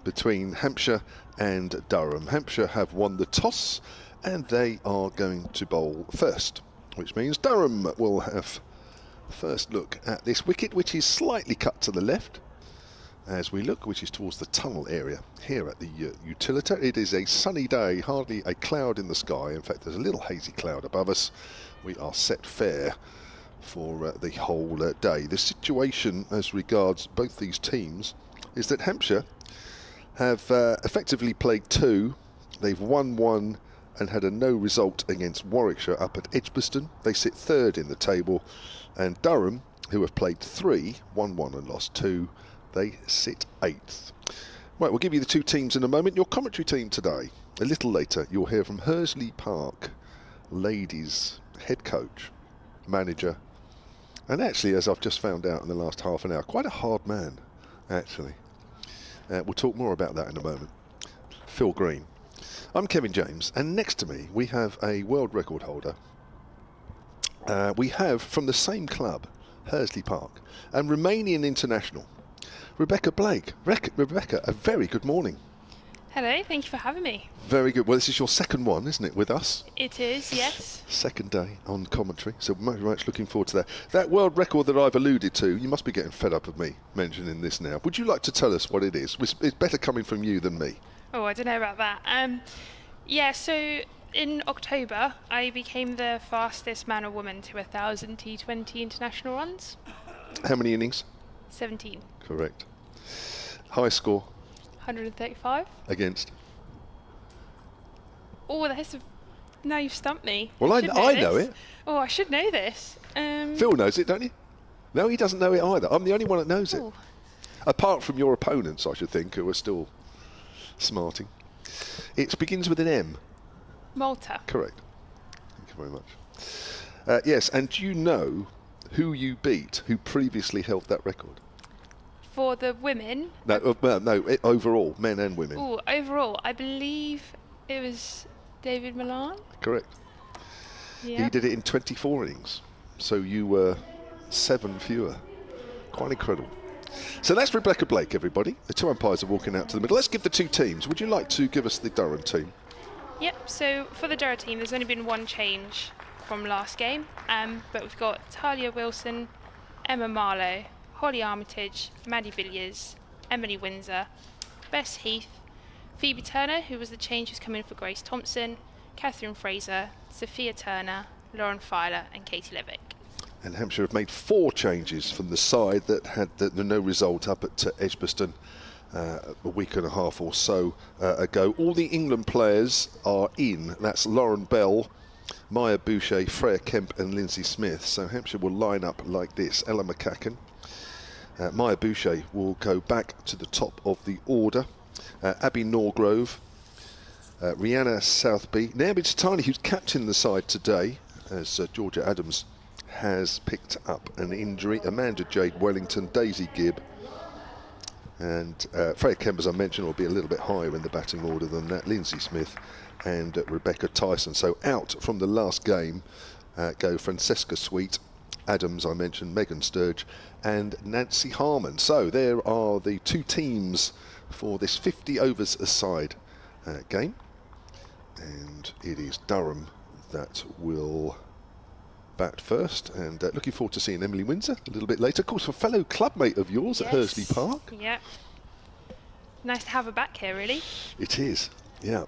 between Hampshire and Durham. Hampshire have won the toss and they are going to bowl first, which means Durham will have first look at this wicket, which is slightly cut to the left as we look, which is towards the tunnel area here at the Utilita. It is a sunny day, hardly a cloud in the sky. In fact, there's a little hazy cloud above us. We are set fair for the whole day. The situation as regards both these teams is that Hampshire have effectively played two. They've won one and had a no result against Warwickshire up at Edgbaston. They sit third in the table. And Durham, who have played three, won one and lost two, they sit eighth. Right, we'll give you the two teams in a moment. Your commentary team today, a little later, you'll hear from Hursley Park ladies head coach, manager, and actually, as I've just found out in the last half an hour, quite a hard man, actually. We'll talk more about that in a moment. Phil Green. I'm Kevin James, and next to me we have a world record holder. We have, from the same club, Hursley Park, and Romanian international, Rebecca Blake. Rebecca, a very good morning. Hello, thank you for having me. Very good. Well, this is your second one, isn't it, with us? It is, yes. Second day on commentary, so very much looking forward to that. That world record that I've alluded to, you must be getting fed up of me mentioning this now. Would you like to tell us what it is? It's better coming from you than me. Oh, I don't know about that. Yeah, so in October, I became the fastest man or woman to 1,000 T20 international runs. How many innings? 17. Correct. High score? 135. Against? Oh, now you've stumped me. Well, I know it. Oh, I should know this. Phil knows it, don't you? No, he doesn't know it either. I'm the only one that knows it. Apart from your opponents, I should think, who are still smarting. It begins with an M. Malta. Correct. Thank you very much. Yes, and do you know who you beat, who previously held that record? For the women? No, overall, men and women. Oh, overall, I believe it was David Milan. Correct. Yeah. He did it in 24 innings, so you were 7 fewer. Quite incredible. So that's Rebecca Blake, everybody. The two umpires are walking out to the middle. Let's give the two teams. Would you like to give us the Durham team? Yep, so for the Durham team, there's only been one change from last game, but we've got Talia Wilson, Emma Marlowe, Holly Armitage, Maddie Villiers, Emily Windsor, Bess Heath, Phoebe Turner, who was the change who's come in for Grace Thompson, Catherine Fraser, Sophia Turner, Lauren Filer and Katie Levick. And Hampshire have made 4 changes from the side that had the no result up at Edgbaston a week and a half or so ago. All the England players are in. That's Lauren Bell, Maya Boucher, Freya Kemp and Lindsay Smith. So Hampshire will line up like this. Ella McCacken. Maya Boucher will go back to the top of the order. Abby Norgrove, Rihanna Southby, Naomi Tatani, who's captain the side today, as Georgia Adams has picked up an injury. Amanda Jade Wellington, Daisy Gibb, and Freya Kemp, as I mentioned, will be a little bit higher in the batting order than that. Lindsay Smith and Rebecca Tyson. So out from the last game go Francesca Sweet, Adams, I mentioned, Megan Sturge and Nancy Harmon. So there are the two teams for this 50 overs aside game, and it is Durham that will bat first, and looking forward to seeing Emily Windsor a little bit later. Of course, a fellow clubmate of yours at Hursley Park. Yeah. Nice to have her back here, really. It is, yeah.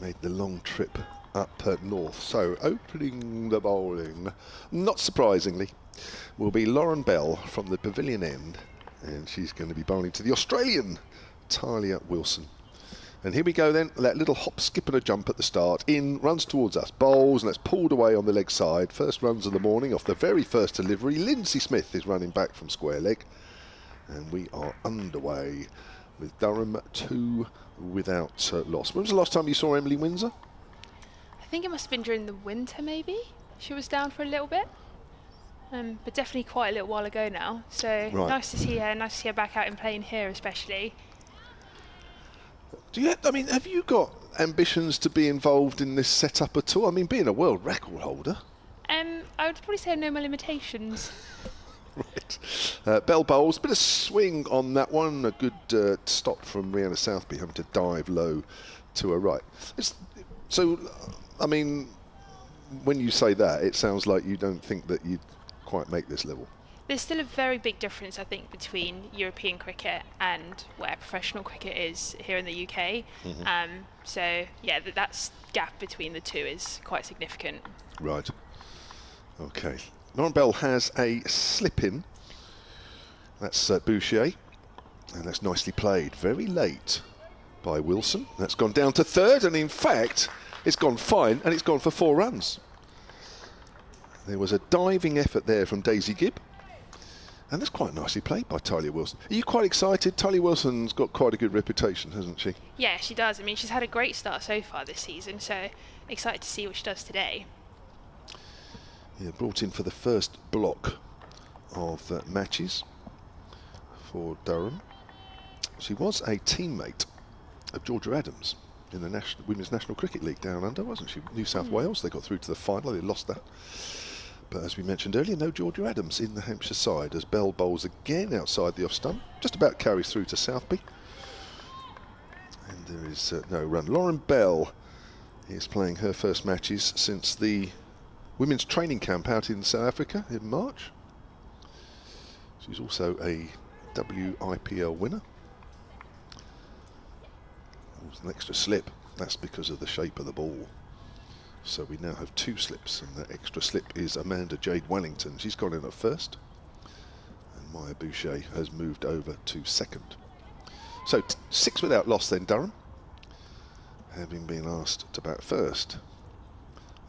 Made the long trip up north. So, opening the bowling, not surprisingly, will be Lauren Bell from the pavilion end, and she's going to be bowling to the Australian Talia Wilson. And here we go then, that little hop, skip and a jump at the start. In, runs towards us, bowls, and that's pulled away on the leg side. First runs of the morning off the very first delivery. Lindsay Smith is running back from square leg. And we are underway with Durham 2 without loss. When was the last time you saw Emily Windsor? I think it must have been during the winter, maybe. She was down for a little bit. But definitely quite a little while ago now. So nice to see her, nice to see her back out and playing here especially. Have you got ambitions to be involved in this setup at all? I mean, being a world record holder. I would probably say no more limitations. Right. Bell bowls, bit of swing on that one. A good stop from Rihanna Southby, having to dive low to her right. I mean, when you say that, it sounds like you don't think that you'd quite make this level. There's still a very big difference, I think, between European cricket and where professional cricket is here in the UK. So, yeah, that gap between the two is quite significant. Right. Okay. Lauren Bell has a slip-in. That's Boucher. And that's nicely played. Very late by Wilson. That's gone down to third, and in fact, it's gone fine, and it's gone for 4 runs. There was a diving effort there from Daisy Gibb. And that's quite nicely played by Talia Wilson. Are you quite excited? Talia Wilson's got quite a good reputation, hasn't she? Yeah, she does. I mean, she's had a great start so far this season, so excited to see what she does today. Yeah, brought in for the first block of matches for Durham. She was a teammate of Georgia Adams in the Women's National Cricket League down under, wasn't she? New South Wales, they got through to the final, they lost that. But as we mentioned earlier, no Georgia Adams in the Hampshire side as Bell bowls again outside the off stump. Just about carries through to Southby. And there is no run. Lauren Bell is playing her first matches since the women's training camp out in South Africa in March. She's also a WIPL winner. There's an extra slip. That's because of the shape of the ball. So we now have 2 slips, and that extra slip is Amanda Jade Wellington. She's gone in at first, and Maya Boucher has moved over to second. So 6 without loss then, Durham, having been asked to bat first.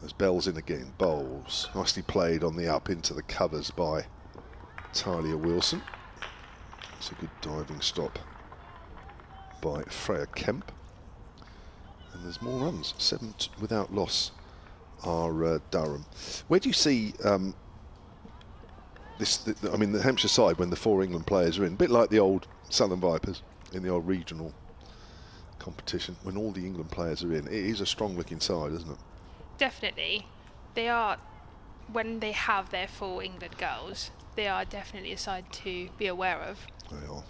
As Bell's in again, bowls. Nicely played on the up into the covers by Talia Wilson. It's a good diving stop by Freya Kemp. And there's more runs. 7 without loss are Durham. Where do you see the Hampshire side when the 4 England players are in? A bit like the old Southern Vipers in the old regional competition. When all the England players are in, it is a strong looking side, isn't it? Definitely. They are, when they have their 4 England girls, they are definitely a side to be aware of. They are.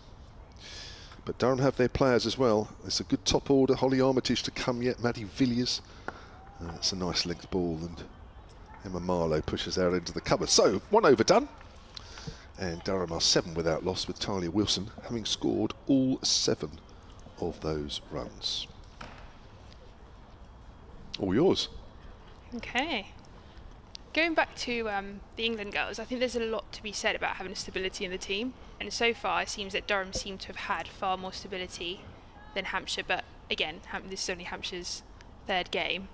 But Durham have their players as well. It's a good top order. Holly Armitage to come yet. Maddie Villiers. It's a nice length ball, and Emma Marlowe pushes out into the cover. So 1 over done. And Durham are 7 without loss, with Talia Wilson having scored all 7 of those runs. All yours. Okay. Going back to the England girls, I think there's a lot to be said about having stability in the team. And so far, it seems that Durham seem to have had far more stability than Hampshire. But again, this is only Hampshire's 3rd game.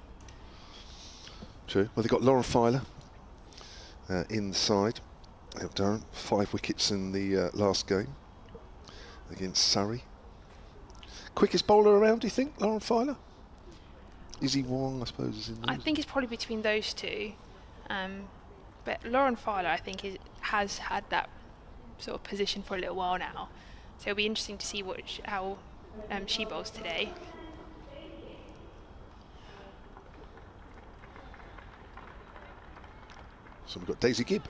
True. Well, they've got Lauren Filer inside of Durham. 5 wickets in the last game against Surrey. Quickest bowler around, do you think, Lauren Filer? Izzy Wong, I suppose, is in there. I think it's probably between those two. But Lauren Filer, I think, has had that sort of position for a little while now. So it'll be interesting to see how she bowls today. So we've got Daisy Gibb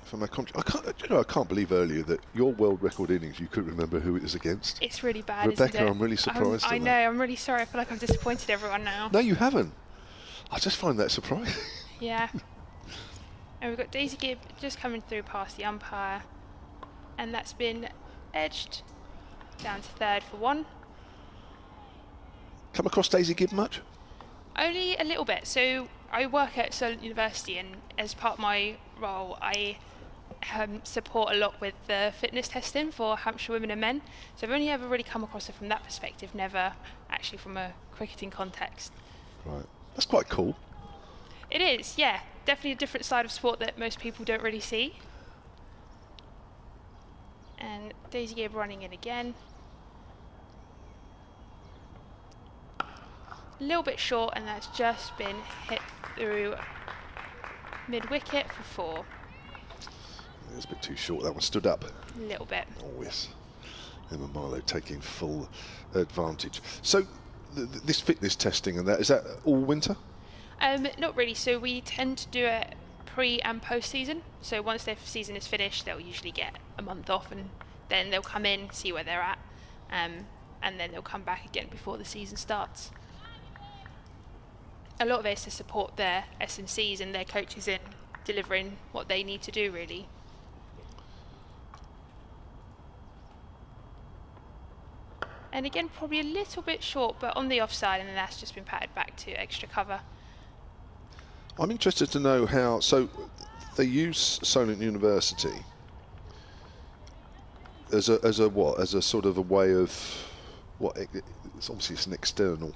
from our country. I can't believe earlier that your world record innings, you couldn't remember who it was against. It's really bad, Rebecca, isn't it? I'm really surprised. I know, I'm really sorry. I feel like I've disappointed everyone now. No, you haven't. I just find that surprising. Yeah. And we've got Daisy Gibb just coming through past the umpire. And that's been edged down to 3rd for 1. Come across Daisy Gibb much? Only a little bit. So I work at Solent University, and as part of my role, I support a lot with the fitness testing for Hampshire women and men. So I've only ever really come across it from that perspective, never actually from a cricketing context. Right. That's quite cool. It is, yeah. Definitely a different side of sport that most people don't really see. And Daisy Gibb running in again. A little bit short, and that's just been hit through mid-wicket for 4. It's a bit too short. That one stood up. A little bit. Oh, yes. Emma Marlowe taking full advantage. So is that all winter? Not really. So we tend to do it pre and post season. So once their season is finished, they'll usually get a month off, and then they'll come in, see where they're at, and then they'll come back again before the season starts. A lot of it is to support their S&Cs and their coaches in delivering what they need to do, really. And again, probably a little bit short, but on the offside, and then that's just been patted back to extra cover. I'm interested to know how. So they use Solent University as a what? As a sort of a way of what? It's obviously it's an external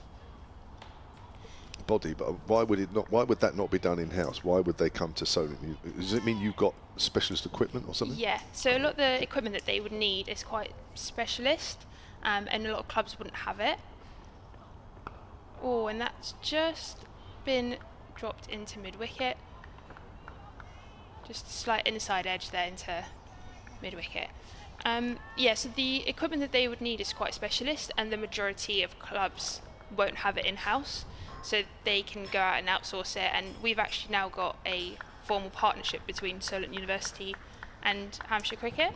body, but why would it not? Why would that not be done in house? Why would they come to Solent? Does it mean you've got specialist equipment or something? Yeah. So a lot of the equipment that they would need is quite specialist. And a lot of clubs wouldn't have it. Oh, and that's just been dropped into mid-wicket. Just a slight inside edge there into mid-wicket. Yeah, so the equipment that they would need is quite specialist, and the majority of clubs won't have it in-house. So they can go out and outsource it, and we've actually now got a formal partnership between Solent University and Hampshire Cricket.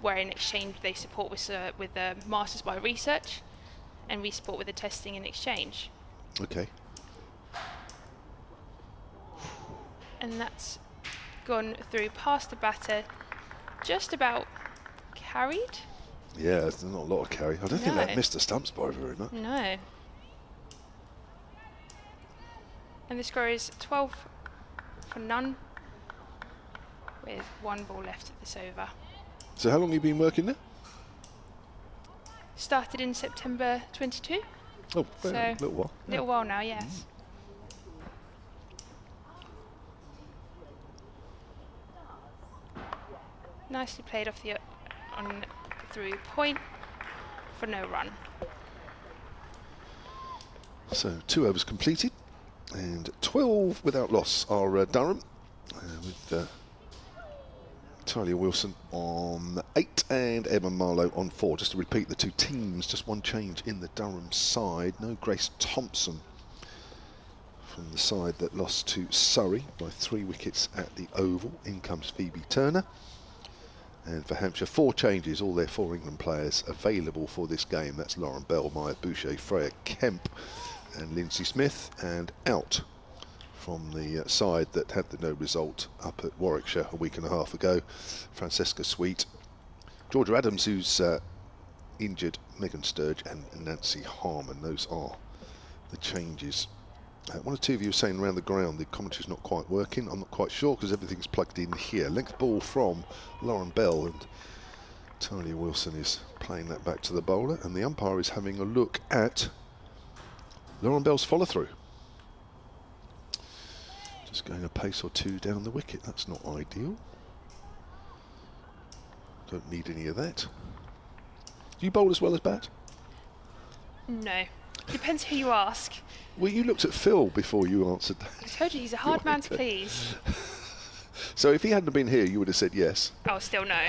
Where in exchange they support with the Masters by Research, and we support with the testing in exchange. Okay. And that's gone through past the batter, just about carried. Yeah, there's not a lot of carry. I don't think that missed the stumps by very much. No. And the score is 12 for none, with 1 ball left at this over. So how long have you been working there? Started in September 22. Oh, so a little while. Little while now, yes. Nicely played off the on through point for no run. So 2 overs completed, and 12 without loss are Durham, with Talia Wilson on 8 and Emma Marlowe on 4. Just to repeat the 2 teams, just 1 change in the Durham side. No Grace Thompson from the side that lost to Surrey by 3 wickets at the Oval. In comes Phoebe Turner. And for Hampshire, 4 changes, all their 4 England players available for this game. That's Lauren Bell, Maya Boucher, Freya Kemp and Lindsay Smith. And out from the side that had the no result up at Warwickshire a week and a half ago, Francesca Sweet, Georgia Adams, who's injured, Megan Sturge and Nancy Harmon. Those are the changes. One or two of you were saying around the ground the commentary's not quite working. I'm not quite sure because everything's plugged in here. Length ball from Lauren Bell, and Talia Wilson is playing that back to the bowler, and the umpire is having a look at Lauren Bell's follow through. Just going a pace or 2 down the wicket. That's not ideal. Don't need any of that. Do you bowl as well as bat? No. Depends who you ask. Well, you looked at Phil before you answered that. I told you he's a hard man to please. So if he hadn't been here, you would have said yes. Oh, still no.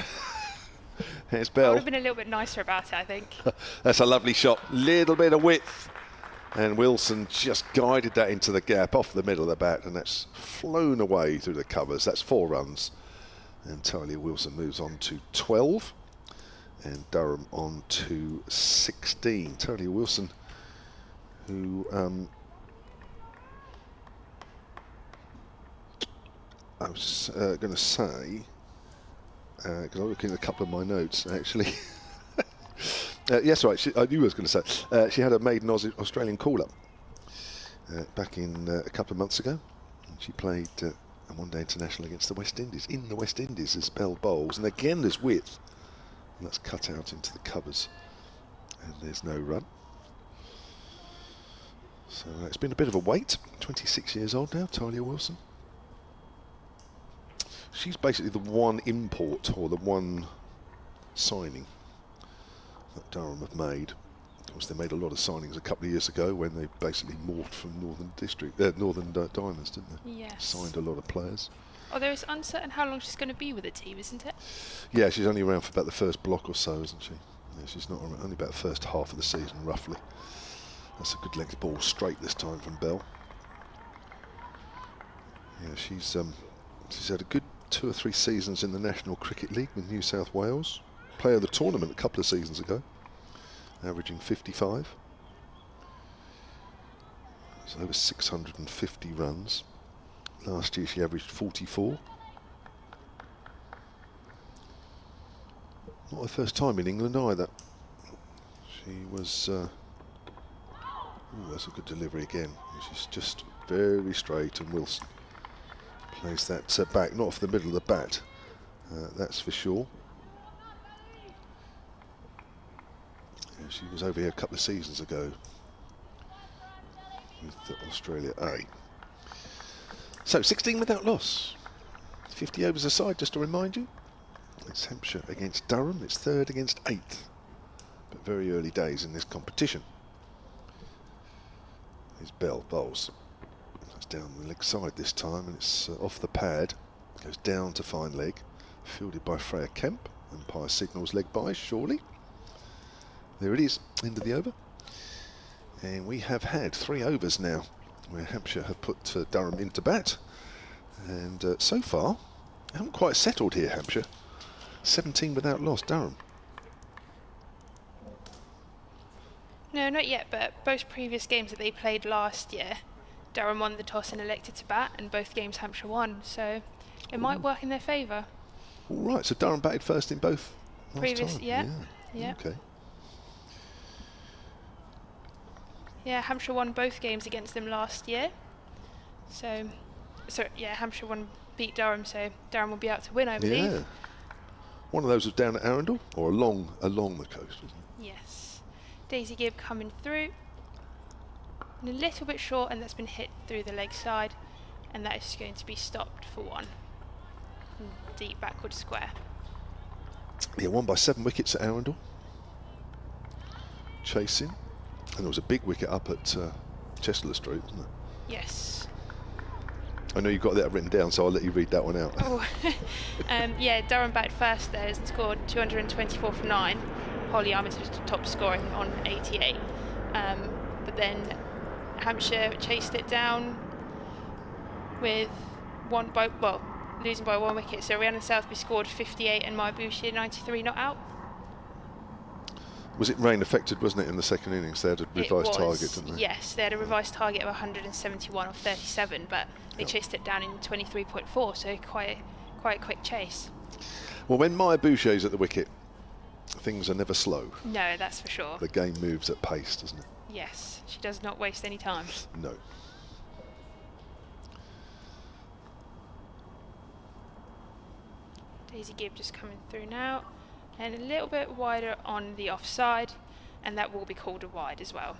Here's I Bell. would have been a little bit nicer about it, I think. That's a lovely shot. Little bit of width. And Wilson just guided that into the gap off the middle of the bat, and that's flown away through the covers. That's 4 runs. And Talia Wilson moves on to 12. And Durham on to 16. Talia Wilson, who I was going to say, because I'm looking at a couple of my notes actually. Yes, right. I knew I was going to say she had a maiden Australian call-up back in a couple of months ago. And she played a one-day international against the West Indies in the West Indies as Bell bowls, and again there's width, and that's cut out into the covers, and there's no run. So it's been a bit of a wait. 26 years old now, Talia Wilson. She's basically the one import, or the one signing that Durham have made. Of course, they made a lot of signings a couple of years ago when they basically morphed from Northern Diamonds, didn't they? Yes. Signed a lot of players. Although it's uncertain how long she's going to be with the team, isn't it? Yeah, she's only around for about the first block or so, isn't she? Yeah, she's not around, only about the first half of the season, roughly. That's a good length ball straight this time from Bell. Yeah, she's She's had a good 2 or 3 seasons in the National Cricket League with New South Wales. Player of the tournament a couple of seasons ago, averaging 55. It's over 650 runs. Last year she averaged 44. Not her first time in England either. She was... that's a good delivery again. She's just very straight, and Wilson plays that back, not off the middle of the bat. That's for sure. Yeah, she was over here a couple of seasons ago with Australia A. So 16 without loss. 50 overs aside, just to remind you. It's Hampshire against Durham. It's 3rd against 8th. But very early days in this competition. Here's Bell bowls. That's down the leg side this time, and it's off the pad. Goes down to fine leg. Fielded by Freya Kemp. Umpire signals leg by, surely. There it is, end of the over. And we have had 3 overs now where Hampshire have put Durham into bat. And so far, haven't quite settled here, Hampshire. 17 without loss, Durham. No, not yet, but both previous games that they played last year, Durham won the toss and elected to bat, and both games Hampshire won, so it might work in their favour. All right, so Durham batted first in both Previous, time. Yeah. Okay. Yeah, Hampshire won both games against them last year. So yeah, Hampshire beat Durham, so Durham will be out to win, I believe. Yeah. One of those was down at Arundel, or along the coast, wasn't it? Yes. Daisy Gibb coming through. And a little bit short, and that's been hit through the leg side, and that is going to be stopped for 1. Deep backward square. Yeah, won by 7 wickets at Arundel. Chasing. And there was a big wicket up at Chester Street, wasn't there? Yes. I know you've got that written down, so I'll let you read that one out. Oh. Yeah, Durham batted first there and scored 224 for 9. Holly Armitage top scoring on 88. But then Hampshire chased it down with losing by 1 wicket. So Rhiannon Southby scored 58 and Maya Bouchier 93 not out. Was it rain affected, wasn't it, in the second innings? They had a revised target, didn't they? Yes, they had a revised target of 171 of 37, but they chased it down in 23.4, so quite a quick chase. Well, when Maya Bouchier's at the wicket, things are never slow. No, that's for sure. The game moves at pace, doesn't it? Yes, she does not waste any time. No. Daisy Gibb just coming through now, and a little bit wider on the offside, and that will be called a wide as well.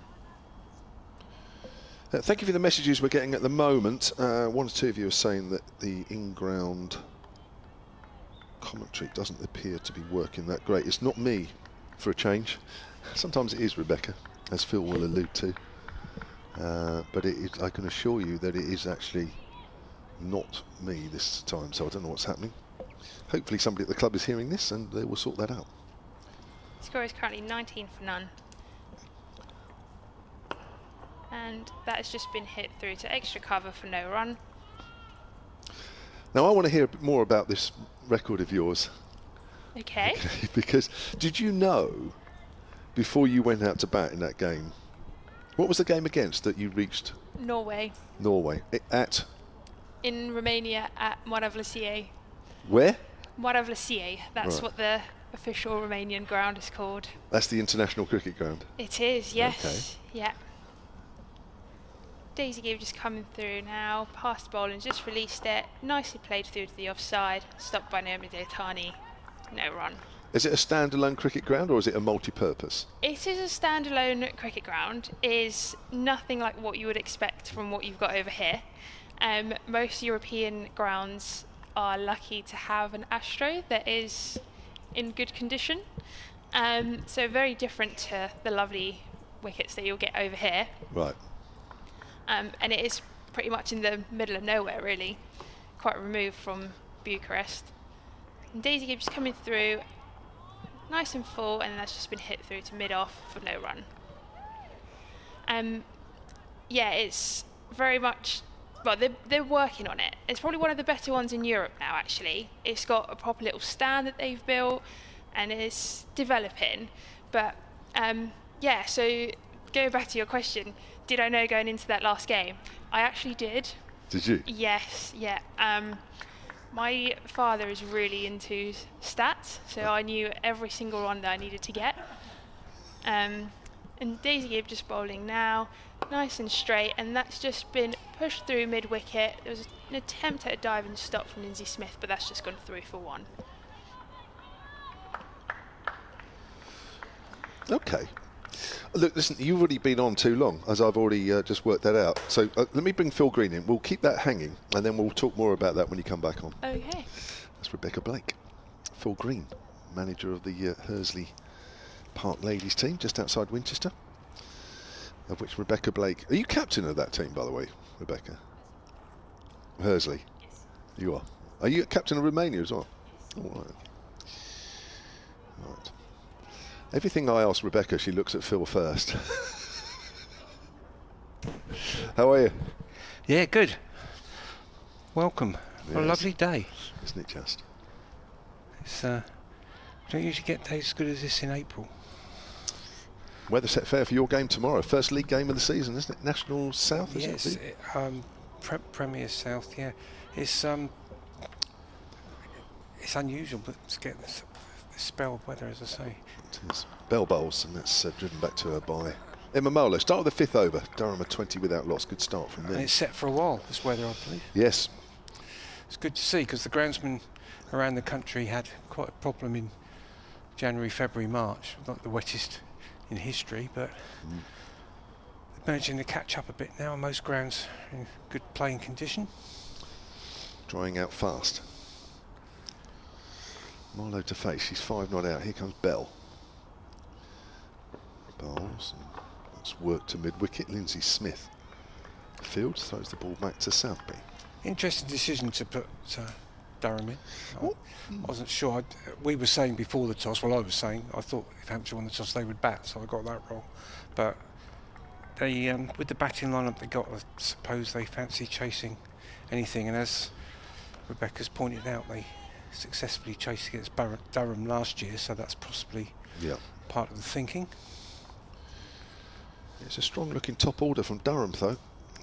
Thank you for the messages we're getting at the moment. 1 or 2 of you are saying that the in-ground commentary doesn't appear to be working that great. It's not me, for a change. Sometimes it is Rebecca, as Phil will allude to. But I can assure you that it is actually not me this time, so I don't know what's happening. Hopefully somebody at the club is hearing this and they will sort that out. The score is currently 19 for none. And that has just been hit through to extra cover for no run. Now I want to hear a bit more about this record of yours. Okay. Because did you know, before you went out to bat in that game, what was the game against that you reached? Norway. Norway. At? In Romania at Moravlăcie. Where? Moravlăcie. That's Right. what the official Romanian ground is called. That's the international cricket ground. It is, yes. Okay. Yeah. Daisy Gibb just coming through now, past the bowl and just released it. Nicely played through to the offside, stopped by Naomi Deotani. No run. Is it a standalone cricket ground or is it a multi-purpose? It is a standalone cricket ground. It is nothing like what you would expect from what you've got over here. Most European grounds are lucky to have an Astro that is in good condition. So very different to the lovely wickets that you'll get over here. Right. And it is pretty much in the middle of nowhere, really, quite removed from Bucharest. And Daisy Gibb just coming through, nice and full, and that's just been hit through to mid-off for no run. Yeah, it's very much well, they're working on it. It's probably one of the better ones in Europe now, actually. It's got a proper little stand that they've built, and it's developing. But yeah, so going back to your question, did I know going into that last game? I actually did. Did you? Yes, yeah. My father is really into stats, so I knew every single one that I needed to get. And Daisy Gibb just bowling now, nice and straight, and that's just been pushed through mid-wicket. There was an attempt at a dive and stop from Lindsay Smith, but that's just gone through for one. Okay. Look, listen, you've already been on too long, as I've already just worked that out. So let me bring Phil Green in. We'll keep that hanging, and then we'll talk more about that when you come back on. Okay. That's Rebecca Blake. Phil Green, manager of the Hursley Park ladies team, just outside Winchester, of which Rebecca Blake... Are you captain of that team, by the way, Rebecca? Hursley? Yes. You are. Are you captain of Romania as well? All right. All right. Everything I ask Rebecca, she looks at Phil first. How are you? Yeah, good. Welcome. Yes. What a lovely day. Isn't it just? It's don't usually get days as good as this in April. Weather set fair for your game tomorrow. First league game of the season, isn't it? National South, is Yes, it? Premier South, yeah. It's unusual, but to get this spell of weather, as I say. It is. Bell bowls, and that's driven back to her by Emma Marlowe. Start of the 5th over. Durham are 20 without loss. Good start from them. And it's set for a while, this weather, I believe. Yes. It's good to see, because the groundsmen around the country had quite a problem in January, February, March. Not the wettest in history, but they're managing to catch up a bit now, and most grounds are in good playing condition. Drying out fast. Marlowe to face. She's 5 not out. Here comes Bell. Bowls. And that's work to mid-wicket. Lindsay Smith. Field throws the ball back to Southby. Interesting decision to put Durham in. I wasn't sure. We were saying before the toss, well, I was saying, I thought if Hampshire won the toss, they would bat, so I got that wrong. But they, with the batting lineup they got, I suppose they fancy chasing anything. And as Rebecca's pointed out, they successfully chased against Durham last year, so that's possibly part of the thinking. It's a strong looking top order from Durham though.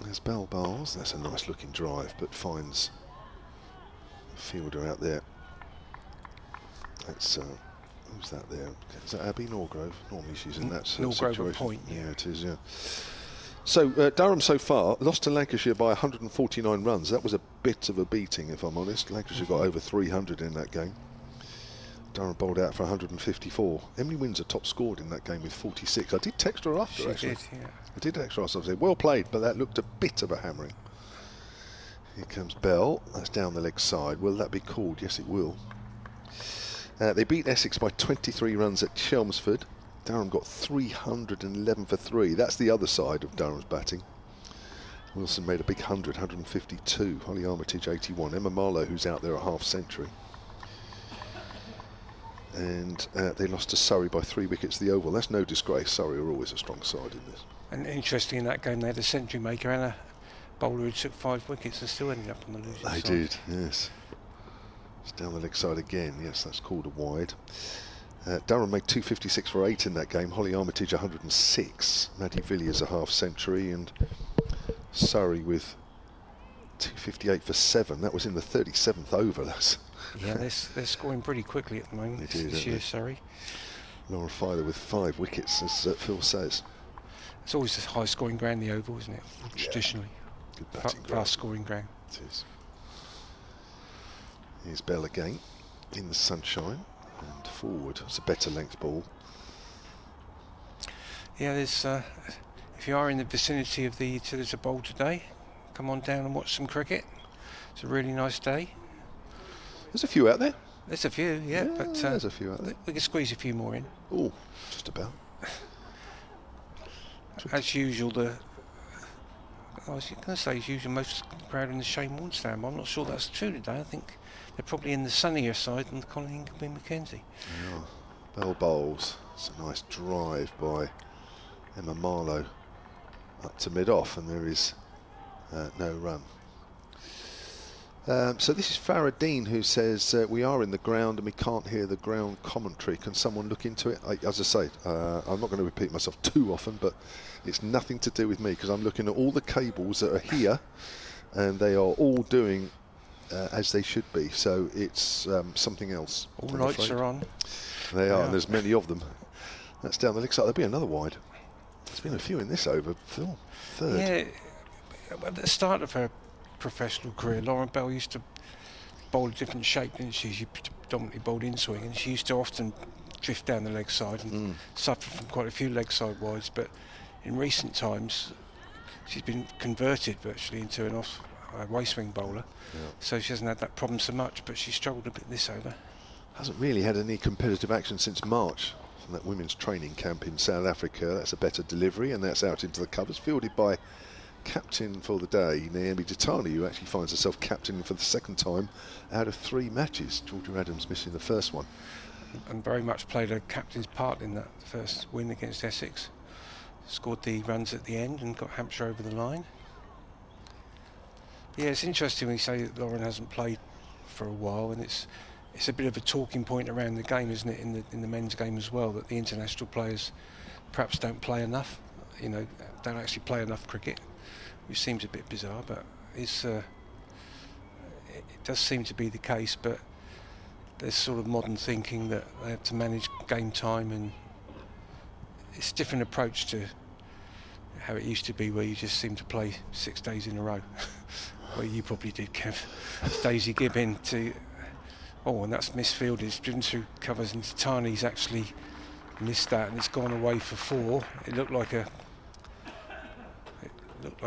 There's Bell bowls. That's a nice looking drive, but finds a fielder out there. That's who's that there? Is that Abby Norgrove? Normally she's in that Norgrove at point. Yeah, it is. Yeah. So Durham so far lost to Lancashire by 149 runs. That was a bit of a beating, if I'm honest. Lancashire got over 300 in that game. Durham bowled out for 154. Emily Windsor top scored in that game with 46. I did text her after, actually. She did, yeah. I did text her after. I said, well played, but that looked a bit of a hammering. Here comes Bell. That's down the leg side. Will that be called? Yes, it will. They beat Essex by 23 runs at Chelmsford. Durham got 311 for 3. That's the other side of Durham's batting. Wilson made a big 152. Holly Armitage 81. Emma Marlowe, who's out there a half century. And they lost to Surrey by 3 wickets to the Oval. That's no disgrace. Surrey are always a strong side in this. And interesting, in that game they had a century maker and a bowler who took 5 wickets and still ended up on the losing side. They did, yes. It's down the leg side again. Yes, that's called a wide. Durham made 256 for 8 in that game. Holly Armitage 106. Maddie Villiers a half century, and Surrey with 258 for 7. That was in the 37th over. Yeah, they're scoring pretty quickly at the moment this year, Surrey. Laura Filer with 5 wickets, as Phil says. It's always a high scoring ground, the Oval, isn't it? Traditionally. Good batting ground. Fast scoring ground. It is. Here's Bell again in the sunshine and forward. It's a better length ball. Yeah, there's if you are in the vicinity of the Utilita Bowl today, come on down and watch some cricket. It's a really nice day. There's a few out there. There's a few, yeah, but there's a few out there. We can squeeze a few more in. Oh, just about. As usual, I was going to say as usual, most crowd in the Shane Warne stand, but I'm not sure that's true today. I think they're probably in the sunnier side than the Colin Ingleby Mackenzie. Yeah. Bell bowls. It's a nice drive by Emma Marlowe up to mid-off, and there is no run. So this is Faradine who says we are in the ground and we can't hear the ground commentary. Can someone look into it? As I say, I'm not going to repeat myself too often, but it's nothing to do with me because I'm looking at all the cables that are here and they are all doing as they should be. So it's something else. All lights are on. They are, and there's many of them. That's down the leg side. There'll be another wide. There's been a few in this over, Phil. Third. Yeah, at the start of her professional career, Lauren Bell used to bowl a different shape, didn't she? She predominantly bowled in swing, and she used to often drift down the leg side and suffer from quite a few leg side wides. But in recent times, she's been converted virtually into an off way swing bowler, so she hasn't had that problem so much. But she struggled a bit this over. Hasn't really had any competitive action since March from that women's training camp in South Africa. That's a better delivery, and that's out into the covers, fielded by captain for the day, Naomi Ditani, who actually finds herself captain for the second time out of 3 matches. Georgia Adams missing the first one. And very much played a captain's part in that first win against Essex. Scored the runs at the end and got Hampshire over the line. Yeah, it's interesting when you say that Lauren hasn't played for a while, and it's a bit of a talking point around the game, isn't it, in the men's game as well, that the international players perhaps don't play enough, don't actually play enough cricket, which seems a bit bizarre, but it does seem to be the case. But there's sort of modern thinking that they have to manage game time, and it's a different approach to how it used to be, where you just seem to play 6 days in a row. Well, you probably did, Kev. Daisy Gibb into, and that's misfielded. It's driven through covers, and Tani's actually missed that, and it's gone away for 4. It looked like a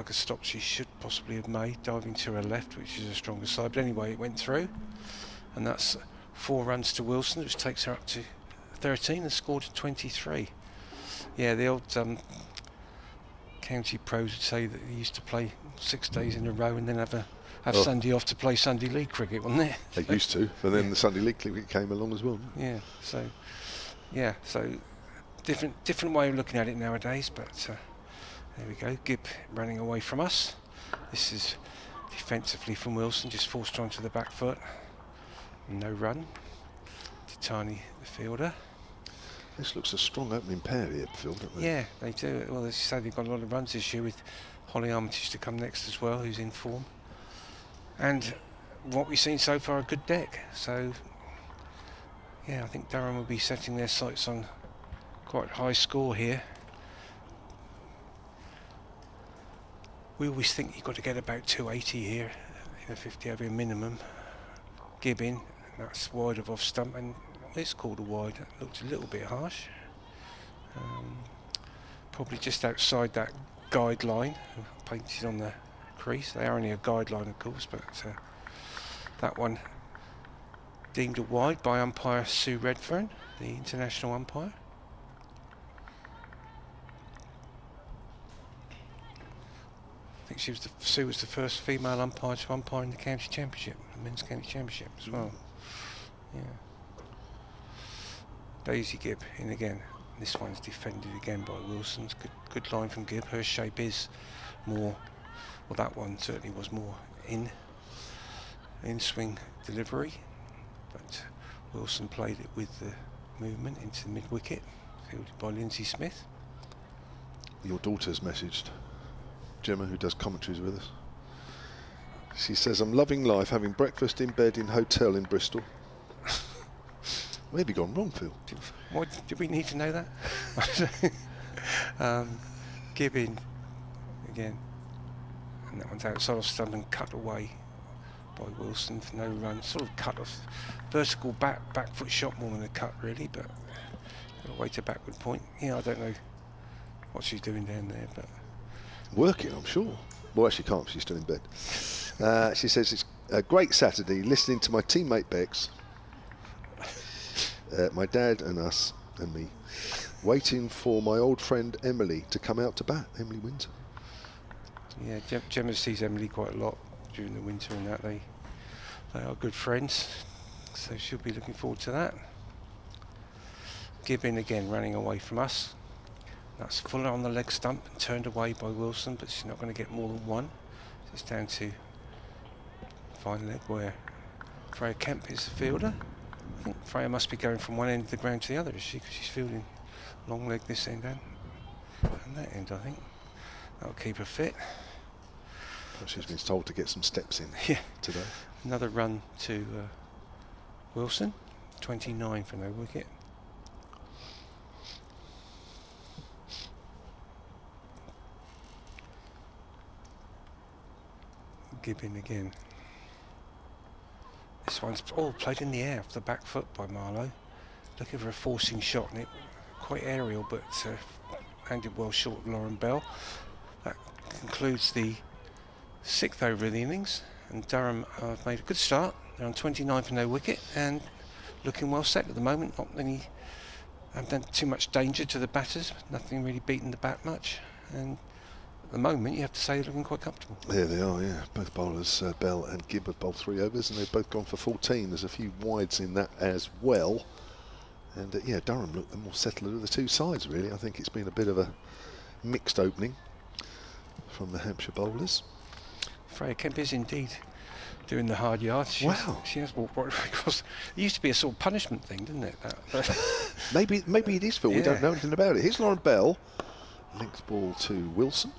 stop she should possibly have made, diving to her left, which is a stronger side. But anyway, it went through, and that's 4 runs to Wilson, which takes her up to 13 and scored 23. Yeah, the old county pros would say that they used to play 6 days in a row and then have Sunday off to play Sunday League cricket, wasn't it? They used to, but then the Sunday League cricket came along as well. So different way of looking at it nowadays, but there we go. Gibb running away from us. This is defensively from Wilson, just forced onto the back foot. No run. Titani, the fielder. This looks a strong opening pair here, Phil, don't they? Yeah, they do. Well, as you say, they've got a lot of runs this year, with Holly Armitage to come next as well, who's in form. And what we've seen so far, a good deck. So, yeah, I think Durham will be setting their sights on quite a high score here. We always think you've got to get about 280 here in a 50 over minimum. Gibb in, that's wide of off stump, and it's called a wide. It looked a little bit harsh. Probably just outside that guideline painted on the crease. They are only a guideline, of course, but that one deemed a wide by umpire Sue Redfern, the international umpire. I think Sue was the first female umpire to umpire in the county championship, the men's county championship as well. Yeah. Daisy Gibb in again. This one's defended again by Wilson's. Good line from Gibb. Her shape is more, well, that one certainly was more in swing delivery, but Wilson played it with the movement into the mid wicket, fielded by Lindsay Smith. Your daughter's messaged Gemma, who does commentaries with us. She says, I'm loving life, having breakfast in bed in hotel in Bristol. Maybe gone wrong, Phil. Did we need to know that? Gibb in again, and that one's outside of stump and cut away by Wilson for no run. Sort of cut off, vertical back foot shot more than a cut really, but away to backward point. Yeah, I don't know what she's doing down there, but working, I'm sure. Well, she can't, she's still in bed. She says, it's a great Saturday, listening to my teammate Bex, my dad and us and me, waiting for my old friend Emily to come out to bat. Emily Winter. Yeah, Gemma sees Emily quite a lot during the winter, and that they are good friends, so she'll be looking forward to that. Gibb in again, running away from us. That's Fuller on the leg stump and turned away by Wilson, but she's not going to get more than one. So it's down to fine leg where Freya Kemp is the fielder. I think Freya must be going from one end of the ground to the other, is she? Because she's fielding long leg this end and that end, I think. That'll keep her fit. She's been told to get some steps in today. Another run to Wilson, 29 for no wicket. Gibbon again. This one's all played in the air off the back foot by Marlowe. Looking for a forcing shot, and it quite aerial, but handed well short of Lauren Bell. That concludes the 6th over of the innings, and Durham have made a good start. They're on 29 for no wicket and looking well set at the moment. Not any, haven't done too much danger to the batters. Nothing really beaten the bat much, and at the moment you have to say they're looking quite comfortable. There they are, yeah. Both bowlers, Bell and Gibb, have bowled 3 overs, and they've both gone for 14. There's a few wides in that as well. And yeah, Durham looked the more settled of the two sides, really. I think it's been a bit of a mixed opening from the Hampshire bowlers. Freya Kemp is indeed doing the hard yards. She has walked right across. It used to be a sort of punishment thing, didn't it? Maybe it is, Phil. We don't know anything about it. Here's Lauren Bell. Length ball to Wilson.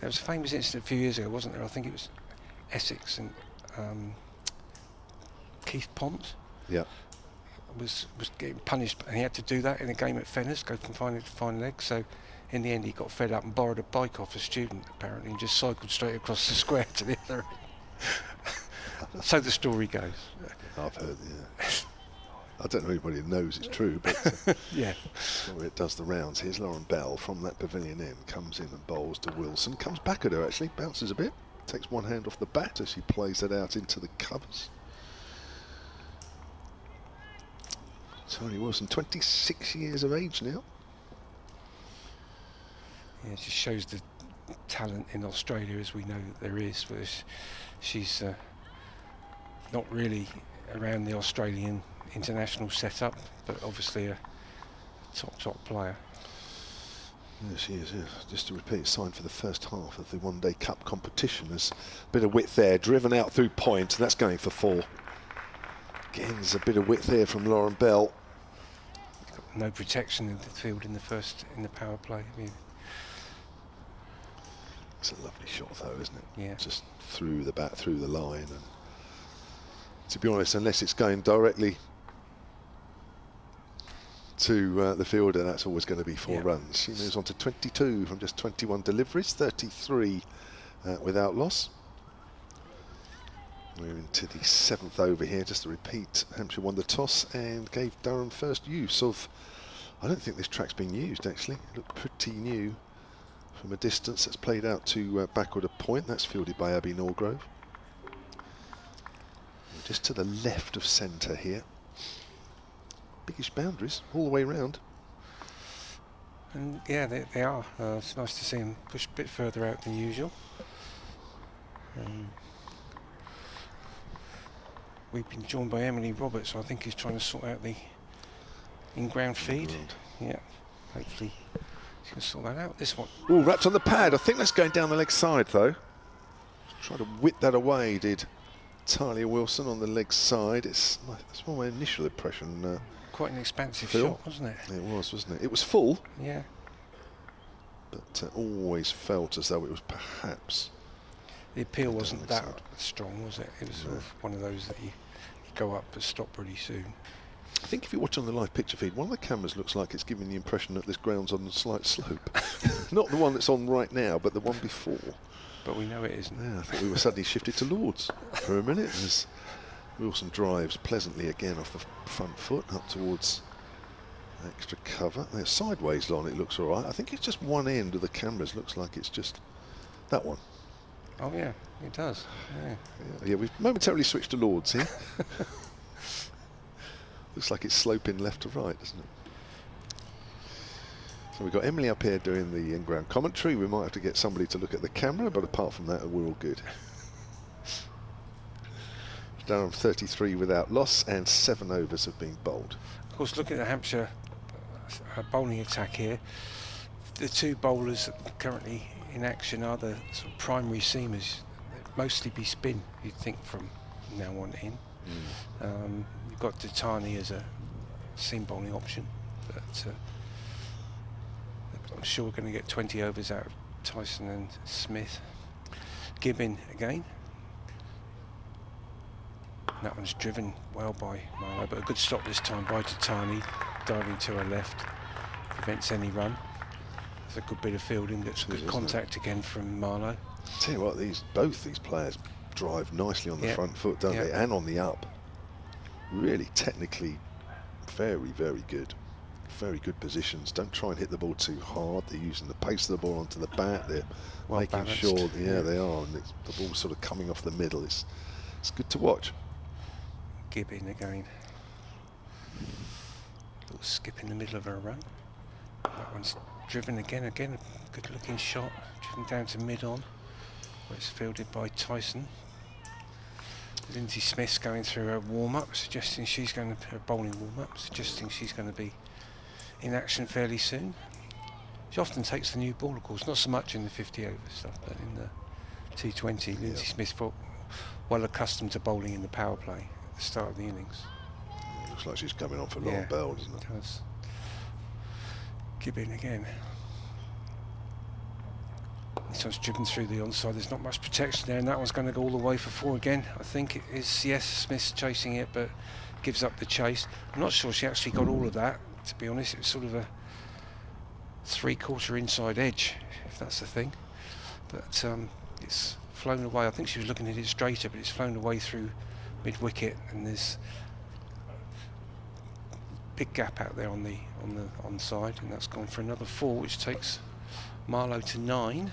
There was a famous incident a few years ago, wasn't there? I think it was Essex and Keith Pont. Yeah. Was getting punished, and he had to do that in a game at Fenner's, go from final to final leg. So in the end he got fed up and borrowed a bike off a student apparently and just cycled straight across the square to the other end. So the story goes. I've heard, yeah. I don't know anybody who knows it's true, but yeah, it does the rounds. Here's Lauren Bell from that pavilion end, comes in and bowls to Wilson, comes back at her actually, bounces a bit, takes one hand off the bat as she plays that out into the covers. Tony Wilson, 26 years of age now. Yeah, it just shows the talent in Australia, as we know that there is, but she's not really around the Australian international setup, but obviously a top player. Yeah, she is, yeah. Just to repeat, signed for the first half of the One Day Cup competition. There's a bit of width there, driven out through point, and that's going for 4. Again, there's a bit of width there from Lauren Bell. Got no protection in the field in the power play. I mean, it's a lovely shot though, isn't it? Yeah. Just through the bat, through the line. And to be honest, unless it's going directly to the fielder, that's always going to be 4 runs. She moves on to 22 from just 21 deliveries, 33 without loss. We're into the 7th over here. Just to repeat, Hampshire won the toss and gave Durham first use of, I don't think this track's been used actually. It looked pretty new from a distance. That's played out to backward a point. That's fielded by Abby Norgrove. Just to the left of centre here. Biggish boundaries all the way round. And yeah, they are. It's nice to see them push a bit further out than usual. We've been joined by Emily Roberts, so I think he's trying to sort out the in-ground feed. Yeah, hopefully he can sort that out. This one. Oh, wrapped on the pad. I think that's going down the leg side though. Try to whip that away, did Talia Wilson on the leg side. That's my initial impression. Quite an expansive Phil. shot, wasn't it? It was, wasn't it? It was full. Yeah. But always felt as though it was perhaps. The appeal wasn't that strong, was it? It was sort of one of those that you go up but stop pretty soon. I think if you watch on the live picture feed, one of the cameras looks like it's giving the impression that this ground's on a slight slope. Not the one that's on right now, but the one before. But we know it isn't. Yeah, I thought we were suddenly shifted to Lords for a minute as Wilson drives pleasantly again off the front foot up towards extra cover. They're sideways on, it looks all right. I think it's just one end of the cameras, looks like it's just that one. Oh yeah, it does. Yeah, we've momentarily switched to Lords here. Looks like it's sloping left to right, doesn't it? So we've got Emily up here doing the in-ground commentary. We might have to get somebody to look at the camera, but apart from that, we're all good. Durham 33 without loss, and 7 overs have been bowled. Of course, looking at the Hampshire bowling attack here, the 2 bowlers currently in action are the sort of primary seamers. mostly be spin, you'd think, from now on in. You've got Ditani as a seam bowling option, but I'm sure we're going to get 20 overs out of Tyson and Smith. Gibbon again. That one's driven well by Marlowe, but a good stop this time by Ditani, diving to her left, prevents any run. It's a good bit of fielding. That's good contact again from Marlowe. Tell you what, both these players drive nicely on the front foot, don't they? And on the up. Really technically very, very good. Very good positions. Don't try and hit the ball too hard. They're using the pace of the ball onto the bat. They're well making balanced. Sure, they are. And the ball's sort of coming off the middle. It's good to watch. Gibbon again. Little skip in the middle of her run. That one's driven again. A good looking shot. Driven down to mid-on, where it's fielded by Tyson. Lindsay Smith's going through her warm-up, suggesting she's going to her bowling warm-up, suggesting she's going to be in action fairly soon. She often takes the new ball, of course, not so much in the 50 over stuff, but in the T20. Lindsay Smith felt well accustomed to bowling in the power play at the start of the innings. Looks like she's coming on for long bell, doesn't it? It does. Gibbon again. This one's driven through the onside. There's not much protection there, and that one's going to go all the way for 4 again. I think it is. Yes, Smith's chasing it, but gives up the chase. I'm not sure she actually got all of that, to be honest. It's sort of a 3/4 inside edge, if that's the thing. But it's flown away. I think she was looking at it straighter, but it's flown away through mid-wicket, and there's big gap out there on the onside, and that's gone for another 4, which takes Marlowe to 9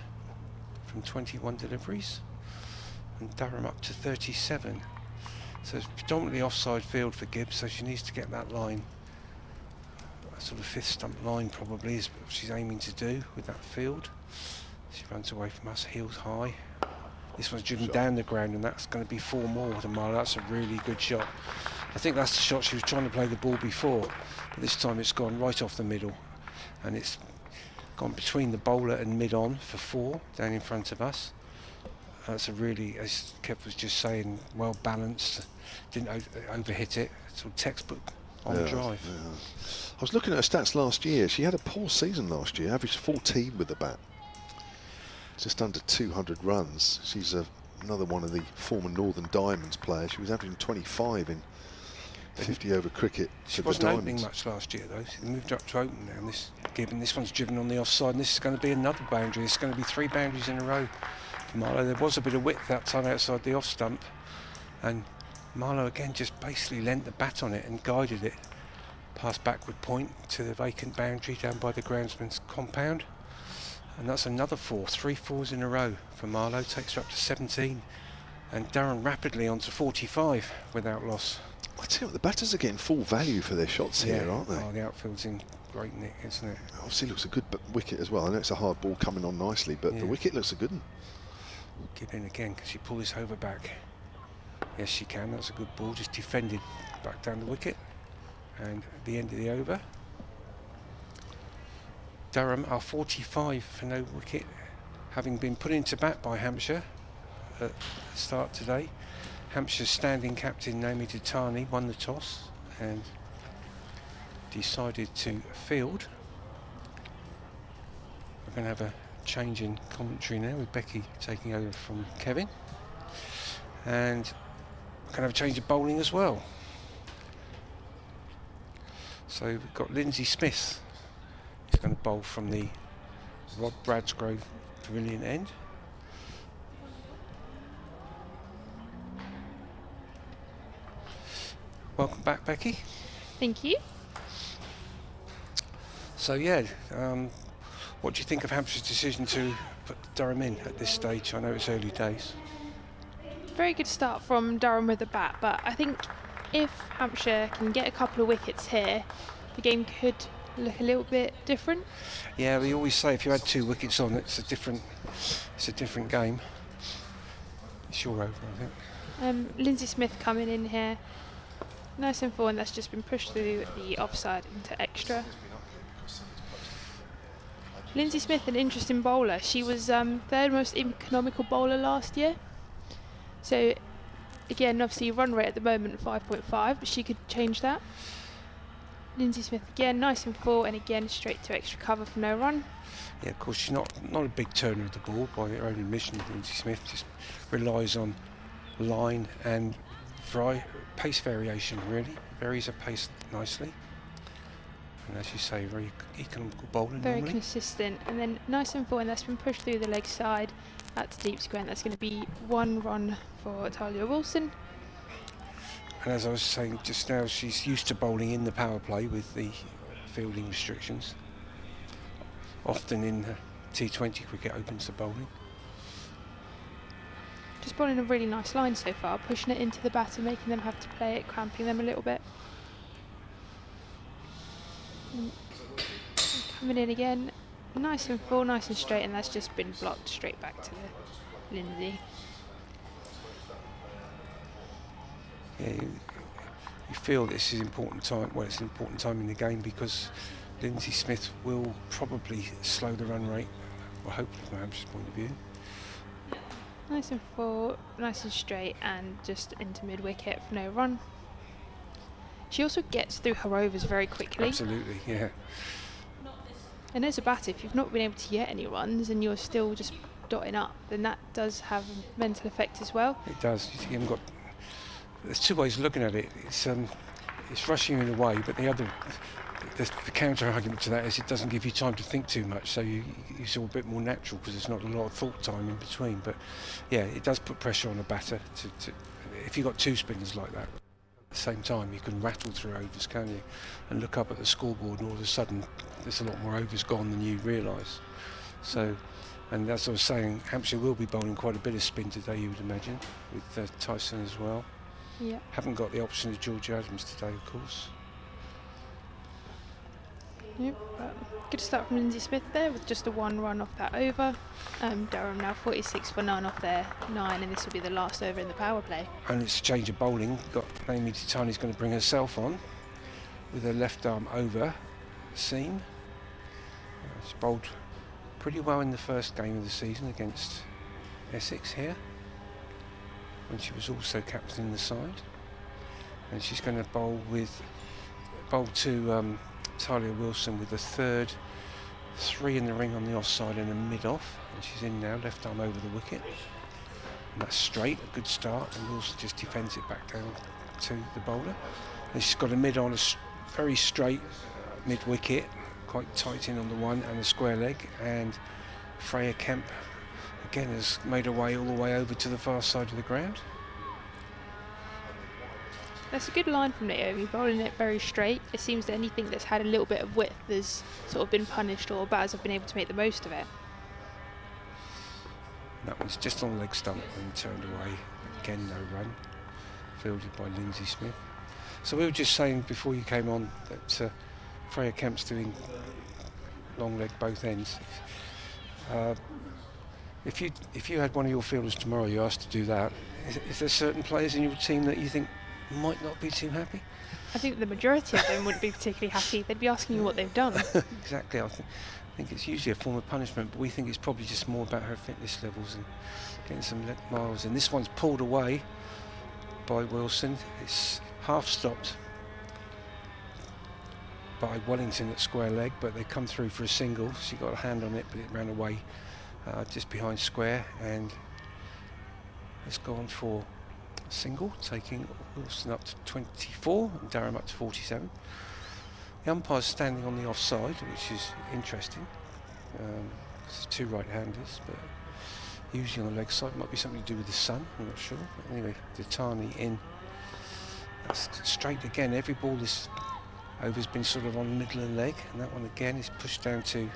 from 21 deliveries, and Durham up to 37. So it's predominantly offside field for Gibbs, so she needs to get that line, a sort of 5th stump line probably is what she's aiming to do with that field. She runs away from us, heels high. This one's driven down the ground, and that's going to be 4 more to Marlowe. That's a really good shot. I think that's the shot she was trying to play the ball before, but this time it's gone right off the middle, and it's gone between the bowler and mid-on for 4 down in front of us. That's a really, as Kev was just saying, well balanced, didn't overhit it, sort of textbook on drive. Yeah. I was looking at her stats last year. She had a poor season last year, averaged 14 with the bat. Just under 200 runs. She's another one of the former Northern Diamonds players. She was averaging 25 in 50 over cricket. She wasn't opening much last year though. She moved up to open now. And this Gibbon, this one's driven on the offside, and this is going to be another boundary. It's going to be 3 boundaries in a row for Marlowe. There was a bit of width that time outside the off stump, and Marlowe again just basically lent the bat on it and guided it past backward point to the vacant boundary down by the groundsman's compound. And that's another 4, 3 4s in a row for Marlowe, takes her up to 17, and Durham rapidly on to 45 without loss. I tell you what, the batters are getting full value for their shots here, aren't they? Oh, the outfield's in great nick, isn't it? Obviously looks a good wicket as well. I know it's a hard ball coming on nicely, but the wicket looks a good one. Gibbon again, can she pull this over back? Yes, she can. That's a good ball, just defended back down the wicket. And at the end of the over, Durham are 45 for no wicket, having been put into bat by Hampshire at the start today. Hampshire's standing captain Naomi Ditani won the toss and decided to field. We're going to have a change in commentary now with Becky taking over from Kevin, and we're going to have a change of bowling as well. So we've got Lindsay Smith who's going to bowl from the Rod Bradsgrove Pavilion end. Welcome back, Becky. Thank you. So what do you think of Hampshire's decision to put Durham in at this stage? I know it's early days. Very good start from Durham with the bat, but I think if Hampshire can get a couple of wickets here, the game could look a little bit different. Yeah, we always say if you had 2 wickets on, it's a different game. It's your over, I think. Lindsay Smith coming in here, nice and full, and that's just been pushed through the offside into extra. Lindsay Smith, an interesting bowler. She was 3rd most economical bowler last year. So again, obviously run rate at the moment 5.5, but she could change that. Lindsay Smith again, nice and full, and again straight to extra cover for no run. Yeah, of course, she's not a big turner of the ball by her own admission. Lindsay Smith just relies on line and pace variation, really. Varies her pace nicely. And as you say, very economical bowling. Very normally. consistent, and then nice and full, and that's been pushed through the leg side out to deep square, and that's going to be 1 run for Talia Wilson. And as I was saying just now, she's used to bowling in the power play with the fielding restrictions. Often in T20 cricket opens the bowling. Just bowling a really nice line so far, pushing it into the batter, making them have to play it, cramping them a little bit. Coming in again, nice and full, nice and straight, and that's just been blocked straight back to Lindsay. Yeah, you feel this is important time. Well, it's an important time in the game because Lindsay Smith will probably slow the run rate, or hopefully from Hampshire's point of view. Nice and full, nice and straight, and just into mid-wicket for no run. She also gets through her overs very quickly. Absolutely, yeah. And as a batter, if you've not been able to get any runs and you're still just dotting up, then that does have a mental effect as well. It does. You haven't got. There's two ways of looking at it. It's rushing in a way, but the counter argument to that is it doesn't give you time to think too much, so it's all a bit more natural because there's not a lot of thought time in between. But yeah, it does put pressure on a batter. If you've got two spinners like that at the same time, you can rattle through overs, can you? And look up at the scoreboard, and all of a sudden there's a lot more overs gone than you realise. So, and as I was saying, Hampshire will be bowling quite a bit of spin today, you would imagine, with Tyson as well. Yeah. Haven't got the option of George Adams today, of course. Yep, but good start from Lindsay Smith there with just a 1 run off that over. Durham now 46 for 9 off their 9, and this will be the last over in the power play. And it's a change of bowling. Got Amy Titani's going to bring herself on with her left arm over seam. She's bowled pretty well in the first game of the season against Essex here, when she was also captaining the side. And she's going to bowl to Talia Wilson with a third, 3 in the ring on the offside and a mid-off. And she's in now, left arm over the wicket. And that's straight, a good start, and Wilson just defends it back down to the bowler. And she's got a mid on, very straight mid-wicket, quite tight in on the one and a square leg. And Freya Kemp again has made her way all the way over to the far side of the ground. That's a good line from Naomi, bowling it very straight. It seems that anything that's had a little bit of width has sort of been punished, or batters have been able to make the most of it. That one's just on the leg stump and turned away. Again, no run. Fielded by Lindsay Smith. So we were just saying before you came on that Freya Kemp's doing long leg both ends. If you had one of your fielders tomorrow, you asked to do that. Is there certain players in your team that you think might not be too happy? I think the majority of them wouldn't be particularly happy. They'd be asking you what they've done. Exactly. I think it's usually a form of punishment, but we think it's probably just more about her fitness levels and getting some miles in. This one's pulled away by Wilson. It's half stopped by Wellington at square leg, but they come through for a single. She got a hand on it, but it ran away just behind square, and it's gone for a single, taking Wilson up to 24 and Durham up to 47. The umpire's standing on the offside, which is interesting. There's 2 right-handers, but usually on the leg side. Might be something to do with the sun, I'm not sure. But anyway, Ditani in. That's straight again. Every ball this over's been sort of on middle and leg, and that one again is pushed down to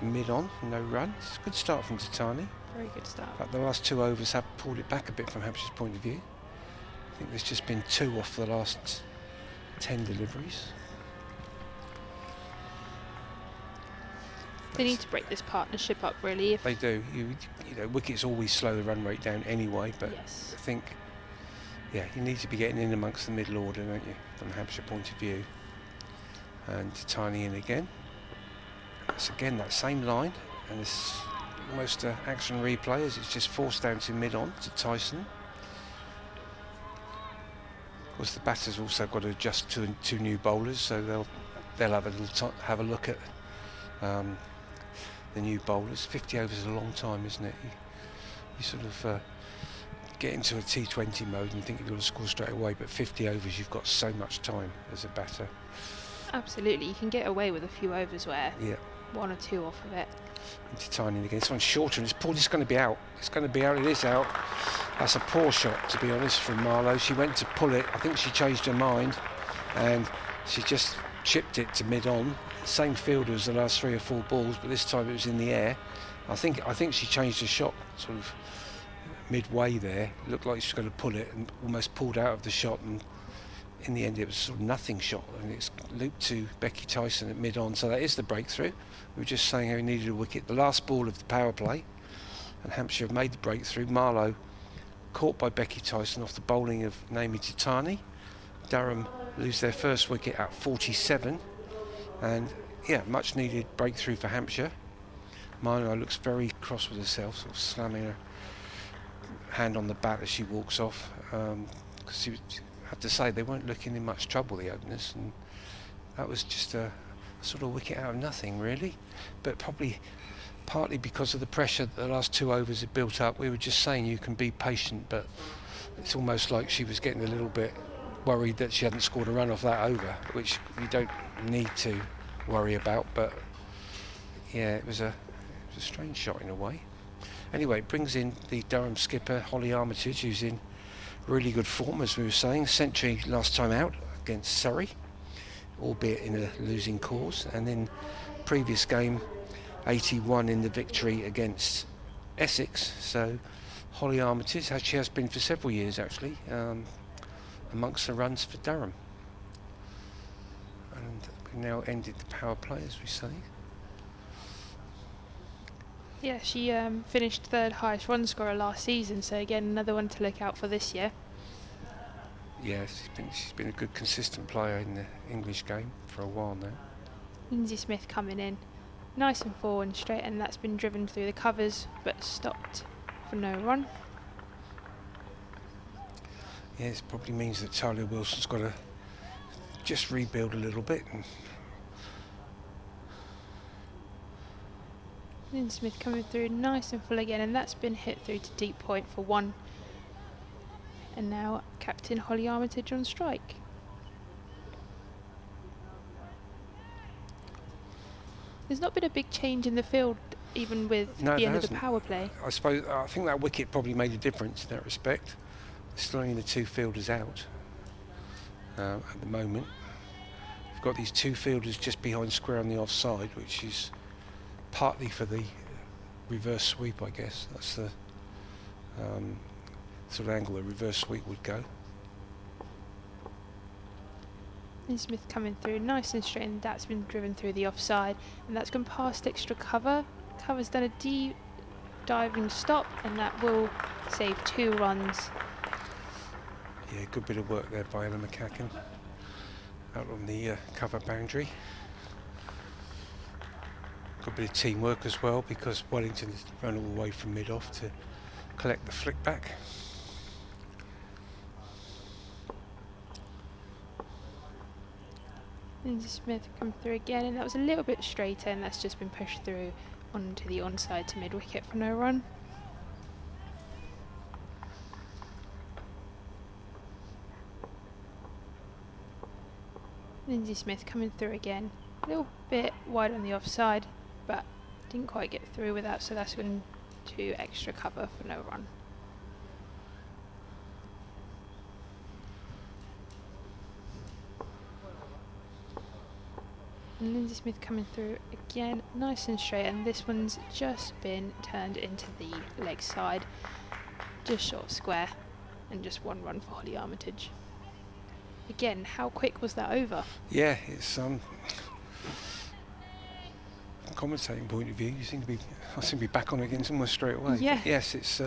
mid-on, no run. It's a good start from Ditani. Very good start. But the last 2 overs have pulled it back a bit from Hampshire's point of view. I think there's just been 2 off the last 10 deliveries. They need to break this partnership up, really. If They do. You know, wickets always slow the run rate down anyway, but yes. I think, yeah, you need to be getting in amongst the middle order, don't you, from the Hampshire point of view. And Tiny in again. It's again that same line, and it's almost action replay as it's just forced down to mid-on to Tyson. Of course, the batters also got to adjust to two new bowlers, so they'll have a little have a look at the new bowlers. 50 overs is a long time, isn't it? You sort of get into a T20 mode and think you've got to score straight away, but 50 overs, you've got so much time as a batter. Absolutely, you can get away with a few overs where Yeah. 1 or 2 off of it. Into Tiny again. This one's shorter and it's pulled. It's going to be out. It's going to be out. It is out. That's a poor shot, to be honest, from Marlowe. She went to pull it. I think she changed her mind and she just chipped it to mid-on. Same fielder as the last 3 or 4 balls, but this time it was in the air. I think she changed her shot sort of midway there. It looked like she was going to pull it and almost pulled out of the shot, and in the end it was sort of nothing shot, and it's looped to Becky Tyson at mid-on. So that is the breakthrough. We were just saying how he needed a wicket. The last ball of the power play, and Hampshire have made the breakthrough. Marlowe caught by Becky Tyson off the bowling of Naomi Titani. Durham lose their first wicket at 47, and yeah, much needed breakthrough for Hampshire. Marlowe looks very cross with herself, sort of slamming her hand on the bat as she walks off, because I have to say they weren't looking in much trouble, the openers, and that was just a sort of wicket out of nothing really, but probably partly because of the pressure that the last 2 overs had built up. We were just saying you can be patient, but it's almost like she was getting a little bit worried that she hadn't scored a run off that over, which you don't need to worry about, but yeah, it was a strange shot in a way. Anyway, it brings in the Durham skipper Holly Armitage, who's in really good form, as we were saying. Century last time out against Surrey, albeit in a losing cause, and then previous game 81 in the victory against Essex. So Holly Armitage, as she has been for several years actually, amongst the runs for Durham. And we've now ended the power play, as we say. Yeah, she finished 3rd highest run scorer last season, so again another one to look out for this year. Yeah, she's been a good consistent player in the English game for a while now. Lindsay Smith coming in, nice and forward and straight, and that's been driven through the covers but stopped for no run. Yeah, it probably means that Talia Wilson's got to just rebuild a little bit. And Lindsay Smith coming through nice and full again, and that's been hit through to deep point for 1. And now Captain Holly Armitage on strike. There's not been a big change in the field, even with No, the end there of the hasn't. power play. I think that wicket probably made a difference in that respect. There's still only the 2 fielders out at the moment. We've got these 2 fielders just behind square on the offside, which is partly for the reverse sweep, I guess. That's the sort of angle a reverse sweep would go. Lindsay Smith coming through nice and straight, and that's been driven through the offside, and that's gone past extra cover. Cover's done a deep diving stop, and that will save 2 runs. Yeah, good bit of work there by Ella McCacken out on the cover boundary. Good bit of teamwork as well, because Wellington has run all the way from mid-off to collect the flick back. Lindsay Smith come through again, and that was a little bit straighter, and that's just been pushed through onto the onside to mid-wicket for no run. Lindsay Smith coming through again, a little bit wide on the offside, but didn't quite get through with that, so that's going to extra cover for no run. And Lindsay Smith coming through again, nice and straight, and this one's just been turned into the leg side, just short of square, and just 1 run for Holly Armitage. Again, how quick was that over? Yeah, it's from a commentating point of view, I seem to be back on against almost straight away. Yeah. But yes, it's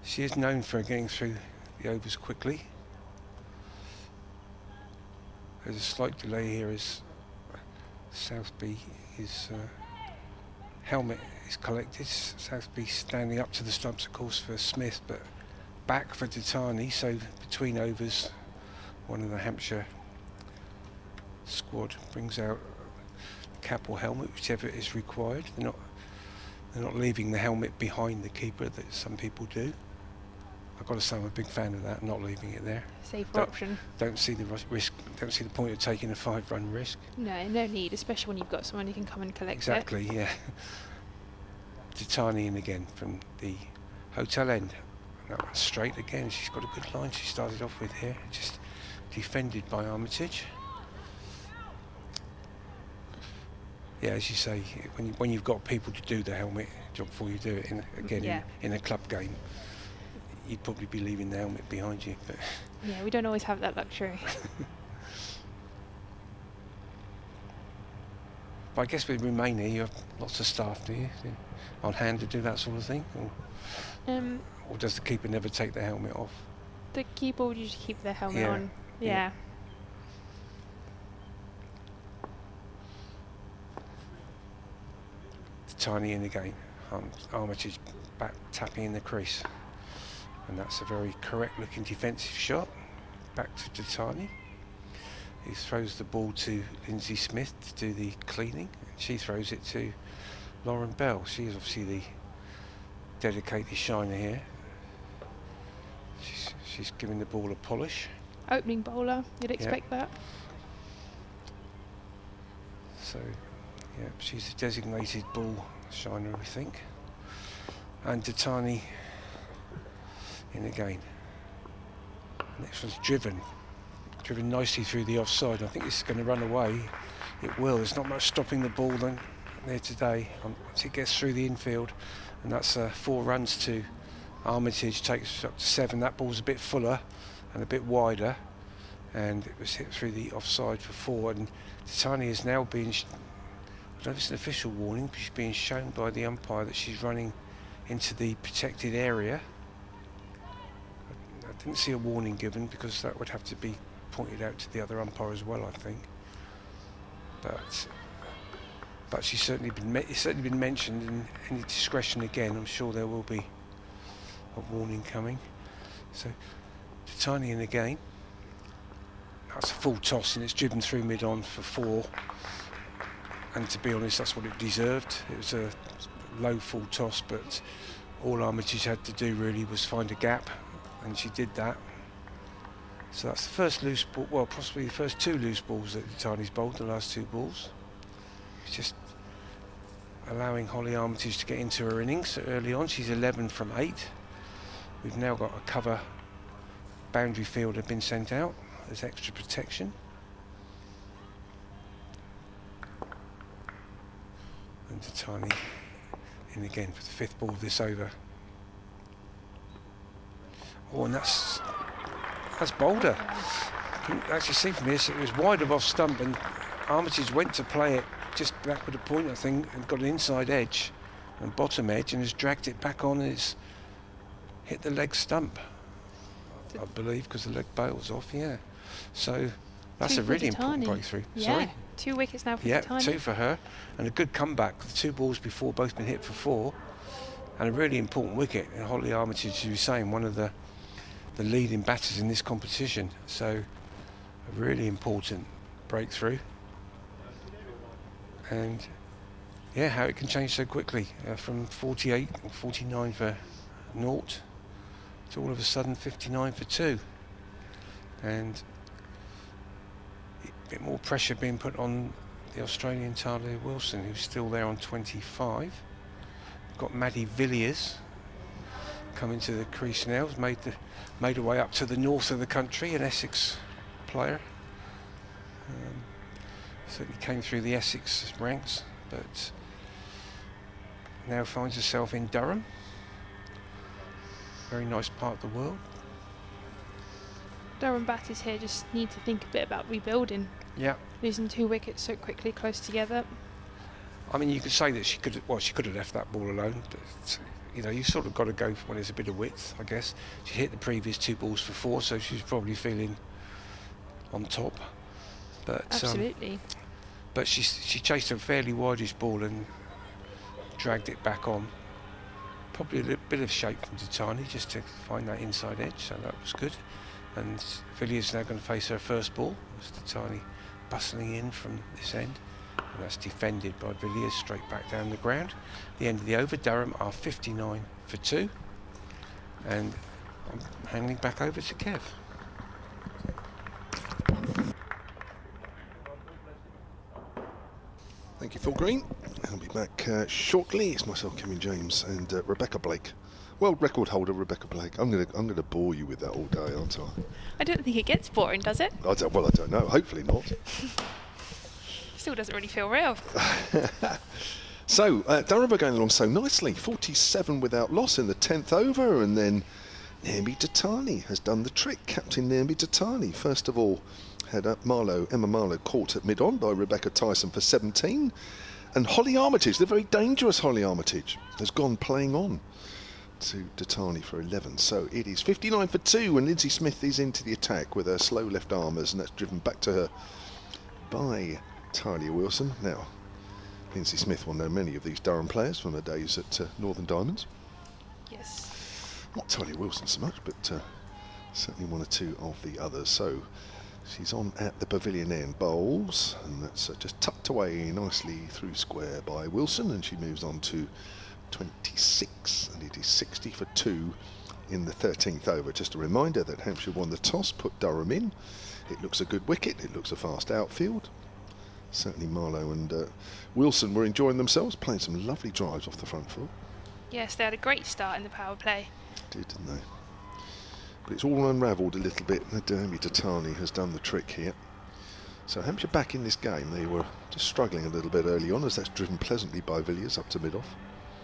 she is known for getting through the overs quickly. There's a slight delay here as Southby, his helmet is collected. So has to be standing up to the stumps, of course, for Smith, but back for Titani. So between overs, one of the Hampshire squad brings out cap or helmet, whichever is required. They're not leaving the helmet behind the keeper that some people do. I've got to say I'm a big fan of that, not leaving it there. Safer option. Don't see the risk. Don't see the point of taking a 5-run risk. No need, especially when you've got someone who can come and collect Exactly, yeah. Titani in again from the hotel end. And that one's straight again. She's got a good line she started off with here. Just defended by Armitage. Yeah, as you say, when you've got people to do the helmet job before you do it, in a club game, you'd probably be leaving the helmet behind you. But yeah, we don't always have that luxury. But I guess with Romania, you have lots of staff, do you, on hand to do that sort of thing? Or does the keeper never take the helmet off? The keeper would usually keep their helmet on. Yeah. Tiny in again. Armitage back tapping in the crease. And that's a very correct looking defensive shot. Back to Titani, who throws the ball to Lindsay Smith to do the cleaning. She throws it to Lauren Bell. She's obviously the dedicated shiner here. She's giving the ball a polish. Opening bowler, you'd expect that. So, yeah, she's a designated ball shiner, we think. And Titani in again. Next one's driven nicely through the offside. I think this is going to run away. It will. There's not much stopping the ball there today once it gets through the infield, and that's 4 runs to Armitage. Takes up to 7. That ball's a bit fuller and a bit wider, and it was hit through the offside for 4. And Titani is now being, I don't know if it's an official warning, but she's being shown by the umpire that she's running into the protected area. I didn't see a warning given because that would have to be pointed out to the other umpire as well, I think. But she's certainly been mentioned, and any discretion again, I'm sure there will be a warning coming. So Titani in again. That's a full toss and it's driven through mid-on for 4. And to be honest, that's what it deserved. It was a low full toss, but all Armitage had to do really was find a gap, and she did that. So that's the first loose ball, well, possibly the first 2 loose balls that Titani's bowled, the last 2 balls. It's just allowing Holly Armitage to get into her innings early on. She's 11 from 8. We've now got a cover boundary fielder been sent out as extra protection. And Titani in again for the 5th ball of this over. Oh, and that's bolder. Couldn't actually see from this. It was wide of off stump, and Armitage went to play it just backward a point, I think, and got an inside edge and bottom edge, and has dragged it back on, and it's hit the leg stump, I believe, because the leg bails off. Yeah. So that's a really important breakthrough. Yeah. Sorry? 2 wickets now for Yeah, Titani. 2 for her, and a good comeback. The 2 balls before both been hit for 4, and a really important wicket. And Holly Armitage, as you were saying, one of the leading batters in this competition. So a really important breakthrough. And yeah, how it can change so quickly from 48 or 49 for 0 to all of a sudden 59 for 2. And a bit more pressure being put on the Australian Talia Wilson, who's still there on 25. We've got Maddie Villiers coming to the crease now. Has made her way up to the north of the country, an Essex player. Certainly came through the Essex ranks, but now finds herself in Durham. Very nice part of the world. Durham batters here just need to think a bit about rebuilding. Yeah. Losing 2 wickets so quickly close together. I mean, you could say that she could have left that ball alone, but you know, you sort of got to go when there's a bit of width, I guess. She hit the previous 2 balls for 4, so she's probably feeling on top. But absolutely. But she chased a fairly wideish ball and dragged it back on. Probably a little bit of shape from Titani just to find that inside edge, so that was good. And Villiers now going to face her first ball. It's Titani bustling in from this end. And that's defended by Villiers straight back down the ground. The end of the over, Durham are 59 for 2. And I'm handing back over to Kev. Thank you, Phil Green. I'll be back shortly. It's myself, Kevin James, and Rebecca Blake. World record holder Rebecca Blake. I'm gonna bore you with that all day, aren't I? I don't think it gets boring, does it? I don't know. Hopefully not. Still doesn't really feel real. So, Durham are going along so nicely. 47 without loss in the 10th over, and then Naomi Titani has done the trick. Captain Naomi Titani, first of all, had Emma Marlowe caught at mid-on by Rebecca Tyson for 17. And Holly Armitage, the very dangerous Holly Armitage, has gone playing on to Titani for 11. So it is 59 for 2, and Lindsay Smith is into the attack with her slow left armers, and that's driven back to her by Talia Wilson. Now, Lindsay Smith will know many of these Durham players from her days at Northern Diamonds. Yes. Not Talia Wilson so much, but certainly one or two of the others. So she's on at the pavilion end bowls, and that's just tucked away nicely through square by Wilson, and she moves on to 26, and it is 60 for 2 in the 13th over. Just a reminder that Hampshire won the toss, put Durham in. It looks a good wicket, it looks a fast outfield. Certainly Marlowe and Wilson were enjoying themselves, playing some lovely drives off the front foot. Yes, they had a great start in the power play. Didn't they? But it's all unravelled a little bit. Naomi Titani has done the trick here. So Hampshire back in this game. They were just struggling a little bit early on, as that's driven pleasantly by Villiers up to mid-off.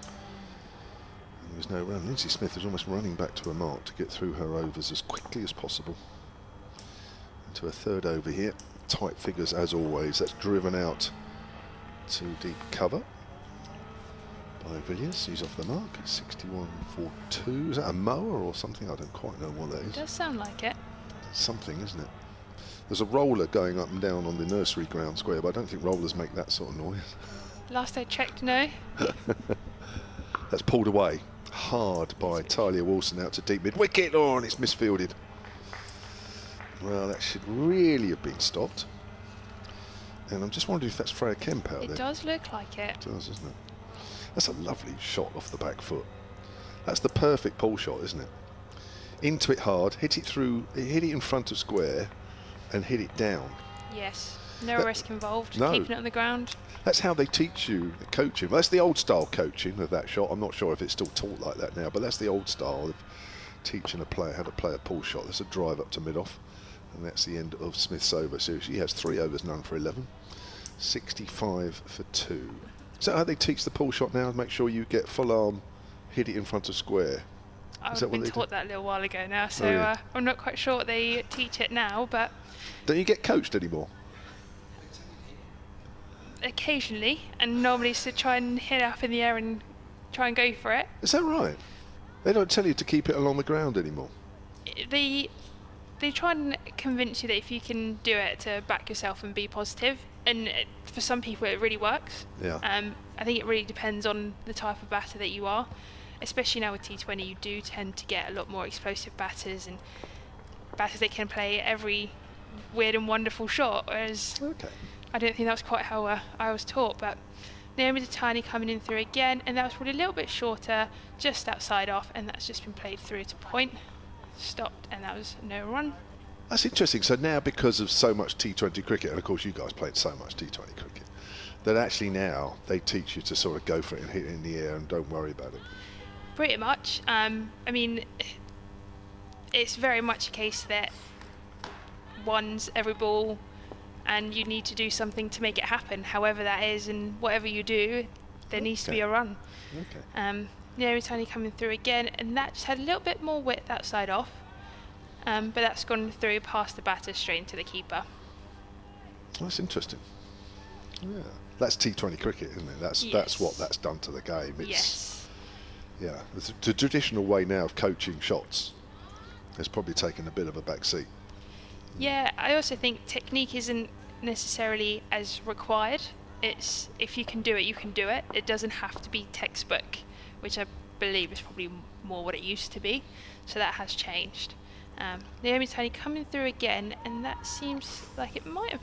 There was no run. Lindsay Smith is almost running back to her mark to get through her overs as quickly as possible. Into a third over here. Tight figures as always. That's driven out to deep cover by Villiers. He's off the mark. 61 for 2. Is that a mower or something? I don't quite know what that is. It does sound like it. It's something, isn't it? There's a roller going up and down on the nursery ground square, but I don't think rollers make that sort of noise. Last I checked, no. That's pulled away hard by Talia Wilson out to deep mid wicket. Oh, and it's misfielded. Well, that should really have been stopped. And I'm just wondering if that's Freya Kemp out there. It does look like it. It does, isn't it? That's a lovely shot off the back foot. That's the perfect pull shot, isn't it? Into it hard, hit it in front of square, and hit it down. Yes. No risk involved. No. Keeping it on the ground. That's how they teach you the coaching. That's the old style coaching of that shot. I'm not sure if it's still taught like that now, but that's the old style of teaching a player how to play a pull shot. That's a drive up to mid-off, and that's the end of Smith's over. So she has 3 overs, none for 11. 65 for 2. Is that how they teach the pull shot now? Make sure you get full arm, hit it in front of square. I've been taught that a little while ago now, so I'm not quite sure what they teach it now, but... Don't you get coached anymore? Occasionally, and normally it's to try and hit it up in the air and try and go for it. Is that right? They don't tell you to keep it along the ground anymore? They try and convince you that if you can do it, to back yourself and be positive, and for some people it really works. Yeah. I think it really depends on the type of batter that you are. Especially now with T20, you do tend to get a lot more explosive batters, and batters that can play every weird and wonderful shot, whereas I don't think that's quite how I was taught. But Naomi Titani coming in through again, and that was probably a little bit shorter, just outside off, and that's just been played through to point. Stopped, and that was no run. That's interesting. So now, because of so much T20 cricket, and of course you guys played so much T20 cricket, that actually now they teach you to sort of go for it and hit it in the air and don't worry about it. Pretty much. I mean, it's very much a case that one's every ball, and you need to do something to make it happen, however that is, and whatever you do, there needs to be a run. Naomi Titani coming through again, and that just had a little bit more width outside off, but that's gone through past the batter straight into the keeper. That's interesting. Yeah, that's T20 cricket, isn't it? That's what that's done to the game. It's, yeah, the traditional way now of coaching shots has probably taken a bit of a back seat. Yeah, I also think technique isn't necessarily as required it's if you can do it, you can do it. It doesn't have to be textbook, which I believe is probably more what it used to be. So that has changed. Naomi Tony coming through again, and that seems like it might have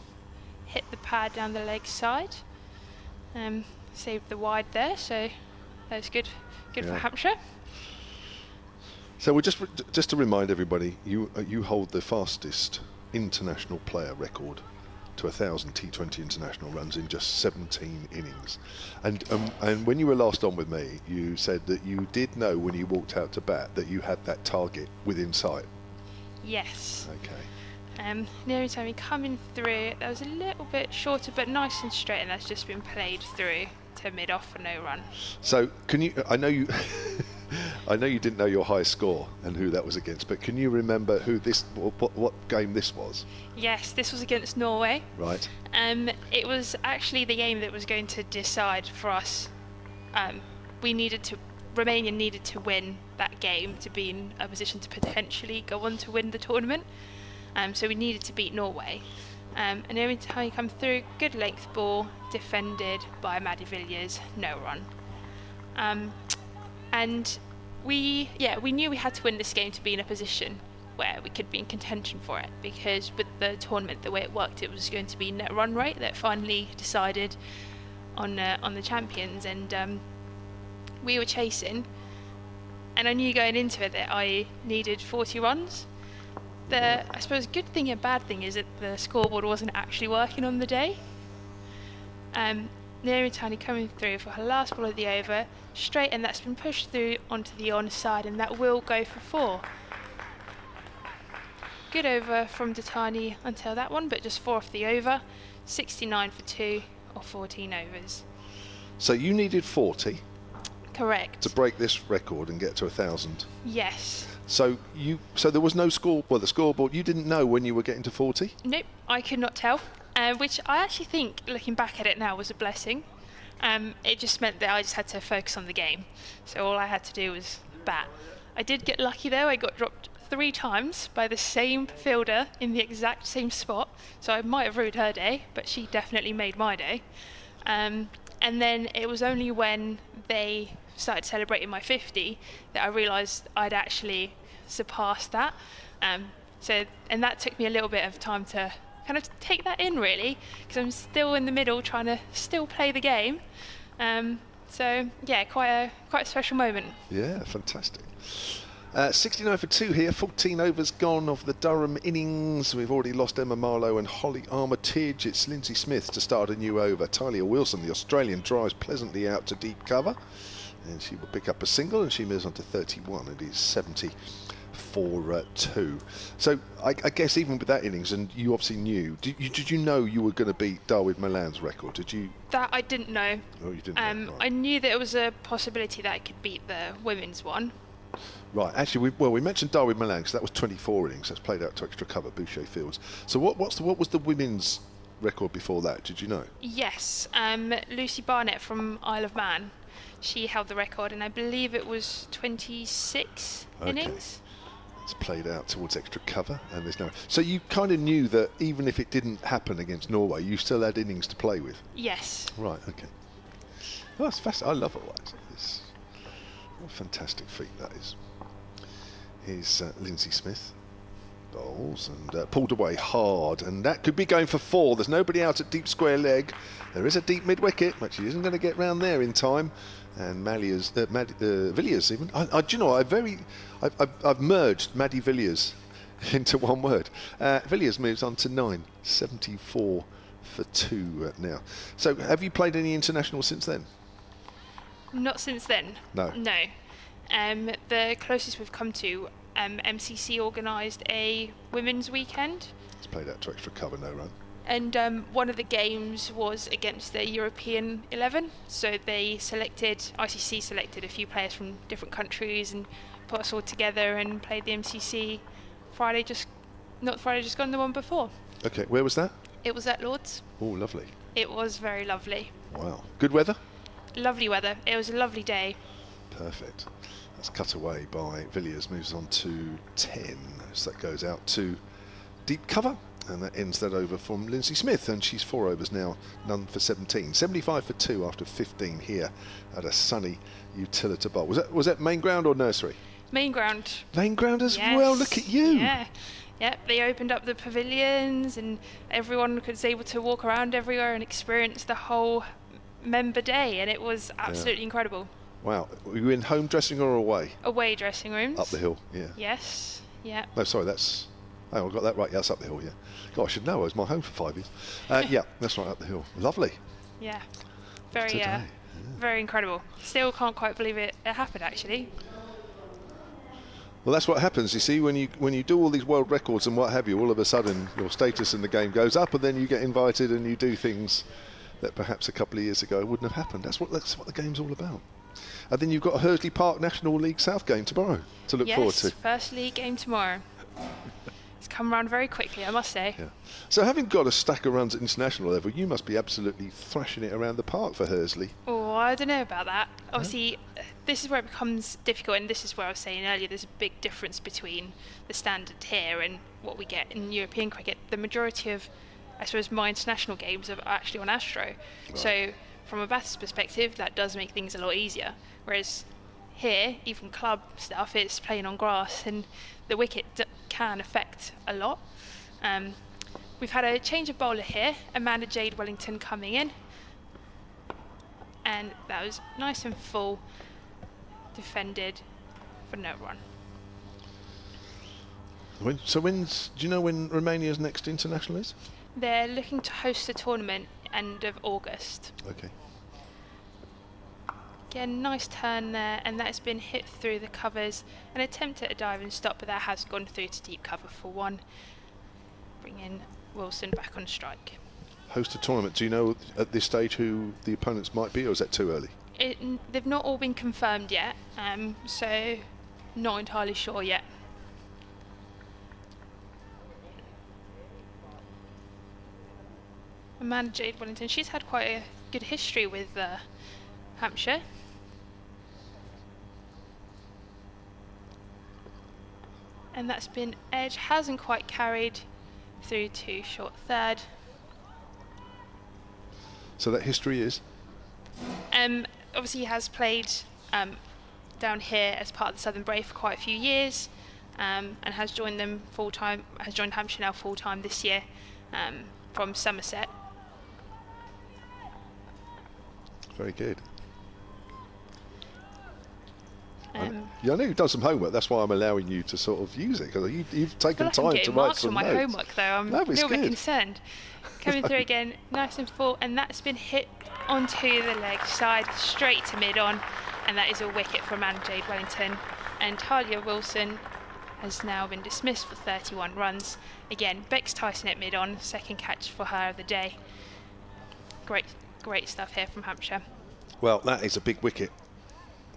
hit the pad down the leg side. Saved the wide there, so that's good for Hampshire. So we're just to remind everybody, you hold the fastest international player record to 1,000 T20 international runs in just 17 innings. And when you were last on with me, you said that you did know when you walked out to bat that you had that target within sight. Yes. Okay. Naomi Tony coming through. That was a little bit shorter, but nice and straight, and that's just been played through to mid-off for no run. So can you? I know you. I know you didn't know your highest score and who that was against, but can you remember who what game this was? Yes, this was against Norway. Right. It was actually the game that was going to decide for us. Romania needed to win that game to be in a position to potentially go on to win the tournament. So we needed to beat Norway. And every time you come through, good length ball, defended by Maddie Villiers, no run. And we knew we had to win this game to be in a position where we could be in contention for it, because with the tournament, the way it worked, it was going to be net run rate that finally decided on the champions, and we were chasing, and I knew going into it that I needed 40 runs. I suppose good thing and bad thing is that the scoreboard wasn't actually working on the day. Naomi Tony coming through for her last ball of the over, straight, and that's been pushed through onto the onside, and that will go for 4. Good over from Datani until that one, but just 4 off the over, 69 for 2 or 14 overs. So you needed 40. Correct. To break this record and get to 1,000. Yes. So there was no score. Well, the scoreboard. You didn't know when you were getting to 40. Nope, I could not tell. Which I actually think, looking back at it now, was a blessing. It just meant that I just had to focus on the game. So all I had to do was bat. I did get lucky though. I got dropped 3 times by the same fielder in the exact same spot. So I might have ruined her day, but she definitely made my day. And then it was only when they started celebrating my 50 that I realised I'd actually surpassed that. And that took me a little bit of time to kind of take that in, really, because I'm still in the middle trying to still play the game. So yeah, quite a special moment. Yeah, fantastic. 69 for 2 here, 14 overs gone of the Durham innings. We've already lost Emma Marlowe and Holly Armitage. It's Lindsay Smith to start a new over. Talia Wilson, the Australian, drives pleasantly out to deep cover, and she will pick up a single, and she moves on to 31. It is 70 for 2. So I guess even with that innings, and you obviously knew, did you know you were going to beat Darwin Milan's record? Did you? That I didn't know. Oh, you didn't know. Right. I knew that it was a possibility that I could beat the women's one. Right, actually, we mentioned Darwin Milan because that was 24 innings. That's played out to extra cover, Boucher Fields. So what was the women's record before that? Did you know? Yes, Lucy Barnett from Isle of Man. She held the record, and I believe it was 26 innings. It's played out towards extra cover, and there's no. So you kind of knew that even if it didn't happen against Norway, you still had innings to play with. Yes. Right. Okay. Oh, that's fascinating. I love all that. It's a fantastic feat that is. Here's Lindsay Smith. Bowls and pulled away hard, and that could be going for 4. There's nobody out at deep square leg. There is a deep mid wicket, but she isn't going to get round there in time. And Villiers even. Do you know? I've merged Maddie Villiers into one word. Villiers moves on to 9, 74 for 2 now. So have you played any international since then? Not since then. No. The closest we've come to, MCC organised a women's weekend. It's played out to extra cover, no run. And one of the games was against the European 11. So ICC selected a few players from different countries and put us all together and played the MCC not Friday just gone, the one before. Okay, where was that? It was at Lord's. Oh, lovely. It was very lovely. Wow. Good weather? Lovely weather. It was a lovely day. Perfect. That's cut away by Villiers, moves on to 10. So that goes out to deep cover. And that ends that over from Lindsay Smith, and she's 4 overs now, none for 17. 75 for 2 after 15 here at a sunny Utilita Bowl. Was that main ground or nursery? Main ground. Main ground as Yes. well, look at you. Yeah. Yep, they opened up the pavilions and everyone was able to walk around everywhere and experience the whole member day, and it was absolutely incredible. Wow, were you in home dressing or away? Away dressing rooms. Up the hill, yeah. Yes, yeah. No, sorry, that's... Oh, I got that right, yeah, that's up the hill, yeah. God, I should know, I was my home for 5 years. Yeah, that's right, up the hill. Lovely. Yeah, very, Today, very incredible. Still can't quite believe it happened, actually. Well, that's what happens, you see, when you do all these world records and what have you, all of a sudden your status in the game goes up, and then you get invited and you do things that perhaps a couple of years ago wouldn't have happened. That's what the game's all about. And then you've got a Hursley Park National League South game tomorrow to look forward to. Yes, first league game tomorrow. It's come around very quickly, I must say. Yeah. So having got a stack of runs at international level, you must be absolutely thrashing it around the park for Hursley. Oh, I don't know about that. Obviously, this is where it becomes difficult, and this is where I was saying earlier, there's a big difference between the standard here and what we get in European cricket. The majority of, I suppose, my international games are actually on Astro. Right. So from a batter's perspective, that does make things a lot easier. Whereas here, even club stuff, it's playing on grass, and the wicket can affect a lot. We've had a change of bowler here, Amanda Jade Wellington coming in, and that was nice and full, defended for no run. Do you know when Romania's next international is? They're looking to host a tournament end of August. Okay. Again, nice turn there, and that has been hit through the covers. An attempt at a dive and stop, but that has gone through to deep cover for 1. Bringing Wilson back on strike. Host a tournament. Do you know at this stage who the opponents might be, or is that too early? They've not all been confirmed yet, so not entirely sure yet. Amanda Jade Wellington, she's had quite a good history with Hampshire. And that's been edge, hasn't quite carried through to short third. So that history is? Obviously he has played down here as part of the Southern Brave for quite a few years, and has joined them full time, has joined Hampshire now full time this year, from Somerset. Very good. Yeah, I know you've done some homework. That's why I'm allowing you to sort of use it, because you've taken time to write some notes. I'm my homework, though. I'm a little bit concerned. Coming through again, nice and full, and that's been hit onto the leg side, straight to mid-on, and that is a wicket from Amanda Jade Wellington. And Talia Wilson has now been dismissed for 31 runs. Again, Bex Tyson at mid-on, second catch for her of the day. Great stuff here from Hampshire. Well, that is a big wicket.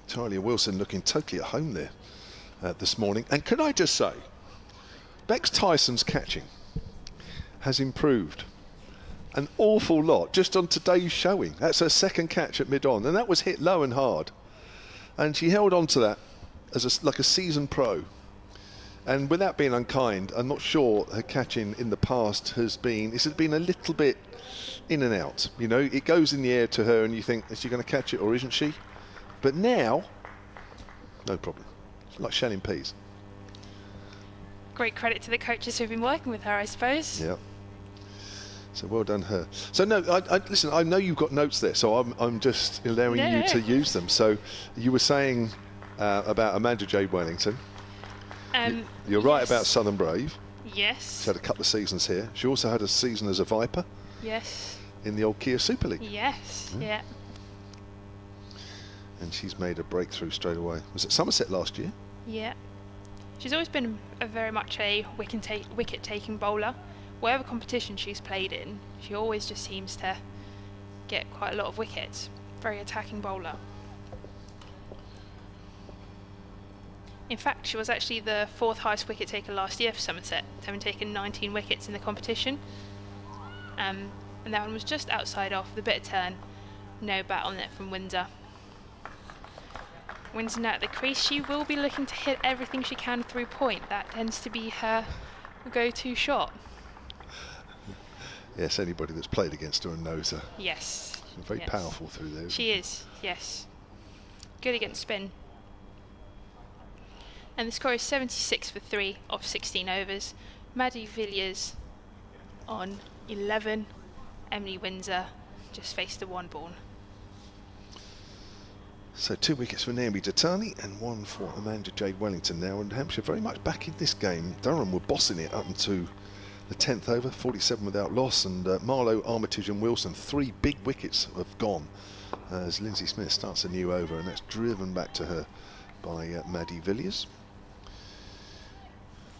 Talia Wilson looking totally at home there this morning. And can I just say, Bex Tyson's catching has improved an awful lot just on today's showing. That's her second catch at mid-on, and that was hit low and hard. And she held on to that as like a seasoned pro. And without being unkind, I'm not sure her catching in the past has been a little bit in and out. You know, it goes in the air to her and you think, is she going to catch it or isn't she? But now, no problem. It's like shelling peas. Great credit to the coaches who've been working with her, I suppose. Yeah. So well done her. So no, listen, I know you've got notes there, so I'm just allowing you to use them. So you were saying about Amanda Jade Wellington. You're right about Southern Brave. Yes. She had a couple of seasons here. She also had a season as a Viper. Yes. In the old Kia Super League. Yes, yeah. And she's made a breakthrough straight away. Was it Somerset last year? Yeah. She's always been very much a wicket-taking bowler. Whatever competition she's played in, she always just seems to get quite a lot of wickets. Very attacking bowler. In fact, she was actually the 4th highest wicket taker last year for Somerset, having taken 19 wickets in the competition. And that one was just outside off, the bit of turn, no bat on it from Windsor. Windsor now at the crease, she will be looking to hit everything she can through point. That tends to be her go-to shot. Yes, anybody that's played against her and knows her. Yes. She's very powerful through there. She is, yes. Good against spin. And the score is 76 for 3 of 16 overs. Maddie Villiers on 11. Emily Windsor just faced the 1 ball. So 2 wickets for Naomi Datani and 1 for Amanda Jade Wellington now, and Hampshire very much back in this game. Durham were bossing it up until the 10th over, 47 without loss, and Marlowe, Armitage and Wilson, 3 big wickets have gone as Lindsay Smith starts a new over, and that's driven back to her by Maddie Villiers.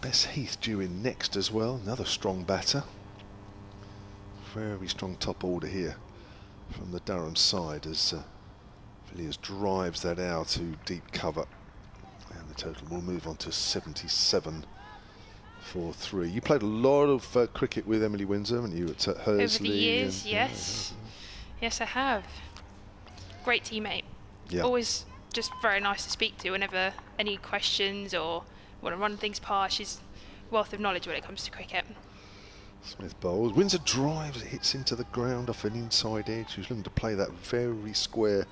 Bess Heath due in next as well, another strong batter. Very strong top order here from the Durham side as Villiers drives that out to deep cover, and the total will move on to 77 for 3. You played a lot of cricket with Emily Windsor, haven't you, at Hursley? Over the years, yes. Yes, I have. Great teammate. Yeah. Always just very nice to speak to whenever any questions or want to run things past. She's a wealth of knowledge when it comes to cricket. Smith bowls. Windsor drives, it hits into the ground off an inside edge. She's looking to play that very square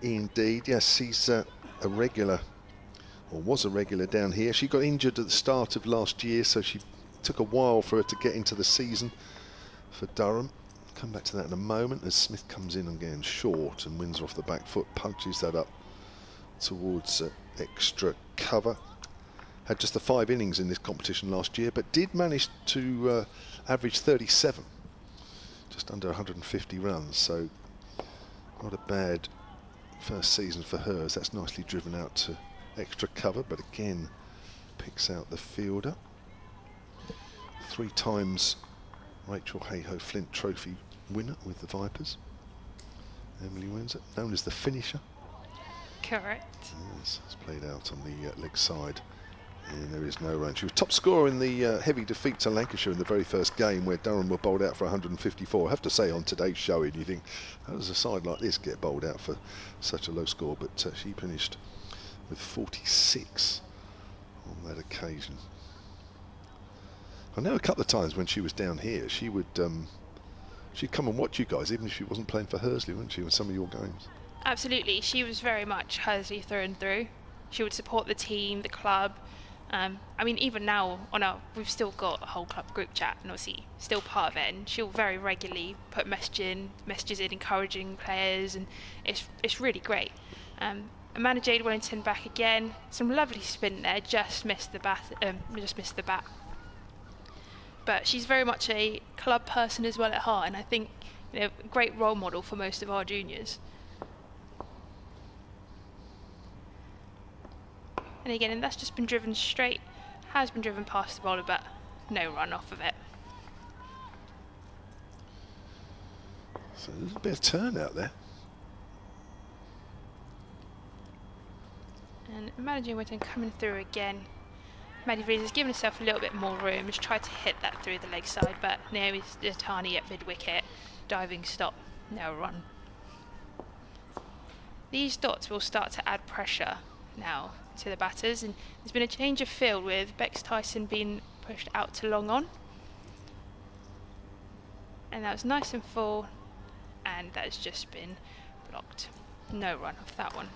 indeed. Yes, she's a regular, or was a regular down here. She got injured at the start of last year, so she took a while for her to get into the season for Durham. Come back to that in a moment as Smith comes in again short, and Windsor off the back foot punches that up towards extra cover. Had just the 5 innings in this competition last year, but did manage to average 37, just under 150 runs, so not a bad first season for her, as that's nicely driven out to extra cover, but again picks out the fielder. 3 times Rachel Hayhoe Flint Trophy winner with the Vipers. Emily Windsor, known as the finisher. Correct. Yes, it's played out on the leg side. And there is no run. She was top scorer in the heavy defeat to Lancashire in the very first game, where Durham were bowled out for 154. I have to say, on today's showing, you think, how does a side like this get bowled out for such a low score? But she finished with 46 on that occasion. I know a couple of times when she was down here, she would she'd come and watch you guys, even if she wasn't playing for Hursley, wouldn't she, in some of your games? Absolutely. She was very much Hursley through and through. She would support the team, the club. I mean, even now we've still got a whole club group chat, and obviously still part of it, and she'll very regularly put messages in encouraging players, and it's really great. Amanda Jade Wellington back again, some lovely spin there, just missed the bat. But she's very much a club person as well at heart, and I think, you know, a great role model for most of our juniors. And again, and that's just been driven straight, has been driven past the bowler, but no run off of it. So there's a bit of turn out there. And managing Wellington coming through again. Maddie Villiers has given herself a little bit more room, has tried to hit that through the leg side, but Naomi Datani at mid-wicket, diving stop, no run. These dots will start to add pressure now to the batters, and there's been a change of field with Bex Tyson being pushed out to long on, and that was nice and full, and that has just been blocked. No run off that one.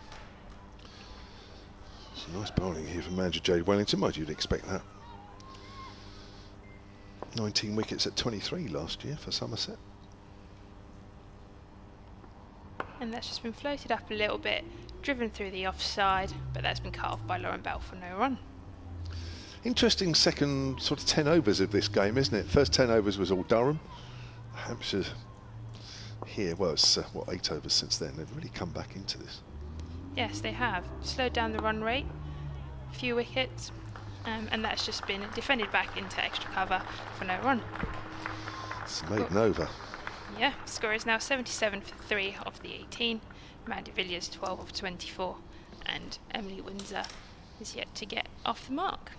Some nice bowling here from Manager Jade Wellington. Might you'd expect that. 19 wickets at 23 last year for Somerset. And that's just been floated up a little bit, driven through the offside, but that's been cut off by Lauren Bell for no run. Interesting second sort of 10 overs of this game, isn't it? First 10 overs was all Durham. Hampshire here, well, it's 8 overs since then. They've really come back into this. Yes, they have. Slowed down the run rate, a few wickets, and that's just been defended back into extra cover for no run. It's a maiden over. Yeah, score is now 77 for 3 of the 18. Mandy Villiers 12 of 24, and Emily Windsor is yet to get off the mark.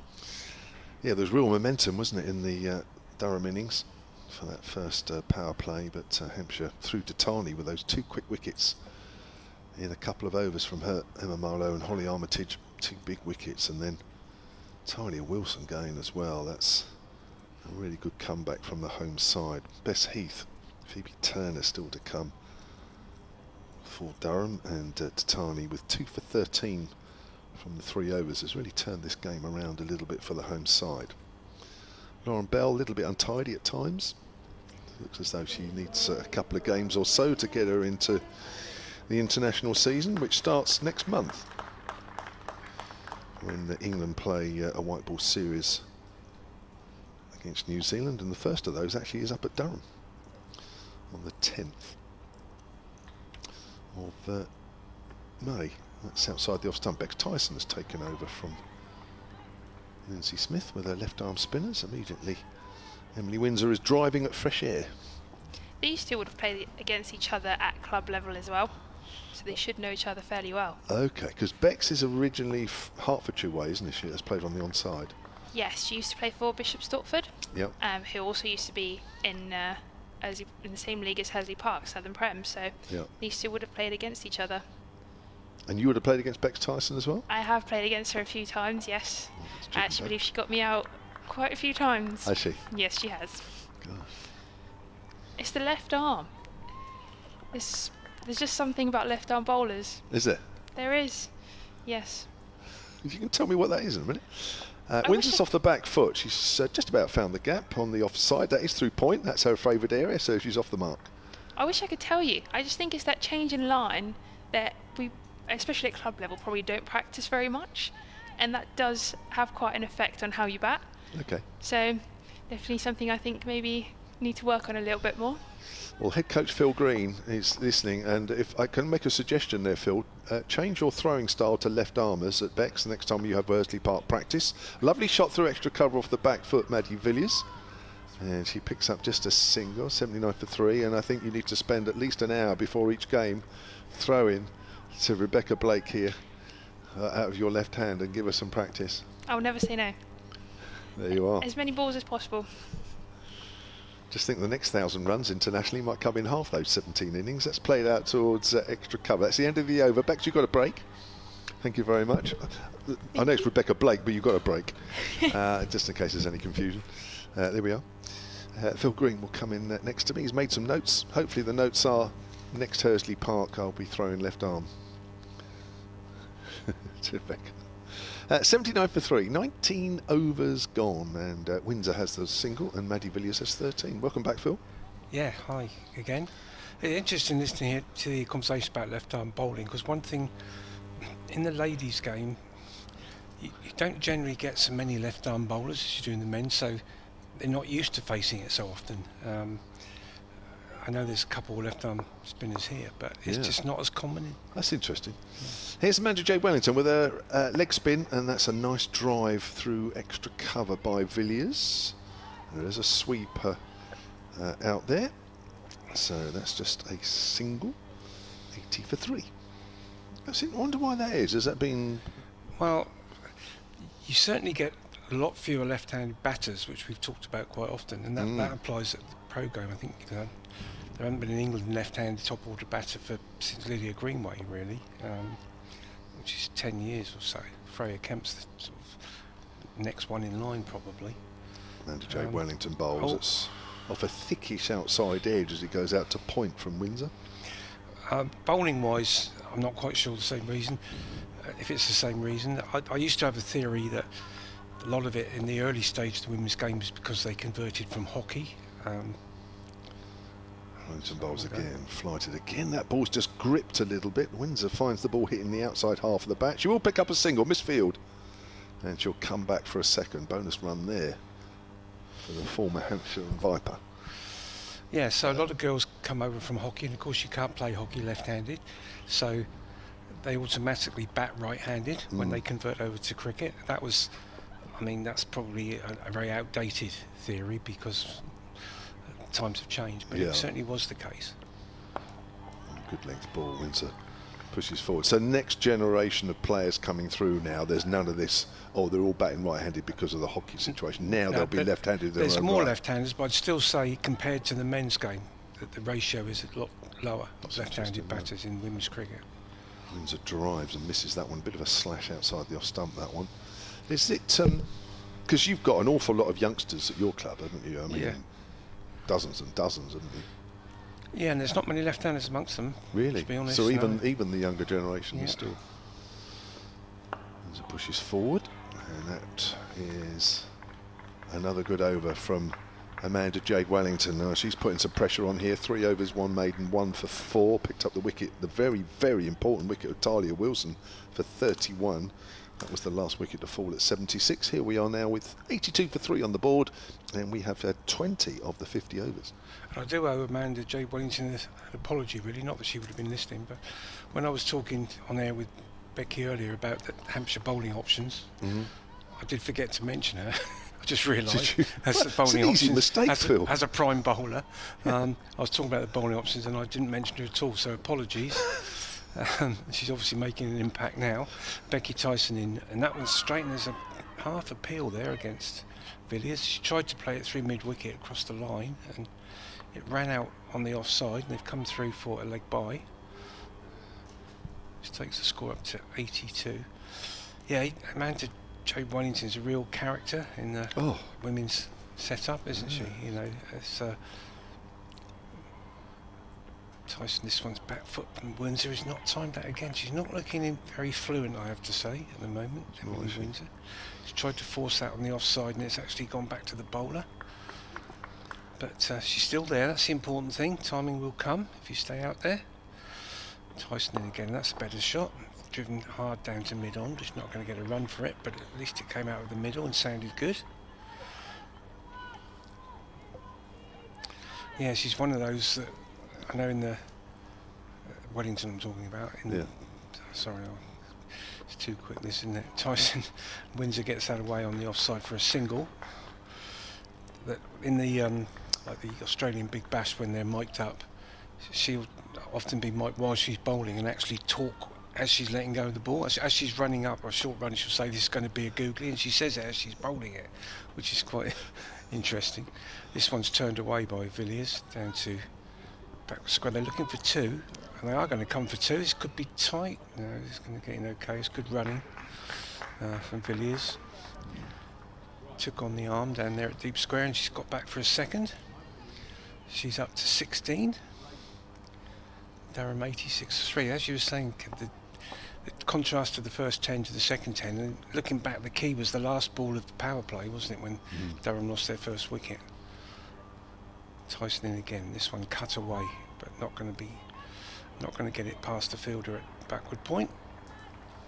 Yeah, there was real momentum, wasn't it, in the Durham innings for that first power play, but Hampshire threw to Tani with those 2 quick wickets in a couple of overs from her, Emma Marlowe and Holly Armitage, 2 big wickets, and then Talia Wilson going as well. That's A really good comeback from the home side. Bess Heath, Phoebe Turner still to come for Durham, and Tatani with 2 for 13 from the 3 overs has really turned this game around a little bit for the home side. Lauren Bell, a little bit untidy at times. Looks as though she needs a couple of games or so to get her into the international season, which starts next month when England play a white ball series against New Zealand, and the first of those actually is up at Durham on the 10th of May. That's outside the off stump. Bex Tyson has taken over from Lindsay Smith with her left arm spinners. Immediately Emily Windsor is driving at fresh air. These two would have played against each other at club level as well, so they should know each other fairly well. Okay, because Bex is originally Hertfordshire way, isn't she? Has played on the onside. Yes, she used to play for Bishop Stortford, Yep. who also used to be in the same league as Hersley Park, Southern Prem, so Yep. these two would have played against each other. And you would have played against Bex Tyson as well? I have played against her a few times, yes. That's I actually believe she got me out quite a few times. Has she? Yes, she has. Gosh. It's the left arm. There's just something about left arm bowlers. Is there? There is, yes. If you can tell me what that is in a minute. wish Windsor's I- off the back foot. She's just about found the gap on the offside. That is through point. That's her favoured area, so she's off the mark. I wish I could tell you. I just think it's that change in line that we, especially at club level, probably don't practice very much, and that does have quite an effect on how you bat. Okay. So definitely something I think maybe need to work on a little bit more. Well, head coach Phil Green is listening, and if I can make a suggestion there, Phil, change your throwing style to left armers at Bex the next time you have Hersley Park practice. Lovely shot through extra cover off the back foot, Maddie Villiers. And she picks up just a single, 79 for 3, and I think you need to spend at least an hour before each game throwing to Rebecca Blake here out of your left hand and give her some practice. I'll never say no. There you are. As many balls as possible. Just think the next 1,000 runs internationally might come in half those 17 innings. That's played out towards extra cover. That's the end of the over. Bex, you've got a break. Thank you very much. I know it's Rebecca Blake, but you've got a break, just in case there's any confusion. There we are. Phil Green will come in next to me. He's made some notes. Hopefully the notes are next Hersley Park I'll be throwing left arm. To Rebecca. 79 for 3, 19 overs gone, and Windsor has the single and Maddie Villiers has 13. Welcome back, Phil. Yeah, hi again. It's interesting listening here to the conversation about left arm bowling, because one thing in the ladies' game, you don't generally get so many left arm bowlers as you do in the men, so they're not used to facing it so often. I know there's a couple of left arm spinners here, but it's just not as common. That's interesting. Here's Amanda J. Wellington with a leg spin, and that's a nice drive through extra cover by Villiers. There's a sweeper out there, so that's just a single. 80 for 3. I wonder why that is. Has that been? Well, you certainly get a lot fewer left-handed batters, which we've talked about quite often, and that applies at the programme. I think there hasn't been in England left-handed top-order batter since Lydia Greenway, really, which is 10 years or so. Freya Kemp's the sort of next one in line, probably. Amanda J. Wellington bowls. It's off a thickish outside edge as it goes out to point from Windsor. Bowling-wise, I'm not quite sure the same reason. If it's the same reason, I used to have a theory that a lot of it in the early stage of the women's game is because they converted from hockey. Wellington bowls again, flighted again. That ball's just gripped a little bit. Windsor finds the ball hitting the outside half of the bat. She will pick up a single, misfield, and she'll come back for a second. Bonus run there for the former Hampshire and Viper. Yeah, so a lot of girls come over from hockey, and of course you can't play hockey left-handed, so they automatically bat right-handed when they convert over to cricket. That's probably a very outdated theory because times have changed, but it certainly was the case. Good length ball, Windsor pushes forward. So next generation of players coming through now, there's none of this, they're all batting right-handed because of the hockey situation. Now they'll be left-handed. There's more left-handers, but I'd still say compared to the men's game that the ratio is a lot lower of left-handed batters in women's cricket. Windsor drives and misses that one. Bit of a slash outside the off stump, that one. Is it Because you've got an awful lot of youngsters at your club, haven't you? I mean, Yeah. dozens and dozens, haven't you? Yeah, and there's not many left-handers amongst them. Really? To be honest, So no. even the younger generation is Yeah. still. As it pushes forward, and that is another good over from Amanda Jade Wellington. Now she's putting some pressure on here. 3 overs, 1 maiden, 1 for 4. Picked up the wicket, the very, very important wicket of Talia Wilson for 31. That was the last wicket to fall at 76. Here we are now with 82 for 3 on the board, and we have had 20 of the 50 overs. And I do owe Amanda J. Wellington an apology, really. Not that she would have been listening, but when I was talking on air with Becky earlier about the Hampshire bowling options, I did forget to mention her. I just realised as the bowling It's an easy options, mistake, Phil. as a prime bowler, I was talking about the bowling options and I didn't mention her at all. So apologies. She's obviously making an impact now. Becky Tyson in, and that one's straight, and there's a half appeal there against Villiers. She tried to play it through mid-wicket across the line, and it ran out on the offside, and they've come through for a leg by. Which takes the score up to 82. Yeah, Amanda J. Wellington's a real character in the women's setup, isn't she? You know, it's Tyson, this one's back foot from Windsor. He's not timed that again. She's not looking very fluent, I have to say, at the moment. Emily Windsor. She's tried to force that on the offside, and it's actually gone back to the bowler. But she's still there. That's the important thing. Timing will come if you stay out there. Tyson in again. That's a better shot. Driven hard down to mid-on. Just not going to get a run for it, but at least it came out of the middle and sounded good. Yeah, she's one of those that I know in the Wellington I'm talking about. Sorry, it's too quick this, isn't it? Tyson Windsor gets that away on the offside for a single. That in the like the Australian Big Bash, when they're mic'd up, she'll often be mic'd while she's bowling and actually talk as she's letting go of the ball. As she's running up a short run, she'll say this is going to be a googly, and she says it as she's bowling it, which is quite interesting. This one's turned away by Villiers down to back square. They're looking for 2, and they are going to come for 2. This could be tight. No, it's going to get in okay. It's good running from Villiers. Took on the arm down there at deep square, and she's got back for a second. She's up to 16. Durham 86-3. As you were saying, the contrast to the first 10 to the second 10, and looking back, the key was the last ball of the power play, wasn't it, when Durham lost their first wicket. Tyson in again. This one cut away, but not going to get it past the fielder at backward point.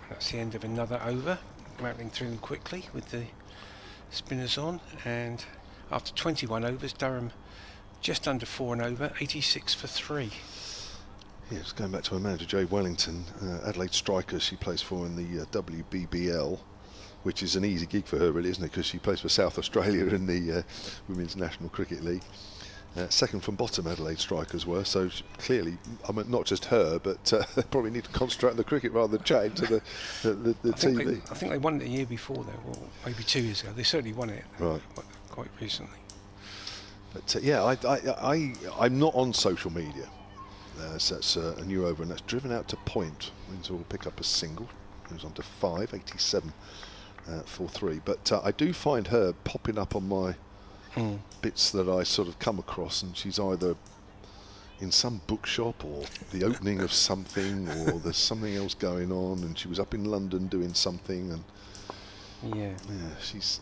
That's the end of another over. Rattling through them quickly with the spinners on, and after 21 overs, Durham just under 4 and over, 86 for 3. Yes, going back to Amanda J. Wellington, Adelaide Strikers she plays for in the WBBL, which is an easy gig for her, really, isn't it? Because she plays for South Australia in the Women's National Cricket League. Second from bottom, Adelaide Strikers were, so clearly, I mean, not just her, but they probably need to concentrate on the cricket rather than chatting to the TV. I think they won it the year before, though, or maybe 2 years ago. They certainly won it quite recently. But yeah, I'm not on social media. So that's a new over, and that's driven out to point. Windsor will pick up a single. Moves on to 5, 87 for 3. But I do find her popping up on my bits that I sort of come across, and she's either in some bookshop or the opening of something, or there's something else going on, and she was up in London doing something, and yeah, she's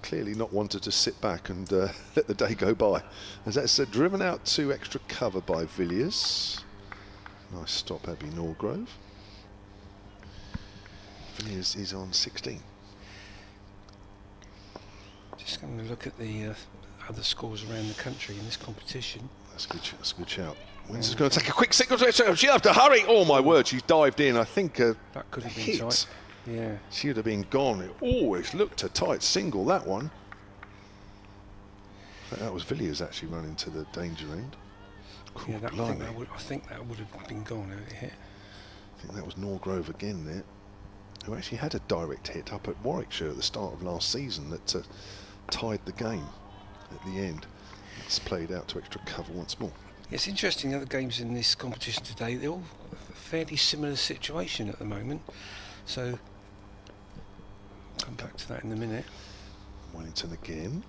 clearly not wanted to sit back and let the day go by. As that's driven out to extra cover by Villiers. Nice stop, Abby Norgrove. Villiers is on 16. Just going to look at the other scores around the country in this competition. That's a good shout. Windsor's going to take a quick signal. She'll have to hurry. Oh my word, she's dived in. I think that could have been tight. Yeah. She would have been gone. It always looked a tight single, that one. That was Villiers actually running to the danger end. Yeah, I think that would have been gone if it hit. I think that was Norgrove again there, who actually had a direct hit up at Warwickshire at the start of last season that tied the game at the end. It's played out to extra cover once more. It's interesting, the other games in this competition today, they're all a fairly similar situation at the moment. So, I'll come back to that in a minute. Wellington again.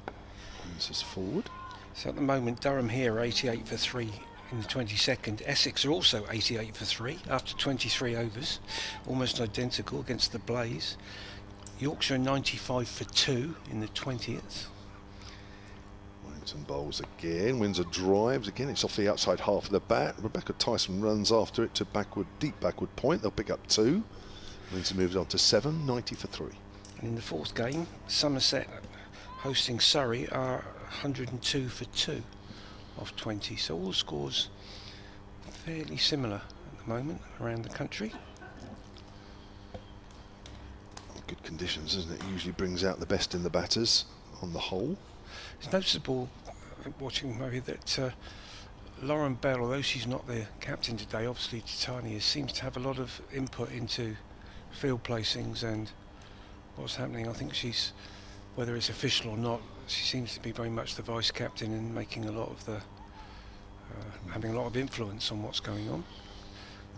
Windsor's forward. So at the moment, Durham here 88 for 3 in the 22nd. Essex are also 88 for 3 after 23 overs, almost identical against the Blaze. Yorkshire 95 for 2 in the 20th. Wellington bowls again. Windsor drives again. It's off the outside half of the bat. Rebecca Tyson runs after it to backward, deep backward point. They'll pick up 2. Windsor moves on to 7, 90 for 3. And in the 4th game, Somerset hosting Surrey are 102 for 2 off 20. So all scores fairly similar at the moment around the country. Good conditions, isn't it? Usually brings out the best in the batters on the whole. It's noticeable watching Murray that Lauren Bell, although she's not the captain today, obviously Titania seems to have a lot of input into field placings and what's happening. I think she's, whether it's official or not, she seems to be very much the vice captain and making a lot of the having a lot of influence on what's going on,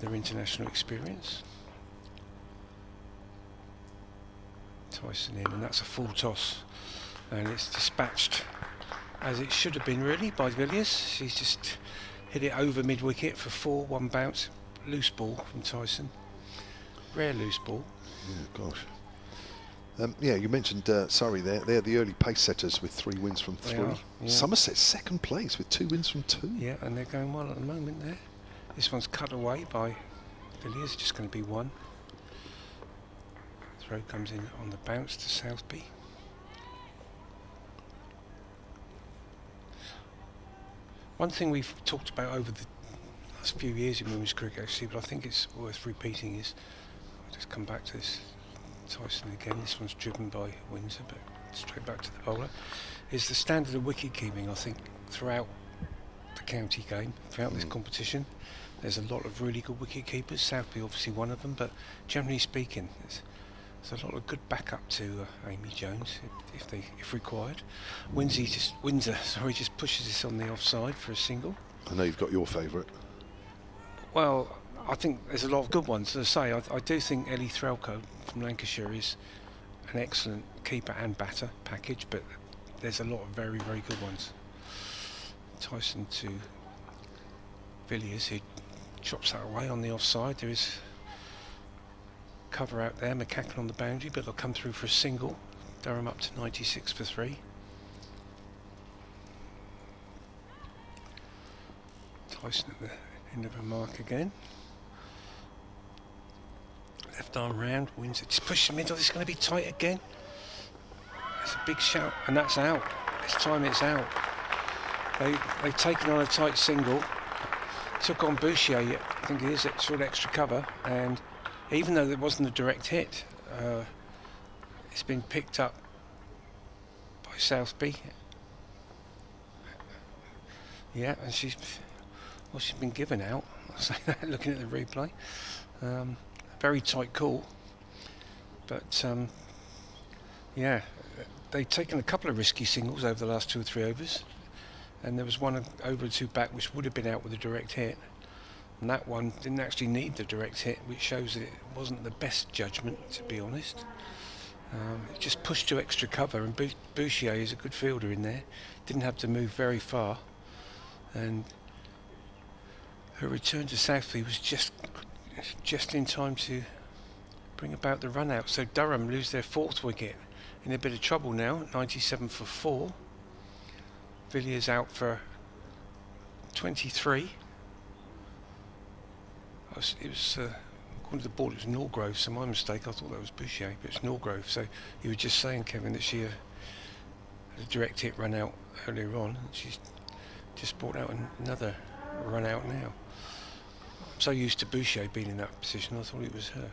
their international experience. Tyson in, and that's a full toss, and it's dispatched as it should have been really by Villiers. She's just hit it over mid-wicket for 4, 1 bounce, loose ball from Tyson, rare loose ball. Yeah, gosh. Yeah, you mentioned Surrey there. They're the early pace setters with 3 wins from 3. Yeah. Somerset second place with 2 wins from 2. Yeah, and they're going well at the moment there. This one's cut away by Villiers, just going to be 1. Throw comes in on the bounce to Southby. One thing we've talked about over the last few years in women's cricket actually, but I think it's worth repeating, is, I'll just come back to this Tyson again, this one's driven by Windsor, but straight back to the bowler, is the standard of wicket keeping. I think throughout the county game, throughout this competition, there's a lot of really good wicket keepers, Southby obviously one of them, but generally speaking, there's a lot of good backup to Amy Jones if required. Windsor just pushes this on the offside for a single. I know you've got your favourite. Well, I think there's a lot of good ones. As I say, I do think Ellie Threlko from Lancashire is an excellent keeper and batter package, but there's a lot of very, very good ones. Tyson to Villiers, who chops that away on the offside. There is cover out there, McCacken on the boundary, but they'll come through for a single. Durham up to 96 for 3. Tyson at the end of a mark again. Left arm round, Windsor just push the middle. It's going to be tight again. That's a big shout, and that's out. This time it's out. They've taken on a tight single. Took on Bouchier, I think it is, at sort of extra cover, and even though there wasn't a direct hit, it's been picked up by Southby. Yeah, and she's been given out. I'll say that looking at the replay. Very tight call, but yeah, they've taken a couple of risky singles over the last 2 or 3 overs, and there was one over and 2 back which would have been out with a direct hit. And that one didn't actually need the direct hit, which shows that it wasn't the best judgment, to be honest. It just pushed to extra cover, and Bouchier is a good fielder in there. Didn't have to move very far, and her return to Southby was just in time to bring about the run out. So Durham lose their 4th wicket, in a bit of trouble now. 97 for 4. Villiers out for 23. It was according to the board, it was Norgrove, so my mistake. I thought that was Bouchier, but it's Norgrove. So you were just saying, Kevin, that she had a direct hit run out earlier on, and she's just brought out another run out now. I'm so used to Bouchier being in that position, I thought it was her.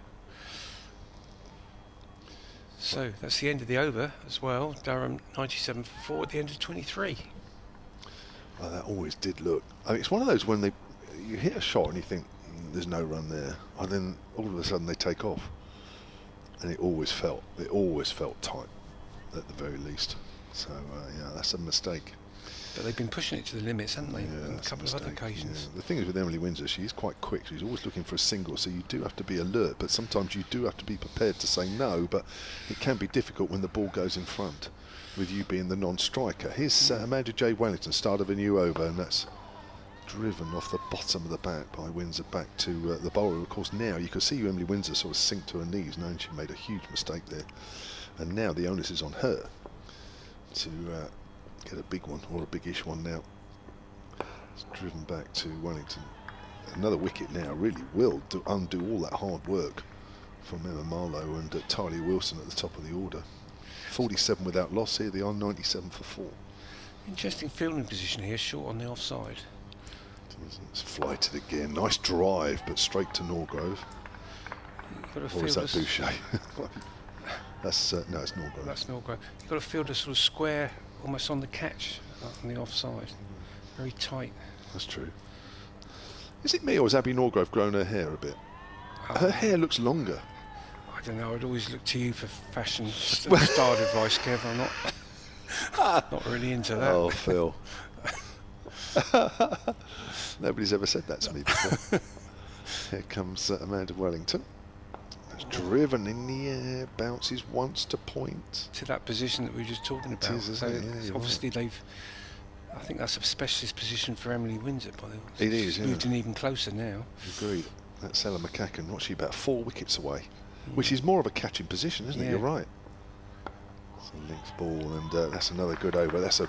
So that's the end of the over as well. Durham 97 for 4 at the end of 23. Well, that always did look. I mean, it's one of those when you hit a shot and you think there's no run there, and then all of a sudden they take off, and it always felt tight at the very least. So yeah, that's a mistake. But they've been pushing it to the limits, haven't they? Yeah, on a couple of other occasions. Yeah. The thing is with Emily Windsor, she's quite quick. She's always looking for a single, so you do have to be alert. But sometimes you do have to be prepared to say no. But it can be difficult when the ball goes in front, with you being the non-striker. Here's Amanda J. Wellington, start of a new over, and that's driven off the bottom of the bat by Windsor back to the bowler. Of course, now you can see Emily Windsor sort of sink to her knees, knowing she made a huge mistake there. And now the onus is on her to get a big one, or a big-ish one now. It's driven back to Wellington. Another wicket now really will undo all that hard work from Emma Marlowe and Talia Wilson at the top of the order. 47 without loss here, they are 97 for 4. Interesting fielding position here, short on the offside. It's flighted again, nice drive, but straight to Norgrove. Or is that Boucher? That's no, it's Norgrove. That's Norgrove. You've got a fielder sort of square, almost on the catch, on the offside. Very tight. That's true. Is it me, or has Abby Norgrove grown her hair a bit? Her hair looks longer. I don't know. I'd always look to you for fashion style advice, Kev. I'm not really into that. Oh, Phil. Nobody's ever said that to me before. Here comes Amanda Wellington. It's driven in the air, bounces once to point. To that position that we were just talking about. It is, so yeah, obviously right. I think that's a specialist position for Emily Windsor. By the way. It is, She's moved in even closer now. Agreed. That's Ella McCacken. What's she, about 4 wickets away? Which is more of a catching position, isn't it? You're right. It's a length ball, and that's another good over. That's a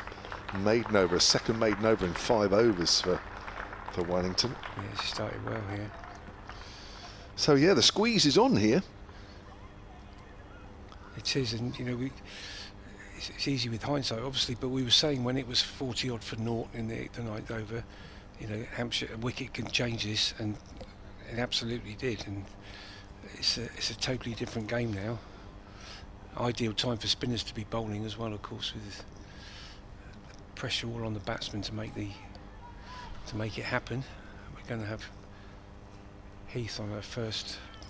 maiden over, a second maiden over in 5 overs for Wellington. Yeah, she started well here. So yeah, the squeeze is on here. It is, and you know, it's easy with hindsight, obviously. But we were saying when it was 40 odd for naught in the ninth over, you know, Hampshire a wicket can change this, and it absolutely did. And it's a totally different game now. Ideal time for spinners to be bowling as well, of course, with pressure all on the batsman to make it happen. We're going to have Heath on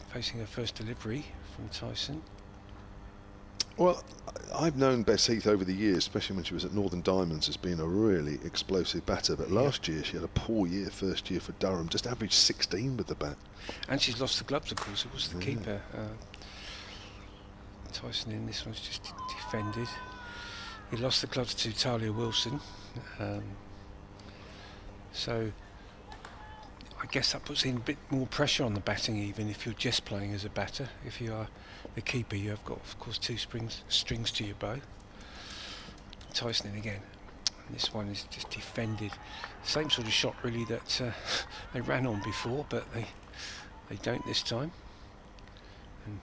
facing her first delivery from Tyson. Well, I've known Bess Heath over the years, especially when she was at Northern Diamonds, as being a really explosive batter. But last year she had a poor year, first year for Durham, just averaged 16 with the bat. And she's lost the gloves, of course. It was the keeper. Tyson in this one's just defended. He lost the gloves to Talia Wilson. So I guess that puts in a bit more pressure on the batting, even if you're just playing as a batter. If you are the keeper, you have got, of course, 2 strings to your bow. Tyson in again. And this one is just defended. Same sort of shot, really, that they ran on before, but they don't this time. And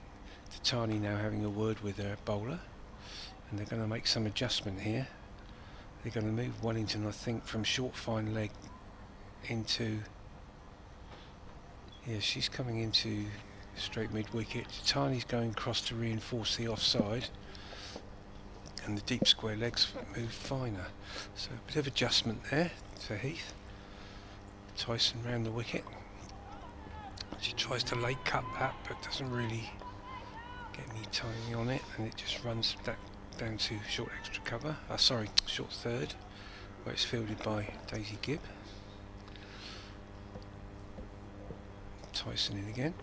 Tatani now having a word with their bowler, and they're going to make some adjustment here. They're going to move Wellington, I think, from short fine leg into... Yeah, she's coming into straight mid-wicket. Tatani's going across to reinforce the offside, and the deep square legs move finer. So a bit of adjustment there to Heath. Tyson round the wicket. She tries to late cut that, but doesn't really get any timing on it, and it just runs that down to short extra cover. Short third, where it's fielded by Daisy Gibb. Tyson in again,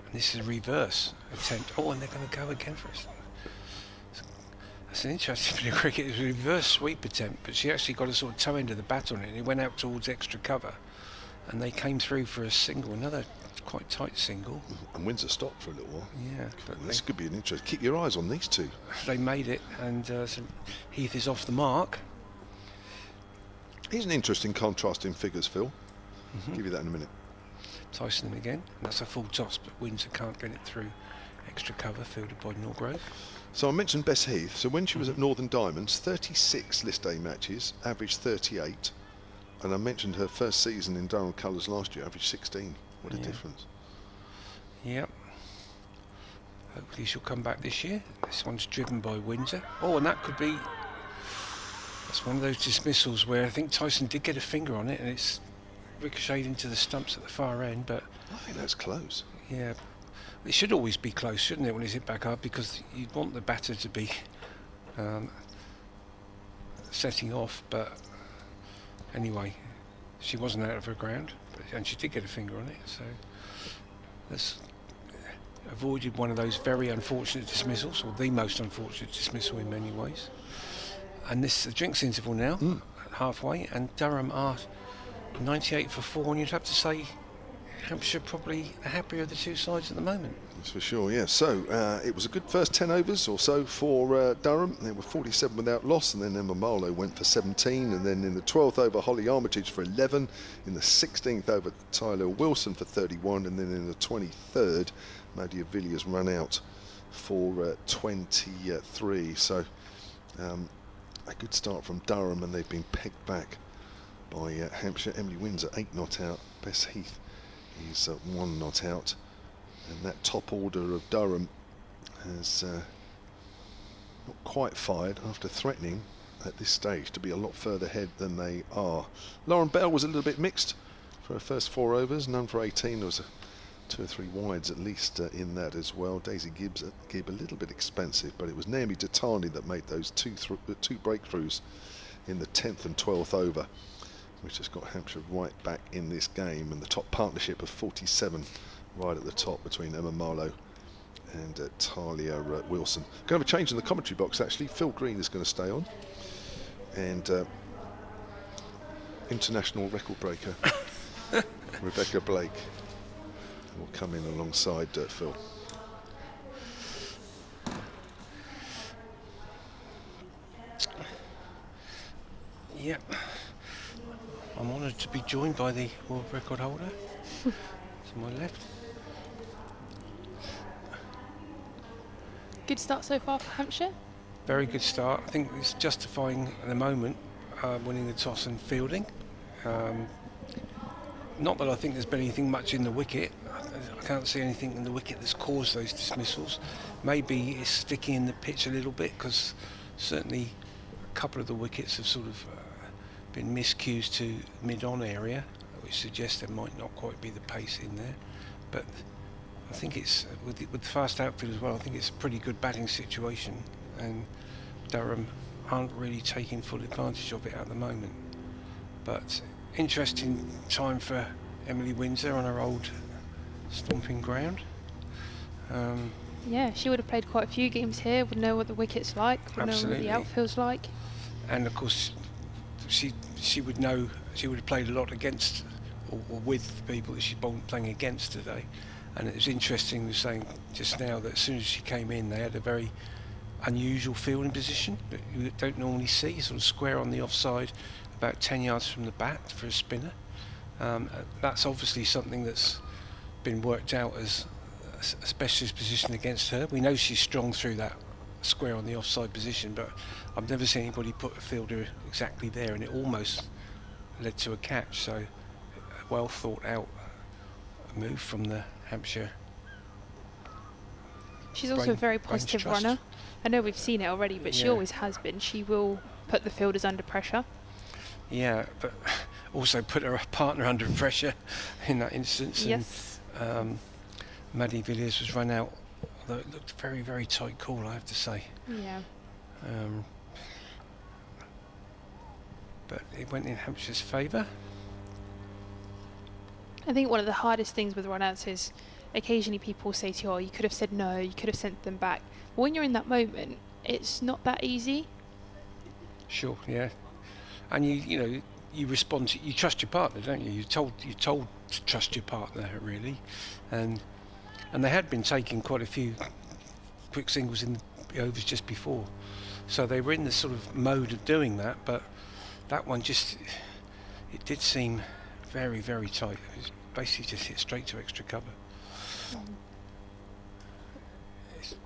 and this is a reverse attempt. Oh, and they're going to go again for it. That's an interesting bit of cricket. It was a reverse sweep attempt, but she actually got a sort of toe end of the bat on it, and it went out towards extra cover, and they came through for a single, another quite tight single. And Windsor stopped for a little while. Yeah, but This could be an interest. Keep your eyes on these two. they made it, and so Heath is off the mark. Here's an interesting contrast in figures, Phil. Give you that in a minute. Tyson in again, and that's a full toss, but Windsor can't get it through extra cover, fielded by Norgrove. So I mentioned Bess Heath. So when she was at Northern Diamonds, 36 List A matches, averaged 38. And I mentioned her first season in Durham colours last year, averaged 16. What a difference. Yep. Hopefully she'll come back this year. This one's driven by Windsor. Oh, and that could be... That's one of those dismissals where I think Tyson did get a finger on it, and it's ricocheted into the stumps at the far end, but... I think that's close. Yeah. It should always be close, shouldn't it, when it's hit back up, because you'd want the batter to be setting off, but anyway, she wasn't out of her ground, and she did get a finger on it, so that's avoided one of those very unfortunate dismissals, or the most unfortunate dismissal in many ways. And this is the drinks interval now, halfway, and Durham are 98 for 4, and you'd have to say Hampshire probably the happier of the two sides at the moment. That's for sure, yeah. So it was a good first 10 overs or so for Durham. They were 47 without loss, and then Emma Marlowe went for 17, and then in the 12th over, Holly Armitage for 11. In the 16th over, Tyler Wilson for 31, and then in the 23rd, Maddie Villiers run out for 23. So a good start from Durham, and they've been pegged back by Hampshire. Emily Windsor 8 not out. Bess Heath is 1 not out. And that top order of Durham has not quite fired after threatening at this stage to be a lot further ahead than they are. Lauren Bell was a little bit mixed for her first 4 overs, none for 18. There was 2 or 3 wides at least in that as well. Daisy Gibb a little bit expensive, but it was Naomi Datani that made those two breakthroughs in the 10th and 12th over, which has got Hampshire right back in this game, and the top partnership of 47 right at the top between Emma Marlowe and Talia Wilson. Going to have a change in the commentary box actually. Phil Green is going to stay on, and international record breaker Rebecca Blake will come in alongside Phil. Yep. I'm honoured to be joined by the world record holder to my left. Good start so far for Hampshire. Very good start. I think it's justifying at the moment winning the toss and fielding. Not that I think there's been anything much in the wicket. I can't see anything in the wicket that's caused those dismissals. Maybe it's sticking in the pitch a little bit, because certainly a couple of the wickets have sort of been miscues to mid-on area, which suggests there might not quite be the pace in there. But I think it's, with the fast outfield as well, I think it's a pretty good batting situation, and Durham aren't really taking full advantage of it at the moment. But interesting time for Emily Windsor on her old stomping ground. Yeah, she would have played quite a few games here, would know what the wicket's like, would know what the outfield's like. And of course she would know, she would have played a lot against or with the people that she's playing against today. And it was interesting, we were saying just now that as soon as she came in, they had a very unusual fielding position that you don't normally see, sort of square on the offside, about 10 yards from the bat for a spinner. That's obviously something that's been worked out as a specialist position against her. We know she's strong through that square on the offside position, but I've never seen anybody put a fielder exactly there, and it almost led to a catch. So a well thought out move from the Hampshire. She's also a very positive runner. I know we've seen it already, but she always has been. She will put the fielders under pressure. Yeah, but also put her partner under pressure in that instance. Yes. And Maddie Villiers was run out, although it looked very, very tight call, I have to say. Yeah. But it went in Hampshire's favour. I think one of the hardest things with run-outs is occasionally people say to you, oh, you could have said no, you could have sent them back. But when you're in that moment, it's not that easy. Sure, yeah. And you you respond to, you trust your partner, don't you? You're told to trust your partner, really. And they had been taking quite a few quick singles in the overs just before. So they were in this sort of mode of doing that, but that one just, it did seem very, very tight. It was basically just hit straight to extra cover.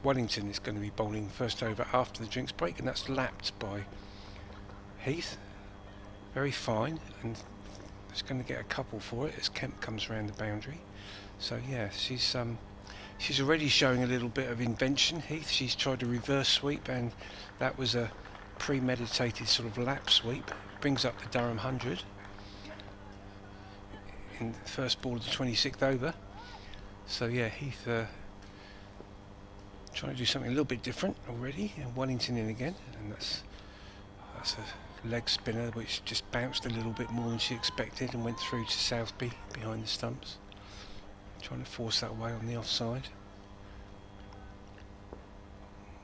Wellington is going to be bowling first over after the drinks break, and that's lapped by Heath. Very fine, and it's going to get a couple for it as Kemp comes around the boundary. So yeah, she's already showing a little bit of invention, Heath. She's tried a reverse sweep, and that was a premeditated sort of lap sweep. Brings up the Durham 100 in the first ball of the 26th over. So yeah, Heath trying to do something a little bit different already, and Wellington in again, and that's a leg spinner, which just bounced a little bit more than she expected and went through to Southby behind the stumps. Trying to force that away on the offside.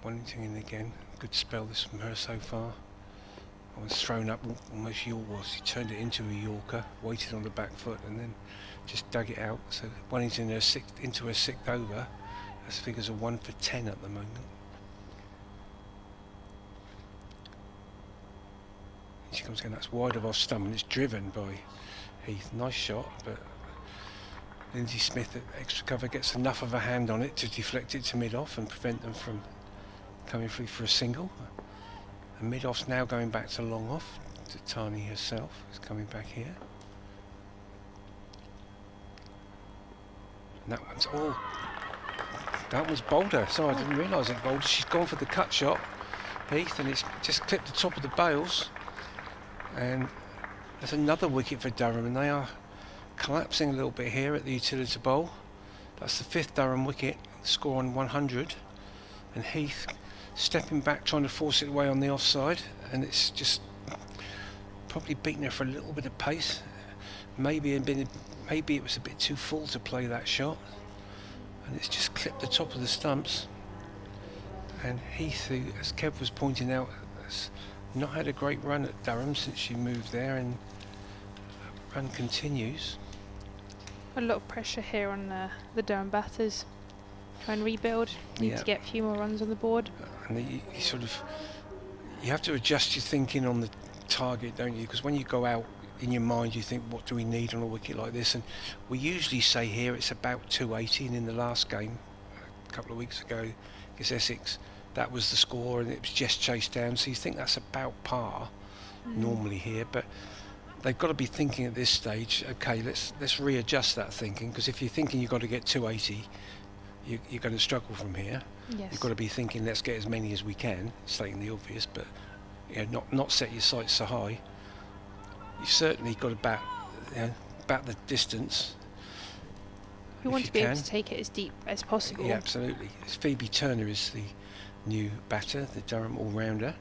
Wellington in again. Good spell this from her so far. I was thrown up almost York was. He turned it into a Yorker, waited on the back foot and then just dug it out. So Wellington into her sixth over. That's figures of 1 for 10 at the moment. She comes again, that's wide of off stump and it's driven by Heath. Nice shot, but Lindsay Smith at extra cover gets enough of a hand on it to deflect it to mid-off and prevent them from coming through for a single. And mid-off's now going back to long off. To Tani herself is coming back here. And that one's that was Boulder. Sorry, I didn't realise it Boulder. She's gone for the cut shot, Heath, and it's just clipped the top of the bails. And there's another wicket for Durham, and they are collapsing a little bit here at the Utilita Bowl. That's the 5th Durham wicket, score on 100, and Heath stepping back trying to force it away on the offside, and it's just probably beaten her for a little bit of pace. Maybe it was a bit too full to play that shot, and it's just clipped the top of the stumps. And Heath, who, as Kev was pointing out, has not had a great run at Durham since she moved there, and the run continues. A lot of pressure here on the Durham batters. Try and rebuild. Need to get a few more runs on the board. And you have to adjust your thinking on the target, don't you? Because when you go out in your mind, you think, what do we need on a wicket like this? And we usually say here it's about 280, and in the last game a couple of weeks ago against Essex, that was the score and it was just chased down, so you think that's about par normally here. But they've got to be thinking at this stage, okay, let's readjust that thinking, because if you're thinking you've got to get 280, you're going to struggle from here. Yes. You've got to be thinking, let's get as many as we can, stating the obvious, but not set your sights so high. You've certainly got to bat the distance. You want to be able to take it as deep as possible. Yeah, absolutely. Phoebe Turner is the new batter, the Durham all-rounder,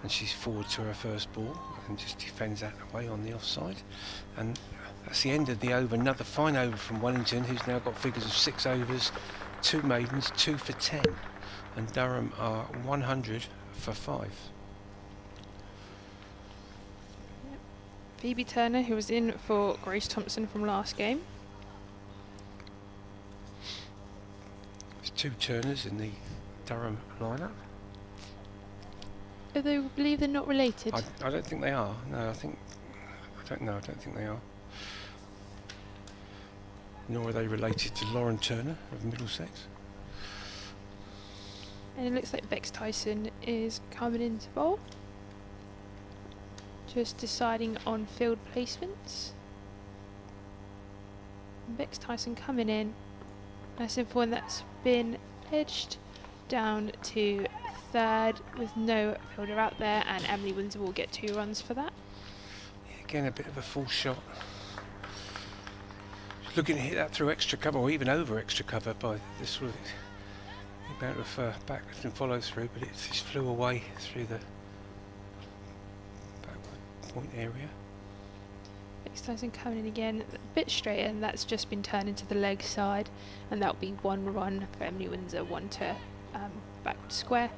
and she's forward to her first ball and just defends that away on the offside. And that's the end of the over. Another fine over from Wellington, who's now got figures of 6 overs, 2 maidens, 2 for 10, and Durham are 100 for 5. Phoebe Turner, who was in for Grace Thompson from last game. There's 2 Turners in the Durham lineup. Although I believe they're not related. I don't think they are. No, I don't think they are. Nor are they related to Lauren Turner of Middlesex. And it looks like Bex Tyson is coming into bowl. Just deciding on field placements. And Bex Tyson coming in. Nice simple, and that's been edged down to 3rd with no fielder out there, and Emily Windsor will get 2 runs for that. Yeah, again, a bit of a full shot. Looking to hit that through extra cover, or even over extra cover, by this sort of amount of backlift and follow through, but it just flew away through the backward point area. Bex Tyson coming in again, a bit straighter, and that's just been turned into the leg side, and that'll be 1 run for Emily Windsor, 1 to backward square.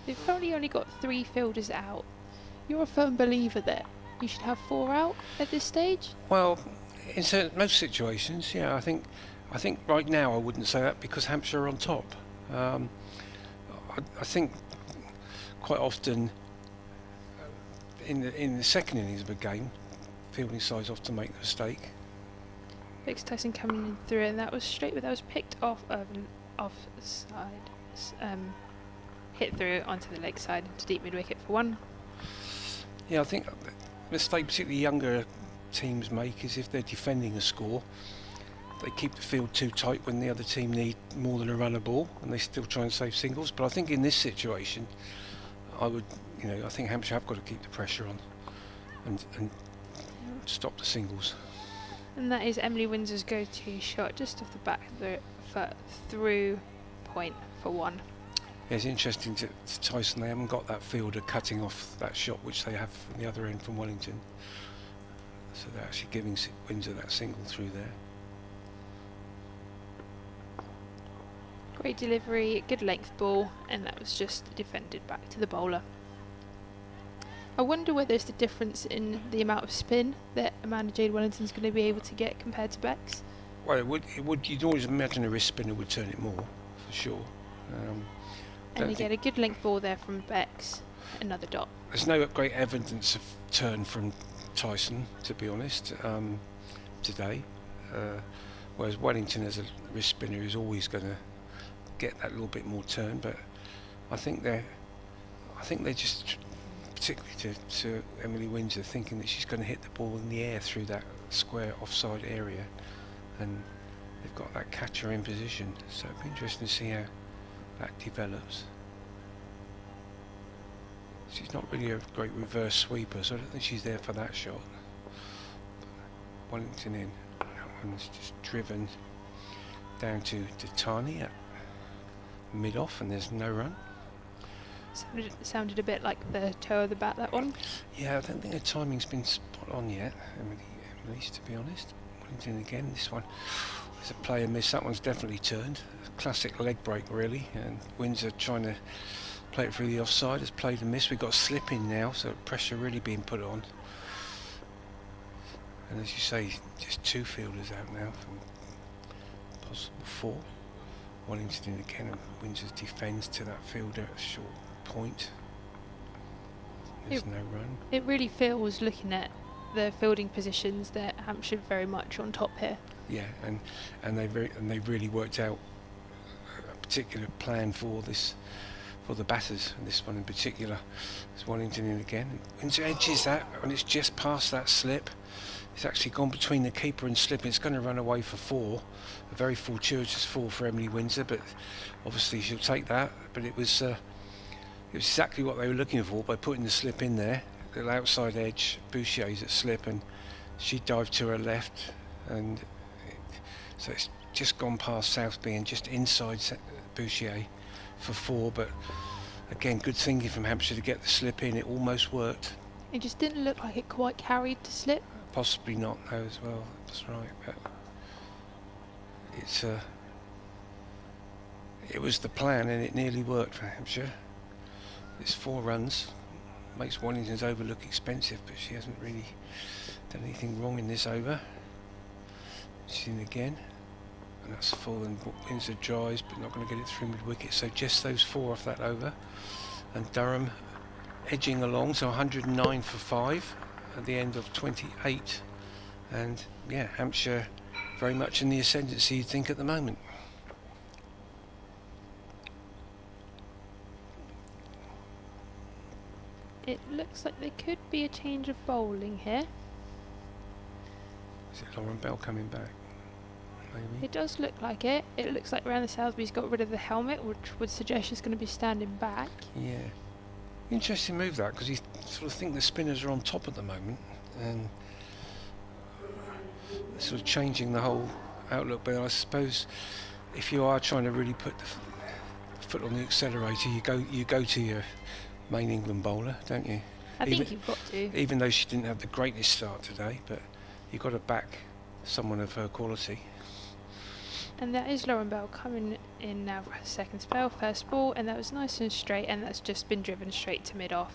They've probably only got 3 fielders out. You're a firm believer that you should have 4 out at this stage? Well, in most situations, yeah, I think right now I wouldn't say that, because Hampshire are on top. I think quite often in the second innings of a game, fielding sides often make the mistake. Bex Tyson coming in through, and that was straight, but that was picked off of an offside. Hit through onto the leg side into deep mid wicket for 1. Yeah, I think the mistake particularly younger teams make is if they're defending a score, they keep the field too tight when the other team need more than a run a ball, and they still try and save singles. But I think in this situation, I think Hampshire have got to keep the pressure on and stop the singles. And that is Emily Windsor's go-to shot, just off the back of the foot through point for 1. Yeah, it's interesting to Tyson. They haven't got that fielder cutting off that shot, which they have from the other end from Wellington. So they're actually giving Windsor that single through there. Great delivery, good length ball, and that was just defended back to the bowler. I wonder whether it's the difference in the amount of spin that Amanda Jade Wellington's going to be able to get compared to Beck's. Well, it would. You'd always imagine a wrist spinner would turn it more, for sure. And you get a good length ball there from Beck's, another dot. There's no great evidence of turn from Tyson, to be honest, today. Whereas Wellington, as a wrist spinner, is always going to get that little bit more turn. But I think they just, particularly to Emily Windsor, thinking that she's going to hit the ball in the air through that square offside area, and they've got that catcher in position. So it'll be interesting to see how that develops. She's not really a great reverse sweeper, so I don't think she's there for that shot. Wellington in. That one's just driven down to Tani at mid-off, and there's no run. Sounded a bit like the toe of the bat, that one. Yeah, I don't think the timing's been spot on yet, Emily's, to be honest. Wellington again, this one. There's a player miss, that one's definitely turned. Classic leg break, really, and Windsor trying to play it through the offside, has played and missed. We've got slip in now, so pressure really being put on. And as you say, just 2 fielders out now from possible 4. Wellington in again, and Windsor defends to that fielder at a short point. There's no run. It really feels, looking at the fielding positions, that Hampshire very much on top here. Yeah, and they've really worked out a particular plan for this, for the batters, and this one in particular. It's Wellington in again. Windsor edges that, and it's just past that slip. It's actually gone between the keeper and slip. It's going to run away for 4. A very fortuitous 4 for Emily Windsor, but obviously she'll take that. But it was exactly what they were looking for by putting the slip in there. Little outside edge, Boucher's at slip, and she dived to her left, and so it's just gone past Southby and just inside Boucher for 4. But again, good thinking from Hampshire to get the slip in. It almost worked. It just didn't look like it quite carried to slip. Possibly not, though, as well. That's right. But it was the plan, and it nearly worked for Hampshire. It's 4 runs. Makes Wellington's over look expensive, but she hasn't really done anything wrong in this over. She's in again, and that's full, and Windsor dries, but not going to get it through mid-wicket. So just those 4 off that over, and Durham edging along, so 109 for 5 at the end of 28. And yeah, Hampshire very much in the ascendancy, you'd think, at the moment. It looks like there could be a change of bowling here. Is it Lauren Bell coming back? Maybe. It does look like it. It looks like Miranda Salisbury's got rid of the helmet, which would suggest she's going to be standing back. Yeah. Interesting move, that, because you sort of think the spinners are on top at the moment, and sort of changing the whole outlook. But I suppose if you are trying to really put the foot on the accelerator, you go to your main England bowler, don't you? I think you've got to. Even though she didn't have the greatest start today, but you've got to back someone of her quality. And that is Lauren Bell coming in now for her second spell, first ball, and that was nice and straight, and that's just been driven straight to mid-off.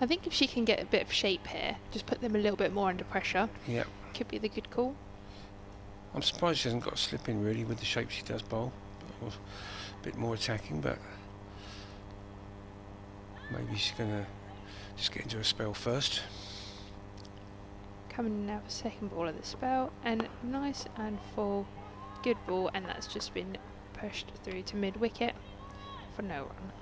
I think if she can get a bit of shape here, just put them a little bit more under pressure, Yeah. could be the good call. I'm surprised she hasn't got a slip in, really, with the shape she does bowl. Or a bit more attacking, but maybe she's going to just get into a spell first. Coming in now for second ball of the spell, and nice and full, good ball, and that's just been pushed through to mid-wicket for no run.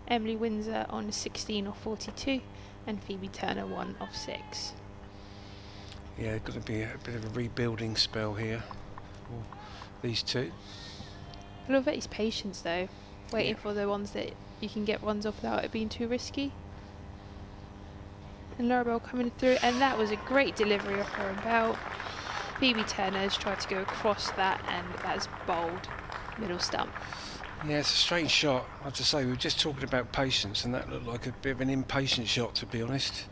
Emily Windsor on 16 off 42, and Phoebe Turner 1 off 6. Yeah, going to be a bit of a rebuilding spell here for these two. I love Betty's patience though, waiting for the ones that you can get runs off without it being too risky. And Laura Bell coming through, and that was a great delivery off Lauren Bell. Phoebe Turner's tried to go across that, and that's bowled middle stump. Yeah, it's a strange shot. I have to say, we were just talking about patience, and that looked like a bit of an impatient shot, to be honest.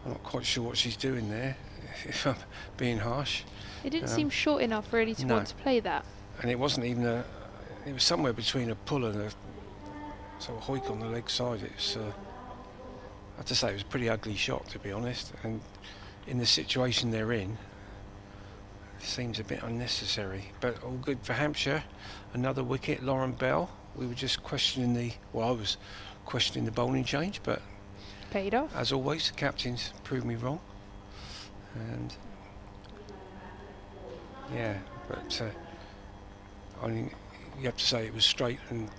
I'm not quite sure what she's doing there, if I'm being harsh. It didn't seem short enough really to no. want to play that. And it wasn't even a... It was somewhere between a pull and a sort of hoik on the leg side. It's, I have to say, it was a pretty ugly shot, to be honest. And in the situation they're in, it seems a bit unnecessary. But all good for Hampshire. Another wicket, Lauren Bell. We were just questioning the... Well, I was questioning the bowling change, but... Paid off. As always, the captains proved me wrong. And... Yeah, but... I mean, you have to say it was straight and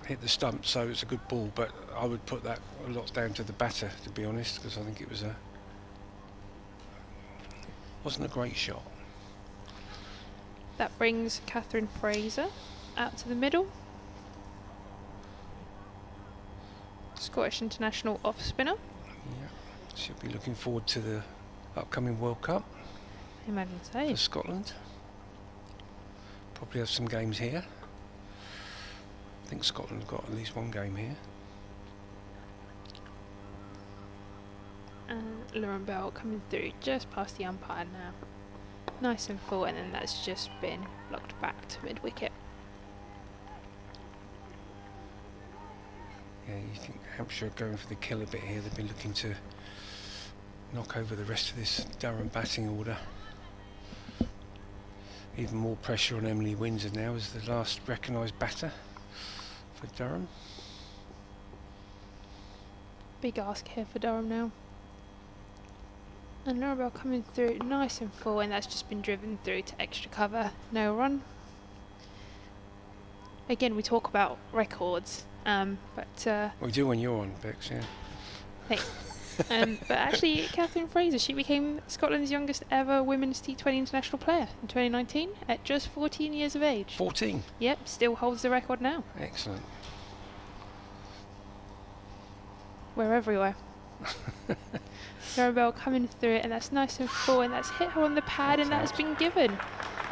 hit the stump, so it's a good ball, but I would put that a lot down to the batter, to be honest, because I think it was wasn't a great shot. That brings Catherine Fraser out to the middle. Scottish international off spinner. Yeah, should be looking forward to the upcoming World Cup. Imagine so. For Scotland. Probably have some games here. I think Scotland have got at least one game here. And Lauren Bell coming through just past the umpire now. Nice and full, and then that's just been blocked back to mid-wicket. Yeah, you think Hampshire are going for the kill a bit here. They've been looking to knock over the rest of this Durham batting order. Even more pressure on Emily Windsor now as the last recognised batter for Durham. Big ask here for Durham now. And Laura Bell coming through nice and full, and that's just been driven through to extra cover. No run. Again, we talk about records, but... We do when you're on, Bex, yeah. Hey. But actually, Catherine Fraser, she became Scotland's youngest ever women's T20 international player in 2019 at just 14 years of age. 14? Yep, still holds the record now. Excellent. We're everywhere. Laura Bell coming through it, and that's nice and full, and that's hit her on the pad, and that's been given.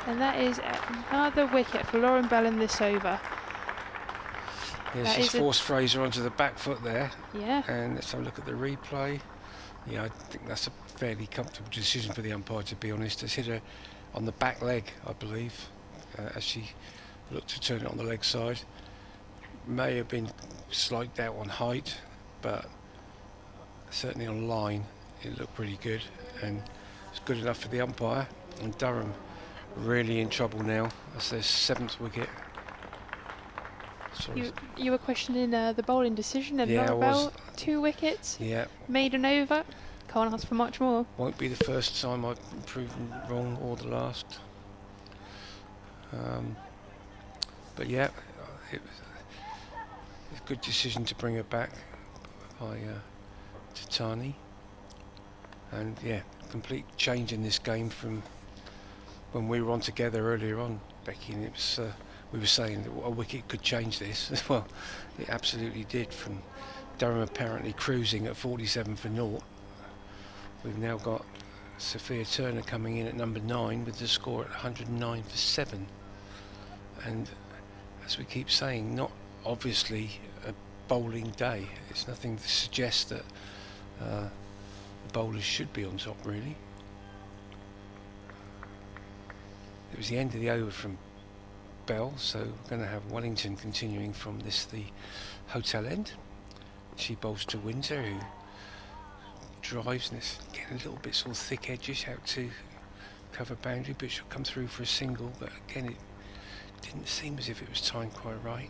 And that is another wicket for Lauren Bell in this over. Yeah, she's forced Fraser onto the back foot there. Yeah. And let's have a look at the replay. Yeah, I think that's a fairly comfortable decision for the umpire, to be honest. It's hit her on the back leg, I believe, as she looked to turn it on the leg side. May have been slight doubt on height, but certainly on line it looked pretty good, and it's good enough for the umpire. And Durham really in trouble now. That's their 7th wicket. You were questioning the bowling decision, and yeah, Laura Bell, 2 wickets, yeah, made an over. Can't ask for much more. Won't be the first time I've been proven wrong, or the last. But yeah, it was a good decision to bring her back by Titani. And yeah, complete change in this game from when we were on together earlier on, Becky, and it was we were saying that a wicket could change this. Well, it absolutely did. From Durham apparently cruising at 47 for naught, we've now got Sophia Turner coming in at number 9 with the score at 109 for 7. And as we keep saying, not obviously a bowling day. It's nothing to suggest that the bowlers should be on top, really. It was the end of the over from Bell, so we're going to have Wellington continuing from this, the hotel end. She bowls to Windsor, who drives, and it's getting a little bit sort of thick edges out to cover boundary, but she'll come through for a single. But again, it didn't seem as if it was timed quite right.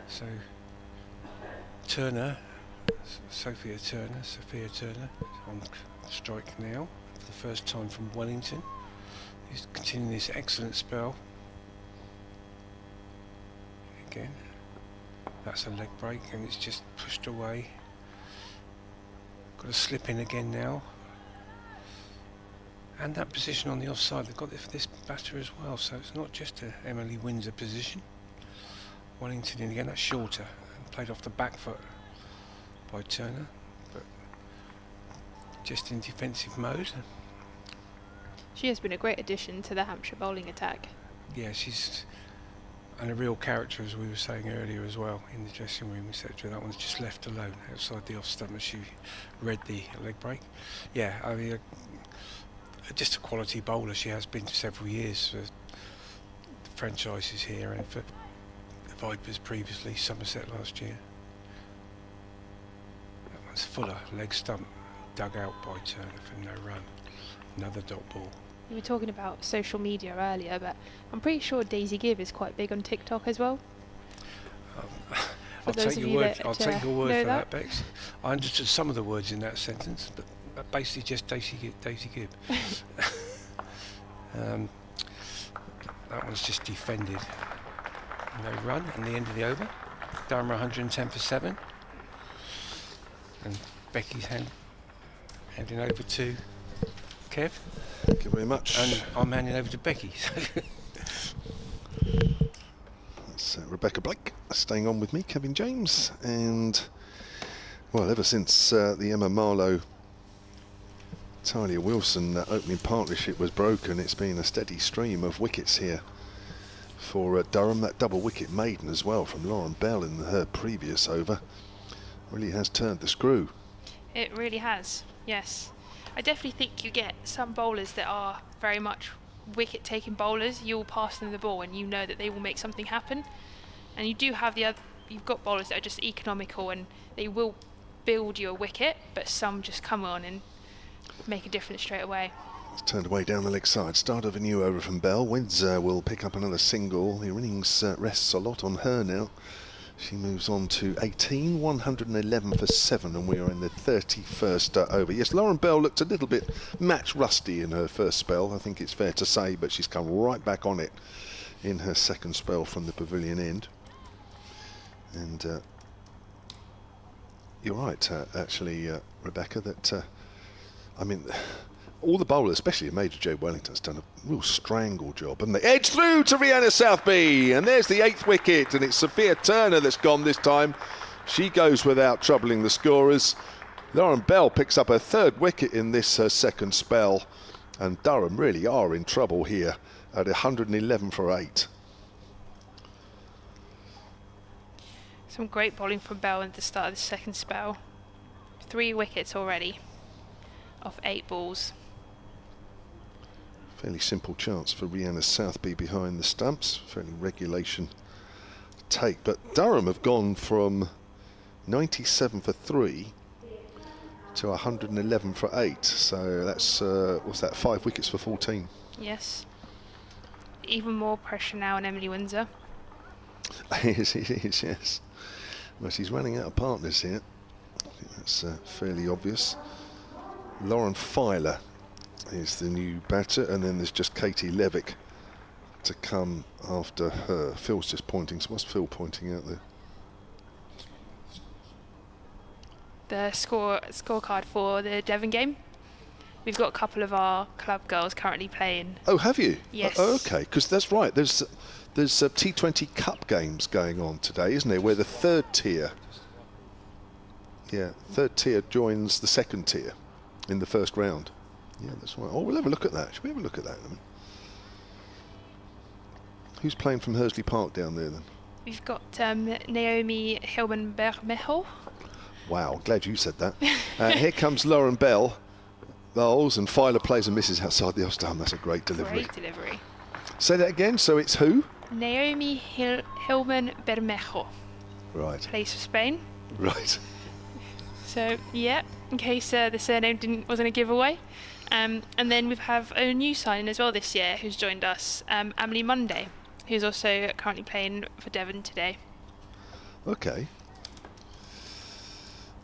So Turner, Sophia Turner on strike now for the first time from Wellington. He's continuing this excellent spell. Again, that's a leg break, and it's just pushed away. Got to slip in again now. And that position on the offside, they've got it for this batter as well, so it's not just a Emily Windsor position. Wellington in again, that's shorter, played off the back foot by Turner, but just in defensive mode. She has been a great addition to the Hampshire bowling attack. Yeah, she's and a real character, as we were saying earlier as well, in the dressing room, etc. That one's just left alone outside the off stump as she read the leg break. Yeah, I mean, just a quality bowler. She has been for several years for the franchises here and for the Vipers previously, Somerset last year. That one's Fuller, leg stump, dug out by Turner for no run. Another dot ball. We were talking about social media earlier, but I'm pretty sure Daisy Gibb is quite big on TikTok as well. I'll take your word. I'll take your word for that. that, Bex. I understood some of the words in that sentence, but basically just Daisy Gibb. That one's just defended. No run in the end of the over. Durham 110 for 7, and Becky's handing over to Kev. Thank you very much. And I'm handing over to Becky. That's Rebecca Blake staying on with me, Kevin James, and well, ever since the Emma Marlowe Talia Wilson opening partnership was broken, it's been a steady stream of wickets here for Durham. That double wicket maiden as well from Lauren Bell in her previous over really has turned the screw. It really has, yes. I definitely think you get some bowlers that are very much wicket-taking bowlers. You'll pass them the ball and you know that they will make something happen. And you do have you've got bowlers that are just economical and they will build you a wicket, but some just come on and make a difference straight away. It's turned away down the leg side. Start of a new over from Bell. Windsor will pick up another single. The innings rests a lot on her now. She moves on to 18, 111 for 7, and we are in the 31st over. Yes, Lauren Bell looked a little bit match rusty in her first spell, I think it's fair to say, but she's come right back on it in her second spell from the pavilion end. And you're right, actually, Rebecca, that, I mean, all the bowlers, especially Major J. Wellington's done a real strangle job, and they edge through to Rhianna Southby, and there's the 8th wicket, and it's Sophia Turner that's gone this time. She goes without troubling the scorers. Lauren Bell picks up her 3rd wicket in this her second spell, and Durham really are in trouble here at 111 for 8. Some great bowling from Bell at the start of the second spell. 3 wickets already off 8 balls. Fairly simple chance for Rhianna Southby behind the stumps, fairly regulation take, but Durham have gone from 97 for 3 to 111 for 8, so that's what's that, 5 wickets for 14. Yes, even more pressure now on Emily Windsor. It is, yes. Well, she's running out of partners here. I think that's fairly obvious. Lauren Filer is the new batter, and then there's just Katie Levick to come after her. Phil's just pointing, so what's Phil pointing out there? The scorecard for the Devon game. We've got a couple of our club girls currently playing. Oh, have you? Yes. Okay, because that's right. There's T20 Cup games going on today, isn't there? Where the 3rd tier, 3rd tier joins the 2nd tier in the first round. Yeah, that's right. Oh, we'll have a look at that. Should we have a look at that in a minute? Who's playing from Hursley Park down there then? We've got Naomi Hilman-Bermejo. Wow, glad you said that. Here comes Lauren Bell. Bowls, and Filer plays and misses outside the off-stump. That's a great delivery. Great delivery. Say that again. So it's who? Naomi Hilman-Bermejo. Right. Plays for Spain. Right. So yeah, in case the surname wasn't a giveaway. And then we have a new signing as well this year who's joined us, Emily Monday, who's also currently playing for Devon today. Okay.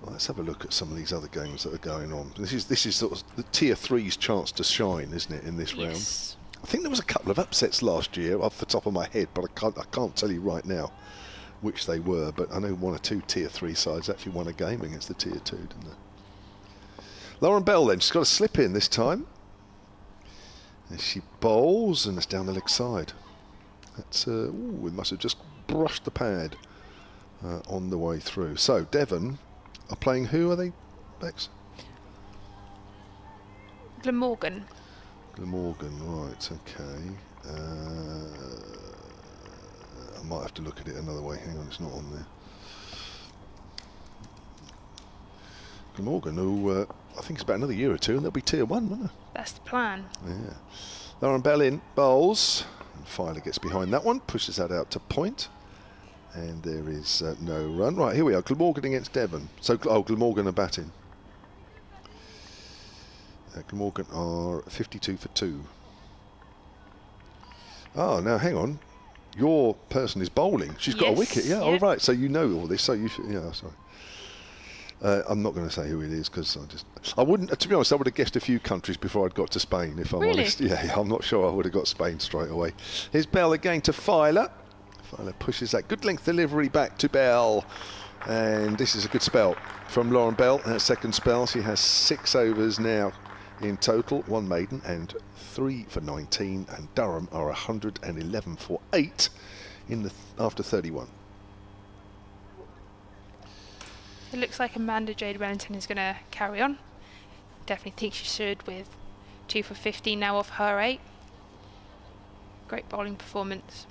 Well, let's have a look at some of these other games that are going on. This is sort of the tier 3's chance to shine, isn't it, in this Yes. round? I think there was a couple of upsets last year off the top of my head, but I can't tell you right now which they were, but I know 1 or 2 tier 3 sides actually won a game against the tier 2, didn't they? Lauren Bell then, she's got a slip in this time. And she bowls, and it's down the leg side. That's, ooh, it must have just brushed the pad. on the way through. So Devon are playing who, are they, Bex? Glamorgan. Glamorgan, right, okay. I might have to look at it another way. Hang on, it's not on there. Glamorgan, who I think it's about another year or two, and they'll be Tier 1, won't they? That's the plan. Yeah. Lauren Bell in, bowls. And Filer gets behind that one, pushes that out to point. And there is no run. Right, here we are, Glamorgan against Devon. So, Glamorgan are batting. Glamorgan are 52 for 2. Oh, now hang on. Your person is bowling. She's got a wicket. Yeah, all right. So you know all this. So you should, yeah, sorry. I'm not going to say who it is because I wouldn't, to be honest, I would have guessed a few countries before I'd got to Spain, if I'm honest. Yeah, I'm not sure I would have got Spain straight away. Here's Bell again to Filer. Filer pushes that good length delivery back to Bell. And this is a good spell from Lauren Bell. Her second spell. She has 6 overs now in total, 1 maiden and 3 for 19, and Durham are 111 for 8 in the after 31. It looks like Amanda Jade Wellington is going to carry on. Definitely think she should, with 2 for 15 now off her 8. Great bowling performance.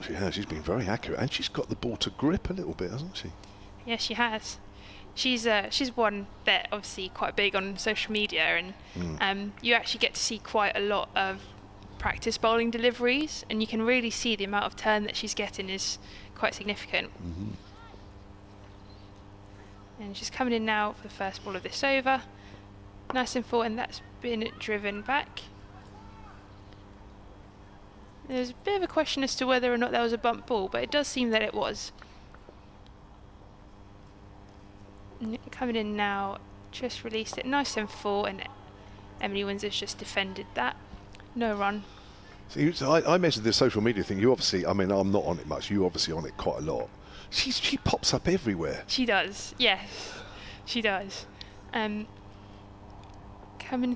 She has. She's been very accurate, and she's got the ball to grip a little bit, hasn't she? Yes, she has. She's one that obviously quite big on social media, and you actually get to see quite a lot of practice bowling deliveries, and you can really see the amount of turn that she's getting is quite significant. And she's coming in now for the first ball of this over. Nice and full, and that's been driven back. There's a bit of a question as to whether or not that was a bump ball, but it does seem that it was. Coming in now, just released it nice and full, and Emily Windsor's just defended that. No run. So I mentioned the social media thing. You obviously, I mean, I'm not on it much. You're obviously on it quite a lot. She pops up everywhere. She does, yes, she does. Coming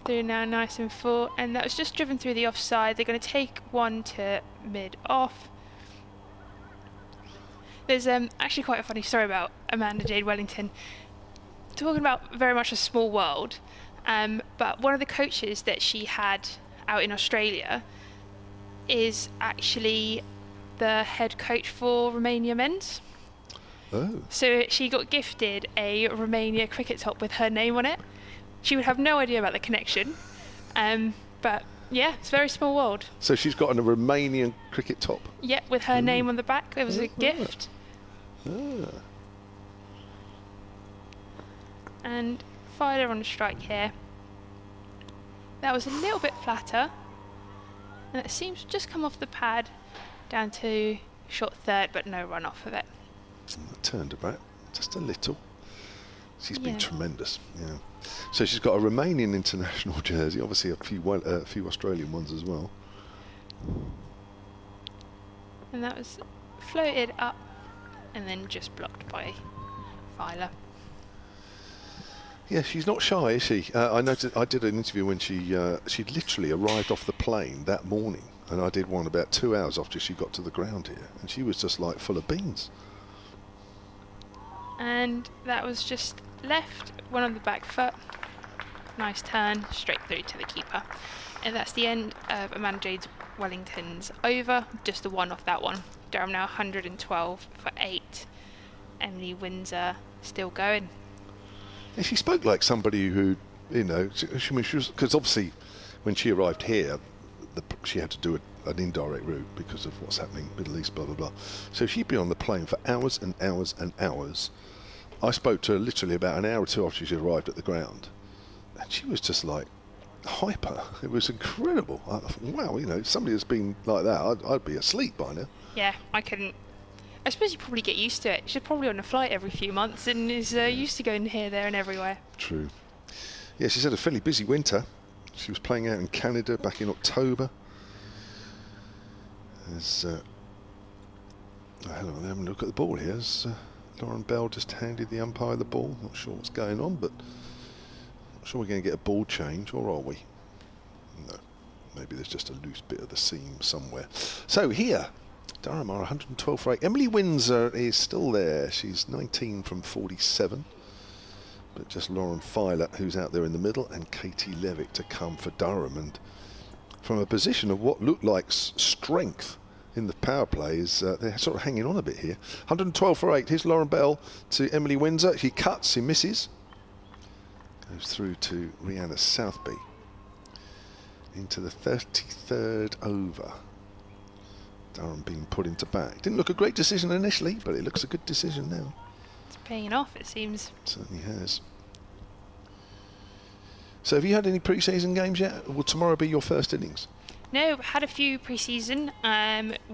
through now, nice and full, and that was just driven through the offside. They're going to take 1 to mid-off. There's actually quite a funny story about Amanda Jade Wellington. Talking about very much a small world, but one of the coaches that she had out in Australia is actually the head coach for Romania men's. Oh. So she got gifted a Romania cricket top with her name on it. She would have no idea about the connection, but yeah, it's a very small world. So she's got a Romanian cricket top? Yeah, with her name on the back. It was a gift. Ah. And Filer on strike here. That was a little bit flatter, and it seems to just come off the pad down to short third, but no run off of it. Turned about just a little. She's been tremendous. Yeah. So she's got a Romanian international jersey, obviously a few Australian ones as well. And that was floated up and then just blocked by Filer. Yeah, she's not shy, is she? I noticed. I did an interview when she literally arrived off the plane that morning, and I did one about 2 hours after she got to the ground here, and she was just like full of beans. And that was just left, 1 on the back foot. Nice turn, straight through to the keeper. And that's the end of Amanda Jade Wellington's over. Just the 1 off that one. Durham now 112 for 8. Emily Windsor still going. Yeah, she spoke like somebody who, you know, she was, because obviously when she arrived here, she had to do an indirect route because of what's happening, Middle East, blah, blah, blah. So she'd been on the plane for hours and hours and hours. I spoke to her literally about an hour or 2 after she arrived at the ground, and she was just like hyper. It was incredible. I thought, wow, you know, somebody that's been like that, I'd be asleep by now. Yeah, I couldn't. I suppose you probably get used to it. She's probably on a flight every few months and is used to going here, there and everywhere. True. Yeah, she's had a fairly busy winter. She was playing out in Canada back in October. Hang on, having a look at the ball here. As Lauren Bell just handed the umpire the ball. Not sure what's going on, but not sure we're going to get a ball change, or are we? No. Maybe there's just a loose bit of the seam somewhere. So here, Durham are 112 for 8. Emily Windsor is still there. She's 19 from 47. But just Lauren Filer, who's out there in the middle, and Katie Levick to come for Durham. And from a position of what looked like strength in the power plays, they're sort of hanging on a bit here. 112 for 8. Here's Lauren Bell to Emily Windsor. She cuts, she misses. Goes through to Rihanna Southby. Into the 33rd over. Durham being put into bat. Didn't look a great decision initially, but it looks a good decision now. It's paying off, it seems. Certainly has. So have you had any pre-season games yet? Will tomorrow be your first innings? No, had a few pre-season.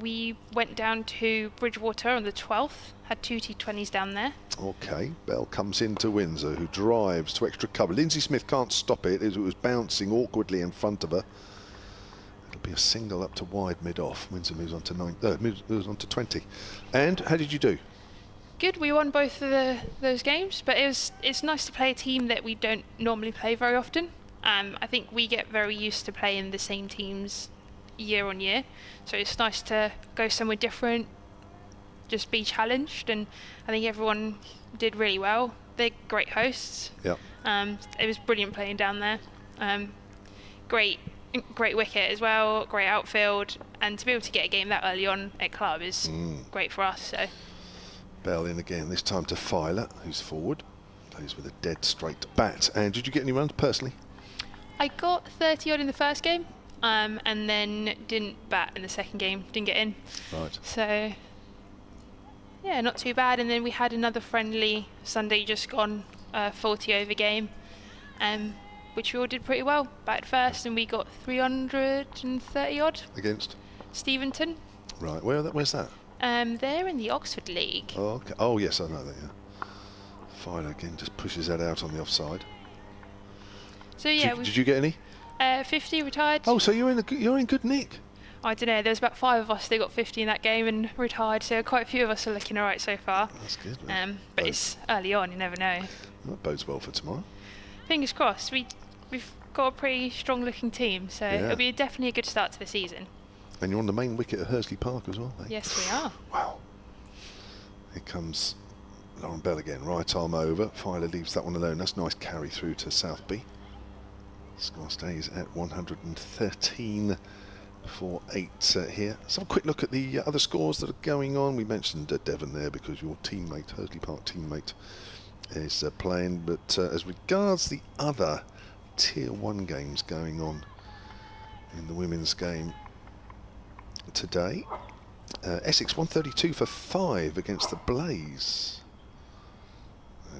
We went down to Bridgewater on the 12th. Had 2 T20s down there. Okay, Bell comes into Windsor, who drives to extra cover. Lindsay Smith can't stop it as it was bouncing awkwardly in front of her. It'll be a single up to wide mid-off. Windsor moves on to moves on to 20. And how did you do? Good. We won both of those games, but it's nice to play a team that we don't normally play very often. I think we get very used to playing the same teams year on year, so it's nice to go somewhere different, just be challenged, and I think everyone did really well. They're great hosts. Yeah. It was brilliant playing down there. Great wicket as well, great outfield, and to be able to get a game that early on at club is great for us. So. Bell in again, this time to Filer, who's forward, plays with a dead straight bat. And did you get any runs personally? I got 30 odd in the first game, and then didn't bat in the second game, didn't get in. Right. So, yeah, not too bad. And then we had another friendly Sunday just gone, 40 over game, which we all did pretty well. Batted first, and we got 330 odd. Against? Steventon. Right, where's that? They're in the Oxford League. Oh, okay. Oh, yes, I know that, yeah. Filer again just pushes that out on the offside. So yeah, did you get any? 50 retired. Oh, so you're in good nick. I don't know. There was about 5 of us that got 50 in that game and retired. So quite a few of us are looking alright so far. That's good. But it's early on. You never know. That bodes well for tomorrow. Fingers crossed. We've got a pretty strong-looking team, so it'll be definitely a good start to the season. And you're on the main wicket at Hursley Park as well, mate. Yes, we are. Wow. Here comes Lauren Bell again. Right arm over. Filer leaves that one alone. That's a nice carry through to Southby. Score stays at 113 for 8 here. Let's have a quick look at the other scores that are going on. We mentioned Devon there because your teammate, Hursley Park teammate, is playing. But as regards the other Tier 1 games going on in the women's game today, Essex 132 for 5 against the Blaze.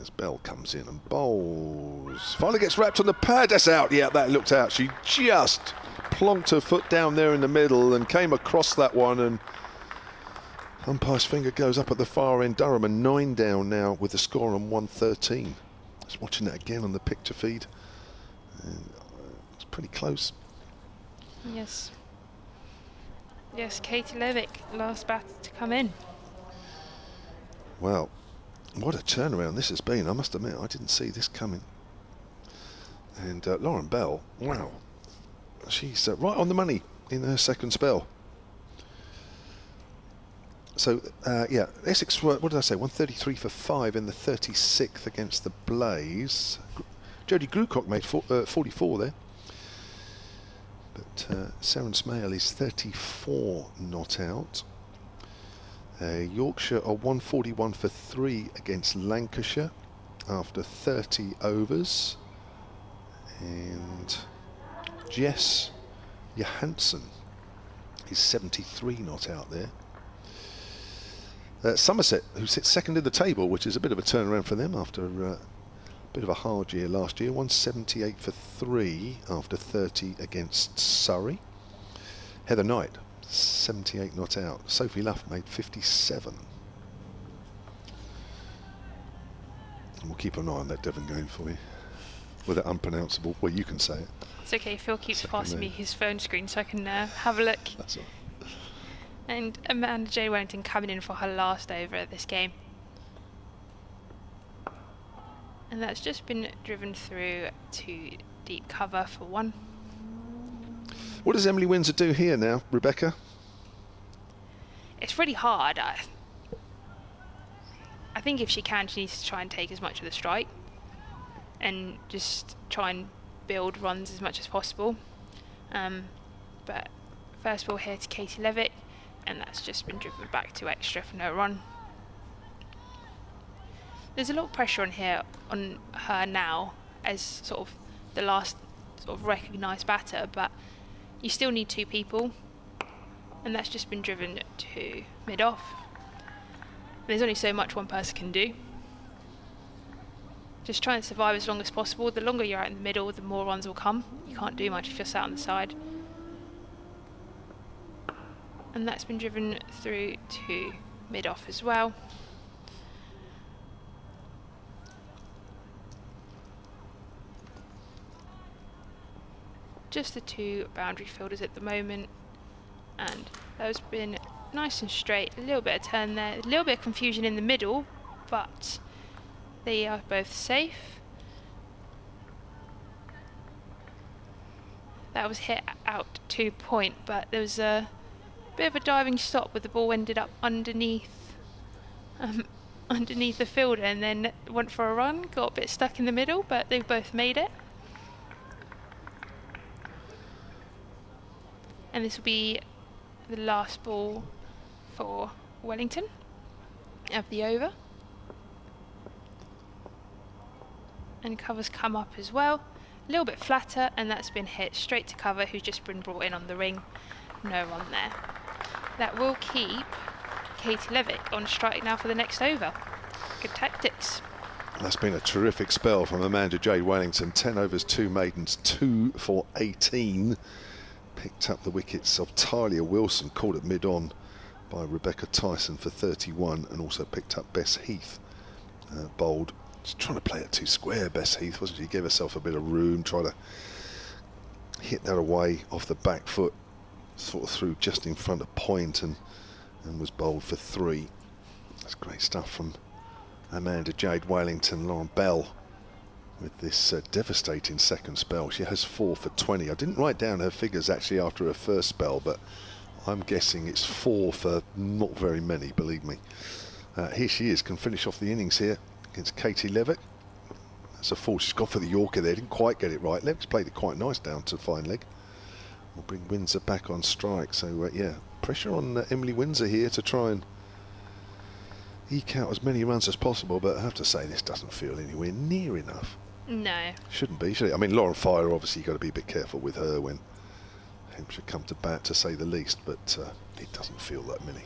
As Bell comes in and bowls. Finally gets wrapped on the pad. That's out. Yeah, that looked out. She just plonked her foot down there in the middle and came across that one, and umpire's finger goes up at the far end. Durham are 9 down now with the score on 113. Just watching that again on the picture feed. And it's pretty close. Yes. Yes, Katie Levick, last batter to come in. Well, what a turnaround this has been. I must admit, I didn't see this coming. And Lauren Bell, wow, she's right on the money in her second spell. So, yeah, Essex, what did I say, 133 for 5 in the 36th against the Blaze. Jodie Grucock made 44 there. But Seren Smale is 34 not out. Yorkshire are 141 for 3 against Lancashire after 30 overs. And Jess Johansson is 73 not out there. Somerset, who sits second in the table, which is a bit of a turnaround for them after a bit of a hard year last year. 178 for 3 after 30 against Surrey. Heather Knight, 78 not out. Sophie Luff made 57. And we'll keep an eye on that Devon game for you. With that unpronounceable, well, you can say it. It's okay, Phil keeps passing me his phone screen so I can have a look. That's all. And Amanda J. Wellington coming in for her last over at this game. And that's just been driven through to deep cover for 1. What does Emily Windsor do here now, Rebecca? it's really hard. I think if she can, she needs to try and take as much of the strike and just try and build runs as much as possible. But first ball here to Katie Levick, and that's just been driven back to extra for no run. There's a lot of pressure on her now as sort of the last sort of recognised batter, but you still need 2 people, and that's just been driven to mid-off. There's only so much one person can do. Just try and survive as long as possible. The longer you're out in the middle, the more runs will come. You can't do much if you're sat on the side. And that's been driven through to mid-off as well. Just the 2 boundary fielders at the moment, and those been nice and straight. A little bit of turn there, a little bit of confusion in the middle, but they are both safe. That was hit out to point, but there was a bit of a diving stop where the ball ended up underneath the fielder and then went for a run, got a bit stuck in the middle, but they've both made it. And this will be the last ball for Wellington of the over. And cover's come up as well. A little bit flatter, and that's been hit straight to cover, who's just been brought in on the ring. No run there. That will keep Katie Levick on strike now for the next over. Good tactics. That's been a terrific spell from Amanda Jade Wellington. 10 overs, 2 maidens, 2 for 18. Picked up the wickets of Talia Wilson, called at mid-on by Rebecca Tyson for 31, and also picked up Bess Heath, bowled. She's trying to play it too square, Bess Heath, wasn't she? Give herself a bit of room, try to hit that away off the back foot, sort of through just in front of point, and was bowled for 3. That's great stuff from Amanda Jade Wellington. Lauren Bell with this devastating second spell. She has 4 for 20. I didn't write down her figures actually after her first spell, but I'm guessing it's 4 for not very many, believe me. Here she is, can finish off the innings here against Katie Levick. That's a 4. She's gone for the Yorker there, didn't quite get it right. Levick's played it quite nice down to fine leg. We'll bring Windsor back on strike. So yeah, pressure on Emily Windsor here to try and eke out as many runs as possible, but I have to say this doesn't feel anywhere near enough. No. Shouldn't be, should it? I mean, Lauren Fire, obviously you've got to be a bit careful with her when Hampshire come to bat, to say the least, but it doesn't feel that many.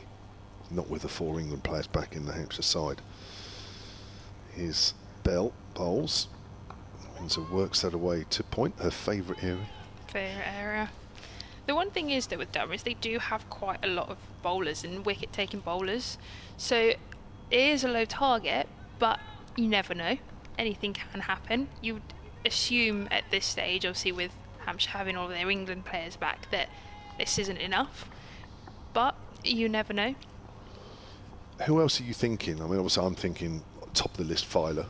Not with the 4 England players back in the Hampshire side. Here's Bell, bowls. Windsor works that away to point, her favourite area. Favourite area. The one thing is that with Durham is they do have quite a lot of bowlers and wicket-taking bowlers. So it is a low target, but you never know. Anything can happen. You would assume at this stage, obviously with Hampshire having all of their England players back, that this isn't enough. But you never know. Who else are you thinking? I mean, obviously I'm thinking top of the list, Filer.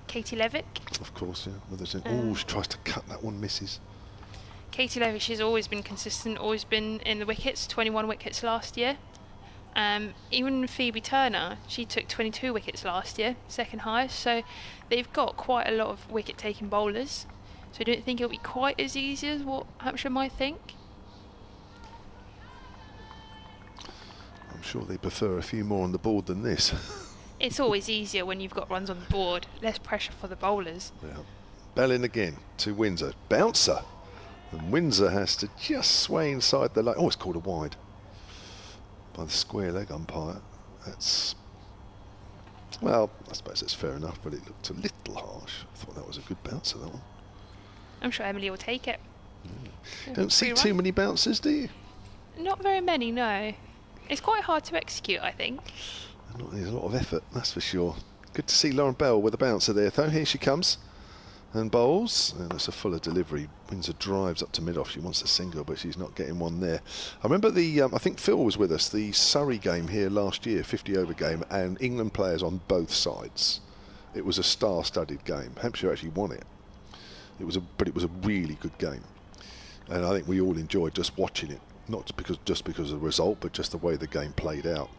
Katie Levick. Of course, yeah. Oh, she tries to cut that one, misses. Katie Levick, she's always been consistent, always been in the wickets, 21 wickets last year. Even Phoebe Turner, she took 22 wickets last year, second highest, so they've got quite a lot of wicket-taking bowlers. So I don't think it'll be quite as easy as what Hampshire might think. I'm sure they prefer a few more on the board than this. It's always easier when you've got runs on the board, less pressure for the bowlers. Yeah. Bell in again to Windsor. Bouncer! And Windsor has to just sway inside the line. Oh, it's called a wide by the square leg umpire. That's, well, I suppose it's fair enough, but it looked a little harsh. I thought that was a good bouncer, that one. I'm sure Emily will take it. Yeah. Don't see too many bouncers, do you? Not very many, no. It's quite hard to execute, I think. There's a lot of effort, that's for sure. Good to see Lauren Bell with a bouncer there, though. Here she comes. And bowls, and it's a fuller delivery. Windsor drives up to mid-off. She wants a single, but she's not getting one there. I remember I think Phil was with us, the Surrey game here last year, 50-over game, and England players on both sides. It was a star-studded game. Hampshire actually won it. But it was a really good game. And I think we all enjoyed just watching it. not just because of the result, but just the way the game played out.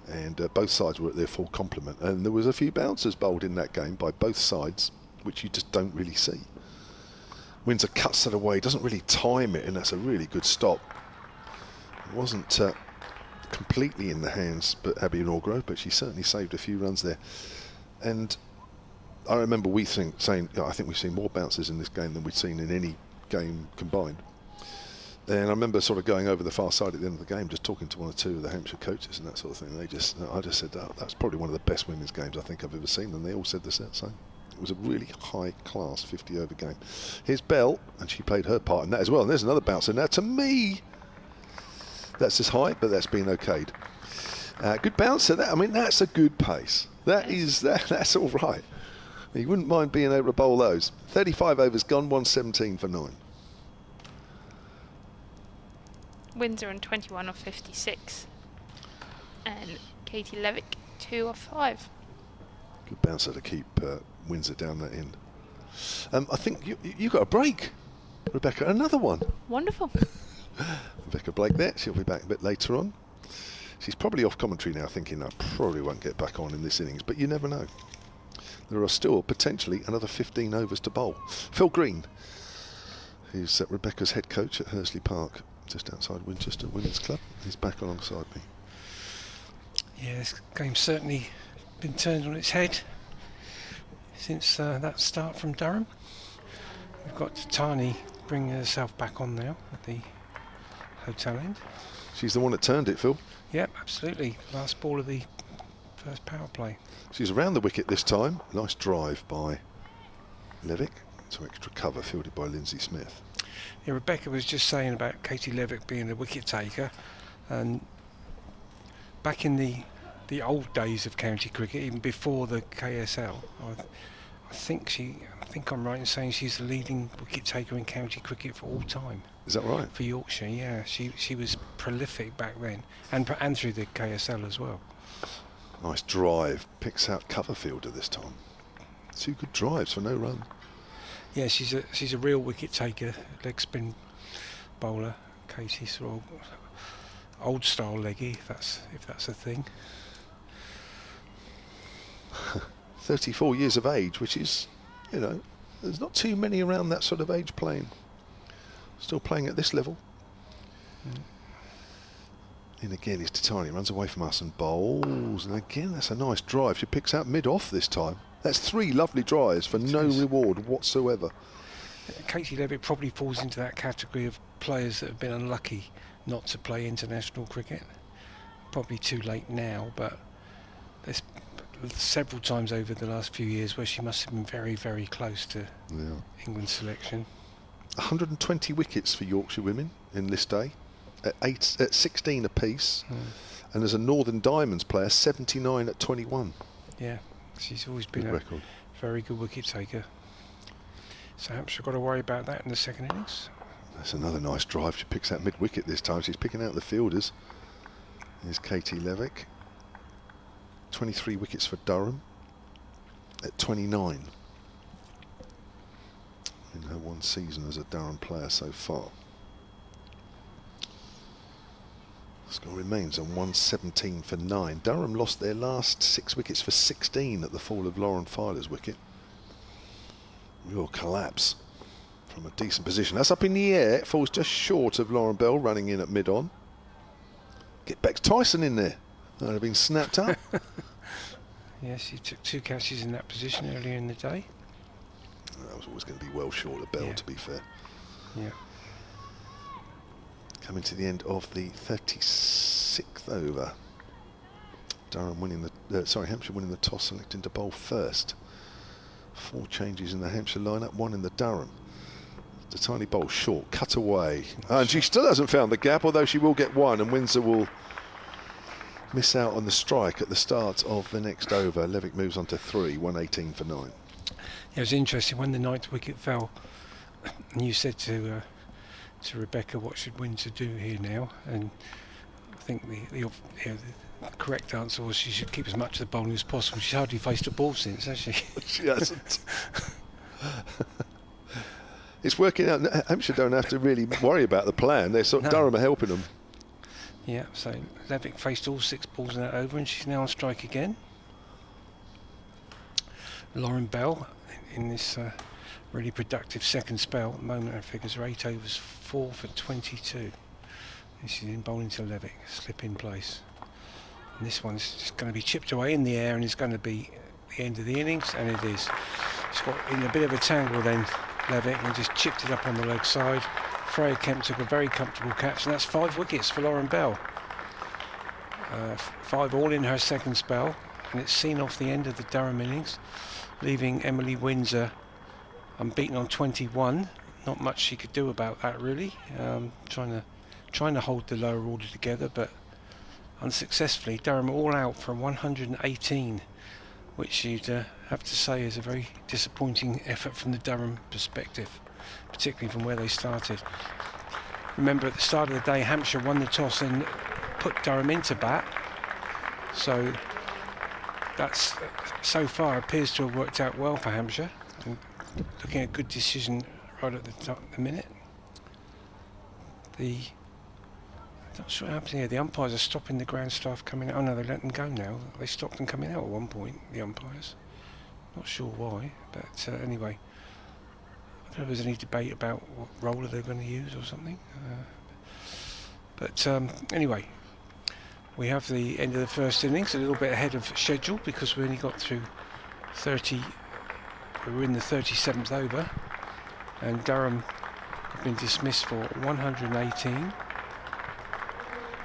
And both sides were at their full complement, and there was a few bouncers bowled in that game by both sides, which you just don't really see. Windsor cuts it away, doesn't really time it, and that's a really good stop. It wasn't completely in the hands but Abby Norgrove, but she certainly saved a few runs there. And I remember saying, I think we've seen more bounces in this game than we'd seen in any game combined. And I remember sort of going over the far side at the end of the game, just talking to one or two of the Hampshire coaches and that sort of thing. I just said, that's probably one of the best women's games I think I've ever seen, and they all said the same. It was a really high-class 50-over game. Here's Bell, and she played her part in that as well. And there's another bouncer. Now, to me, that's as high, but that's been okayed. Good bouncer. That's a good pace. That's all right. You wouldn't mind being able to bowl those. 35 overs gone, 117 for 9. Windsor on 21 of 56. And Katie Levick, 2 of 5. Good bouncer to keep Windsor down that end. I think you got a break, Rebecca. Another one. Wonderful. Rebecca Blake there. She'll be back a bit later on. She's probably off commentary now, thinking I probably won't get back on in this innings, but you never know. There are still potentially another 15 overs to bowl. Phil Green, who's Rebecca's head coach at Hursley Park, just outside Winchester Women's Club. He's back alongside me. Yeah, this game's certainly been turned on its head since that start from Durham. We've got Tani bringing herself back on now at the hotel end. She's the one that turned it, Phil. Yep, absolutely. Last ball of the first power play. She's around the wicket this time. Nice drive by Levick to extra cover, fielded by Lindsay Smith. Yeah, Rebecca was just saying about Katie Levick being the wicket taker, and back in the old days of county cricket, even before the KSL, I think I'm right in saying she's the leading wicket taker in county cricket for all time. Is that right? For Yorkshire, yeah. She was prolific back then, and through the KSL as well. Nice drive. Picks out cover fielder this time. 2 good drives for no run. Yeah, she's a real wicket taker, leg spin bowler. Katie's sort of old style leggy, if that's a thing. 34 years of age, which is, there's not too many around that sort of age still playing at this level. And again, it's Titani, runs away from us and bowls, and again that's a nice drive. She picks out mid-off this time. That's 3 lovely drives for no reward whatsoever. Katie Levitt probably falls into that category of players that have been unlucky not to play international cricket. Probably too late now, but there's several times over the last few years where she must have been very, very close to England's selection. 120 wickets for Yorkshire women in this day, at 16 apiece, and as a Northern Diamonds player, 79 at 21. Yeah, she's always been good a record. Very good wicket taker. So Hampshire got to worry about that in the second innings. That's another nice drive. She picks out mid-wicket this time. She's picking out the fielders. Here's Katie Levick. 23 wickets for Durham at 29 in her one season as a Durham player so far. Score remains on 117 for 9. Durham lost their last 6 wickets for 16 at the fall of Lauren Filer's wicket. Real collapse from a decent position. That's up in the air. It falls just short of Lauren Bell running in at mid-on. Get Bex Tyson in there. That would have been snapped up. Yes, she took 2 catches in that position earlier in the day. That was always going to be well short of Bell, to be fair. Yeah. Coming to the end of the 36th over. Durham winning Hampshire winning the toss, selecting to bowl first. 4 changes in the Hampshire lineup, 1 in the Durham. The tiny bowl short, cut away. And she still hasn't found the gap, although she will get 1, and Windsor will miss out on the strike at the start of the next over. Levick moves on to 3, 118 for 9. It was interesting when the 9th wicket fell, and you said to Rebecca, what should Windsor do here now? And I think the correct answer was she should keep as much of the bowling as possible. She's hardly faced a ball since, has she? She hasn't. it's working out. Hampshire don't have to really worry about the plan. They're sort of Durham are helping them. Yeah, so Levick faced all 6 balls in that over, and she's now on strike again. Lauren Bell in this really productive second spell. At the moment her figures are 8 overs 4 for 22. And she's in bowling to Levick, slip in place. And this one's just going to be chipped away in the air, and it's going to be the end of the innings, and it is. She's got in a bit of a tangle then, Levick, and just chipped it up on the leg side. Freya Kemp took a very comfortable catch, and that's 5 wickets for Lauren Bell. 5 all in her second spell, and it's seen off the end of the Durham innings, leaving Emily Windsor unbeaten on 21. Not much she could do about that, really. Trying to hold the lower order together, but unsuccessfully. Durham all out from 118, which you'd have to say is a very disappointing effort from the Durham perspective, particularly from where they started. Remember, at the start of the day, Hampshire won the toss and put Durham into bat, so that's so far appears to have worked out well for Hampshire, and looking at a good decision right at the minute. I'm not sure what happened here. The umpires are stopping the ground staff coming out. Oh no, they let them go now. They stopped them coming out at one point, the umpires. Not sure why, but anyway. I don't know if there's any debate about what roller they're going to use or something. But anyway, we have the end of the first innings, a little bit ahead of schedule because we only got through 30. We were in the 37th over, and Durham have been dismissed for 118.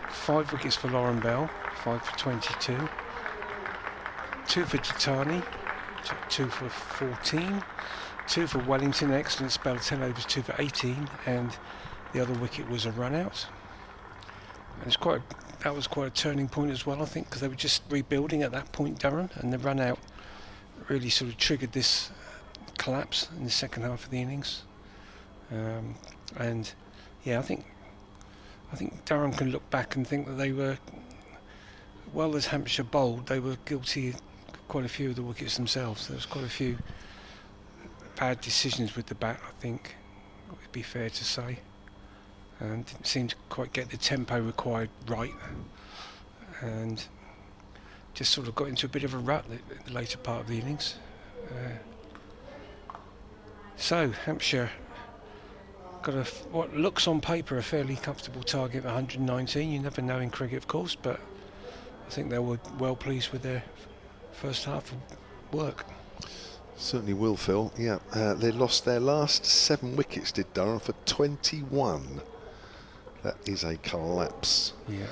5 wickets for Lauren Bell, 5 for 22. 2 for Jitani, 2 for 14. 2 for Wellington, excellent spell, 10 overs, 2 for 18, and the other wicket was a run out. And that was quite a turning point as well, I think, because they were just rebuilding at that point, Durham, and the run out really sort of triggered this collapse in the second half of the innings. And yeah, I think Durham can look back and think that they were, well as Hampshire bowled, they were guilty of quite a few of the wickets themselves. There was quite a few bad decisions with the bat, I think, would be fair to say, and didn't seem to quite get the tempo required right, and just sort of got into a bit of a rut in the later part of the innings. So Hampshire got what looks on paper a fairly comfortable target of 119. You never know in cricket, of course, but I think they were well pleased with their first half of work. Certainly will, Phil. Yeah, they lost their last 7 wickets, did Durham, for 21. That is a collapse. Yeah.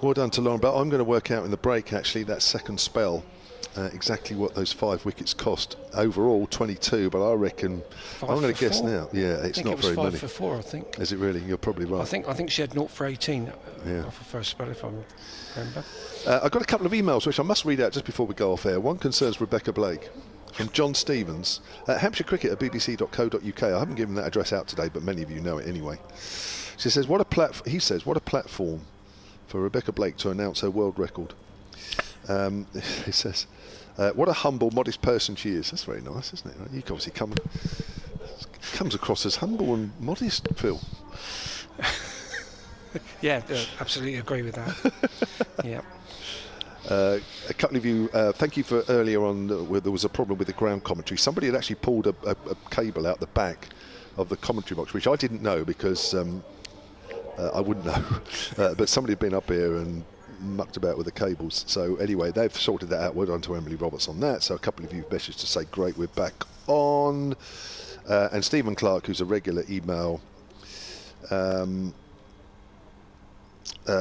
Well done to Lauren Bell. I'm going to work out in the break, actually, that second spell, exactly what those 5 wickets cost. Overall, 22, but I reckon, I'm going to guess now. Yeah, it's not very many. 5 for 4, I think. Is it really? You're probably right. I think she had 0 for 18 off her first spell, if I remember. I've got a couple of emails which I must read out just before we go off air. One concerns Rebecca Blake from John Stevens. Hampshire Cricket at bbc.co.uk. I haven't given that address out today, but many of you know it anyway. She says, what a platform for Rebecca Blake to announce her world record. He says, what a humble, modest person she is. That's very nice, isn't it? You obviously comes across as humble and modest, Phil. Yeah, absolutely agree with that. Yeah. A couple of you, thank you for earlier on where there was a problem with the ground commentary. Somebody had actually pulled a cable out the back of the commentary box, which I didn't know because I wouldn't know. But somebody had been up here and mucked about with the cables. So anyway, they've sorted that out. Well done to Emily Roberts on that. So a couple of you messaged to say, great, we're back on. And Stephen Clark, who's a regular email,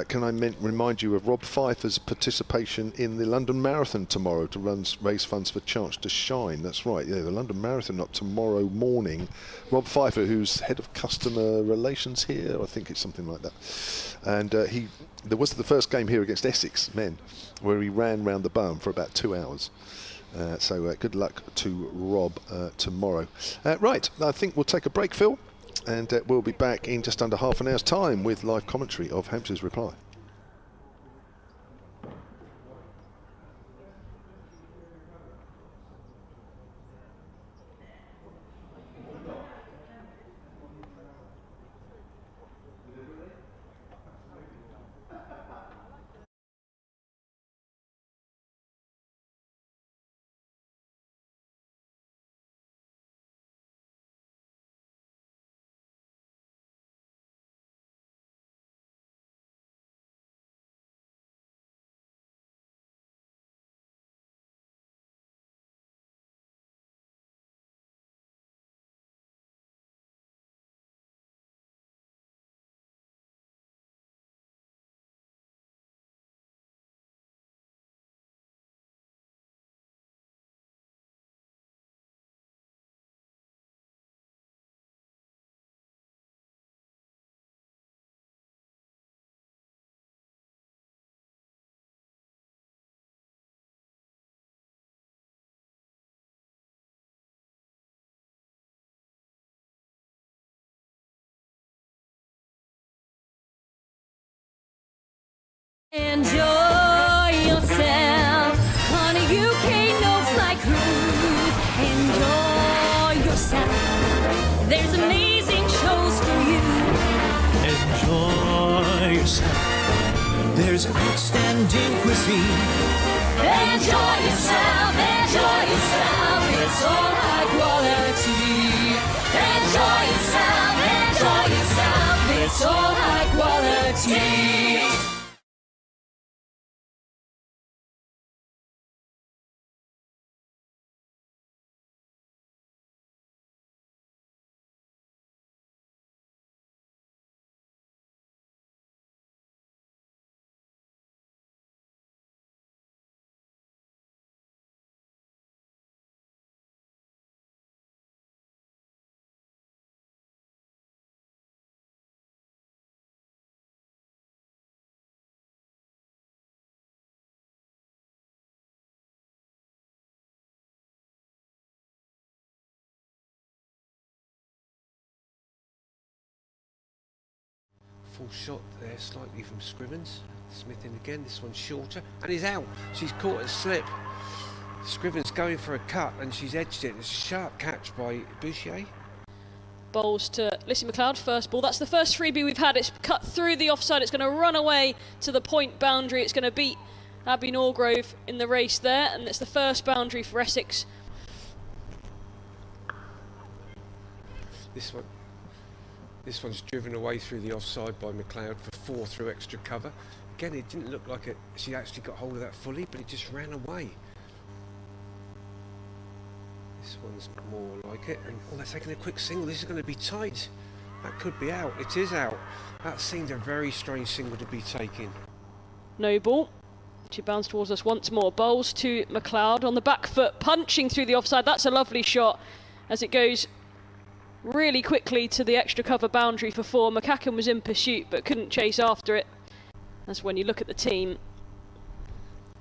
can I remind you of Rob Pfeiffer's participation in the London Marathon tomorrow to raise funds for Chance to Shine? That's right, yeah, the London Marathon up tomorrow morning. Rob Pfeiffer, who's head of customer relations here, I think it's something like that. And there was the first game here against Essex men, where he ran round the barn for about 2 hours. So good luck to Rob tomorrow. Right, I think we'll take a break, Phil. And we'll be back in just under half an hour's time with live commentary of Hampshire's reply. Enjoy yourself on a UK no-fly cruise. Enjoy yourself. There's amazing shows for you. Enjoy yourself. There's outstanding cuisine. Enjoy yourself. Enjoy yourself. It's all high quality. Enjoy yourself. Enjoy yourself. It's all high quality. Full shot there, slightly from Scrivens. Smith in again, this one's shorter, and he's out. She's caught a slip. Scrivens going for a cut, and she's edged it. It's a sharp catch by Boucher. Bowls to Lissy McLeod, first ball. That's the first freebie we've had. It's cut through the offside. It's going to run away to the point boundary. It's going to beat Abby Norgrove in the race there, and it's the first boundary for Essex. This one's driven away through the offside by McLeod for 4 through extra cover. Again, it didn't look like she actually got hold of that fully, but it just ran away. This one's more like it, and they're taking a quick single. This is going to be tight. That could be out. It is out. That seemed a very strange single to be taken. No ball. She bounced towards us once more. Bowls to McLeod on the back foot, punching through the offside. That's a lovely shot as it goes really quickly to the extra cover boundary for 4. McCacken was in pursuit but couldn't chase after it. That's when you look at the team.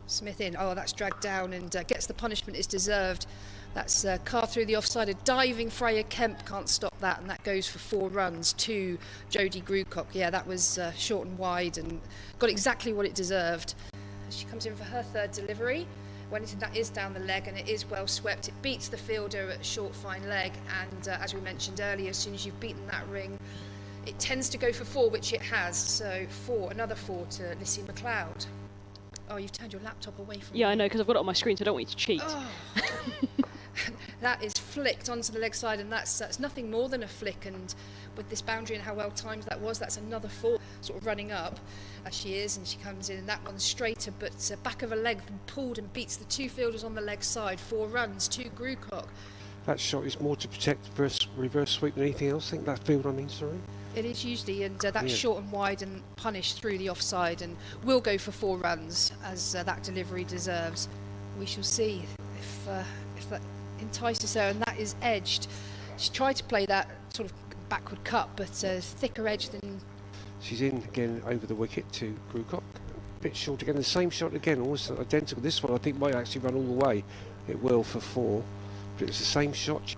Smith in, that's dragged down and gets the punishment it's deserved. That's car through the offside, a diving Freya Kemp can't stop that, and that goes for 4 runs to Jodie Grucock. Yeah, that was short and wide and got exactly what it deserved. She comes in for her 3rd delivery. Wellington, that is down the leg and it is well swept. It beats the fielder at short fine leg, and as we mentioned earlier, as soon as you've beaten that ring, it tends to go for 4, which it has. So 4, another 4 to Lissy McLeod. Oh, you've turned your laptop away from me. Yeah, I know, because I've got it on my screen, so I don't want you to cheat. Oh. That is flicked onto the leg side, and that's nothing more than a flick, and with this boundary and how well timed that was, that's another 4 sort of running up as she is, and she comes in, and that one's straighter but back of her leg and pulled and beats the 2 fielders on the leg side. 4 runs to Grucock. That shot is more to protect reverse sweep than anything else. I think that field, sorry. It is usually, and that's short and wide and punished through the offside, and will go for 4 runs as that delivery deserves. We shall see if that entices her, and that is edged. She tried to play that sort of backward cut, but thicker edge than. She's in again over the wicket to Grucock. A bit short again, the same shot again, almost identical. This one I think might actually run all the way. It will for 4, but it's the same shot.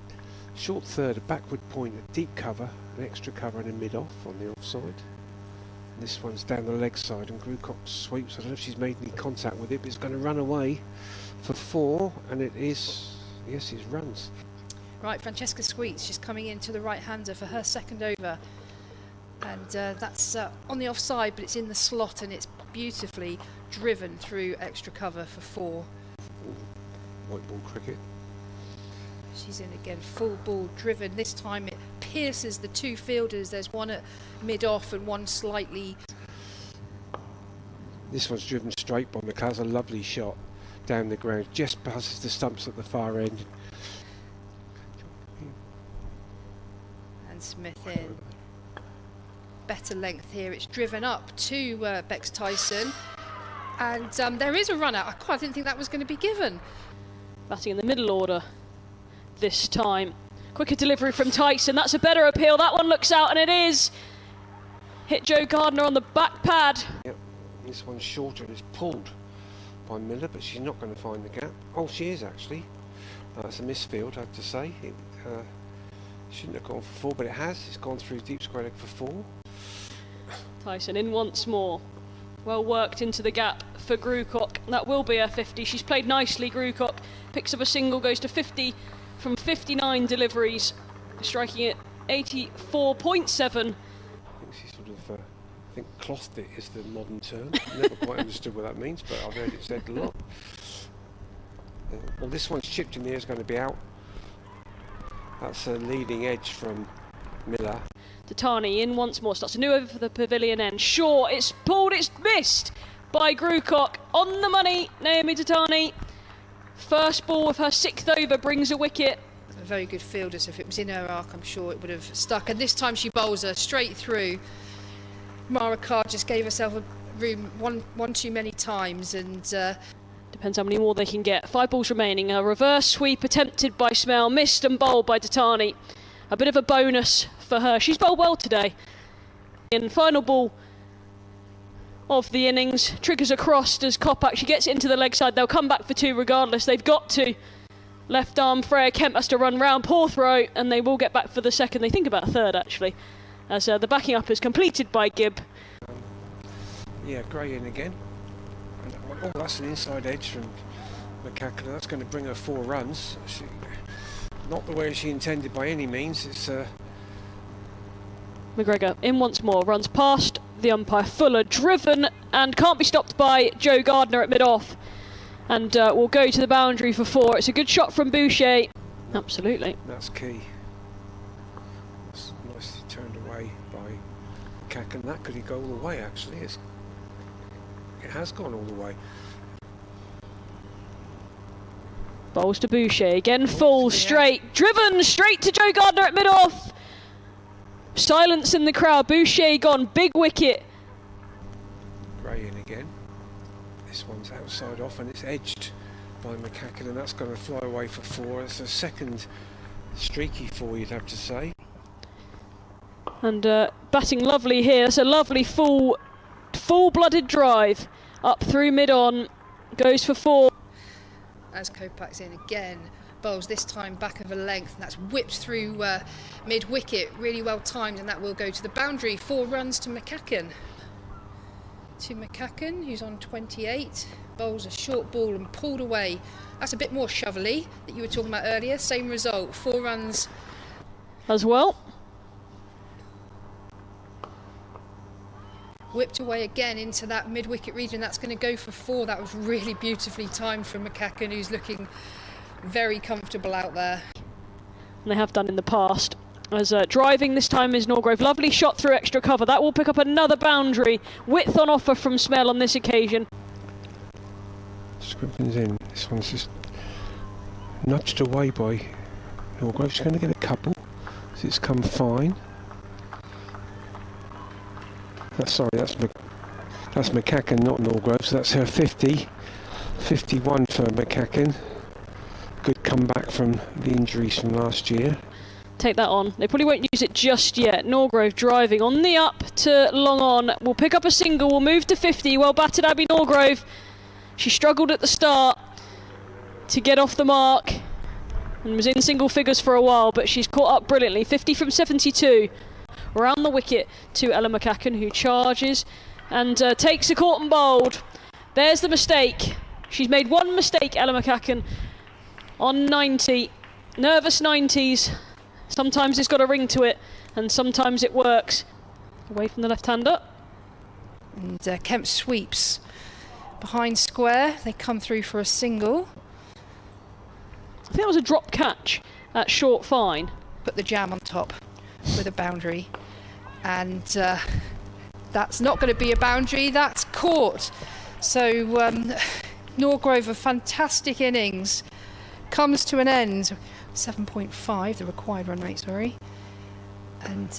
Short third, a backward point, a deep cover, an extra cover and a mid-off on the offside. And this one's down the leg side and Grucock sweeps. I don't know if she's made any contact with it, but it's going to run away for 4, and it is, yes, it runs. Right, Francesca Sweets, she's coming into the right-hander for her 2nd over. And that's on the offside, but it's in the slot and it's beautifully driven through extra cover for 4. White ball cricket. She's in again, full ball driven. This time it pierces the 2 fielders. There's one at mid-off and one slightly. This one's driven straight by McCaz, a lovely shot down the ground, just passes the stumps at the far end. And Smith in. Better length here. It's driven up to Bex Tyson, and there is a run out. I didn't think that was going to be given. Batting in the middle order this time. Quicker delivery from Tyson. That's a better appeal. That one looks out, and it is. Hit Joe Gardner on the back pad. Yep, this one's shorter and it's pulled by Miller, but she's not going to find the gap. Oh, she is actually. It's a misfield, I have to say. It shouldn't have gone for 4, but it has. It's gone through deep square leg for 4. Tyson in once more. Well worked into the gap for Grucock. That will be her 50. She's played nicely, Grucock. Picks up a single, goes to 50 from 59 deliveries, striking at 84.7. I think she sort of, I think clothed it is the modern term. Never quite understood what that means, but I've heard it said a lot. Well, this one's chipped in the air, is going to be out. That's a leading edge from Miller. Tatani in once more, starts a new over for the pavilion end. Short, it's pulled, it's missed by Grucock. On the money, Naomi Tatani. First ball of her 6th over brings a wicket. A very good fielder, so if it was in her arc, I'm sure it would have stuck. And this time she bowls her straight through. Mara Carr just gave herself a room one too many times, and depends how many more they can get. 5 balls remaining. A reverse sweep attempted by Smell, missed and bowled by Tatani. A bit of a bonus for her. She's bowled well today. And final ball of the innings. Triggers across as Kopak. She gets it into the leg side. They'll come back for 2 regardless. They've got to. Left arm, Freya Kemp has to run round. Poor throw, and they will get back for the second. They think about a third actually. As the backing up is completed by Gibb. Yeah, Gray in again. And, oh, that's an inside edge from McCacken. That's going to bring her 4 runs. Not the way she intended by any means. It's McGregor in once more, runs past the umpire. Fuller driven and can't be stopped by Joe Gardner at mid-off, and will go to the boundary for 4. It's a good shot from Boucher. Absolutely. That's key. That's nicely turned away by McCacken. That could go all the way actually. It has gone all the way. Bowls to Boucher, again full, straight, driven straight to Joe Gardner at mid-off. Silence in the crowd, Boucher gone, big wicket. Gray in again. This one's outside off and it's edged by McCacken, and that's going to fly away for 4. It's a second streaky 4, you'd have to say. And batting lovely here, it's a lovely full-blooded drive up through mid-on, goes for 4. as Kopak's in again, bowls this time back of a length, and that's whipped through mid-wicket, really well timed, and that will go to the boundary. 4 runs to McCacken. Who's on 28, bowls a short ball and pulled away. That's a bit more shovelly that you were talking about earlier. Same result, 4 runs as well. Whipped away again into that mid-wicket region. That's going to go for 4. That was really beautifully timed from McCacken, who's looking very comfortable out there. And they have done in the past. As driving this time is Norgrove. Lovely shot through extra cover. That will pick up another boundary. Width on offer from Smell on this occasion. Scrimpton's in. This one's just nudged away by Norgrove. She's going to get a couple. So it's come fine. That's McCacken, not Norgrove. So that's her 50. 51 for McCacken. Good comeback from the injuries from last year. Take that on. They probably won't use it just yet. Norgrove driving on the up to long on. Will pick up a single. Will move to 50. Well batted, Abby Norgrove. She struggled at the start to get off the mark and was in single figures for a while, but she's caught up brilliantly. 50 from 72. Around the wicket to Ella McCacken, who charges and takes a caught and bowled. There's the mistake. She's made one mistake, Ella McCacken, on 90. Nervous 90s. Sometimes it's got a ring to it, and sometimes it works. Away from the left-hander. And Kemp sweeps behind square. They come through for a single. I think that was a drop catch at short fine. Put the jam on top with a boundary. And that's not going to be a boundary, that's caught. So Norgrove, a fantastic innings, comes to an end. 7.5, the required run rate, sorry. And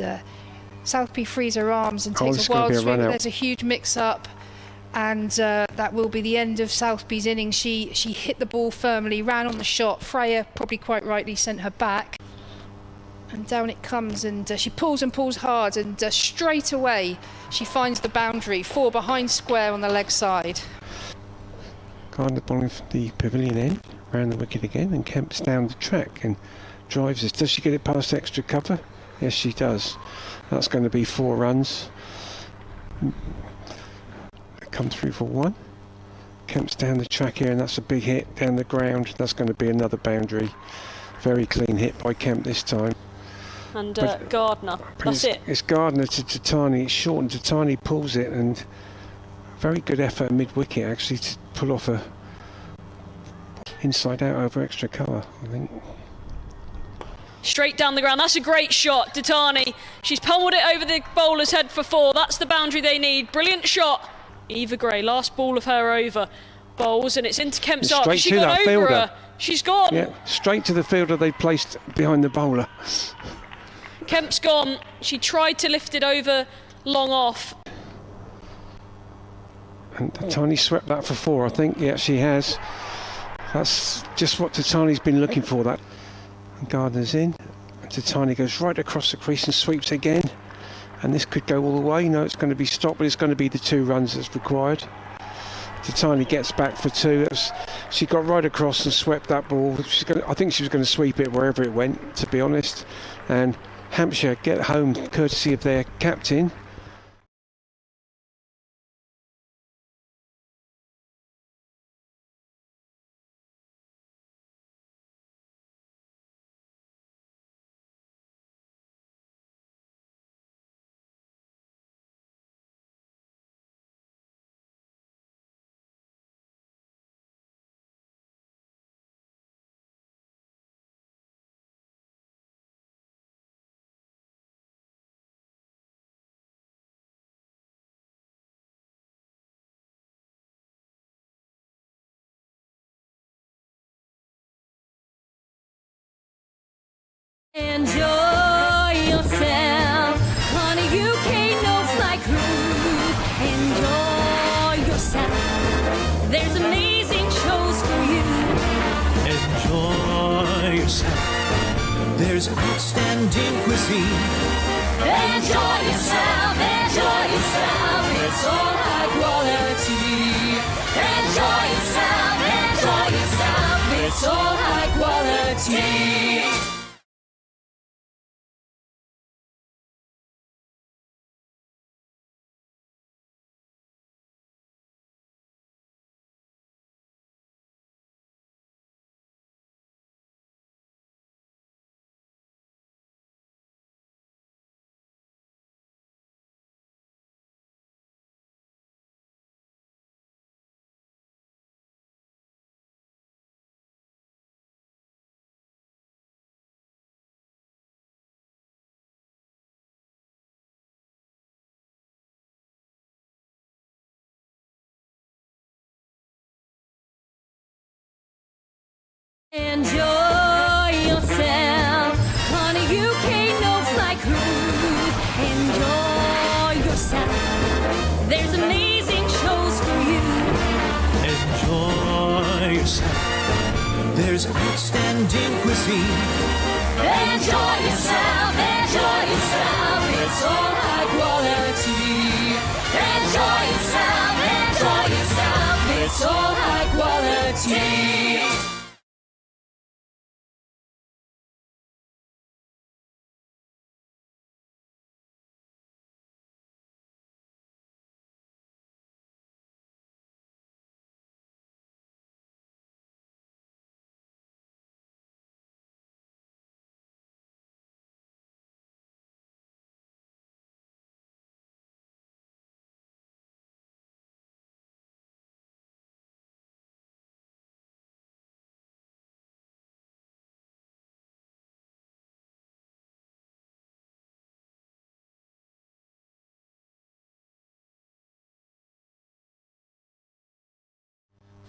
Southby frees her arms and takes a wild swing. There's a huge mix-up, and that will be the end of Southby's innings. She hit the ball firmly, ran on the shot. Freya, probably quite rightly, sent her back. And down it comes, and she pulls and pulls hard, and straight away she finds the boundary. 4 behind square on the leg side. Gardner bowling from the pavilion end, round the wicket again, and Kemp's down the track and drives us. Does she get it past extra cover? Yes, she does. That's going to be 4 runs. come through for 1. Kemp's down the track here, and that's a big hit down the ground. That's going to be another boundary. Very clean hit by Kemp this time. And Gardner, that's it. It's Gardner to Tatani. It's short, and Tatani pulls it, and very good effort mid-wicket actually to pull off a inside out over extra cover, I think. Straight down the ground. That's a great shot, Tatani. She's pummeled it over the bowler's head for 4. That's the boundary they need. Brilliant shot. Eva Gray, last ball of her over. Bowls, and it's into Kemp's arc. She got over fielder. her. She's gone. Yeah, straight to the fielder they placed behind the bowler. Kemp's gone. She tried to lift it over long off. And Tatani swept that for 4, I think. Yeah, she has. That's just what Tatani's been looking for, that. And Gardner's in. And Tatani goes right across the crease and sweeps again. And this could go all the way. No, it's going to be stopped, but it's going to be the 2 runs that's required. Tatani gets back for 2. She got right across and swept that ball. I think she was going to sweep it wherever it went, to be honest. And Hampshire get home courtesy of their captain. Enjoy yourself on a UK no-fly cruise. Enjoy yourself. There's amazing shows for you. Enjoy yourself. There's outstanding cuisine. Enjoy yourself. Enjoy yourself. It's all high quality. Enjoy yourself. Enjoy yourself. It's all high quality. Enjoy yourself on a UK no-fly cruise. Enjoy yourself. There's amazing shows for you. Enjoy yourself. There's outstanding cuisine. Enjoy yourself. Enjoy yourself. It's all high quality. Enjoy yourself. Enjoy yourself. It's all high quality.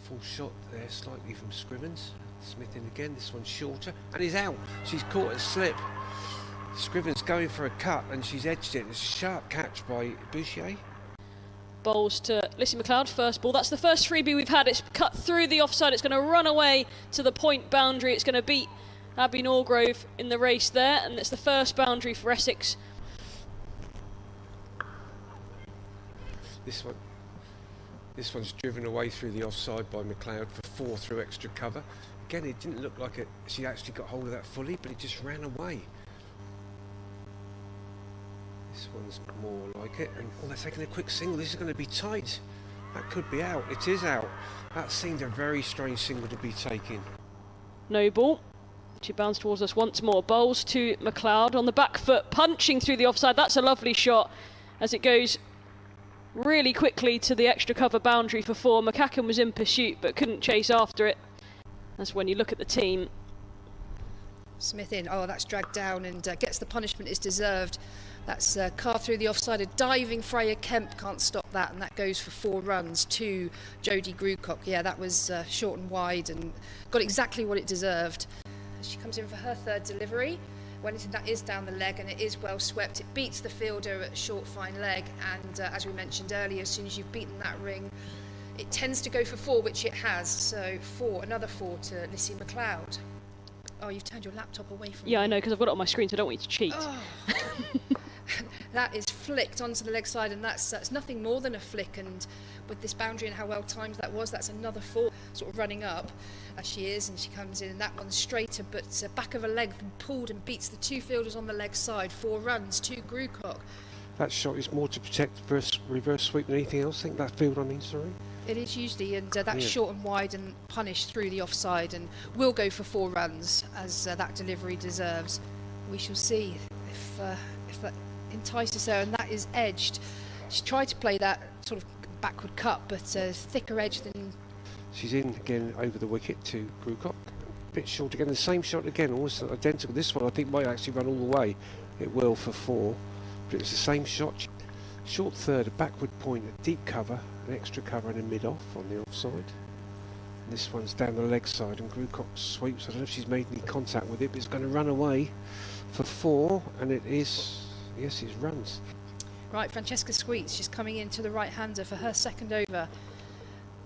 Full shot there, slightly from Scrivens. Smith in again, this one's shorter, and he's out. She's caught a slip. Scrivens going for a cut, and she's edged it. It's a sharp catch by Boucher. Bowls to Lissy McLeod, first ball. That's the first freebie we've had. It's cut through the offside. It's going to run away to the point boundary. It's going to beat Abby Norgrove in the race there, and it's the first boundary for Essex. This one's driven away through the offside by McLeod for 4 through extra cover. Again, it didn't look like she actually got hold of that fully, but it just ran away. This one's more like it, and they're taking a quick single. This is going to be tight. That could be out. It is out. That seemed a very strange single to be taken. No ball. She bounced towards us once more. Bowls to McLeod on the back foot, punching through the offside. That's a lovely shot as it goes really quickly to the extra cover boundary for 4. McCacken was in pursuit but couldn't chase after it. That's when you look at the team. Smith in. Oh, that's dragged down and gets the punishment it's deserved. That's carved through the offside. A diving Freya Kemp can't stop that, and that goes for 4 runs to Jodie Grucock. Yeah, that was short and wide and got exactly what it deserved. She comes in for her 3rd delivery. Wellington, that is down the leg and it is well swept. It beats the fielder at a short fine leg, and as we mentioned earlier, as soon as you've beaten that ring, it tends to go for 4, which it has. So 4, another 4 to Lissy McLeod. Oh, you've turned your laptop away from me. Yeah, I know, because I've got it on my screen, so I don't want you to cheat. Oh. That is flicked onto the leg side, and that's nothing more than a flick. And with this boundary and how well timed that was, that's another 4 sort of running up as she is, and she comes in, and that one's straighter, but back of her leg pulled and beats the 2 fielders on the leg side. 4 runs to Grucock. That shot is more to protect reverse sweep than anything else. I think that field, sorry. It is usually, and that's short and wide and punished through the offside, and will go for 4 runs as that delivery deserves. We shall see if that entices her, and that is edged. She tried to play that sort of backward cut, but thicker edge than. She's in again over the wicket to Grucock. A bit short again, the same shot again, almost identical. This one I think might actually run all the way. It will for 4, but it's the same shot. Short third, a backward point, a deep cover, an extra cover and a mid-off on the offside. And this one's down the leg side and Grucock sweeps. I don't know if she's made any contact with it, but it's going to run away for 4, and it is, yes, it runs. Right, Francesca Sweets, she's coming into the right-hander for her 2nd over.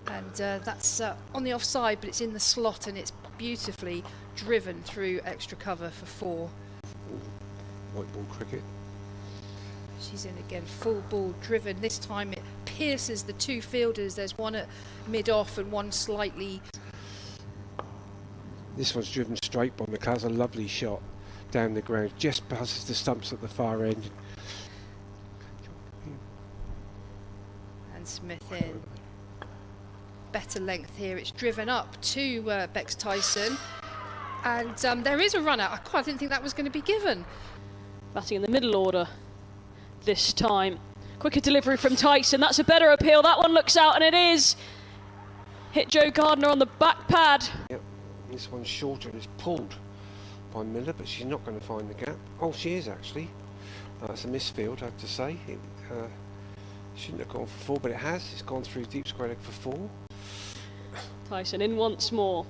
And that's on the offside, but it's in the slot, and it's beautifully driven through extra cover for 4. White ball cricket. She's in again, full ball driven. This time it pierces the 2 fielders. There's one at mid-off and one slightly. This one's driven straight by McLeod. A lovely shot down the ground. Just passes the stumps at the far end. And Smith in. Better length here. It's driven up to Bex Tyson. And there is a run out. I quite didn't think that was going to be given. Batting in the middle order this time. Quicker delivery from Tyson. That's a better appeal. That one looks out, and it is. Hit Jo Gardner on the back pad. Yep, this one's shorter and it's pulled by Miller, but she's not going to find the gap. Oh, she is actually. It's a misfield, I have to say. It shouldn't have gone for 4, but it has. It's gone through deep square leg for 4. Tyson in once more.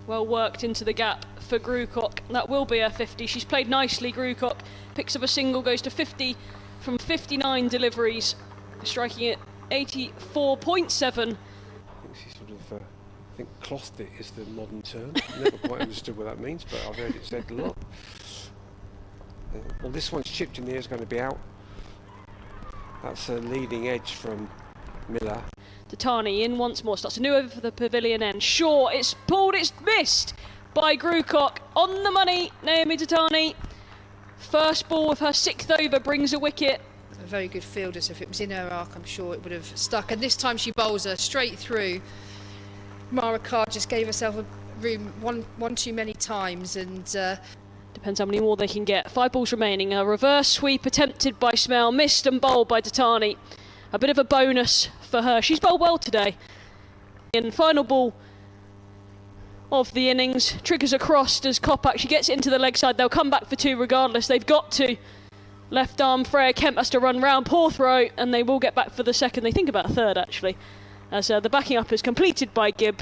Well worked into the gap for Grucock. That will be her 50. She's played nicely, Grucock. Picks up a single, goes to 50 from 59 deliveries, striking at 84.7. She sort of, I think clothed it is the modern term. Never quite understood what that means, but I've heard it said a lot. Well, this one's chipped in the air, is going to be out. That's a leading edge from Miller. Tatani in once more, starts a new over for the pavilion end. Shaw, it's pulled, it's missed by Grucock. On the money, Naomi Tatani. First ball of her 6th over brings a wicket. A very good fielder, so if it was in her arc, I'm sure it would have stuck. And this time she bowls her straight through. Mara Carr just gave herself a room one too many times, and depends how many more they can get. 5 balls remaining. A reverse sweep attempted by Smell, missed and bowled by Tatani. A bit of a bonus for her. She's bowled well today. In final ball of the innings, triggers across as Kopak. She gets it into the leg side. They'll come back for 2 regardless. They've got to. Left arm, Freya Kemp has to run round, poor throw, and they will get back for the 2nd. They think about a 3rd actually, as the backing up is completed by Gibb.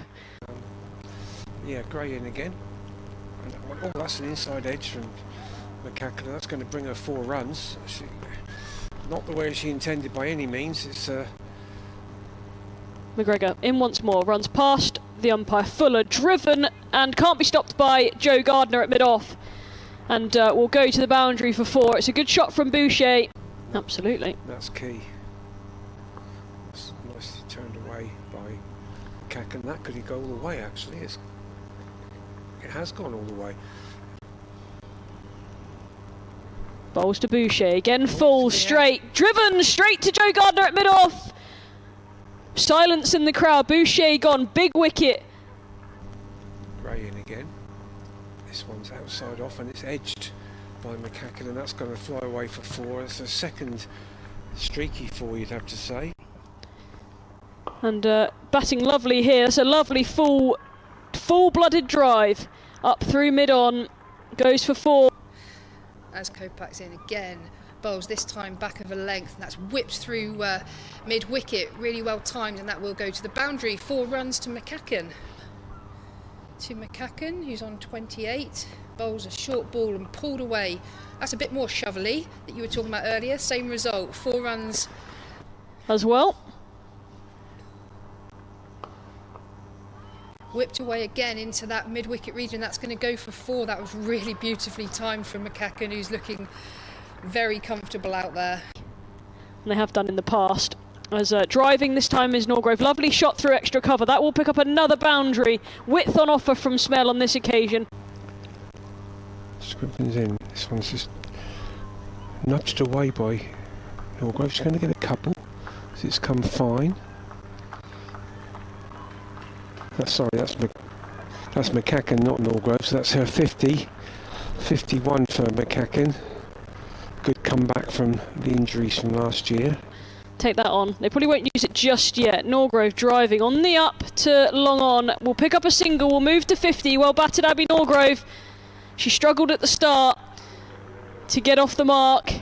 Yeah, Gray in again. And, oh, that's an inside edge from McCacken. That's going to bring her 4 runs. Not the way she intended by any means. It's McGregor in once more, runs past the umpire. Fuller driven and can't be stopped by Jo Gardner at mid-off, and will go to the boundary for 4. It's a good shot from Boucher. Absolutely. That's key. That's nicely turned away by McCacken. That could go all the way actually. It has gone all the way. Bowls to Boucher, again full, straight, driven straight to Jo Gardner at mid-off. Silence in the crowd. Boucher gone. Big wicket. Gray in again. This one's outside off and it's edged by McCacken, and that's going to fly away for 4. It's a second streaky 4, you'd have to say. And batting lovely here. It's a lovely full-blooded drive up through mid-on. Goes for 4. As Kopac's in again, bowls this time back of a length, and that's whipped through mid-wicket, really well timed, and that will go to the boundary. 4 runs to McCacken. Who's on 28, bowls a short ball and pulled away. That's a bit more shovelly that you were talking about earlier. Same result, 4 runs as well. Whipped away again into that mid-wicket region. That's going to go for 4. That was really beautifully timed from McCacken, who's looking very comfortable out there. And they have done in the past. As driving this time is Norgrove. Lovely shot through extra cover. That will pick up another boundary. Width on offer from Smell on this occasion. Scriven's in. This one's just nudged away by Norgrove. She's going to get a couple. So it's come fine. That's McCacken, not Norgrove. So that's her 50. 51 for McCacken. Good comeback from the injuries from last year. Take that on. They probably won't use it just yet. Norgrove driving on the up to long on. Will pick up a single. Will move to 50. Well batted, Abby Norgrove. She struggled at the start to get off the mark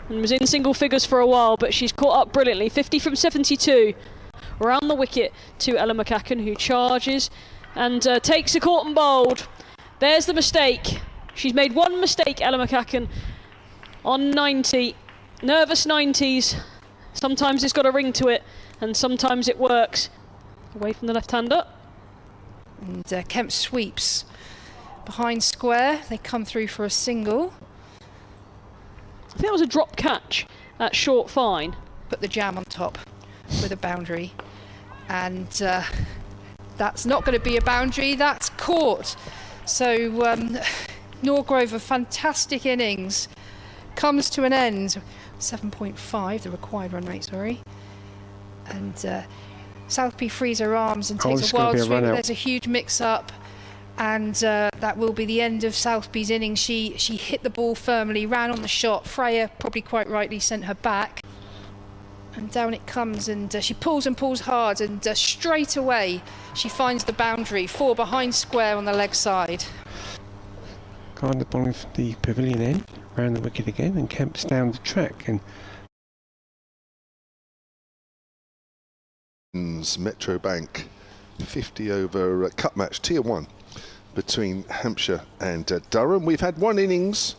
and was in single figures for a while, but she's caught up brilliantly. 50 from 72. Round the wicket to Ella McCacken, who charges and takes a caught and bowled. There's the mistake. She's made one mistake, Ella McCacken, on 90. Nervous 90s. Sometimes it's got a ring to it, and sometimes it works. Away from the left-hander. And Kemp sweeps behind square. They come through for a single. I think that was a drop catch at short fine. Put the jam on top with a boundary. And that's not going to be a boundary, that's caught. So Norgrove, a fantastic innings, comes to an end. 7.5, the required run rate, sorry. And Southby frees her arms and takes a wild swing. There's a huge mix-up, and that will be the end of Southby's innings. She hit the ball firmly, ran on the shot. Freya, probably quite rightly, sent her back. And down it comes, and she pulls and pulls hard, and straight away she finds the boundary. 4 behind square on the leg side. Gardner bowling from the pavilion end, round the wicket again, and Kemp's down the track. And Metro Bank 50 over cup match tier 1 between Hampshire and Durham. We've had 1 innings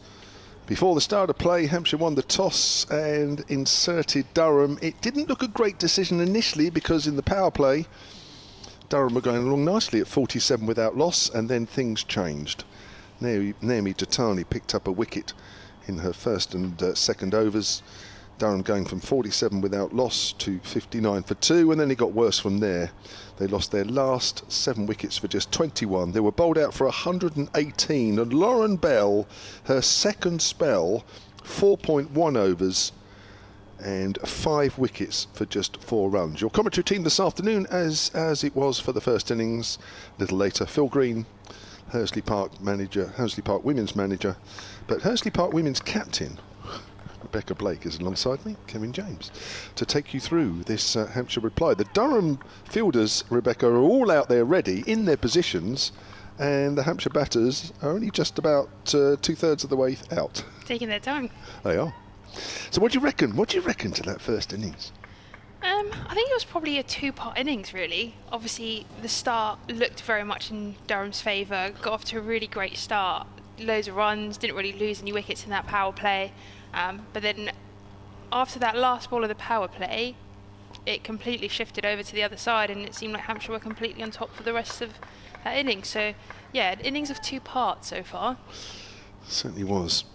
before the start of play. Hampshire won the toss and inserted Durham. It didn't look a great decision initially, because in the power play Durham were going along nicely at 47 without loss, and then things changed. Naomi Tatani picked up a wicket in her first and second overs. Durham going from 47 without loss to 59 for 2, and then it got worse from there. They lost their last 7 wickets for just 21. They were bowled out for 118, and Lauren Bell, her second spell, 4.1 overs and 5 wickets for just 4 runs. Your commentary team this afternoon, as it was for the first innings. A little later, Phil Green, Hursley Park women's manager, but Hursley Park women's captain Rebecca Blake is alongside me, Kevin James, to take you through this Hampshire reply. The Durham fielders, Rebecca, are all out there ready in their positions, and the Hampshire batters are only just about 2/3 of the way out. Taking their time. They are. So what do you reckon? What do you reckon to that first innings? I think it was probably a 2-part innings, really. Obviously, the start looked very much in Durham's favour. Got off to a really great start. Loads of runs, didn't really lose any wickets in that power play. But then after that last ball of the power play, it completely shifted over to the other side, and it seemed like Hampshire were completely on top for the rest of that innings. So, yeah, an innings of 2 parts so far. Certainly was.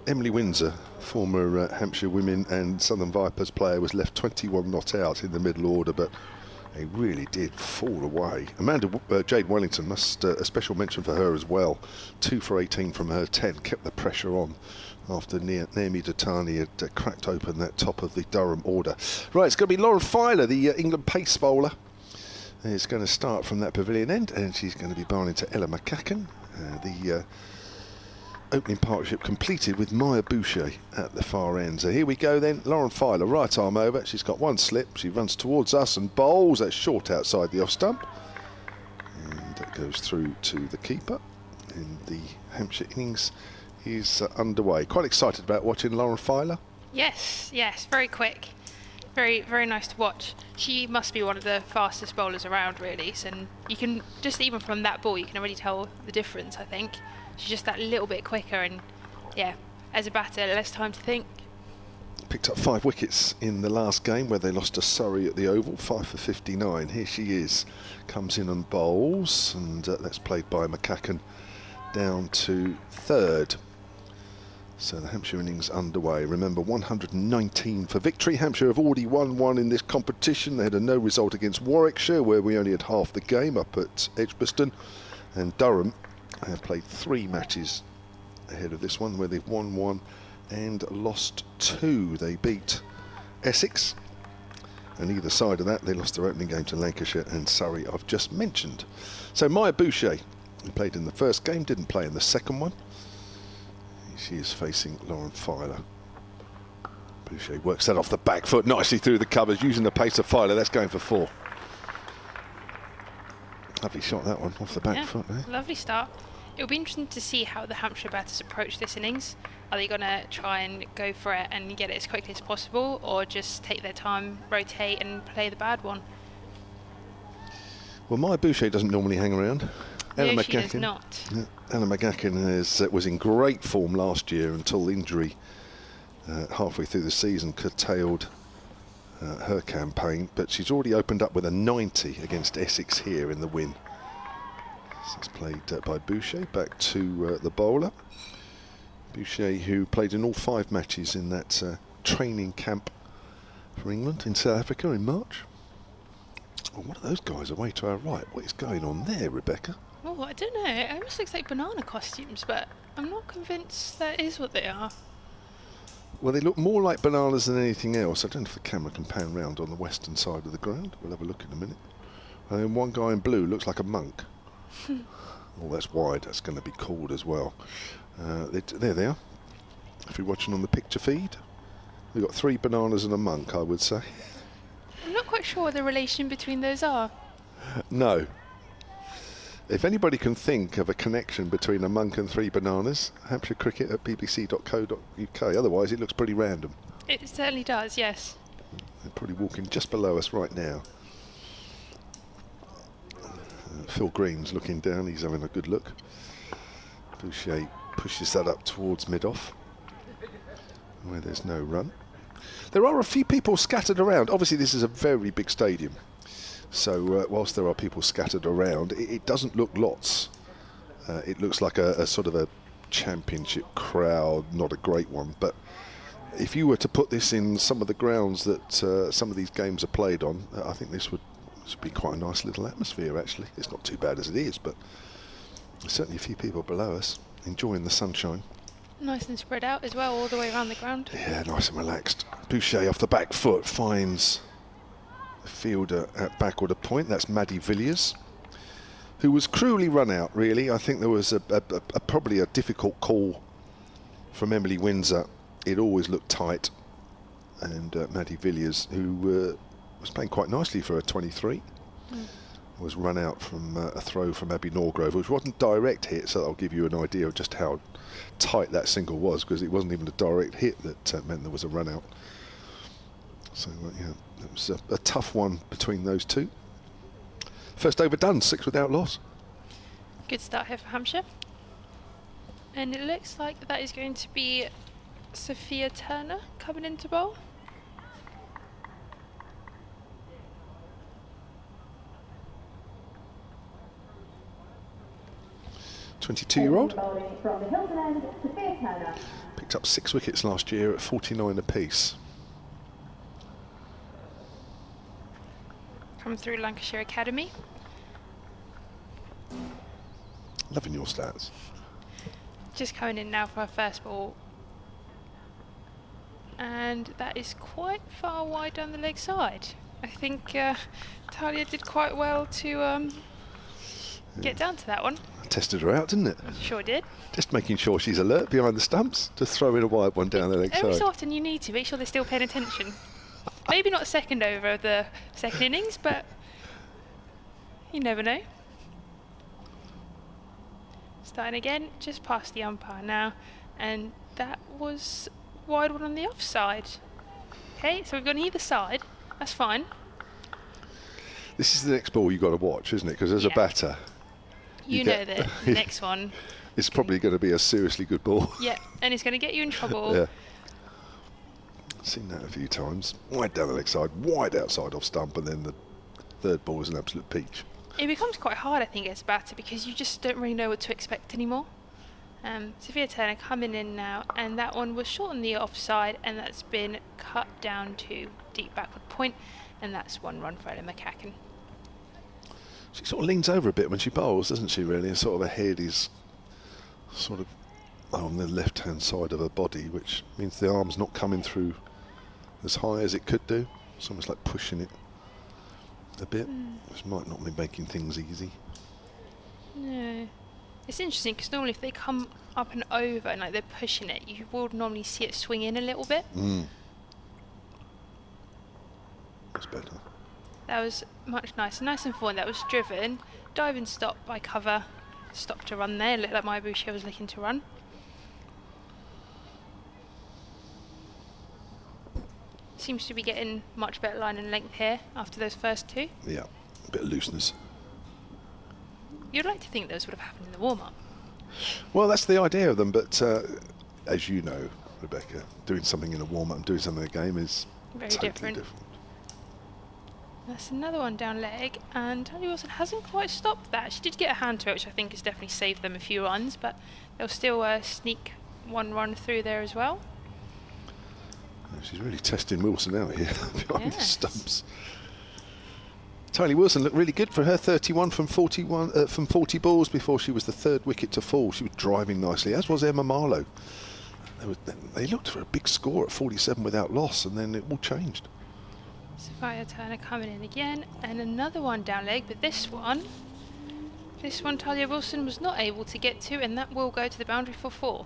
Emily Windsor, former Hampshire Women and Southern Vipers player, was left 21 not out in the middle order, but They really did fall away. Jade Wellington, must a special mention for her as well. 2 for 18 from her 10, kept the pressure on after Naomi Datani had cracked open that top of the Durham order. Right, it's going to be Lauren Filer, the England pace bowler. Is going to start from that pavilion end, and she's going to be bowling to Ella McCacken. The opening partnership completed with Maya Boucher at the far end. So here we go then. Lauren Filer, right arm over. She's got one slip. She runs towards us and bowls. That's short outside the off stump. And that goes through to the keeper. And the Hampshire innings is underway. Quite excited about watching Lauren Filer. Yes, very quick. Very, very nice to watch. She must be one of the fastest bowlers around, really. And you can, just even from that ball, you can already tell the difference, I think. She's just that little bit quicker, and yeah, as a batter, less time to think. Picked up 5 wickets in the last game where they lost to Surrey at the Oval, 5 for 59. Here she is, comes in and bowls, and that's played by McCacken down to third. So the Hampshire innings underway. Remember, 119 for victory. Hampshire have already won one in this competition. They had a no result against Warwickshire, where we only had half the game up at Edgbaston, and Durham have played 3 matches ahead of this one, where they've won 1 and lost 2. They beat Essex, and either side of that they lost their opening game to Lancashire and Surrey, I've just mentioned. So Maya Boucher, who played in the first game, didn't play in the second one. She is facing Lauren Filer. Boucher works that off the back foot nicely through the covers, using the pace of Filer. That's going for 4. Lovely shot, that one, off the back foot. Lovely start. It'll be interesting to see how the Hampshire batters approach this innings. Are they going to try and go for it and get it as quickly as possible, or just take their time, rotate and play the bad one? Well, Maya Boucher doesn't normally hang around. No, she does not. Ella McCacken was in great form last year until injury halfway through the season curtailed her campaign, but she's already opened up with a 90 against Essex here in the win. So it's played by Boucher, back to the bowler. Boucher, who played in all 5 matches in that training camp for England in South Africa in March. Oh, what are those guys away to our right? What is going on there, Rebecca? Oh, I don't know. It almost looks like banana costumes, but I'm not convinced that is what they are. Well, they look more like bananas than anything else. I don't know if the camera can pan round on the western side of the ground. We'll have a look in a minute. And then one guy in blue looks like a monk. Oh, that's wide. That's going to be cold as well. There they are. If you're watching on the picture feed, we've got 3 bananas and a monk, I would say. I'm not quite sure what the relation between those are. No. If anybody can think of a connection between a monk and 3 bananas, Hampshire Cricket at bbc.co.uk. Otherwise, it looks pretty random. It certainly does, yes. They're probably walking just below us right now. Phil Green's looking down. He's having a good look. Boucher pushes that up towards mid-off, where there's no run. There are a few people scattered around. Obviously, this is a very big stadium. So whilst there are people scattered around, it doesn't look lots. It looks like a sort of a championship crowd, not a great one. But if you were to put this in some of the grounds that some of these games are played on, I think this would be quite a nice little atmosphere, actually. It's not too bad as it is, but there's certainly a few people below us enjoying the sunshine. Nice and spread out as well, all the way around the ground. Yeah, nice and relaxed. Boucher off the back foot finds the fielder at backward a point. That's Maddie Villiers, who was cruelly run out, really. I think there was probably a difficult call from Emily Windsor. It always looked tight, and Maddie Villiers, who was playing quite nicely for a 23, was run out from a throw from Abby Norgrove, which wasn't direct hit, so that'll give you an idea of just how tight that single was, because it wasn't even a direct hit that meant there was a run out. So yeah, it was a tough one between those two. First over done, 6 without loss. Good start here for Hampshire. And it looks like that is going to be Sophia Turner coming into bowl. .22-year-old. Picked up 6 wickets last year at 49 apiece. From from through Lancashire Academy. Loving your stats. Just coming in now for her first ball. And that is quite far wide down the leg side. I think Talia did quite well to get down to that one. Tested her out, didn't it? Sure did. Just making sure she's alert behind the stumps. Just throw in a wide one down the leg Every side. so often you need to make sure they're still paying attention. Maybe not second over of the second innings, but you never know. Starting again, just past the umpire now, and that was wide one on the offside. Okay, so we've got on either side. That's fine. This is the next ball you've got to watch, isn't it? Because as a Yeah. batter, You know that the next one. it's probably going to be a seriously good ball. Yeah, and it's going to get you in trouble. Yeah. Seen that a few times. Wide down the leg side, wide outside off stump, and then the third ball is an absolute peach. It becomes quite hard, I think, as a batter because you just don't really know what to expect anymore. Sophia Turner coming in now, and that one was short on the offside, and that's been cut down to deep backward point, and that's 1 run for Ella McCacken. She sort of leans over a bit when she bowls, doesn't she, really? And sort of her head is sort of on the left-hand side of her body, which means the arm's not coming through as high as it could do. It's almost like pushing it a bit, which might not be making things easy. No. It's interesting because normally if they come up and over and like they're pushing it, you will normally see it swing in a little bit. That's better. That was much nicer. Nice and forward. That was driven. Diving stop by cover. Stopped to run there. Looked like Mayabushi was looking to run. Seems to be getting much better line and length here after those first two. Yeah, a bit of looseness. You'd like to think those would have happened in the warm-up. Well, that's the idea of them, but as you know, Rebecca, doing something in a warm-up and doing something in a game is Very totally different. That's another one down leg, and Talia Wilson hasn't quite stopped that. She did get a hand to it, which I think has definitely saved them a few runs, but they'll still sneak 1 run through there as well. She's really testing Wilson out here behind the Yes. stumps. Talia Wilson looked really good for her 31 from 40 balls before she was the third wicket to fall. She was driving nicely, as was Emma Marlowe. They looked for a big score at 47 without loss, and then it all changed. Sophia Turner coming in again, and another one down leg, but this one Talia Wilson was not able to get to, and that will go to the boundary for 4.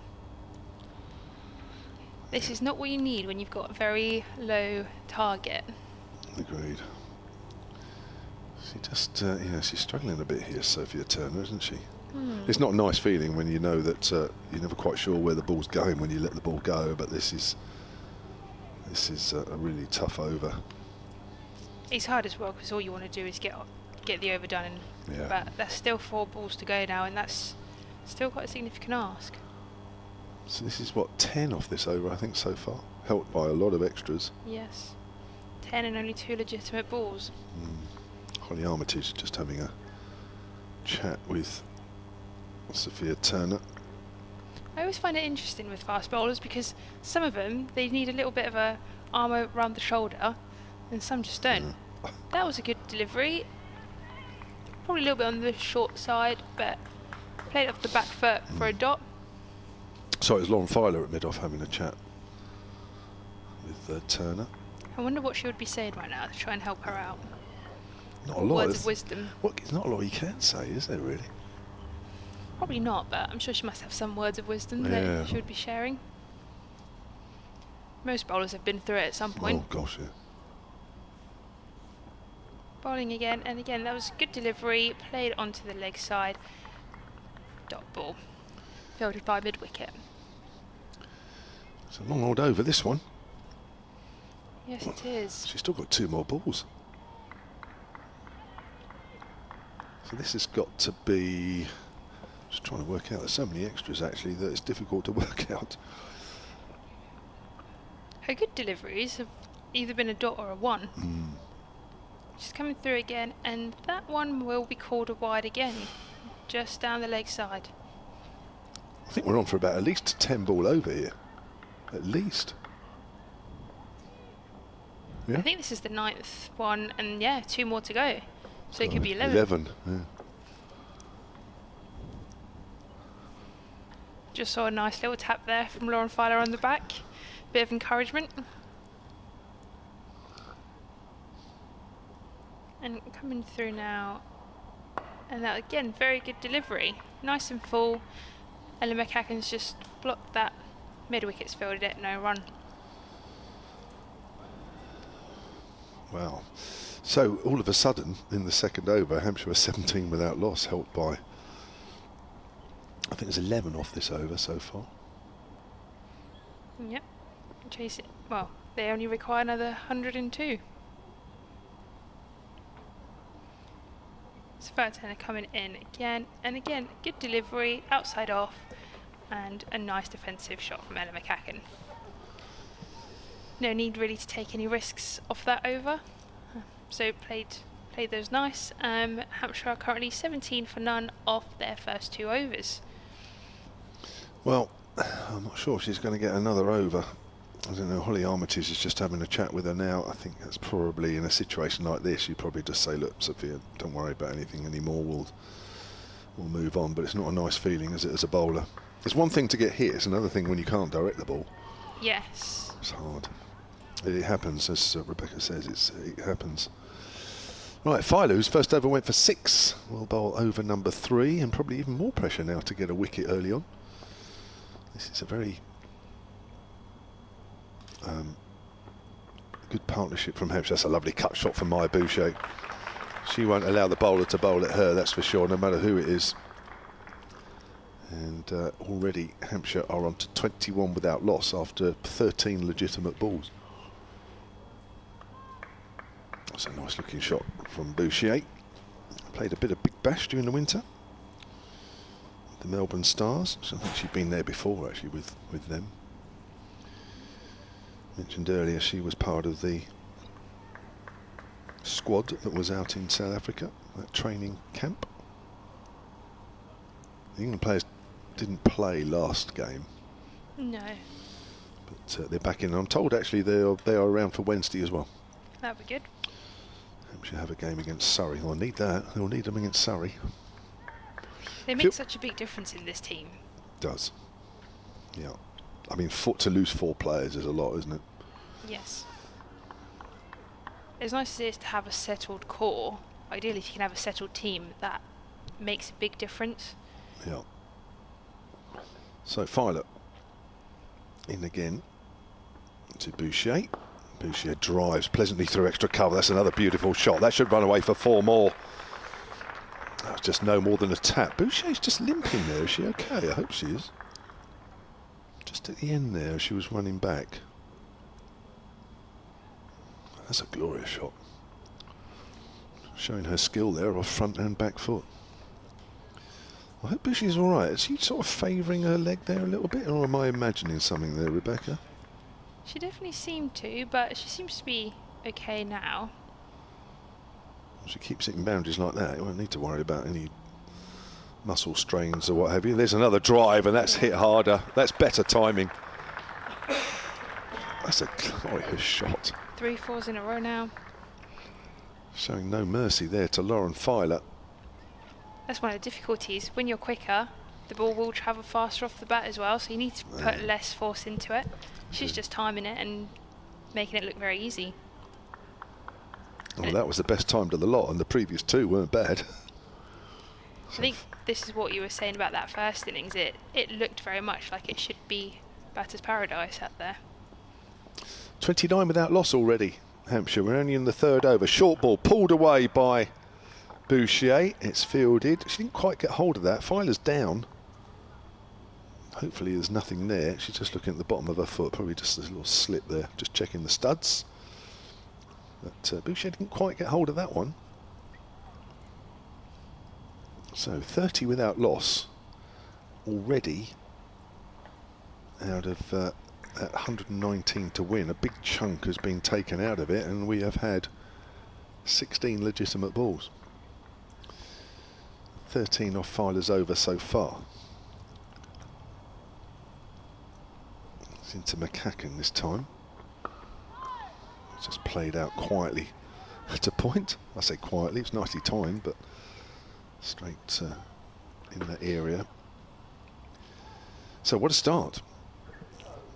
This is not what you need when you've got a very low target. Agreed. She just, she's struggling a bit here, Sophia Turner, isn't she? It's not a nice feeling when you know that you're never quite sure where the ball's going when you let the ball go, but this is a really tough over. It's hard as well because all you want to do is get the over done, Yeah. but there's still 4 balls to go now, and that's still quite a significant ask. So this is what, 10 off this over, I think, so far, helped by a lot of extras. Yes, 10 and only 2 legitimate balls. Holly Armitage just having a chat with Sophia Turner. I always find it interesting with fast bowlers because some of them, they need a little bit of a armour around the shoulder and some just don't. That was a good delivery. Probably a little bit on the short side, but played off the back foot for a dot. So it was Lauren Filer at mid-off having a chat with Turner. I wonder what she would be saying right now to try and help her out. Not a lot. Words of wisdom. There's not a lot you can say, is there, really? Probably not, but I'm sure she must have some words of wisdom Yeah. that she would be sharing. Most bowlers have been through it at some point. Oh, gosh, yeah. Bowling again, and again, that was good delivery, played onto the leg side. Dot ball. Fielded by mid-wicket. It's a long old over, this one. Yes, it is. She's still got 2 more balls. So this has got to be... Just trying to work out. There's so many extras, actually, that it's difficult to work out. Her good deliveries have either been a dot or a 1. She's coming through again, and that one will be called a wide again, just down the leg side. I think we're on for about at least 10 ball over here. At least. Yeah. I think this is the 9th one, and yeah, 2 more to go. So it could be 11. 11, yeah. Just saw a nice little tap there from Lauren Filer on the back. Bit of encouragement. And coming through now. And that again, very good delivery. Nice and full. Ella McCacken's just blocked that mid-wickets, fielded it, no run. Wow. So all of a sudden, in the second over, Hampshire were 17 without loss, helped by, I think there's 11 off this over so far. Yep. Chase it. Well, they only require another 102. So Turner coming in again and again. Good delivery, outside off, and a nice defensive shot from Ella McCacken. No need really to take any risks off that over. So played those nice. Hampshire are currently 17 for none off their first 2 overs. Well, I'm not sure if she's going to get another over. I don't know, Holly Armitage is just having a chat with her now. I think that's probably, in a situation like this, you probably just say, look, Sophia, don't worry about anything anymore, we'll move on. But it's not a nice feeling, is it, as a bowler? It's one thing to get hit, it's another thing when you can't direct the ball. Yes. It's hard. It happens, as Rebecca says, it happens. Right, Filer, whose first over went for 6, will bowl over number 3, and probably even more pressure now to get a wicket early on. This is a very good partnership from Hampshire. That's a lovely cut shot from Maya Boucher. She won't allow the bowler to bowl at her, that's for sure, no matter who it is. And already Hampshire are on to 21 without loss after 13 legitimate balls. That's a nice looking shot from Boucher. Played a bit of Big Bash during the winter. The Melbourne Stars. So I think she'd been there before actually with them. Mentioned earlier she was part of the squad that was out in South Africa, that training camp. The England players didn't play last game. No. But they're back in. I'm told actually they are around for Wednesday as well. That'd be good. Hampshire have a game against Surrey. They'll need that. They'll need them against Surrey. They make such a big difference in this team. Does. Yeah. I mean, to lose 4 players is a lot, isn't it? Yes. As nice as it is to have a settled core, ideally if you can have a settled team, that makes a big difference. Yeah. So Filer in again to Boucher. Boucher drives pleasantly through extra cover. That's another beautiful shot. That should run away for 4 more. That was just no more than a tap. Boucher's just limping there. Is she okay? I hope she is. Just at the end there, she was running back. That's a glorious shot. Showing her skill there off front and back foot. I hope Boucher's all right. Is she sort of favouring her leg there a little bit, or am I imagining something there, Rebecca? She definitely seemed to, but she seems to be okay now. She keeps hitting boundaries like that. You won't need to worry about any muscle strains or what have you. There's another drive, and that's hit harder. That's better timing. That's a glorious shot. 3 fours in a row now. Showing no mercy there to Lauren Filer. That's one of the difficulties. When you're quicker, the ball will travel faster off the bat as well, so you need to put less force into it. She's just timing it and making it look very easy. Oh, that was the best time to the lot, and the previous 2 weren't bad. I think this is what you were saying about that first innings. It looked very much like it should be batter's paradise out there. 29 without loss already, Hampshire. We're only in the 3rd over. Short ball pulled away by Boucher. It's fielded. She didn't quite get hold of that. Filer's down. Hopefully there's nothing there. She's just looking at the bottom of her foot. Probably just a little slip there. Just checking the studs. But Boucher didn't quite get hold of that one. So 30 without loss already out of that 119 to win. A big chunk has been taken out of it, and we have had 16 legitimate balls. 13 off Filer's over so far. It's into McCacken this time. just played out quietly to point. I say quietly, it's nicely timed, but straight in that area. So what a start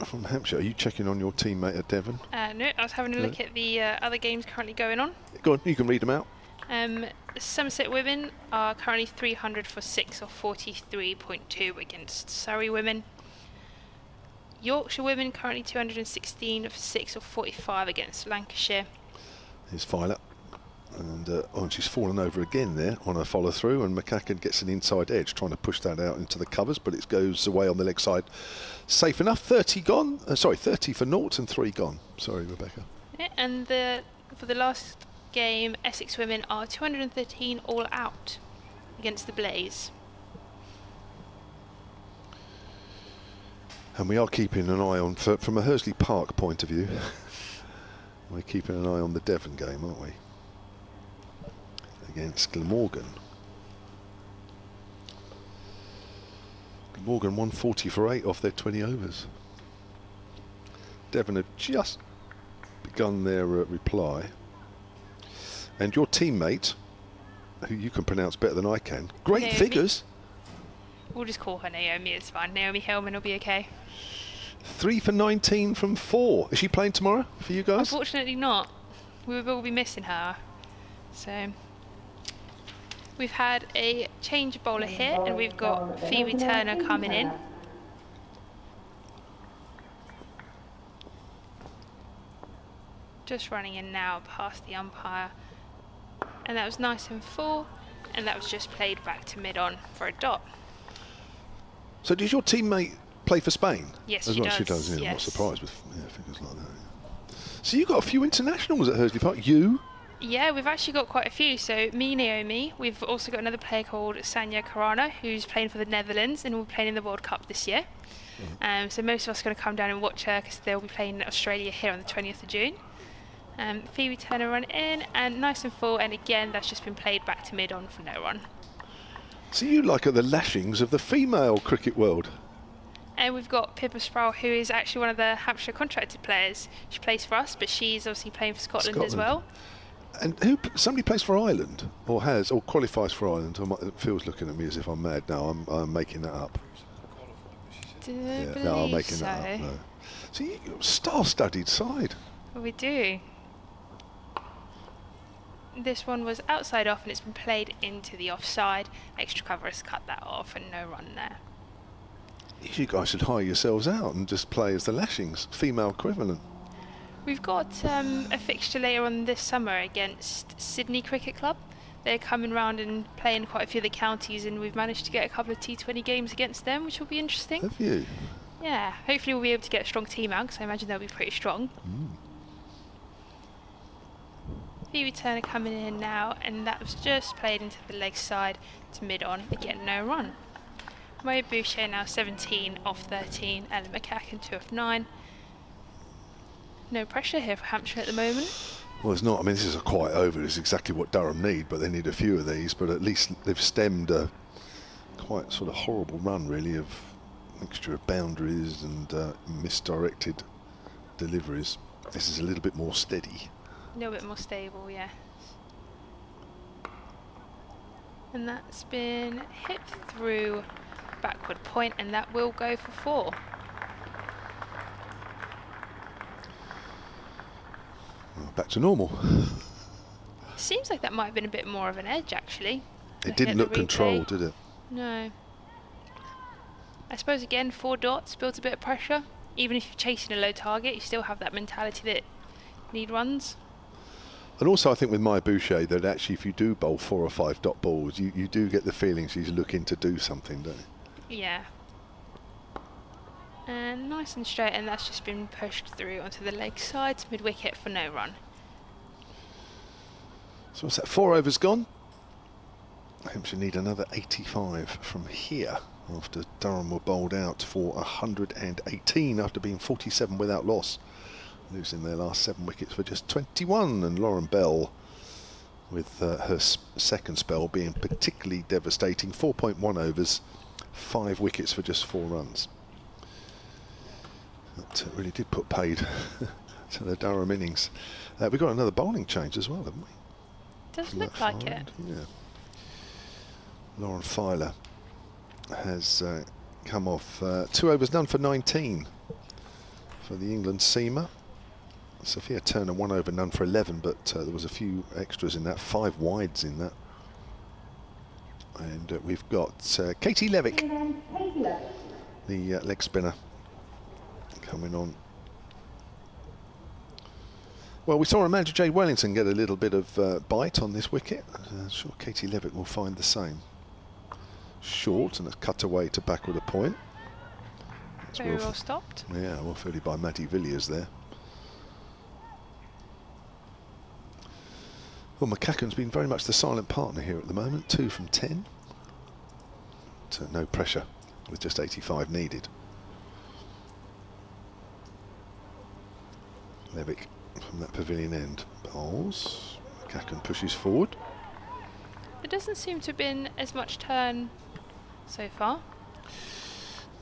from Hampshire. Are you checking on your teammate at Devon? No, I was having a look at the other games currently going on. Go on, you can read them out. Somerset women are currently 300 for 6 or 43.2 against Surrey women. Yorkshire women currently 216 for 6 or 45 against Lancashire. Here's Filer. And she's fallen over again there on a follow through, and McCacken gets an inside edge trying to push that out into the covers, but it goes away on the leg side. Safe enough. 30 gone. 30 for naught and 3 gone. Sorry, Rebecca. Yeah, and for the last game, Essex women are 213 all out against the Blaze. And we are keeping an eye on, from a Hursley Park point of view, we're keeping an eye on the Devon game, aren't we? Against Glamorgan. Glamorgan 140 for 8 off their 20 overs. Devon have just begun their reply. And your teammate, who you can pronounce better than I can, great Naomi. figures. We'll just call her Naomi, it's fine. Naomi Hillman will be okay. 3 for 19 from 4. Is she playing tomorrow for you guys? Unfortunately not. We will be missing her. So we've had a change bowler here, and we've got Phoebe Turner coming in. Just running in now past the umpire. And that was nice and full, and that was just played back to mid-on for a dot. So does your teammate play for Spain? Yes, as she well? does. She does, yeah. I'm not Yes. surprised with figures like that. Yeah. So you've got a few internationals at Hursley Park. You? Yeah, we've actually got quite a few. So me, Naomi, we've also got another player called Sanya Karana, who's playing for the Netherlands and will be playing in the World Cup this year. So most of us are going to come down and watch her because they'll be playing in Australia here on the 20th of June. Phoebe Turner run in, and nice and full, and again that's just been played back to mid-on for no run. So you like are the lashings of the female cricket world. And we've got Pippa Sproul, who is actually one of the Hampshire contracted players. She plays for us, but she's obviously playing for Scotland as well. And somebody plays for Ireland, or qualifies for Ireland. Phil's looking at me as if I'm mad now. I'm making that up. No, I'm making that up. No. So you're a star-studded side. Well, we do. This one was outside off, and it's been played into the offside. Extra cover has cut that off, and no run there. You guys should hire yourselves out and just play as the lashings, female equivalent. We've got a fixture later on this summer against Sydney Cricket Club. They're coming round and playing quite a few of the counties, and we've managed to get a couple of T20 games against them, which will be interesting. Have you? Yeah, hopefully we'll be able to get a strong team out, because I imagine they'll be pretty strong. Phoebe Turner coming in now, and that was just played into the leg side to mid-on. Again, no run. Mo Boucher now 17 off 13, Ellen McCacken 2 off 9. No pressure here for Hampshire at the moment. Well, it's not. I mean, this is a quiet over. It's exactly what Durham need, but they need a few of these. But at least they've stemmed a quite sort of horrible run, really, of mixture of boundaries and misdirected deliveries. This is a little bit more steady. A little bit more stable, yes. And that's been hit through backward point, and that will go for 4. Well, back to normal. Seems like that might have been a bit more of an edge, actually. It didn't look controlled, did it? No. I suppose again 4 dots builds a bit of pressure. Even if you're chasing a low target, you still have that mentality that you need runs. And also I think with Maya Boucher that actually if you do bowl 4 or 5 dot balls, you do get the feeling she's looking to do something, don't you? Yeah. And nice and straight, and that's just been pushed through onto the leg side to mid-wicket for no run. So what's that, 4 overs gone? Hampshire need another 85 from here after Durham were bowled out for 118 after being 47 without loss, losing their last 7 wickets for just 21. And Lauren Bell, with her second spell being particularly devastating, 4.1 overs, 5 wickets for just 4 runs. That really did put paid to the Durham innings. We've got another bowling change as well, haven't we? Does From look that like far it. end? Yeah. Lauren Filer has come off 2 overs, none for 19 for the England seamer. Sophia Turner 1 over, none for 11, but there was a few extras in that, 5 wides in that. And we've got Katie Levick, the leg spinner, coming on. Well, we saw Amanda J. Wellington get a little bit of bite on this wicket. I'm sure Katie Levick will find the same. Short, and it's cut away to backward a point. That's Very well stopped. Yeah, well fielded by Maddie Villiers there. Well, McCacken's been very much the silent partner here at the moment, 2 from 10. So no pressure with just 85 needed. Levick from that pavilion end bowls. McCacken pushes forward. There doesn't seem to have been as much turn so far.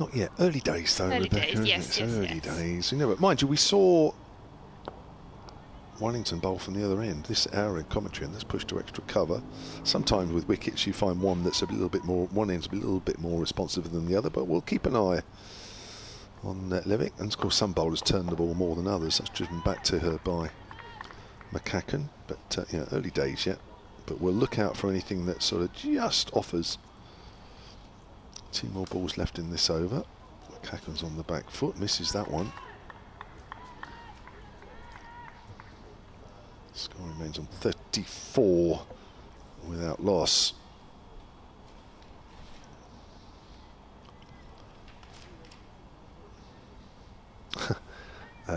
Not yet. Early days though, Early Rebecca, days, isn't yes, it? yes, Early yes. days. You know, but mind you, we saw Wellington bowl from the other end. This hour in commentary, and that's pushed to extra cover. Sometimes with wickets you find one that's a little bit more, one end's a little bit more responsive than the other, but we'll keep an eye on Levick. And of course some bowlers turn the ball more than others. That's driven back to her by McCacken. But yeah, early days yet. But we'll look out for anything that sort of just offers. 2 more balls left in this over. McCacken's on the back foot, misses that one. Score remains on 34 without loss.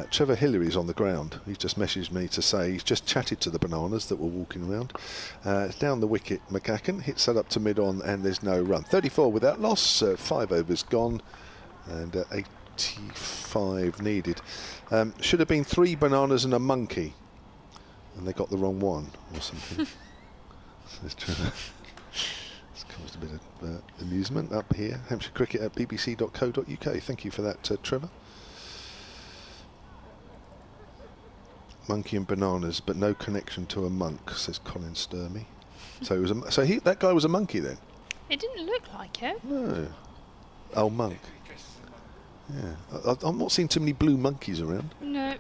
Trevor Hillary's on the ground. He's just messaged me to say he's just chatted to the bananas that were walking around. Down the wicket, McCacken hits that up to mid-on, and there's no run. 34 without loss, 5 overs gone, and 85 needed. Should have been 3 bananas and a monkey, and they got the wrong one, or something. Says Trevor. It's caused a bit of amusement up here. Hampshire Cricket at bbc.co.uk. Thank you for that, Trevor. Monkey and bananas, but no connection to a monk, says Colin Sturmey. So it was that guy was a monkey then? It didn't look like it. No. Oh, monk. Yeah. I've not seen too many blue monkeys around. No,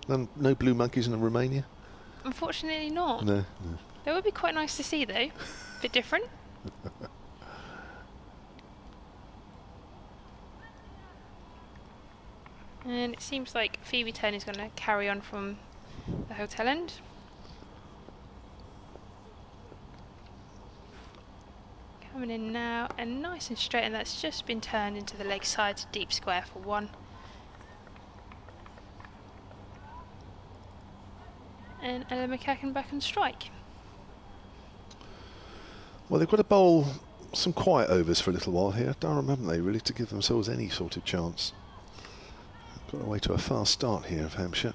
No blue monkeys in Romania? unfortunately not. No. That would be quite nice to see though. Bit different. And it seems like Phoebe Turner is going to carry on from the hotel end. Coming in now, and nice and straight, and that's just been turned into the leg side to deep square for 1. And Ella McCacken back on strike. Well, they've got to bowl some quiet overs for a little while here, Durham, haven't they, really, to give themselves any sort of chance. Got away to a fast start here of Hampshire.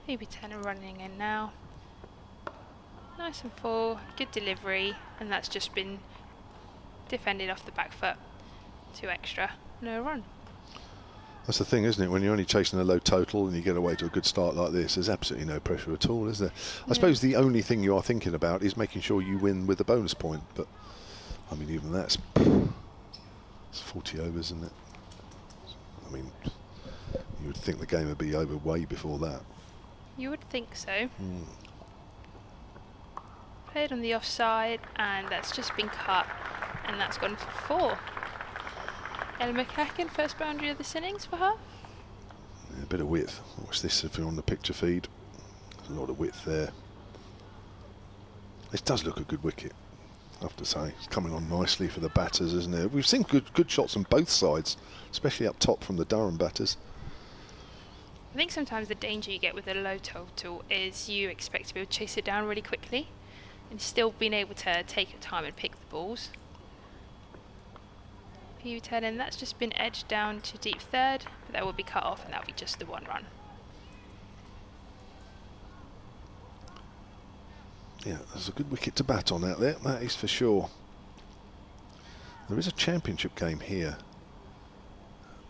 Phoebe Turner running in now. Nice and full, good delivery, and that's just been defended off the back foot. 2 extra, no run. That's the thing, isn't it? When you're only chasing a low total and you get away to a good start like this, there's absolutely no pressure at all, is there? I suppose the only thing you are thinking about is making sure you win with a bonus point. But, I mean, even it's 40 overs, isn't it? I mean, you would think the game would be over way before that. You would think so. Played on the offside, and that's just been cut, and that's gone for 4. Ella McCacken, first boundary of this innings for her. Yeah, a bit of width. Watch this if you're on the picture feed. There's a lot of width there. This does look a good wicket, I have to say. It's coming on nicely for the batters, isn't it? We've seen good shots on both sides, especially up top from the Durham batters. I think sometimes the danger you get with a low total is you expect to be able to chase it down really quickly and still being able to take your time and pick the balls. Phoebe Turner, and that's just been edged down to deep third, but that will be cut off and that'll be just the 1 run. Yeah, there's a good wicket to bat on out there, that is for sure. There is a championship game here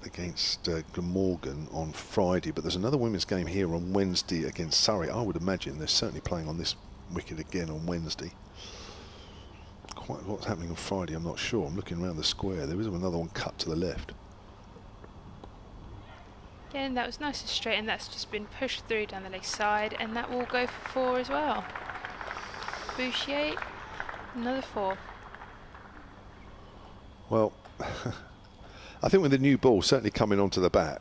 against Glamorgan on Friday, but there's another women's game here on Wednesday against Surrey. I would imagine they're certainly playing on this wicket again on Wednesday. Quite what's happening on Friday, I'm not sure. I'm looking around the square. There is another one cut to the left. Yeah, and that was nice and straight, and that's just been pushed through down the leg side, and that will go for 4 as well. Bouchier, another 4. Well, I think with the new ball certainly coming onto the bat,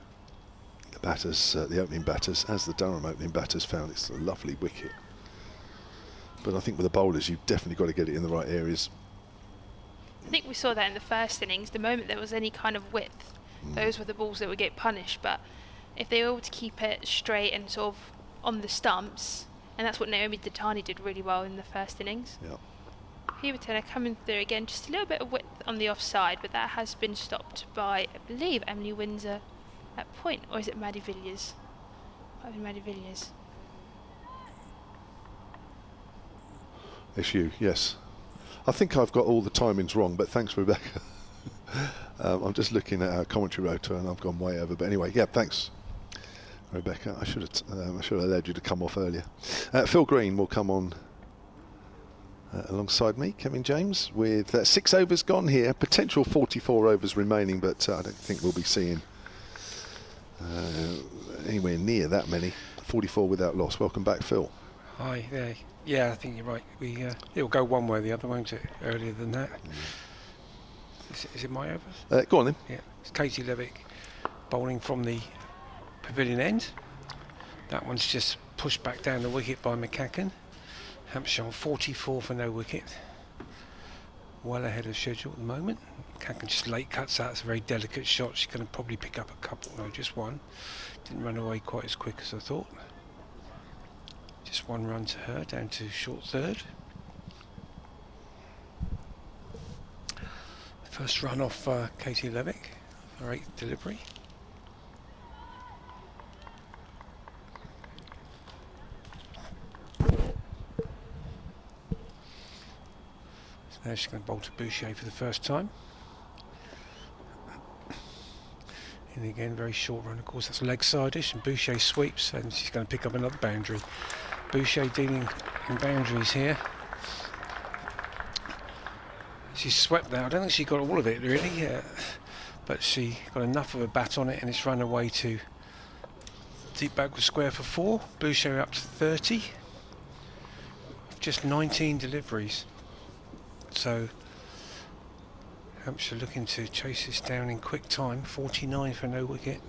the batters, the opening batters, as the Durham opening batters found, it's a lovely wicket. But I think with the bowlers, you've definitely got to get it in the right areas. I think we saw that in the first innings. The moment there was any kind of width, those were the balls that would get punished. But if they were able to keep it straight and sort of on the stumps, and that's what Naomi Datani did really well in the first innings. Yeah. Huberton coming through again, just a little bit of width on the offside, but that has been stopped by, I believe, Emily Windsor at point, or is it Maddie Villiers? Might be Maddie Villiers. It's you, yes. I think I've got all the timings wrong, but thanks, Rebecca. I'm just looking at our commentary rotor and I've gone way over. But anyway, yeah, thanks, Rebecca. I should have allowed you to come off earlier. Phil Green will come on alongside me, Kevin James, with 6 overs gone here. Potential 44 overs remaining, but I don't think we'll be seeing anywhere near that many. 44 without loss. Welcome back, Phil. Hi there. Yeah, I think you're right. It'll go one way or the other, won't it? Earlier than that. Is it my overs? Go on then. Yeah, it's Katie Levick bowling from the pavilion end. That one's just pushed back down the wicket by McCacken. Hampshire on 44 for no wicket. Well ahead of schedule at the moment. McCacken just late cuts out. It's a very delicate shot. She's going to probably pick up a couple. No, just one. Didn't run away quite as quick as I thought. Just one run to her, down to short third. First run off Katie Levick, her 8th delivery. So now she's going to bowl to Bouchier for the first time. And again, very short run, of course, that's leg side-ish, and Bouchier sweeps, and she's going to pick up another boundary. Bouchier dealing in boundaries here. She's swept that. I don't think she got all of it really, but she got enough of a bat on it, and it's run away to deep backward square for 4. Bouchier up to 30. Just 19 deliveries. So Hampshire looking to chase this down in quick time. 49 for no wicket.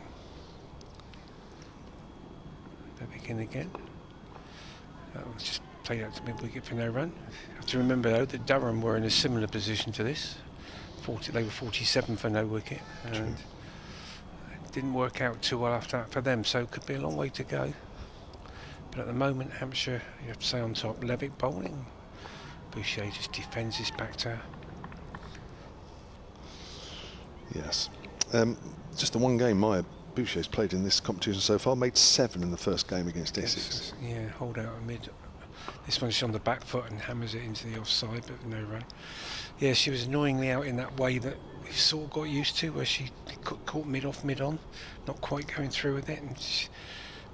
They begin again. That one's just played out to mid-wicket for no run. You have to remember though that Durham were in a similar position to this. They were 47 for no wicket, and it didn't work out too well after that for them, so it could be a long way to go. But at the moment, Hampshire, you have to say on top, Levick bowling. Bouchier just defends his back to her. Yes. Just the one game Boucher's played in this competition so far, made 7 in the first game against Essex. Yeah, hold out a mid. This one's on the back foot and hammers it into the offside, but no run. Yeah, she was annoyingly out in that way that we've sort of got used to, where she caught mid off, mid on, not quite going through with it.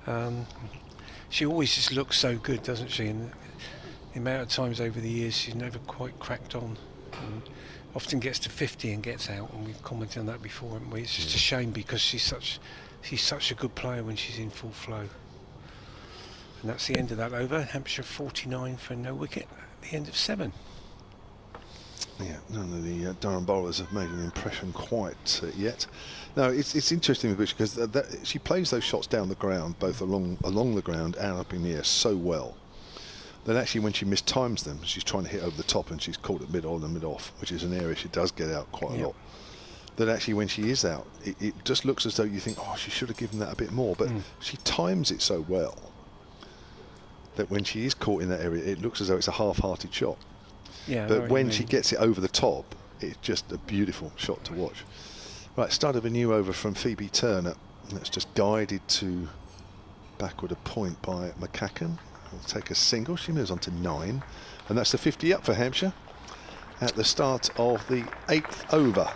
And she always just looks so good, doesn't she? And the amount of times over the years she's never quite cracked on. And often gets to 50 and gets out, and we've commented on that before, haven't we? It's just a shame because she's such a good player when she's in full flow. And that's the end of that over. Hampshire 49 for no wicket at the end of 7. Yeah, none of the Durham bowlers have made an impression quite yet. No, it's interesting with Butch because she plays those shots down the ground, both along the ground and up in the air, so well. Then actually when she mistimes them, she's trying to hit over the top and she's caught at mid-on and mid-off, which is an area she does get out quite a lot. Then actually when she is out, it just looks as though you think, oh, she should have given that a bit more, but she times it so well that when she is caught in that area, it looks as though it's a half-hearted shot. Yeah, but when she gets it over the top, it's just a beautiful shot to watch. Right, start of a new over from Phoebe Turner. That's just guided to backward a point by McCacken. will take a single. She moves on to 9, and that's the 50 up for Hampshire at the start of the 8th over.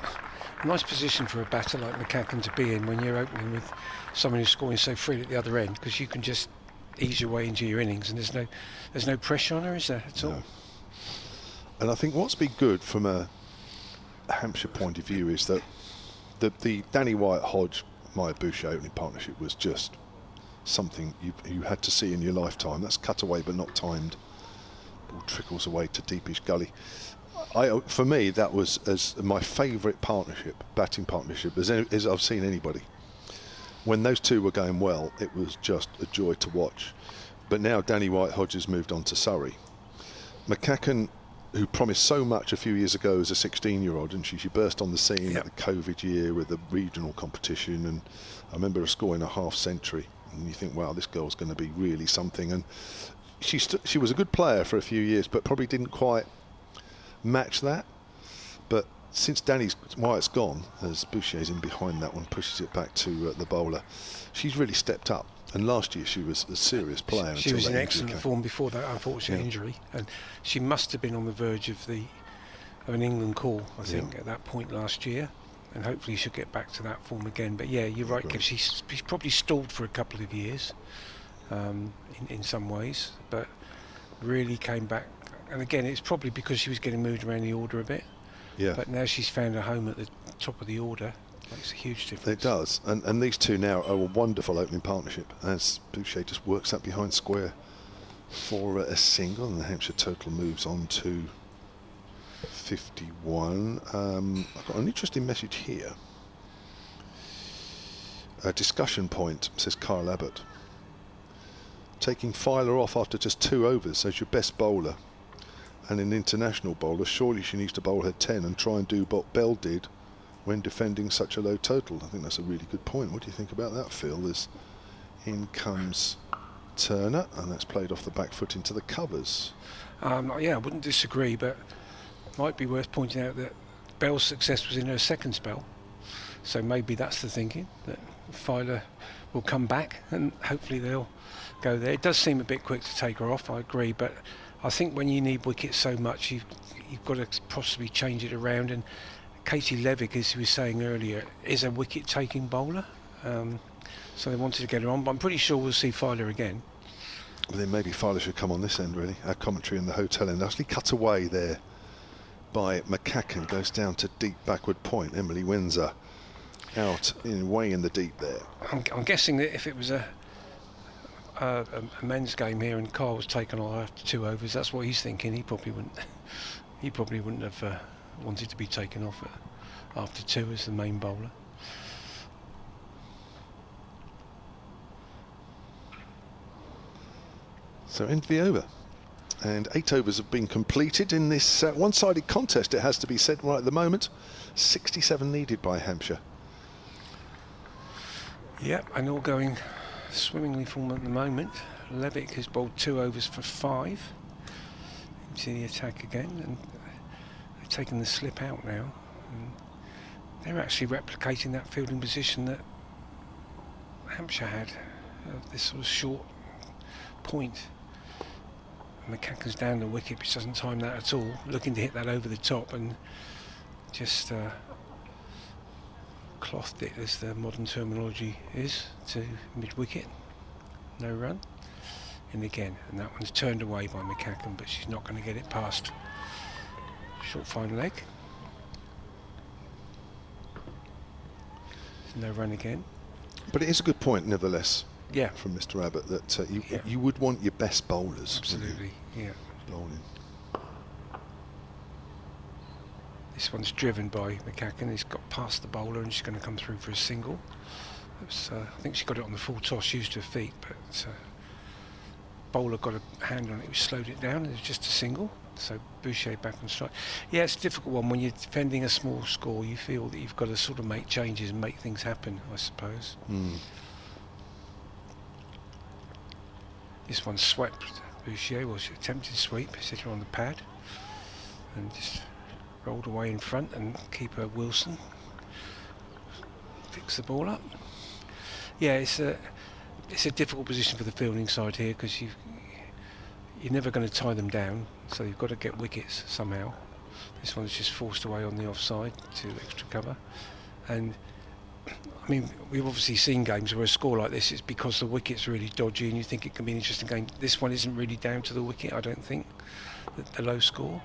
Nice position for a batter like McCacken to be in when you're opening with someone who's scoring so freely at the other end, because you can just ease your way into your innings, and there's no pressure on her, is there, at all? No. And I think what's been good from a Hampshire point of view is that the Danny White-Hodge Maya Boucher opening partnership was just something you had to see in your lifetime. That's cut away but not timed. Ball trickles away to deepish gully. For me, that was as my favourite partnership, batting partnership, as I've seen anybody. When those two were going well, it was just a joy to watch. But now Danny White-Hodge has moved on to Surrey. McCacken, who promised so much a few years ago as a 16-year-old, and she burst on the scene at the COVID year with the regional competition, and I remember her scoring a half century, and you think, wow, this girl's going to be really something. And she was a good player for a few years, but probably didn't quite match that. But since Wyatt's gone, as Boucher's in behind that one, pushes it back to the bowler, she's really stepped up. And last year she was a serious player. She was in excellent form before that unfortunate injury, and she must have been on the verge of an England call, I think, at that point last year, and hopefully she'll get back to that form again. But yeah, you're right, Kev, she's probably stalled for a couple of years in some ways, but really came back. And again, it's probably because she was getting moved around the order a bit. Yeah. But now she's found a home at the top of the order. Makes a huge difference. It does, and these two now are a wonderful opening partnership as Boucher just works up behind square for a single, and the Hampshire total moves on to 51. I've got an interesting message here. A discussion point, says Kyle Abbott. Taking Filer off after just 2 overs as your best bowler and an international bowler, surely she needs to bowl her 10 and try and do what Bell did when defending such a low total. I think that's a really good point. What do you think about that, Phil? As in comes Turner, and that's played off the back foot into the covers. Yeah, I wouldn't disagree, but might be worth pointing out that Bell's success was in her second spell, so maybe that's the thinking, that Filer will come back and hopefully they'll go there. It does seem a bit quick to take her off, I agree, but I think when you need wickets so much, you've got to possibly change it around. And Katie Levick, as we were saying earlier, is a wicket-taking bowler, so they wanted to get her on, but I'm pretty sure we'll see Filer again. Well, then maybe Filer should come on this end, really. Our commentary in the hotel end actually cut away there by McCacken, goes down to deep backward point. Emily Windsor out way in the deep there. I'm guessing that if it was a men's game here and Carl was taken on after 2 overs, that's what he's thinking. He probably wouldn't have wanted to be taken off after 2 as the main bowler. So end of the over, and 8 overs have been completed in this one-sided contest, it has to be said, right at the moment. 67 needed by Hampshire. Yep, and all going swimmingly for them at the moment. Levick has bowled 2 overs for 5 into the attack again, and they're taking the slip out now. And they're actually replicating that fielding position that Hampshire had, this sort of short point. McCacken's down the wicket, which doesn't time that at all, looking to hit that over the top, and just clothed it, as the modern terminology is, to mid-wicket. No run. And again, and that one's turned away by McCacken, but she's not going to get it past short fine leg. No run again. But it is a good point, nevertheless. Yeah, from Mr. Abbott, that you would want your best bowlers. Absolutely, yeah. Bowling. This one's driven by McCacken. He's got past the bowler and she's going to come through for a single. I think she got it on the full toss, used her feet, but bowler got a hand on it, which slowed it down. It was just a single, so Boucher back on strike. Yeah, it's a difficult one when you're defending a small score. You feel that you've got to sort of make changes and make things happen, I suppose. This one swept Boucher, was an attempted sweep, hit her on the pad, and just rolled away in front, and keeper Wilson picks the ball up. Yeah, it's a difficult position for the fielding side here, because you're never going to tie them down, so you've got to get wickets somehow. This one's just forced away on the offside to extra cover. And I mean, we've obviously seen games where a score like this is because the wicket's really dodgy and you think it can be an interesting game. This one isn't really down to the wicket, I don't think, the low score.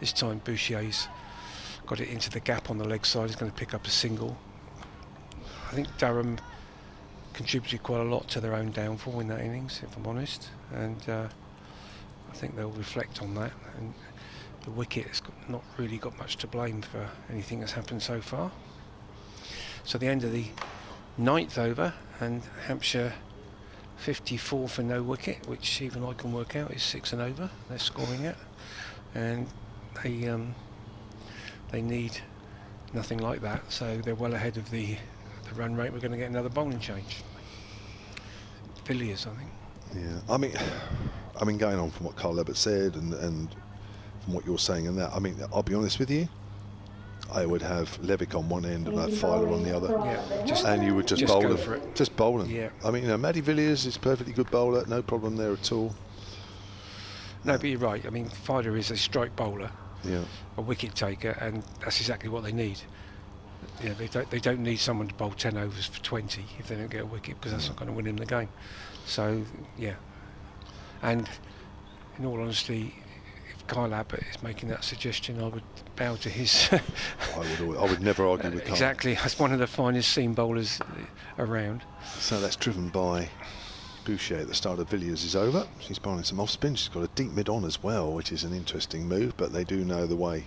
This time Boucher's got it into the gap on the leg side. He's going to pick up a single. I think Durham contributed quite a lot to their own downfall in that innings, if I'm honest, and I think they'll reflect on that. And the wicket has not really got much to blame for anything that's happened so far. So the end of the 9th over, and Hampshire 54 for no wicket, which even I can work out is 6 and over they're scoring at, and they need nothing like that, so they're well ahead of the run rate. We're going to get another bowling change. Villiers, I think. Yeah, I mean, going on from what Carl Levitt said and from what you're saying and that, I mean, I'll be honest with you, I would have Levick on one end and I'd Filer on the other. Yeah, and you would just bowl go him. for it. Just bowl him. Yeah. I mean, Matty Villiers is a perfectly good bowler, no problem there at all. No, but you're right. I mean, Filer is a strike bowler, a wicket taker, and that's exactly what they need. You know, they don't need someone to bowl 10 overs for 20 if they don't get a wicket, because that's not going to win them the game. So yeah, and in all honesty, if Kyle Abbott is making that suggestion, I would bow to his. I would never argue with Kyle. Exactly, that's one of the finest seam bowlers around. So that's driven by Boucher at the start of Villiers is over. She's bowling some off spin. She's got a deep mid on as well, which is an interesting move, but they do know the way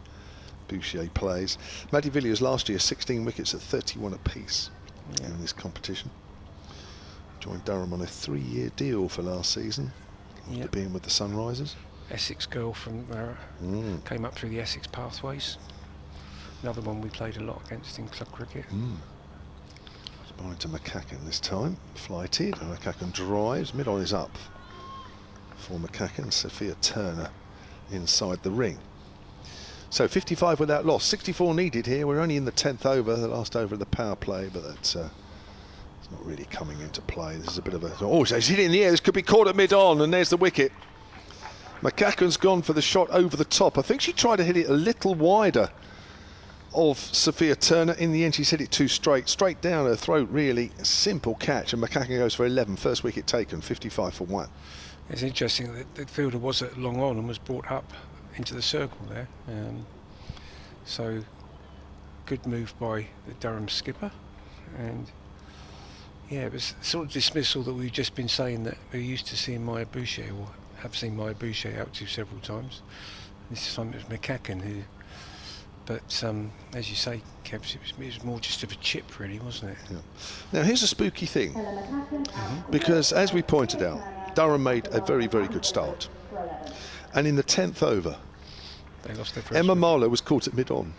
Boucher plays. Maddie Villiers last year 16 wickets at 31 apiece in this competition. Joined Durham on a 3-year deal for last season after being with the Sunrisers. Essex girl from came up through the Essex pathways. Another one we played a lot against in club cricket. It's bowling to McCacken this time. Flighted, and McCacken drives. Mid on is up for McCacken. Sophia Turner inside the ring. So 55 without loss, 64 needed here. We're only in the 10th over, the last over of the power play, but that's it's not really coming into play. This is a bit of a... Oh, she's hit it in the air. This could be caught at mid-on, and there's the wicket. McCacken's gone for the shot over the top. I think she tried to hit it a little wider of Sophia Turner. In the end, she's hit it too straight down her throat, really. A simple catch, and McCacken goes for 11. First wicket taken, 55 for 1. It's interesting that the fielder was at long on and was brought up into the circle there. So good move by the Durham skipper, and yeah, it was sort of dismissal that we've just been saying that we're used to seeing Maya Boucher, or have seen Maya Boucher out to several times. This time it was McCacken who, but as you say, Kev, it was more just of a chip really, wasn't it? Yeah. Now here's a spooky thing, because as we pointed out, Durham made a very, very good start, and in the 10th over they lost their first Emma wicket. Marlowe was caught at mid-on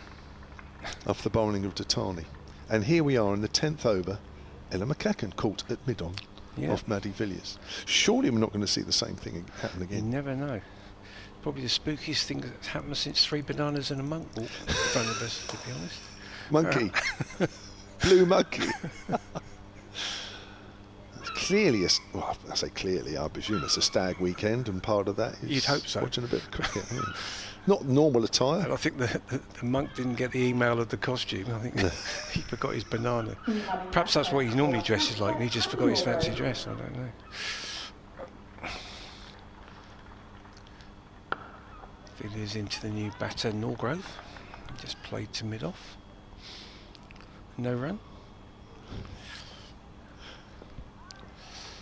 after the bowling of Datani, and here we are in the 10th over, Ella McCacken caught at mid-on off Maddie Villiers. Surely we're not going to see the same thing happen You again. never know. Probably the spookiest thing that's happened since 3 bananas and a monk walked in front of us, to be honest. Monkey. Blue monkey. It's clearly, well, I say clearly, I presume it's a stag weekend, and part of that is You'd hope so. watching a bit of cricket. Not normal attire. And I think the monk didn't get the email of the costume. I think he forgot his banana. Perhaps that's what he normally dresses like, and he just forgot his fancy dress. I don't know. Villiers into the new batter, Norgrove. Just played to mid-off. No run.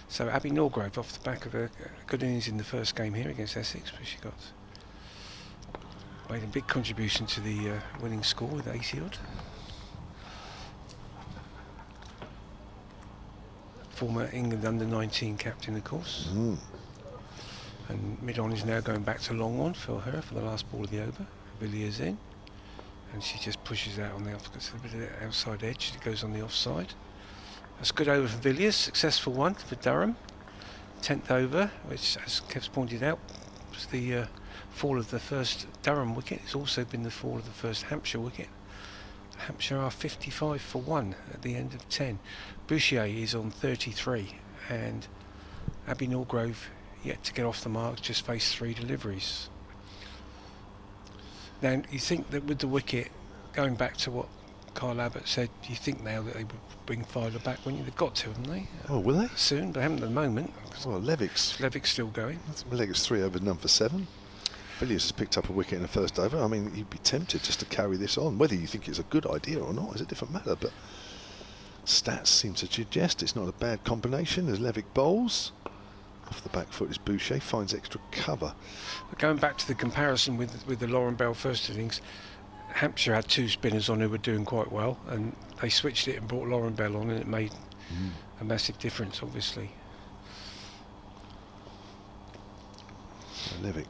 So Abby Norgrove off the back of a good innings in the first game here against Essex, where she made a big contribution to the winning score with 80 odd. Former England under-19 captain, of course. And mid-on is now going back to long on for her for the last ball of the over. Villiers in, and she just pushes out on the outside edge. It goes on the offside. That's a good over for Villiers, successful one for Durham. 10th over, which, as Kev's pointed out, was the fall of the first Durham wicket. It's also been the fall of the first Hampshire wicket. Hampshire are 55 for 1 at the end of 10. Boucher is on 33, and Abby Norgrove yet to get off the mark, just faced 3 deliveries. Now, you think that with the wicket, going back to what Kyle Abbott said, you think now that they would bring Filer back, wouldn't you? They've got to, haven't they? Oh, will they? Soon, but they haven't at the moment. Well, Levick's still going. Levick's 3 overs, none for 7. Villiers has picked up a wicket in the first over. I mean, you'd be tempted just to carry this on. Whether you think it's a good idea or not is a different matter, but stats seem to suggest it's not a bad combination as Levick bowls. Off the back foot is Boucher, finds extra cover. But going back to the comparison with the Lauren Bell first innings, Hampshire had 2 spinners on who were doing quite well, and they switched it and brought Lauren Bell on, and it made a massive difference, obviously. Levick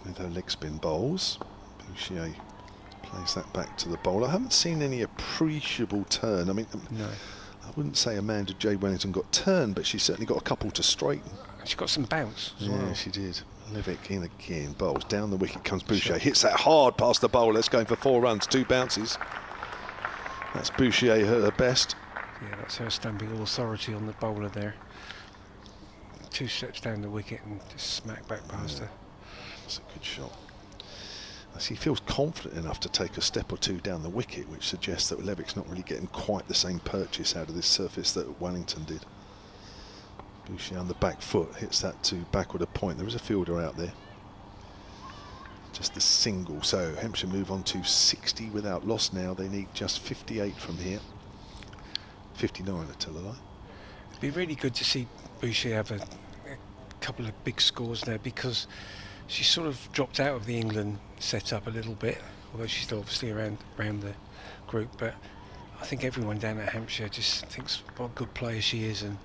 with her leg spin bowls. Boucher plays that back to the bowler. I haven't seen any appreciable turn. I mean, No. I wouldn't say Amanda J. Wellington got turned, but she certainly got a couple to straighten. She got some bounce as Yeah, well. she did. Levick in again, bowls down the wicket comes Boucher, hits that hard past the bowler. It's going for 4 runs, 2 bounces. That's Boucher at her best. Yeah, that's her stamping authority on the bowler there. 2 steps down the wicket and just smack back past her. That's a good shot. As he feels confident enough to take a step or 2 down the wicket, which suggests that Levick's not really getting quite the same purchase out of this surface that Wellington did. Boucher on the back foot hits that to backward a point. There is a fielder out there. Just the single. So Hampshire move on to 60 without loss now. They need just 58 from here. 59, I tell a lie. It'd be really good to see Boucher have a couple of big scores now, because she sort of dropped out of the England setup a little bit, although she's still obviously around the group. But I think everyone down at Hampshire just thinks what a good player she is, and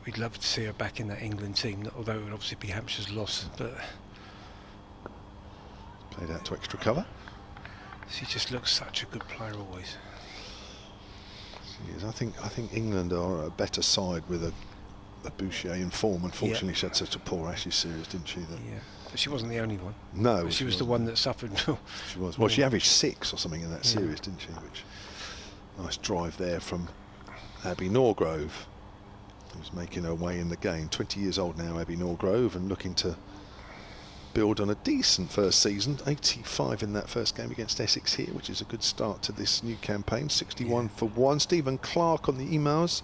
we'd love to see her back in that England team, although it would obviously be Hampshire's loss. But Played out to extra cover. she just looks such a good player always. She is. I think England are a better side with a Boucher in form. Unfortunately, she had such a poor Ashes series, didn't she? That Yeah, but she wasn't the only one. no, But she was the one that suffered. She was. Well, she averaged 6 or something in that series, didn't she? Which nice drive there from Abby Norgrove, who's making her way in the game. 20 years old now, Abby Norgrove, and looking to build on a decent first season. 85 in that first game against Essex here, which is a good start to this new campaign. 61 for 1. Stephen Clark on the emails.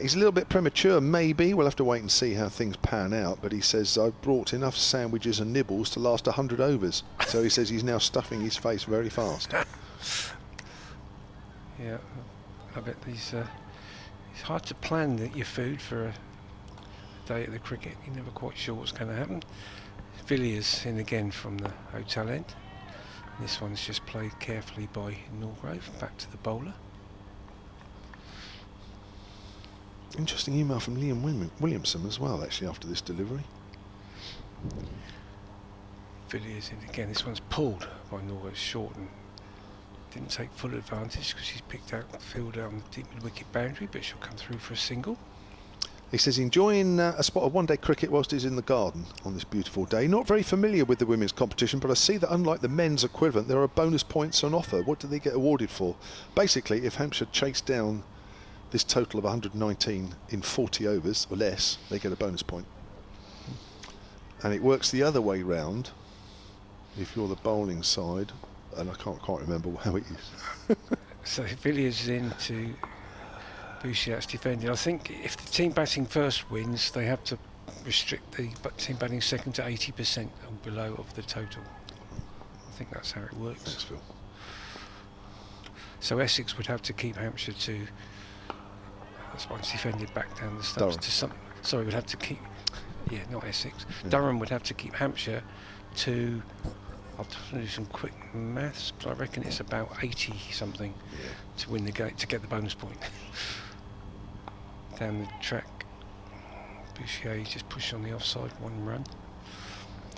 He's a little bit premature, maybe. We'll have to wait and see how things pan out. But he says, I've brought enough sandwiches and nibbles to last 100 overs. So he says he's now stuffing his face very fast. Yeah, I bet it's hard to plan your food for a day at the cricket. You're never quite sure what's going to happen. Villiers in again from the hotel end. This one's just played carefully by Norgrove, back to the bowler. Interesting email from Liam Williamson as well, actually, after this delivery. Villiers in again. This one's pulled by Norgrove short and didn't take full advantage because she's picked out the fielder on the deep mid-wicket boundary, but she'll come through for a single. He says enjoying a spot of one-day cricket whilst he's in the garden on this beautiful day. Not very familiar with the women's competition, but I see that unlike the men's equivalent, there are bonus points on offer. What do they get awarded for? Basically, if Hampshire chase down this total of 119 in 40 overs or less, they get a bonus point. And it works the other way round if you're the bowling side, and I can't quite remember how it is. So Villiers is in to Boucher, that's defending. I think if the team batting first wins, they have to restrict the team batting second to 80% or below of the total. I think that's how it works. Thanks, Phil. So Essex would have to keep Hampshire to, that's once defended back down the stumps Durham. to some, sorry, would have to keep, yeah, not Essex. Yeah. Durham would have to keep Hampshire to, I'll do some quick maths, but I reckon it's about 80 something to win the game, to get the bonus point. Down the track, Boucher just pushed on the offside, 1 run.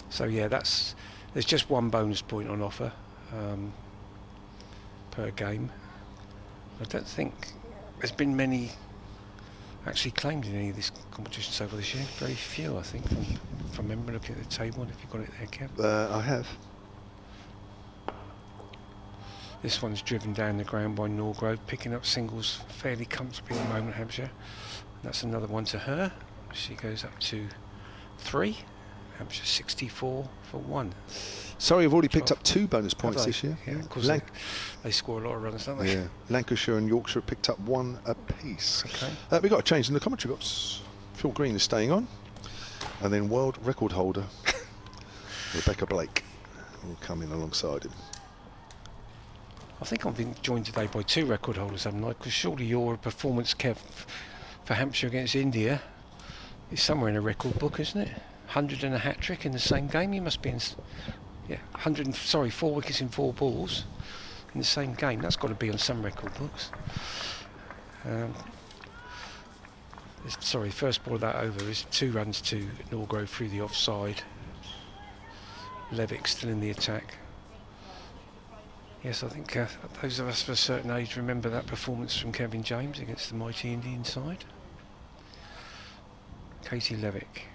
So yeah, there's just 1 bonus point on offer per game. I don't think there's been many actually claimed in any of this competition so far this year. Very few, I think, from memory, looking at the table. If you've got it there, Kev. I have. This one's driven down the ground by Norgrove, picking up singles fairly comfortably at the moment, Hampshire. That's another one to her. She goes up to 3. Hampshire 64 for 1. Sorry, I've already picked up 2 bonus points Have they? this year. Yeah, of course they score a lot of runs, don't they? Yeah, Lancashire and Yorkshire have picked up 1 apiece. Okay. We've got a change in the commentary box. Phil Green is staying on, and then world record holder Rebecca Blake will come in alongside him. I think I've been joined today by 2 record holders, haven't I? Because surely your performance, Kev, for Hampshire against India is somewhere in a record book, isn't it? 100 and a hat-trick in the same game. You must be in... Yeah, 4 wickets in 4 balls in the same game. That's got to be on some record books. First ball of that over is 2 runs to Norgrove through the offside. Levick still in the attack. Yes, I think those of us of a certain age remember that performance from Kevin James against the mighty Indian side. Katie Levick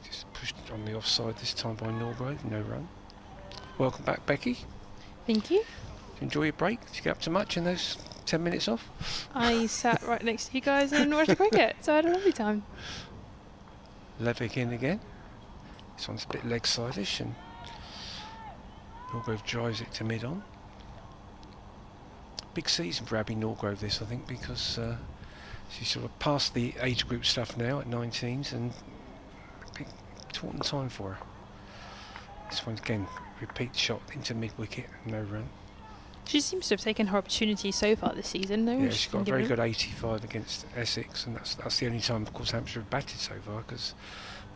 just pushed on the offside this time by Norgrove, no run. Welcome back, Becky. Thank you. Did you enjoy your break? Did you get up to much in those 10 minutes off? I sat right next to you guys and watched the cricket, so I had a lovely time. Levick in again. This one's a bit leg side-ish, and Norgrove drives it to mid-on. Big season for Abby Norgrove this, I think, because she's sort of past the age group stuff now at 19s, and a big important time for her. This one's again repeat shot into mid-wicket, no run. She seems to have taken her opportunity so far this season. No, Yeah, she got a very good 85 against Essex, and that's the only time, of course, Hampshire have batted so far, because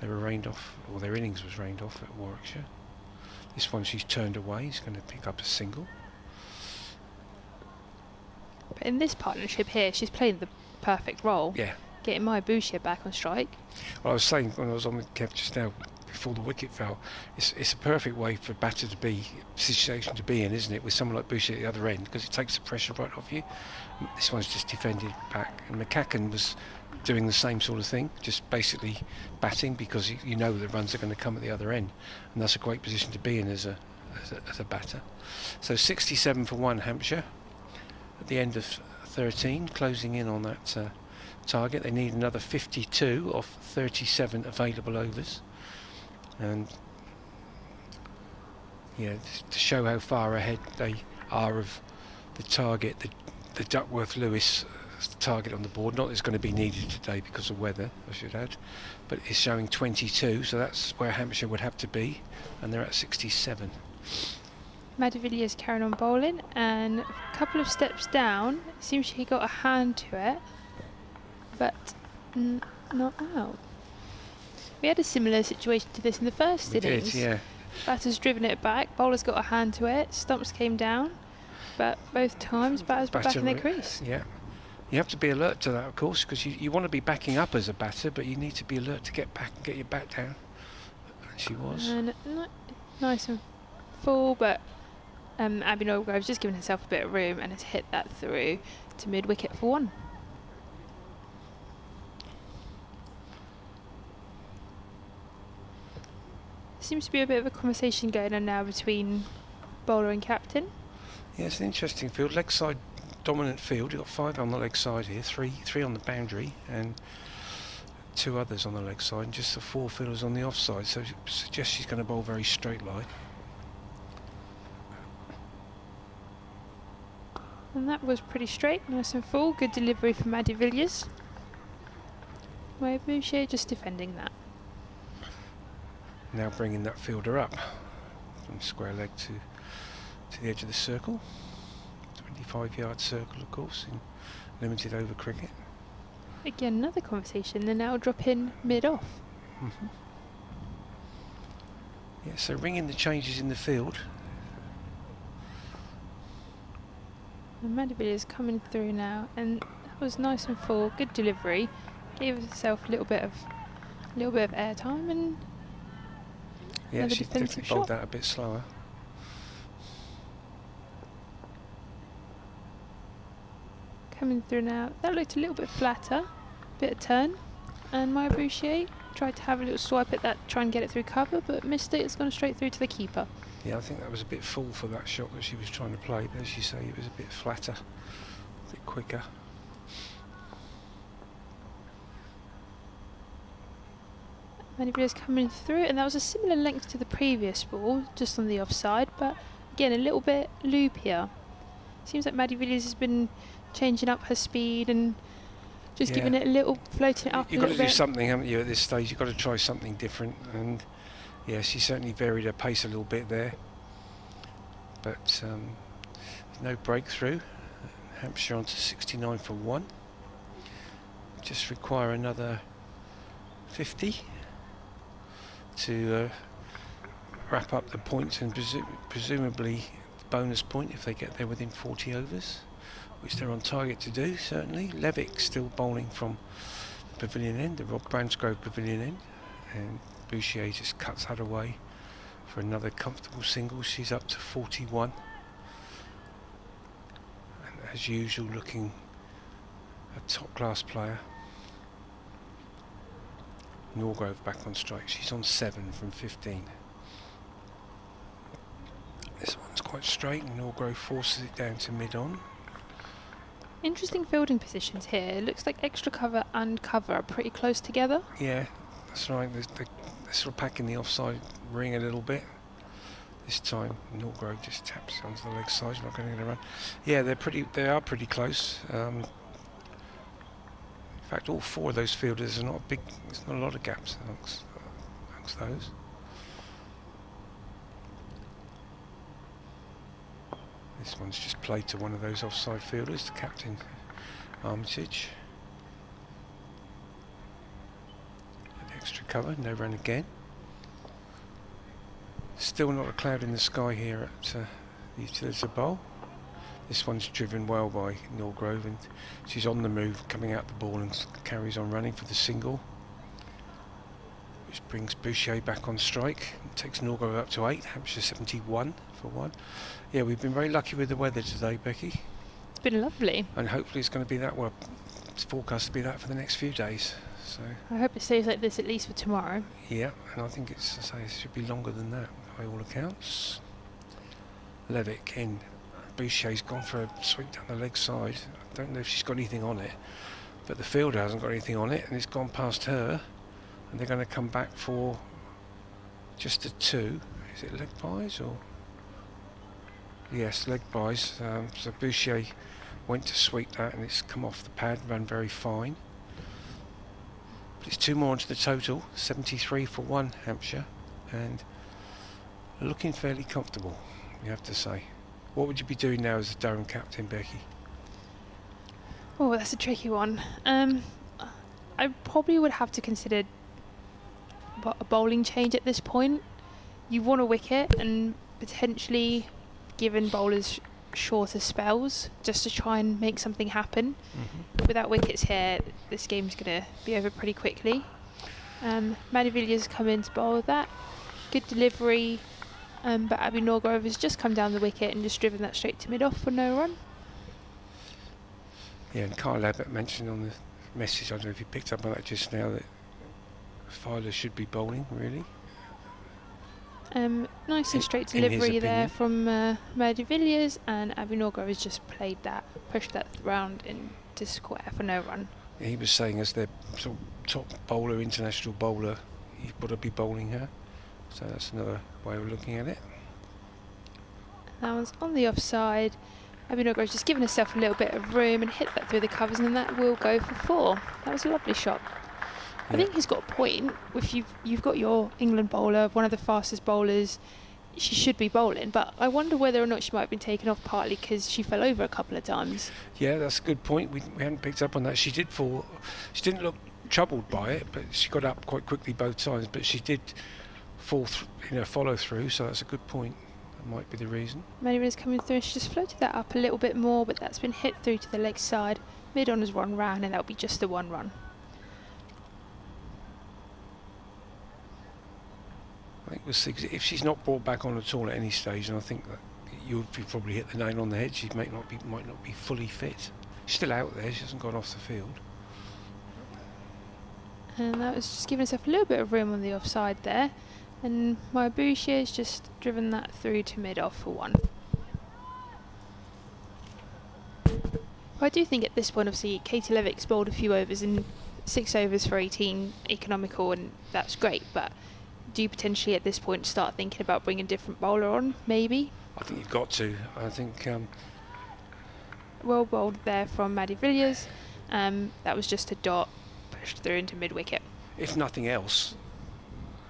they were rained off, or their innings was rained off at Warwickshire. This one she's turned away. She's going to pick up a single. But in this partnership here, she's playing the perfect role. Yeah. Getting Maya Bouchier back on strike. Well, I was saying when I was on with Kev just now, before the wicket fell, it's a perfect way for a batter to be, situation to be in, isn't it, with someone like Bouchier at the other end, because it takes the pressure right off you. This one's just defended back, and McCacken was doing the same sort of thing, just basically batting, because you know the runs are going to come at the other end, and that's a great position to be in as a batter. So 67 for 1 Hampshire at the end of 13, closing in on that target. They need another 52 off 37 available overs, and yeah, to show how far ahead they are of the target, the Duckworth-Lewis target on the board. Not that it's going to be needed today because of weather, I should add, but it's showing 22, so that's where Hampshire would have to be, and they're at 67. Maddie Villiers carrying on bowling, and a couple of steps down, it seems she got a hand to it, but not out. We had a similar situation to this in the first innings. Did, yeah. Batter's driven it back, bowler's got a hand to it, stumps came down, but both times batters were back in their crease. Yeah. You have to be alert to that, of course, because you want to be backing up as a batter, but you need to be alert to get back and get your bat down. And she was. And nice and full, but Abby Norgrove's just given herself a bit of room and has hit that through to mid-wicket for 1. Seems to be a bit of a conversation going on now between bowler and captain. Yeah, it's an interesting field, leg side dominant field. You've got 5 on the leg side here, three on the boundary, and 2 others on the leg side, and just the 4 fielders on the offside. So it suggests she's going to bowl very straight line. And that was pretty straight, nice and full. Good delivery from Maddie Villiers. Maya Bouchier just defending that. Now bringing that fielder up from square leg to the edge of the circle. 25-yard circle, of course, in limited over cricket. Again, another conversation. They're now dropping mid-off. Mm-hmm. Yeah, so ringing the changes in the field. And Maddie Villiers coming through now, and that was nice and full. Good delivery. Gave herself a little bit of airtime, and yeah, another she defensive definitely bowled shot. that a bit slower. Coming through now. That looked a little bit flatter. Bit of turn. And Maya Bouchier tried to have a little swipe at that, try and get it through cover, but missed it. It's gone straight through to the keeper. Yeah, I think that was a bit full for that shot that she was trying to play, but as you say, it was a bit flatter, a bit quicker. Maddie Villiers coming through, and that was a similar length to the previous ball, just on the offside, but again a little bit loopier. Seems like Maddie Villiers has been changing up her speed and just giving it a little, floating it up You've a got little to do bit. something, haven't you, at this stage? You've got to try something different, and yeah, she certainly varied her pace a little bit there. But no breakthrough. Hampshire on to 69 for 1. Just require another 50 to wrap up the points, and presumably the bonus point if they get there within 40 overs, which they're on target to do, certainly. Levick still bowling from the pavilion end, the Rob Bransgrove pavilion end, and Boucher just cuts that away for another comfortable single. She's up to 41. And as usual, looking a top-class player. Norgrove back on strike. She's on 7 from 15. This one's quite straight, and Norgrove forces it down to mid-on. Interesting fielding positions here. It looks like extra cover and cover are pretty close together. Yeah, that's right. They're sort of packing the offside ring a little bit. This time, Norgrove just taps onto the leg side. She's not going to run. Yeah, they are pretty close. In fact, all 4 of those fielders are not big. There's not a lot of gaps amongst those. This one's just played to one of those offside fielders, the captain, Armitage. Extra cover, no run again. Still not a cloud in the sky here at the Utilita Bowl. This one's driven well by Norgrove, and she's on the move, coming out the ball, and carries on running for the single, which brings Boucher back on strike and takes Norgrove up to 8. Hampshire 71 for 1. Yeah, we've been very lucky with the weather today, Becky, It's been lovely. and hopefully it's going to be that. Well, it's forecast to be that for the next few days. So I hope it stays like this at least for tomorrow. yeah, and I think it should be longer than that by all accounts. Levick in. Boucher's gone for a sweep down the leg side. I don't know if she's got anything on it, but the fielder hasn't got anything on it, and it's gone past her, and they're going to come back for just a 2. Is it leg buys or? Yes, leg buys. So Boucher went to sweep that, and it's come off the pad, ran very fine. But it's 2 more onto the total, 73 for 1 Hampshire, and looking fairly comfortable, you have to say. What would you be doing now as the Durham captain, Becky? Oh, that's a tricky one. I probably would have to consider a bowling change at this point. You want a wicket and potentially giving bowlers shorter spells just to try and make something happen. Without wickets here, this game's going to be over pretty quickly. Maddie Villiers come in to bowl that. Good delivery. But Abby Norgrove has just come down the wicket and just driven that straight to mid-off for no run. Yeah, and Kyle Abbott mentioned on the message, I don't know if you picked up on that just now, that Filer should be bowling, really. Nice and straight delivery there from Maddie Villiers, and Abby Norgrove has just played that, pushed that round into square for no run. Yeah, he was saying as their sort of top bowler, international bowler, you've got to be bowling her. So that's another way of looking at it. That one's on the offside. Abby Norgrove's just given herself a little bit of room and hit that through the covers, and that will go for 4. That was a lovely shot. I think he's got a point. If you've got your England bowler, one of the fastest bowlers, she should be bowling. But I wonder whether or not she might have been taken off partly because she fell over a couple of times. Yeah, that's a good point. We hadn't picked up on that. She did fall. She didn't look troubled by it, but she got up quite quickly both times. But she did follow through, so that's a good point. That might be the reason. Maddie Villiers coming through, she just floated that up a little bit more, but that's been hit through to the leg side. Mid-on has run round, and that'll be just the 1 run. I think we'll see, 'cause if she's not brought back on at all at any stage, and I think that you've probably hit the nail on the head, she might not be fully fit. She's still out there, she hasn't gone off the field. And that was just giving herself a little bit of room on the offside there. And Maya Boucher has just driven that through to mid-off for 1. I do think at this point, obviously, Katie Levick's bowled a few overs, and 6 overs for 18 economical, and that's great, but do you potentially at this point start thinking about bringing a different bowler on, maybe? I think you've got to. I think Well bowled there from Maddie Villiers. That was just a dot pushed through into mid-wicket. if nothing else,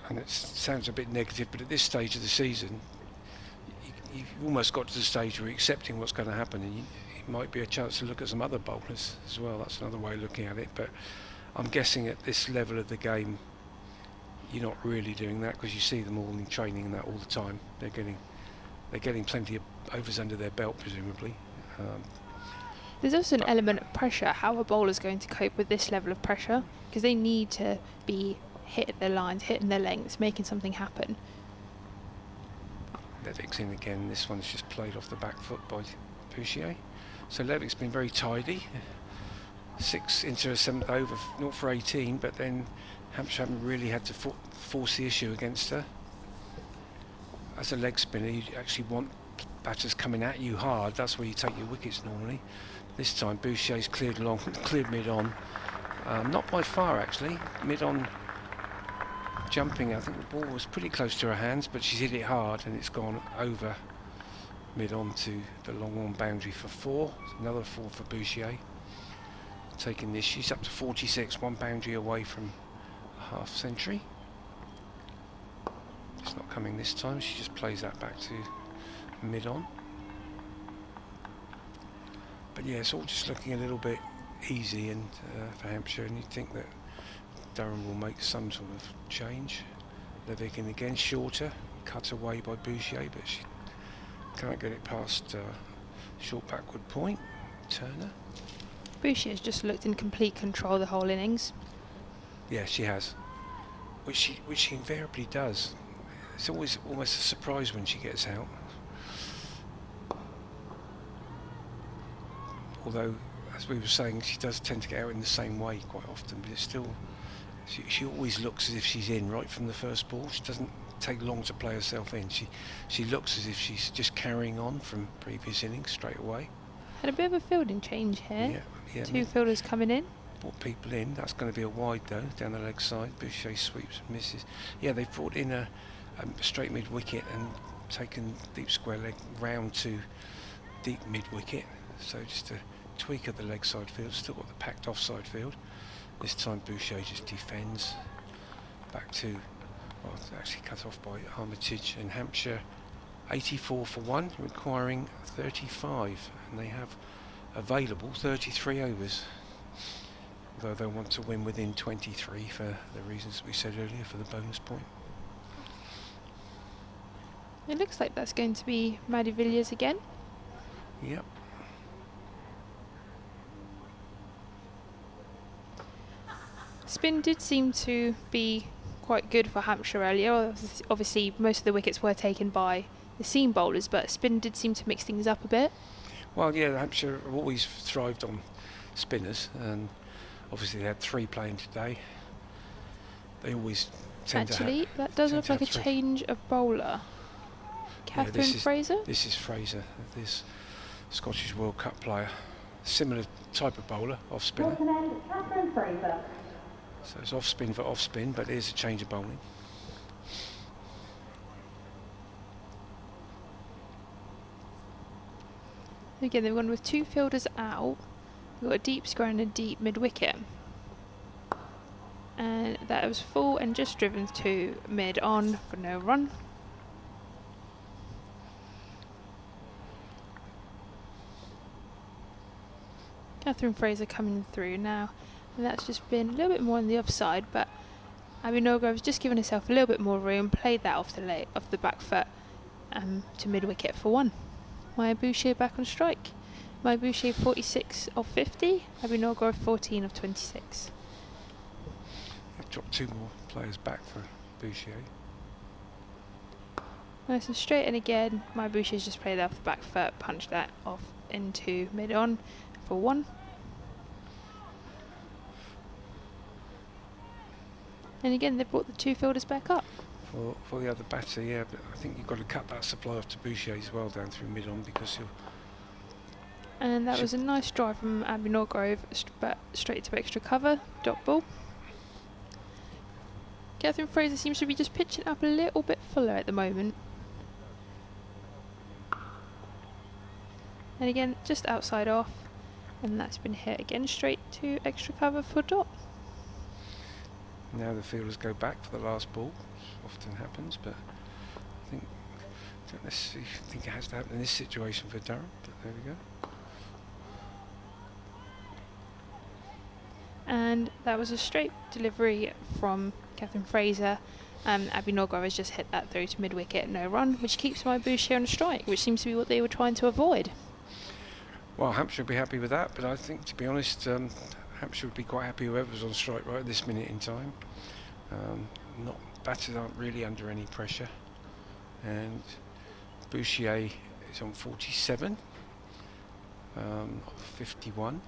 and it sounds a bit negative, but at this stage of the season, you've almost got to the stage where you're accepting what's going to happen, and it might be a chance to look at some other bowlers as well. That's another way of looking at it, but I'm guessing at this level of the game, you're not really doing that, because you see them all in training and that all the time. They're getting plenty of overs under their belt, presumably. There's also an element of pressure. How are bowlers going to cope with this level of pressure? Because they need to be hitting their lines, hitting their lengths, making something happen. Levick's in again. This one's just played off the back foot by Bouchier. So Levick's been very tidy. 6 into a 7th over, 0 for 18, but then Hampshire haven't really had to force the issue against her. As a leg spinner, you actually want batters coming at you hard. That's where you take your wickets normally. This time Bouchier's cleared mid-on. Not by far actually. Mid-on jumping. I think the ball was pretty close to her hands, but she's hit it hard and it's gone over mid-on to the long-on boundary for 4. Another 4 for Bouchier. Taking this, she's up to 46, 1 boundary away from a half century. It's not coming this time. She just plays that back to mid-on. But yeah, it's all just looking a little bit easy and for Hampshire, and you'd think that Durham will make some sort of change. Levick in again, shorter, cut away by Bouchier, but she can't get it past short backward point. Turner. Bouchier's just looked in complete control the whole innings. Yeah, she has, which she invariably does. It's always almost a surprise when she gets out. Although, as we were saying, she does tend to get out in the same way quite often, but it's still, she always looks as if she's in right from the first ball. She doesn't take long to play herself in. She looks as if she's just carrying on from previous innings straight away. Had a bit of a fielding change here. Yeah, 2 fielders coming in. Brought people in. That's going to be a wide though, down the leg side. Boucher sweeps and misses. Yeah, they've brought in a straight mid wicket and taken deep square leg round to deep mid wicket. So just a tweak of the leg side field. Still got the packed offside field. This time Boucher just defends back to, well, it's actually cut off by Armitage, and Hampshire 84 for 1, requiring 35, and they have available 33 overs, although they want to win within 23 for the reasons we said earlier, for the bonus point. It looks like that's going to be Maddie Villiers again. Yep. Spin did seem to be quite good for Hampshire earlier. Obviously most of the wickets were taken by the seam bowlers, but spin did seem to mix things up a bit. Well, yeah, Hampshire have always thrived on spinners, and obviously they had 3 playing today. They always tend Actually, that does look like a change of bowler. Catherine Fraser? This is Fraser, this Scottish World Cup player. Similar type of bowler, off spinner. Catherine Fraser. So it's off spin for off spin, but it is a change of bowling. Again, they've gone with 2 fielders out. We've got a deep square and a deep mid wicket. And that was full and just driven to mid on for no run. Catherine Fraser coming through now, and that's just been a little bit more on the offside, but Abby Norgrove's just given herself a little bit more room, played that off the back foot to mid wicket for 1. Maya Bouchier back on strike. Maya Bouchier 46 of 50, Abby Norgrove 14 of 26. They've dropped 2 more players back for Bouchier. Nice and straight, and again Maya Bouchier's just played that off the back foot, punched that off into mid on for 1. And again, they brought the 2 fielders back up. For the other batter, yeah, but I think you've got to cut that supply off to Bouchier as well down through mid-on, because And that was a nice drive from Abby Norgrove, but straight to extra cover, dot ball. Catherine Fraser seems to be just pitching up a little bit fuller at the moment. And again, just outside off, and that's been hit again straight to extra cover for dot. Now the fielders go back for the last ball, which often happens, but I don't necessarily think it has to happen in this situation for Durham, but there we go. And that was a straight delivery from Catherine Fraser. Abby Norgrove has just hit that through to mid-wicket, no run, which keeps my Boucher on a strike, which seems to be what they were trying to avoid. Well, Hampshire would be happy with that, but I think, to be honest, Hampshire would be quite happy whoever was on strike right at this minute in time. Batters aren't really under any pressure, and Boucher is on 47, 51.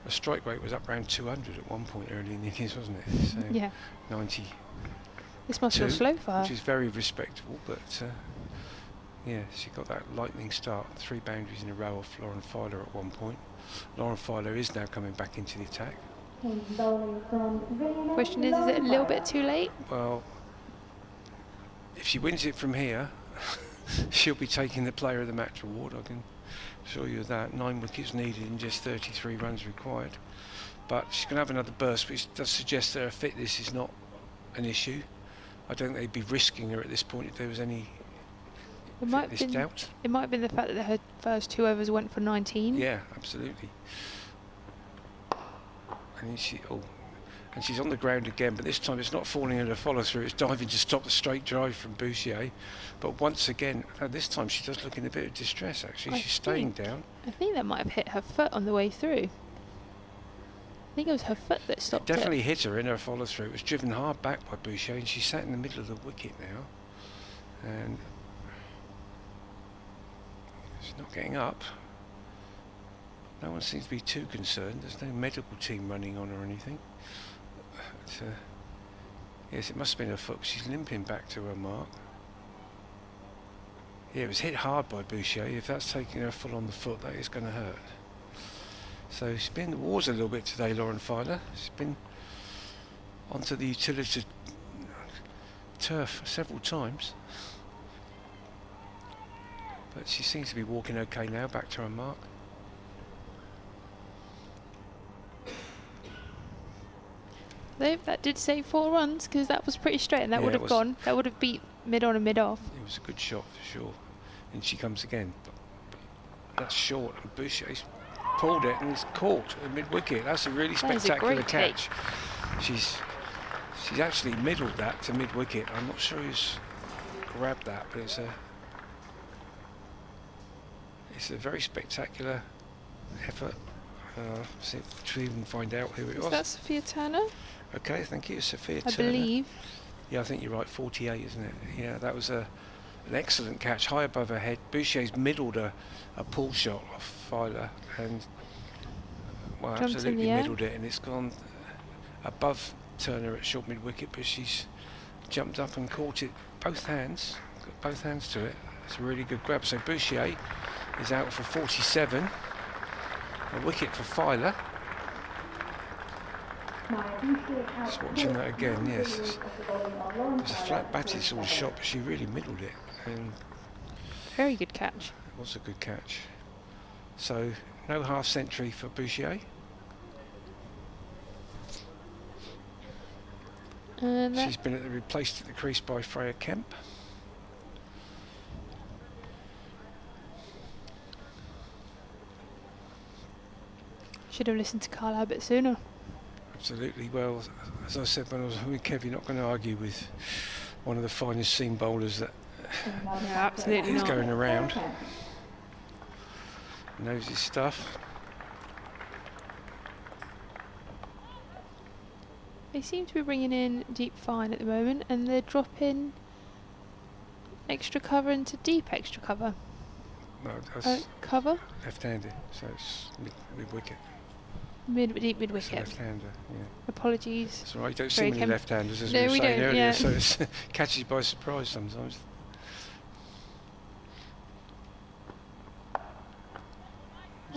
The strike rate was up around 200 at one point early in the innings, wasn't it? So Yeah. 90. This must feel slow for her. Which is very respectable, but yeah, she got that lightning start. 3 boundaries in a row off Lauren Filer at one point. Lauren Filer is now coming back into the attack. Question is it a little bit too late? Well, if she wins it from here, she'll be taking the Player of the Match award, I can assure you of that. 9 wickets needed and just 33 runs required. But she's going to have another burst, which does suggest that her fitness is not an issue. I don't think they'd be risking her at this point if there was any fitness doubt. It might have been the fact that her first 2 overs went for 19. Yeah, absolutely. And and she's on the ground again, but this time it's not falling in a follow through, it's diving to stop the straight drive from Boucher. But once again, this time she does look in a bit of distress actually. She's staying down. I think that might have hit her foot on the way through. I think it was her foot that stopped it. Definitely hit her in her follow through. It was driven hard back by Boucher, and she's sat in the middle of the wicket now. And she's not getting up. No one seems to be too concerned. There's no medical team running on or anything. But, yes, it must have been her foot. She's limping back to her mark. Yeah, it was hit hard by Boucher. If that's taking her full on the foot, that is going to hurt. So she's been in the wars a little bit today, Lauren Filer. She's been onto the Utilita turf several times. But she seems to be walking okay now, back to her mark. That did save 4 runs because that was pretty straight, and that would have gone. That would have beat mid on and mid off. It was a good shot for sure. And she comes again. But that's short, and Boucher's pulled it and it's caught at mid wicket. That's a really spectacular catch. She's actually middled that to mid wicket. I'm not sure who's grabbed that, but it's a very spectacular effort. See if we even find out who it was. Is that Sophia Turner? Okay, thank you, Sophia I Turner. believe. Yeah, I think you're right, 48, isn't it? Yeah, that was an excellent catch, high above her head. Boucher's middled a pull shot off Filer, and well, Jumped absolutely in the air. middled it, and it's gone above Turner at short mid wicket, but she's jumped up and caught it both hands, got both hands to it. It's a really good grab. So Boucher is out for 47. A wicket for Filer. Just watching that again, yes. It was a flat batted sort of shot, but she really middled it. And Very good catch. it was a good catch. So, no half century for Boucher. And She's been replaced at the crease by Freya Kemp. should have listened to Carl a bit sooner. Absolutely. Well, as I said when I was with Kev, you're not going to argue with one of the finest seam bowlers that No, absolutely is not. going around. Knows his stuff. They seem to be bringing in deep fine at the moment, and they're dropping extra cover into deep extra cover. No, that's Cover? left-handed, so it's mid-wicket. Deep mid It's a wicket. left-hander, yeah. Apologies. That's all right, you don't see Very many chem- left-handers, as No, we were we saying don't, earlier, yeah. so it catches you by surprise sometimes.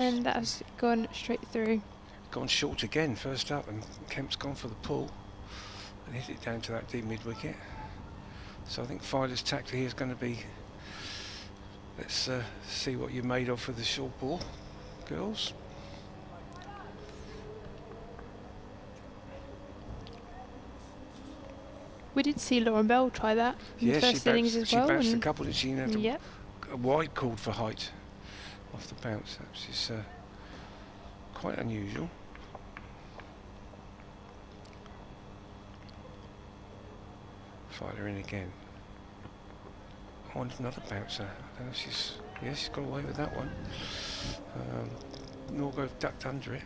And that has gone straight through. Gone short again, first up, and Kemp's gone for the pull and hit it down to that deep mid-wicket. So I think Filer's tactic here is going to be, let's see what you're made of for the short ball, girls. We did see Lauren Bell try that in the first innings as well. She bounced a couple, didn't she? Yep. A wide called for height off the bounce, which is quite unusual. Filer in again. I want another bouncer. I don't know if she's got away with that one. Norgrove ducked under it.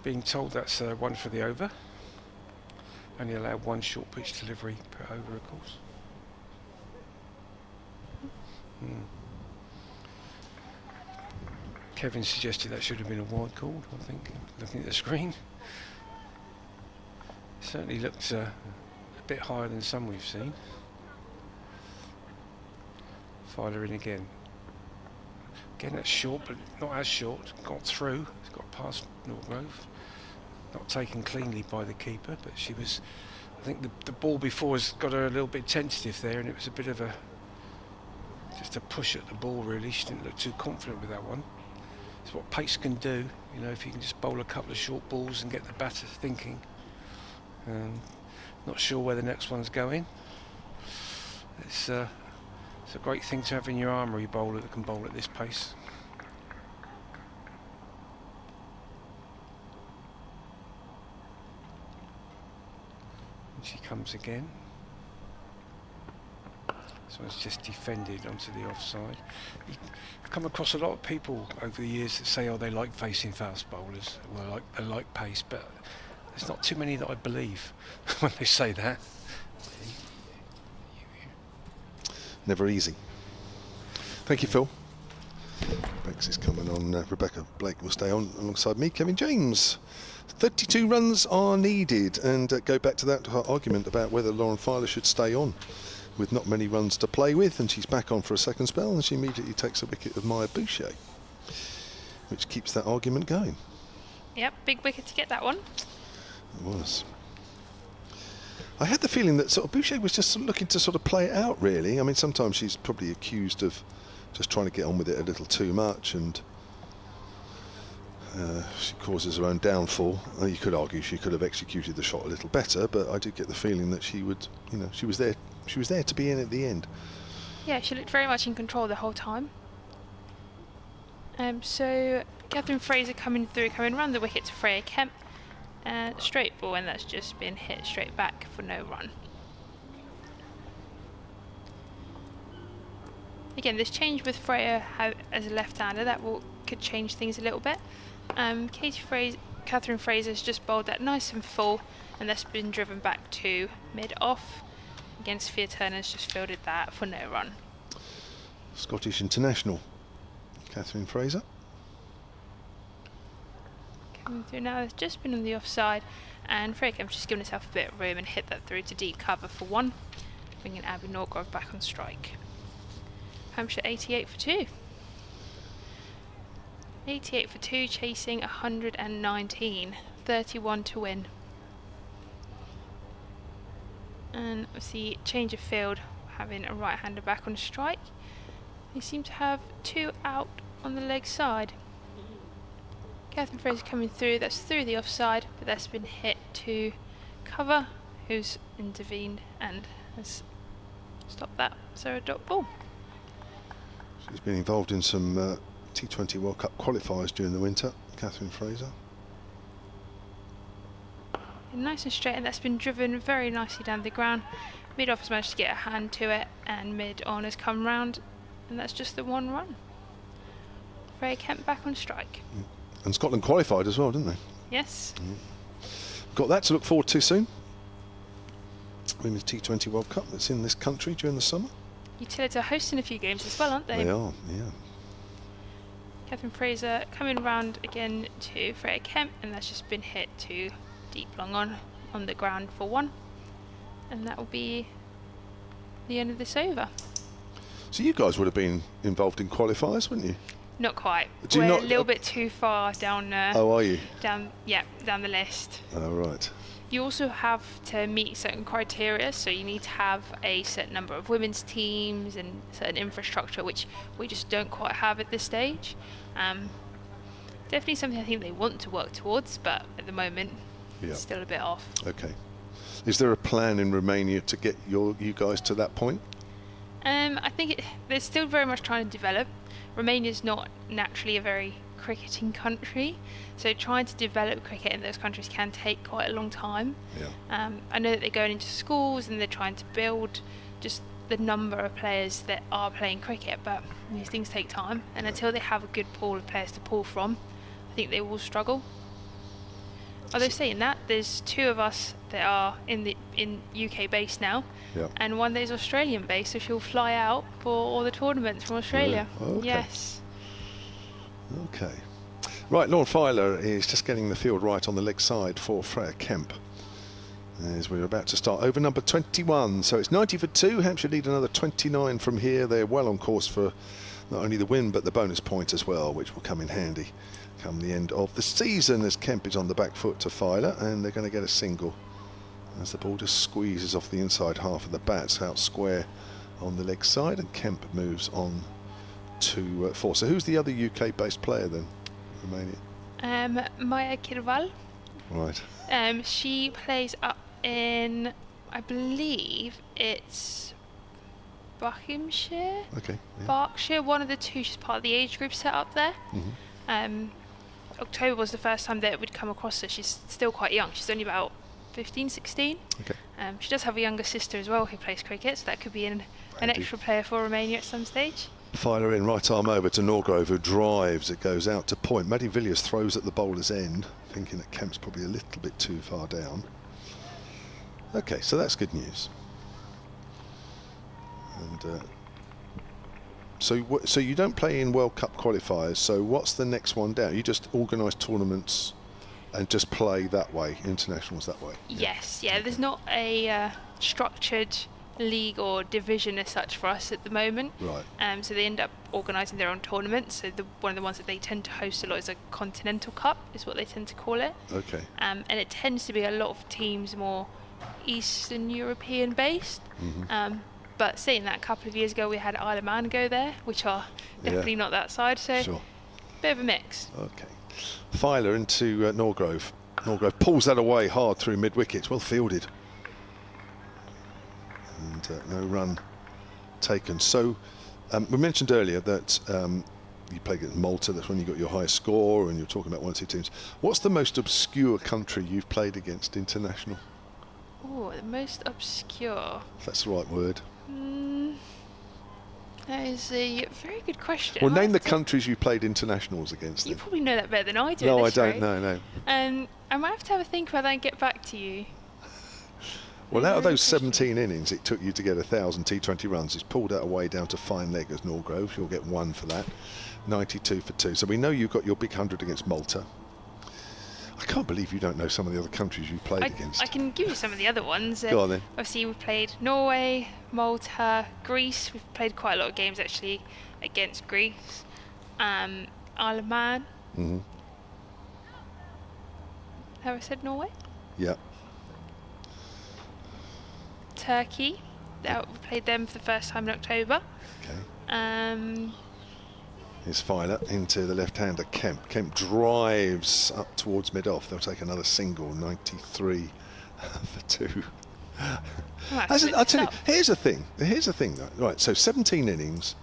Being told that's one for the over. Only allowed one short pitch delivery per over, of course. Kevin suggested that should have been a wide call, I think, looking at the screen. Certainly looked a bit higher than some we've seen. Filer in again. Again, that's short, but not as short. Got through, it's got past Norgrove. Not taken cleanly by the keeper, but she was, I think the ball before has got her a little bit tentative there, and it was a bit of just a push at the ball really. She didn't look too confident with that one. It's what pace can do, you know, if you can just bowl a couple of short balls and get the batter thinking. Not sure where the next one's going. It's a great thing to have in your armoury, bowler that can bowl at this pace. She comes again. So it's just defended onto the offside. I've come across a lot of people over the years that say, oh, they like facing fast bowlers, well, they like pace, but there's not too many that I believe when they say that. Never easy. Thank you, Phil. Bex is coming on. Rebecca Blake will stay on alongside me, Kevin James. 32 runs are needed, and go back to that argument about whether Lauren Filer should stay on with not many runs to play with, and she's back on for a second spell, and she immediately takes a wicket of Maya Boucher, which keeps that argument going. Yep, big wicket to get that one. It was. I had the feeling that sort of Boucher was just looking to sort of play it out, really. I mean, sometimes she's probably accused of just trying to get on with it a little too much, and she causes her own downfall. You could argue she could have executed the shot a little better, but I did get the feeling that she would, you know, she was there to be in at the end. Yeah, she looked very much in control the whole time. So Catherine Fraser coming round the wicket to Freya Kemp. Straight ball, and that's just been hit straight back for no run. Again, this change with Freya as a left-hander, could change things a little bit. Catherine Fraser's just bowled that nice and full, and that's been driven back to mid-off. Again, Sophia Turner's just fielded that for no run. Scottish international, Catherine Fraser. Coming through now, it's just been on the offside, and Freya Kemp's just given herself a bit of room and hit that through to deep cover for one, bringing Abby Norgrove back on strike. Hampshire 88 for 2. 88 for 2, chasing 119. 31 to win. And obviously, change of field, having a right-hander back on strike. They seem to have 2 out on the leg side. Catherine Fraser coming through, that's through the offside, but that's been hit to cover, who's intervened and has stopped that. So a dot ball. She's been involved in some T20 World Cup qualifiers during the winter, Catherine Fraser. Nice and straight, and that's been driven very nicely down the ground. Mid-off has managed to get a hand to it, and mid-on has come round, and that's just the one run. Freya Kemp back on strike. And Scotland qualified as well, didn't they? Yes. Got that to look forward to soon. Women's T20 World Cup that's in this country during the summer. Utilita are hosting a few games as well, aren't they? They are, yeah. Catherine Fraser coming round again to Freya Kemp, and that's just been hit to deep long on the ground for one. And that will be the end of this over. So you guys would have been involved in qualifiers, wouldn't you? Not quite. Do you We're not- a little bit too far down. Oh, are you? Down the list. Oh, right. You also have to meet certain criteria, so you need to have a certain number of women's teams and certain infrastructure, which we just don't quite have at this stage. Definitely something I think they want to work towards, but at the moment, Yeah. it's still a bit off. Okay. Is there a plan in Romania to get you guys to that point? I think they're still very much trying to develop. Romania's not naturally a very cricketing country, so trying to develop cricket in those countries can take quite a long time. Yeah. I know that they're going into schools and they're trying to build just the number of players that are playing cricket, but these things take time, and until they have a good pool of players to pull from, I think they will struggle. Although saying that, there's 2 of us that are in UK based now, Yeah. and one that is Australian based, so she'll fly out for all the tournaments from Australia. Oh, okay. Yes. Okay. Right, Lorne Filer is just getting the field right on the leg side for Freya Kemp as we're about to start over number 21. So it's 90 for 2. Hampshire lead another 29 from here. They're well on course for not only the win but the bonus point as well, which will come in handy come the end of the season as Kemp is on the back foot to Filer, and they're going to get a single as the ball just squeezes off the inside half of the bats out square on the leg side, and Kemp moves on to 4. So who's the other UK based player then? Romania. Maya Kirval. Right. She plays up in, I believe it's Buckinghamshire, Okay. Yeah. Berkshire, one of the two. She's part of the age group set up there. Mhm. October was the first time that we'd come across her. She's still quite young. She's only about 15, 16. Okay. She does have a younger sister as well who plays cricket, so that could be an Handy. extra player for Romania at some stage. Filer in, right arm over to Norgrove, who drives. It goes out to point. Maddie Villiers throws at the bowler's end, thinking that Kemp's probably a little bit too far down. Okay, so that's good news. And so you don't play in World Cup qualifiers. So what's the next one down? You just organise tournaments and just play that way, internationals that way. Yes, yeah. There's not a structured league or division as such for us at the moment. Right. So they end up organising their own tournaments. So one of the ones that they tend to host a lot is a Continental Cup, is what they tend to call it. Okay. And it tends to be a lot of teams more Eastern European based. But saying that, a couple of years ago we had Isle of Man go there, which are definitely not that side. So Sure. bit of a mix. Okay. Filer into Norgrove. Norgrove pulls that away hard through mid-wicket. Well fielded. And no run taken. So we mentioned earlier that you played against Malta. That's when you got your highest score, and you're talking about 1 or 2 teams. What's the most obscure country you've played against international? Oh, the most obscure. If that's the right word. That is a very good question. Well, I might name the have to- countries you played internationals against. You Then. probably know that better than I do. No, at I this don't. rate. No. I might have to have a think about that and get back to you. Well, out of Very those 17 innings it took you to get 1,000 T20 runs, it's pulled that away down to fine leg as Norgrove. You'll get 1 for that. 92 for 2. So we know you've got your big 100 against Malta. I can't believe you don't know some of the other countries you played against. I can give you some of the other ones. Go on then. Obviously, we've played Norway, Malta, Greece. We've played quite a lot of games actually against Greece. Isle of Man. Mhm. Have I said Norway? Yeah. Turkey. We played them for the first time in October. Okay. Here's Filer into the left-hander Kemp. Kemp drives up towards mid-off. They'll take another single, 93 for 2. I'll tell you, here's the thing though. Right, so 17 innings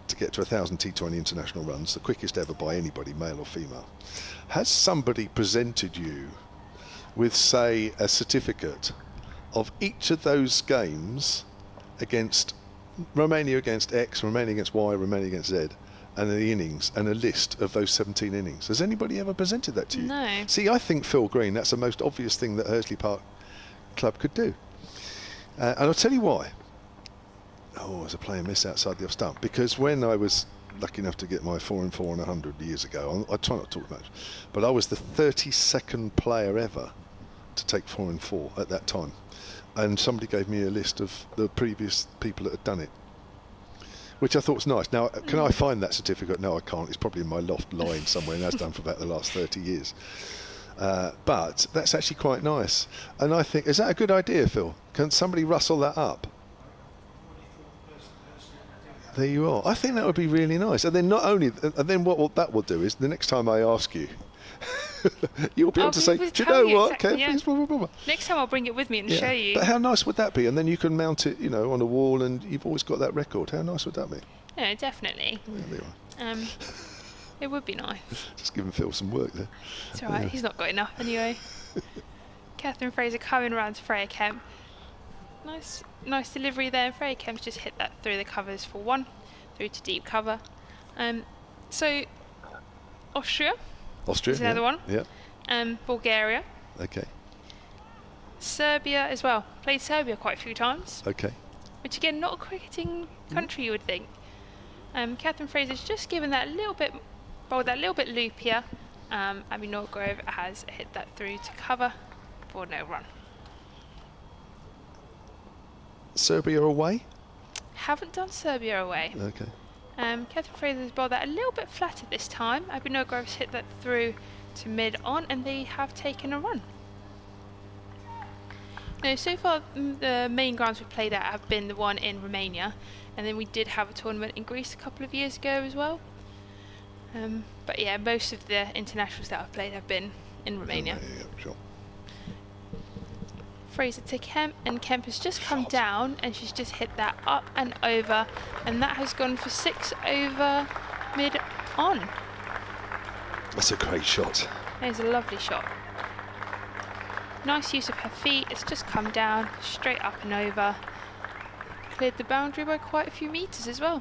to get to 1,000 T20 international runs, the quickest ever by anybody, male or female. Has somebody presented you with, say, a certificate of each of those games against Romania against X, Romania against Y, Romania against Z, and the innings, and a list of those 17 innings? Has anybody ever presented that to you? No. See, I think Phil Green, that's the most obvious thing that Hursley Park Club could do. And I'll tell you why. Oh, as a player miss outside the off stump. Because when I was lucky enough to get my 4 and 4 and 100 years ago, I try not to talk much, but I was the 32nd player ever to take 4 and 4 at that time. And somebody gave me a list of the previous people that had done it, which I thought was nice. Now, can I find that certificate? No, I can't. It's probably in my loft lying somewhere, and has done for about the last 30 years. But that's actually quite nice. And I think, is that a good idea, Phil? Can somebody rustle that up? There you are. I think that would be really nice. And then and then what that will do is the next time I ask you, you'll be able to say, do you know what, Kev? Yeah. Blah, blah, blah, blah. Next time I'll bring it with me and show you. But how nice would that be? And then you can mount it, on a wall, and you've always got that record. How nice would that be? No, definitely. Yeah, there you are. It would be nice. Just giving Phil some work there. It's all right. He's not got enough anyway. Catherine Fraser coming around to Freya Kemp. Nice delivery there. Freya Kemp's just hit that through the covers for 1, through to deep cover. So Austria is another one. Yeah. Bulgaria. Okay. Serbia as well. Played Serbia quite a few times. Okay. Which again, not a cricketing country, you would think. Catherine Fraser's just given that a little bit, bowled that little bit loopier. Abby Norgrove has hit that through to cover for no run. Serbia away? Haven't done Serbia away. Okay. Catherine Fraser's bowled that a little bit flatter this time. Abby Norgrove's hit that through to mid on, and they have taken a run. Now, so far the main grounds we've played at have been the one in Romania, and then we did have a tournament in Greece a couple of years ago as well. But yeah, most of the internationals that I've played have been in Romania. Yeah, sure. Fraser to Kemp, and Kemp has just come down, and she's just hit that up and over, and that has gone for 6 over mid on. That's a great shot. That is a lovely shot. Nice use of her feet. It's just come down, straight up and over. Cleared the boundary by quite a few metres as well.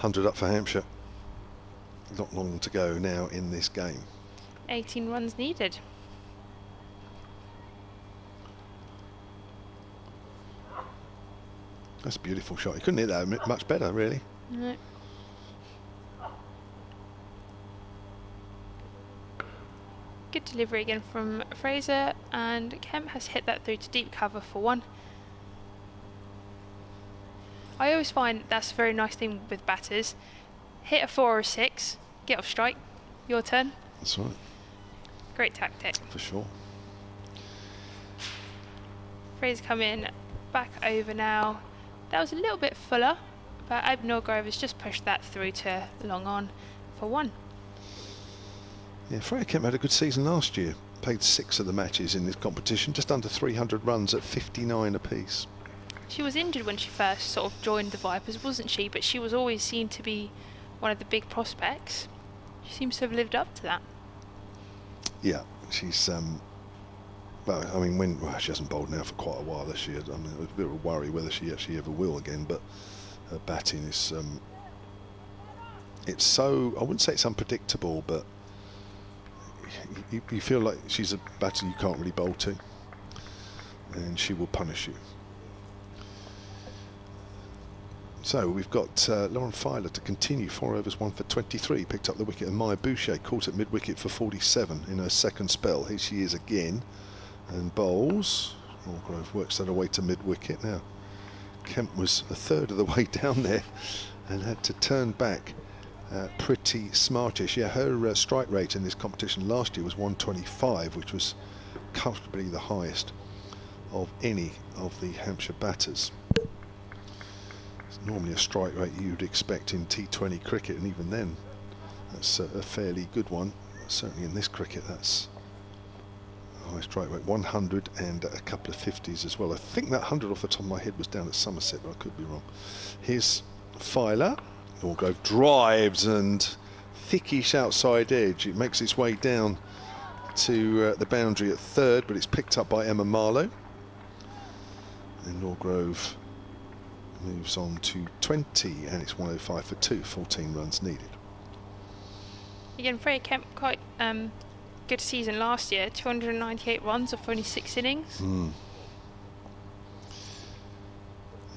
100 up for Hampshire. Not long to go now in this game. 18 runs needed. That's a beautiful shot. You couldn't hit that much better, really. No. Good delivery again from Fraser, and Kemp has hit that through to deep cover for 1. I always find that's a very nice thing with batters. Hit a 4 or a 6, get off strike, your turn. That's right. Great tactic. For sure. Fraser come in, back over now. That was a little bit fuller, but Abby Norgrove has just pushed that through to long on for 1. Yeah, Freya Kemp had a good season last year. Played 6 of the matches in this competition, just under 300 runs at 59 apiece. She was injured when she first sort of joined the Vipers, wasn't she? But she was always seen to be one of the big prospects. She seems to have lived up to that. Yeah, she's well, I mean, she hasn't bowled now for quite a while this year. I mean, it was a bit of a worry whether she actually ever will again, but her batting is it's so, I wouldn't say it's unpredictable, but you feel like she's a batter you can't really bowl to, and she will punish you. So we've got Lauren Filer to continue, 4 overs, 1 for 23. Picked up the wicket, and Maya Boucher caught at mid-wicket for 47 in her second spell. Here she is again, and bowls. Norgrove works that away to mid-wicket. Now Kemp was a third of the way down there and had to turn back pretty smartish. Yeah, her strike rate in this competition last year was 125, which was comfortably the highest of any of the Hampshire batters. It's normally a strike rate you'd expect in T20 cricket, and even then that's a fairly good one. Certainly in this cricket, that's a high strike rate, 100 and a couple of 50s as well. I think that 100 off the top of my head was down at Somerset, but I could be wrong. Here's Filer. Norgrove drives and thickish outside edge. It makes its way down to the boundary at third, but it's picked up by Emma Marlowe. And Norgrove moves on to 20, and it's 105 for 2, 14 runs needed. Again, Freya Kemp, quite good season last year, 298 runs off only 6 innings.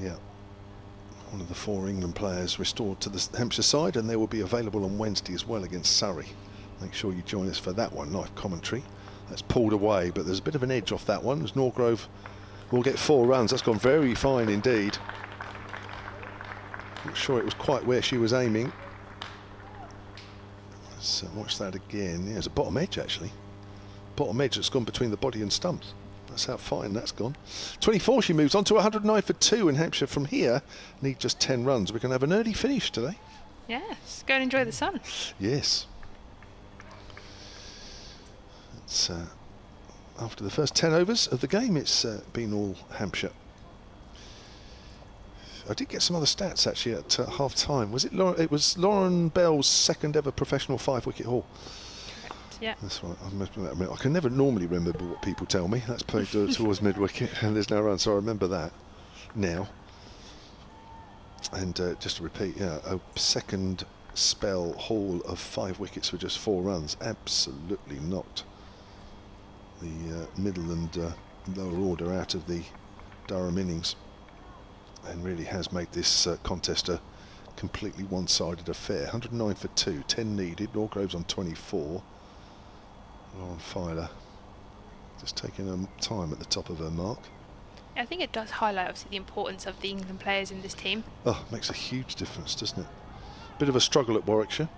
Yeah. One of the 4 England players restored to the Hampshire side, and they will be available on Wednesday as well against Surrey. Make sure you join us for that one, live commentary. That's pulled away, but there's a bit of an edge off that one, as Norgrove will get 4 runs. That's gone very fine indeed. Not sure it was quite where she was aiming. Let's watch that again. Yeah, it's a bottom edge actually. Bottom edge that's gone between the body and stumps. That's how fine that's gone. 24, she moves on to 109 for 2 in Hampshire. From here, need just 10 runs. We can have an early finish today. Yes, go and enjoy the sun. Yes. It's, after the first 10 overs of the game, it's been all Hampshire. I did get some other stats actually at half time. Was it Lauren? It was Lauren Bell's second ever professional 5-wicket haul. Yeah. That's right. I can never normally remember what people tell me. That's played towards mid-wicket and there's no run, so I remember that now. And just to repeat, yeah, a second spell haul of 5 wickets for just 4 runs. Absolutely knocked the middle and lower order out of the Durham innings, and really has made this contest a completely one-sided affair. 109 for 2, 10 needed. Norgrove's on 24. Lauren Filer just taking her time at the top of her mark. I think it does highlight obviously the importance of the England players in this team. Oh, makes a huge difference, doesn't it? Bit of a struggle at Warwickshire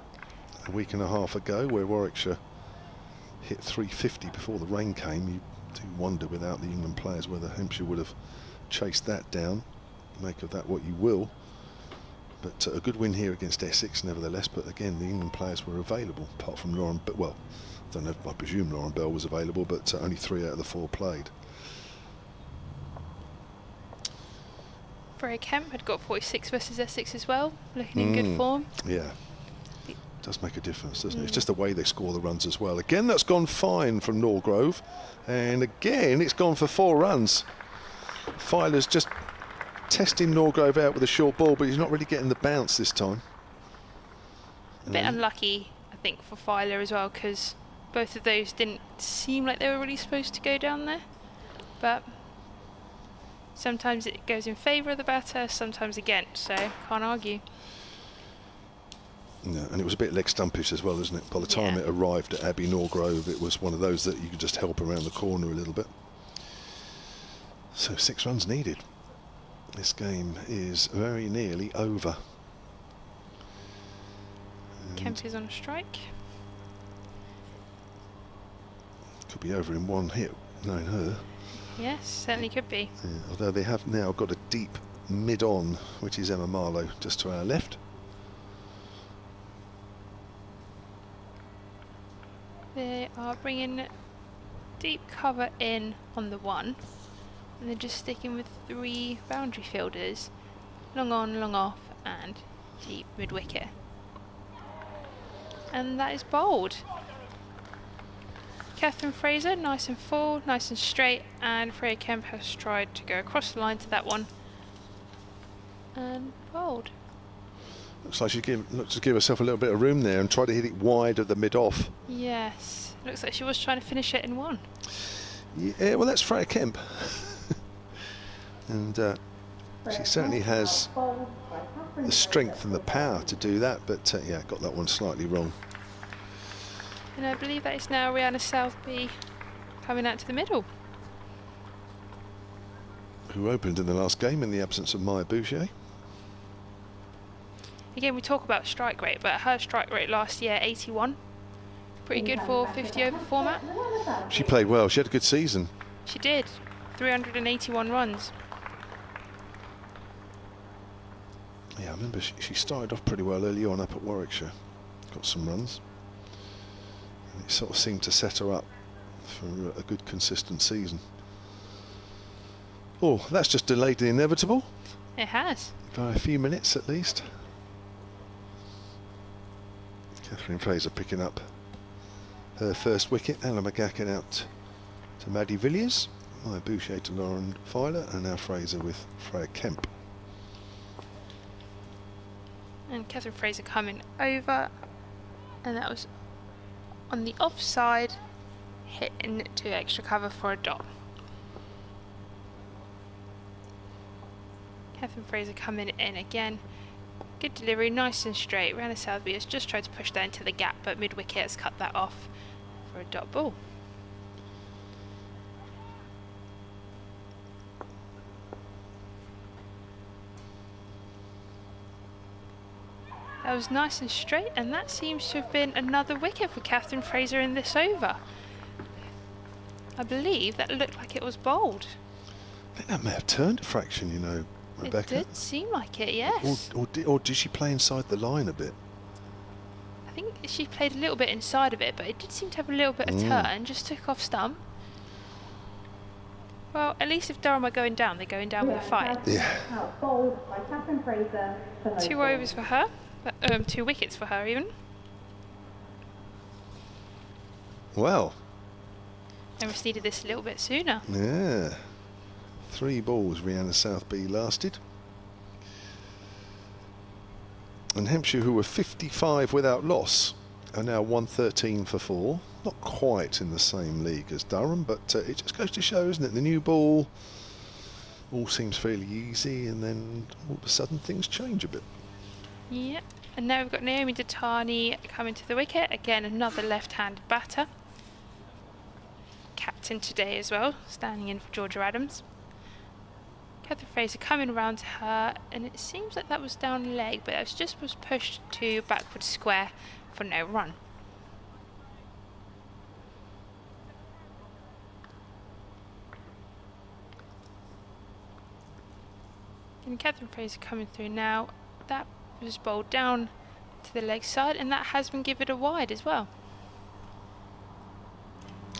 a week and a half ago, where Warwickshire hit 350 before the rain came. You do wonder, without the England players, whether Hampshire would have chased that down. Make of that what you will. But a good win here against Essex, nevertheless. But again, the England players were available, apart from Lauren. But well, I don't know. I presume Lauren Bell was available, but only 3 out of the 4 played. Freya Kemp had got 46 versus Essex as well, looking in good form. Yeah, does make a difference, doesn't it? It's just the way they score the runs as well. Again, that's gone fine from Norgrove, and again, it's gone for 4 runs. Filer's just testing Norgrove out with a short ball, but he's not really getting the bounce this time. A bit unlucky, I think, for Filer as well, because both of those didn't seem like they were really supposed to go down there. But sometimes it goes in favour of the batter, sometimes against, so can't argue. Yeah, and it was a bit leg stumpish as well, isn't it? By the time it arrived at Abbey Norgrove, it was one of those that you could just help around the corner a little bit. So 6 runs needed. This game is very nearly over. Kemp is on a strike. Could be over in 1 hit, knowing her. Yes, certainly could be. Yeah, although they have now got a deep mid-on, which is Emma Marlowe just to our left. They are bringing deep cover in on the 1, and they're just sticking with 3 boundary fielders. Long on, long off, and deep mid-wicket. And that is bowled. Catherine Fraser, nice and full, nice and straight, and Freya Kemp has tried to go across the line to that one. And bowled. Looks like she looks to give herself a little bit of room there and try to hit it wide of the mid-off. Yes, looks like she was trying to finish it in 1. Yeah, well, that's Freya Kemp. And she certainly has the strength and the power to do that, but yeah, got that one slightly wrong. And I believe that is now Rihanna Southby coming out to the middle. Who opened in the last game in the absence of Maya Boucher. Again, we talk about strike rate, but her strike rate last year, 81. Pretty good for 50 over format. She played well, she had a good season. She did. 381 runs. Yeah, I remember she started off pretty well early on up at Warwickshire. Got some runs. And it sort of seemed to set her up for a good consistent season. Oh, that's just delayed the inevitable. It has. By a few minutes at least. Catherine Fraser picking up her first wicket. Ella McGacken out to Maddie Villiers. Maya Boucher to Lauren Filer, and now Fraser with Freya Kemp. And Catherine Fraser coming over, and that was on the offside, hit into extra cover for a dot. Catherine Fraser coming in again. Good delivery, nice and straight. Rihanna Southby has just tried to push that into the gap, but mid-wicket has cut that off for a dot ball. That was nice and straight, and that seems to have been another wicket for Catherine Fraser in this over. I believe that looked like it was bowled. I think that may have turned a fraction, you know, Rebecca. It did seem like it, yes. Or did she play inside the line a bit? I think she played a little bit inside of it, but it did seem to have a little bit of turn, just took off stump. Well, at least if Durham are going down, they're going down with a fight. Yeah. 2 overs for her, 2 wickets for her even. Well. They must needed this a little bit sooner. Yeah. 3 balls Rihanna Southby lasted. And Hampshire, who were 55 without loss, are now 113 for 4. Not quite in the same league as Durham, but it just goes to show, isn't it? The new ball all seems fairly easy, and then all of a sudden things change a bit. Yep. And now we've got Naomi Datani coming to the wicket. Again, another left-handed batter. Captain today as well, standing in for Georgia Adams. Catherine Fraser coming around to her, and it seems like that was down leg, but it was pushed to backward square for no run. And Catherine Fraser coming through now. That was bowled down to the leg side, and that has been given a wide as well.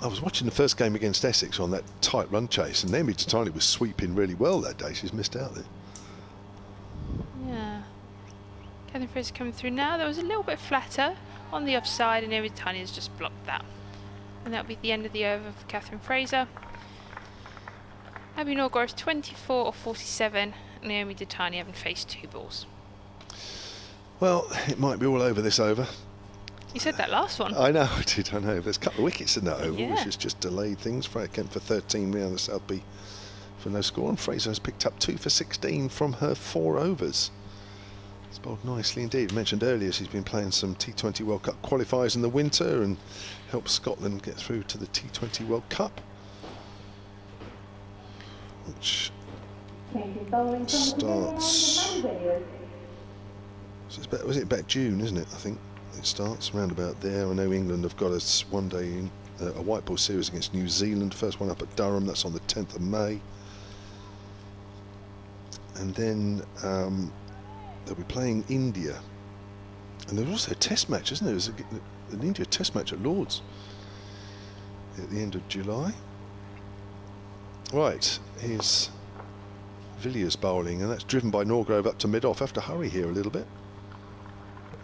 I was watching the first game against Essex on that tight run chase, and Naomi Datani was sweeping really well that day. She's missed out there. Yeah. Catherine Fraser coming through now. There was a little bit flatter on the offside, and Naomi Datani has just blocked that. And that'll be the end of the over for Catherine Fraser. Abby Norgrove 24 or 47. Naomi Datani having faced 2 balls. Well, it might be all over this over. You said that last one. I know, I did, I know. There's a couple of wickets in that over, Yeah. which has just delayed things. Freya Kemp for 13, Rihanna Southby for no score, and Fraser has picked up 2 for 16 from her 4 overs. It's bowled nicely indeed. I mentioned earlier she's been playing some T20 World Cup qualifiers in the winter and helped Scotland get through to the T20 World Cup, which starts... Was it about June, isn't it? I think it starts round about there. I know England have got a one day a white ball series against New Zealand. First one up at Durham. That's on the 10th of May. And then they'll be playing India. And there's also a test match, isn't there? There's an India test match at Lord's at the end of July. Right, here's Villiers bowling, and that's driven by Norgrove up to mid-off. Have to hurry here a little bit.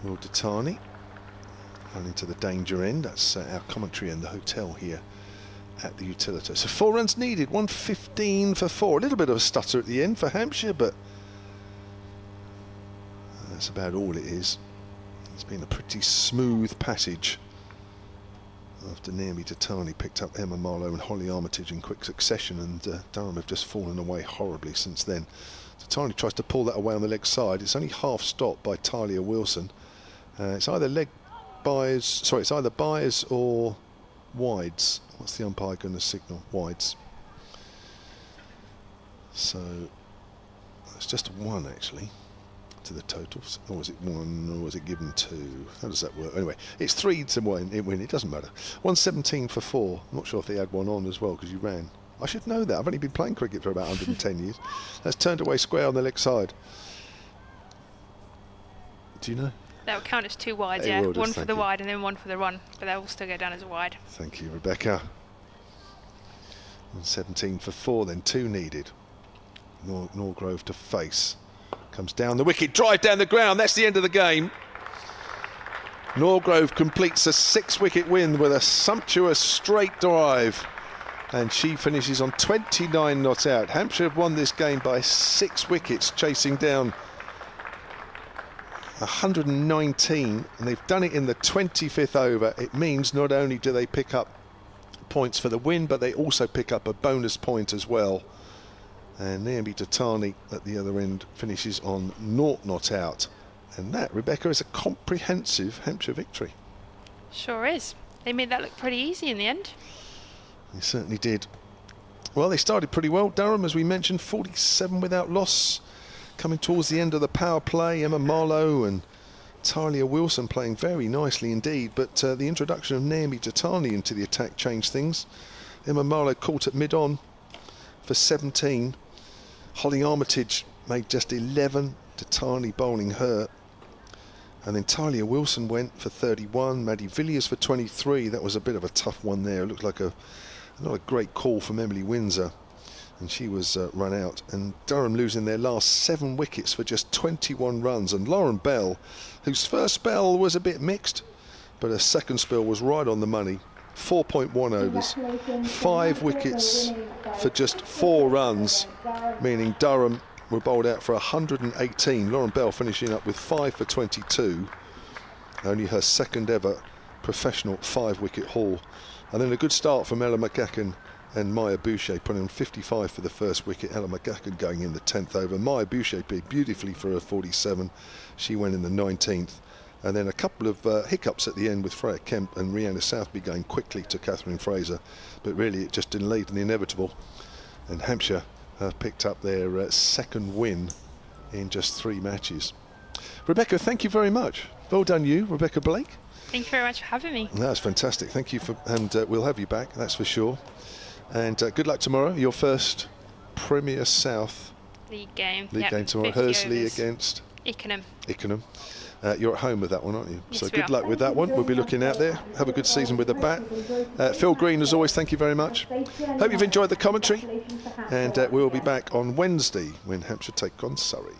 Will Datani running to the danger end. That's our commentary in the hotel here at the Utilita. So 4 runs needed, 115 for 4. A little bit of a stutter at the end for Hampshire, but that's about all it is. It's been a pretty smooth passage after Naomi Datani picked up Emma Marlowe and Holly Armitage in quick succession, and Durham have just fallen away horribly since then. Datani tries to pull that away on the leg side. It's only half stopped by Talia Wilson. It's either it's either byes or wides. What's the umpire going to signal? Wides. So it's just 1 actually to the totals. Or was it 1 or was it given 2? How does that work? Anyway, it's 3 to win. It doesn't matter. 117 for 4. I'm not sure if they had 1 on as well because you ran. I should know that. I've only been playing cricket for about 110 years. That's turned away square on the leg side. Do you know? That will count as 2 wides, It yeah. will, 1 for thank the you. wide and then 1 for the run, but that will still go down as a wide. Thank you, Rebecca. 117 for 4, then 2 needed. Norgrove to face. Comes down the wicket, drive down the ground. That's the end of the game. Norgrove completes a 6-wicket win with a sumptuous straight drive, and she finishes on 29 not out. Hampshire have won this game by 6 wickets, chasing down 119, and they've done it in the 25th over. It means not only do they pick up points for the win, but they also pick up a bonus point as well. And Naomi Datani at the other end finishes on 0 not out. And that, Rebecca, is a comprehensive Hampshire victory. Sure is. They made that look pretty easy in the end. They certainly did. Well, they started pretty well. Durham, as we mentioned, 47 without loss. Coming towards the end of the power play, Emma Marlowe and Talia Wilson playing very nicely indeed, but the introduction of Naomi Tatani into the attack changed things. Emma Marlowe caught at mid-on for 17. Holly Armitage made just 11. Tatani bowling her. And then Talia Wilson went for 31. Maddie Villiers for 23. That was a bit of a tough one there. It looked like not a great call from Emily Windsor, and she was run out. And Durham losing their last 7 wickets for just 21 runs. And Lauren Bell, whose first spell was a bit mixed, but her second spell was right on the money. 4.1 overs, 5 wickets for just 4 runs, meaning Durham were bowled out for 118. Lauren Bell finishing up with 5 for 22. Only her second ever professional 5-wicket haul. And then a good start from Ella McGacken and Maya Boucher, putting on 55 for the first wicket. Ella McGacken going in the 10th over. Maya Boucher played beautifully for her 47. She went in the 19th. And then a couple of hiccups at the end with Freya Kemp and Rhianna Southby going quickly to Catherine Fraser. But really it just delayed in the inevitable. And Hampshire picked up their second win in just 3 matches. Rebecca, thank you very much. Well done you, Rebecca Blake. Thank you very much for having me. That's fantastic. Thank you and we'll have you back, that's for sure. And good luck tomorrow. Your first Premier South League game. League game tomorrow. 50 Hursley overs. against Ickenham. You're at home with that one, aren't you? Yes, so we good are. luck with that one. We'll be looking out there. Have a good season with the bat. Phil Green, as always, thank you very much. Hope you've enjoyed the commentary. And we'll be back on Wednesday when Hampshire take on Surrey.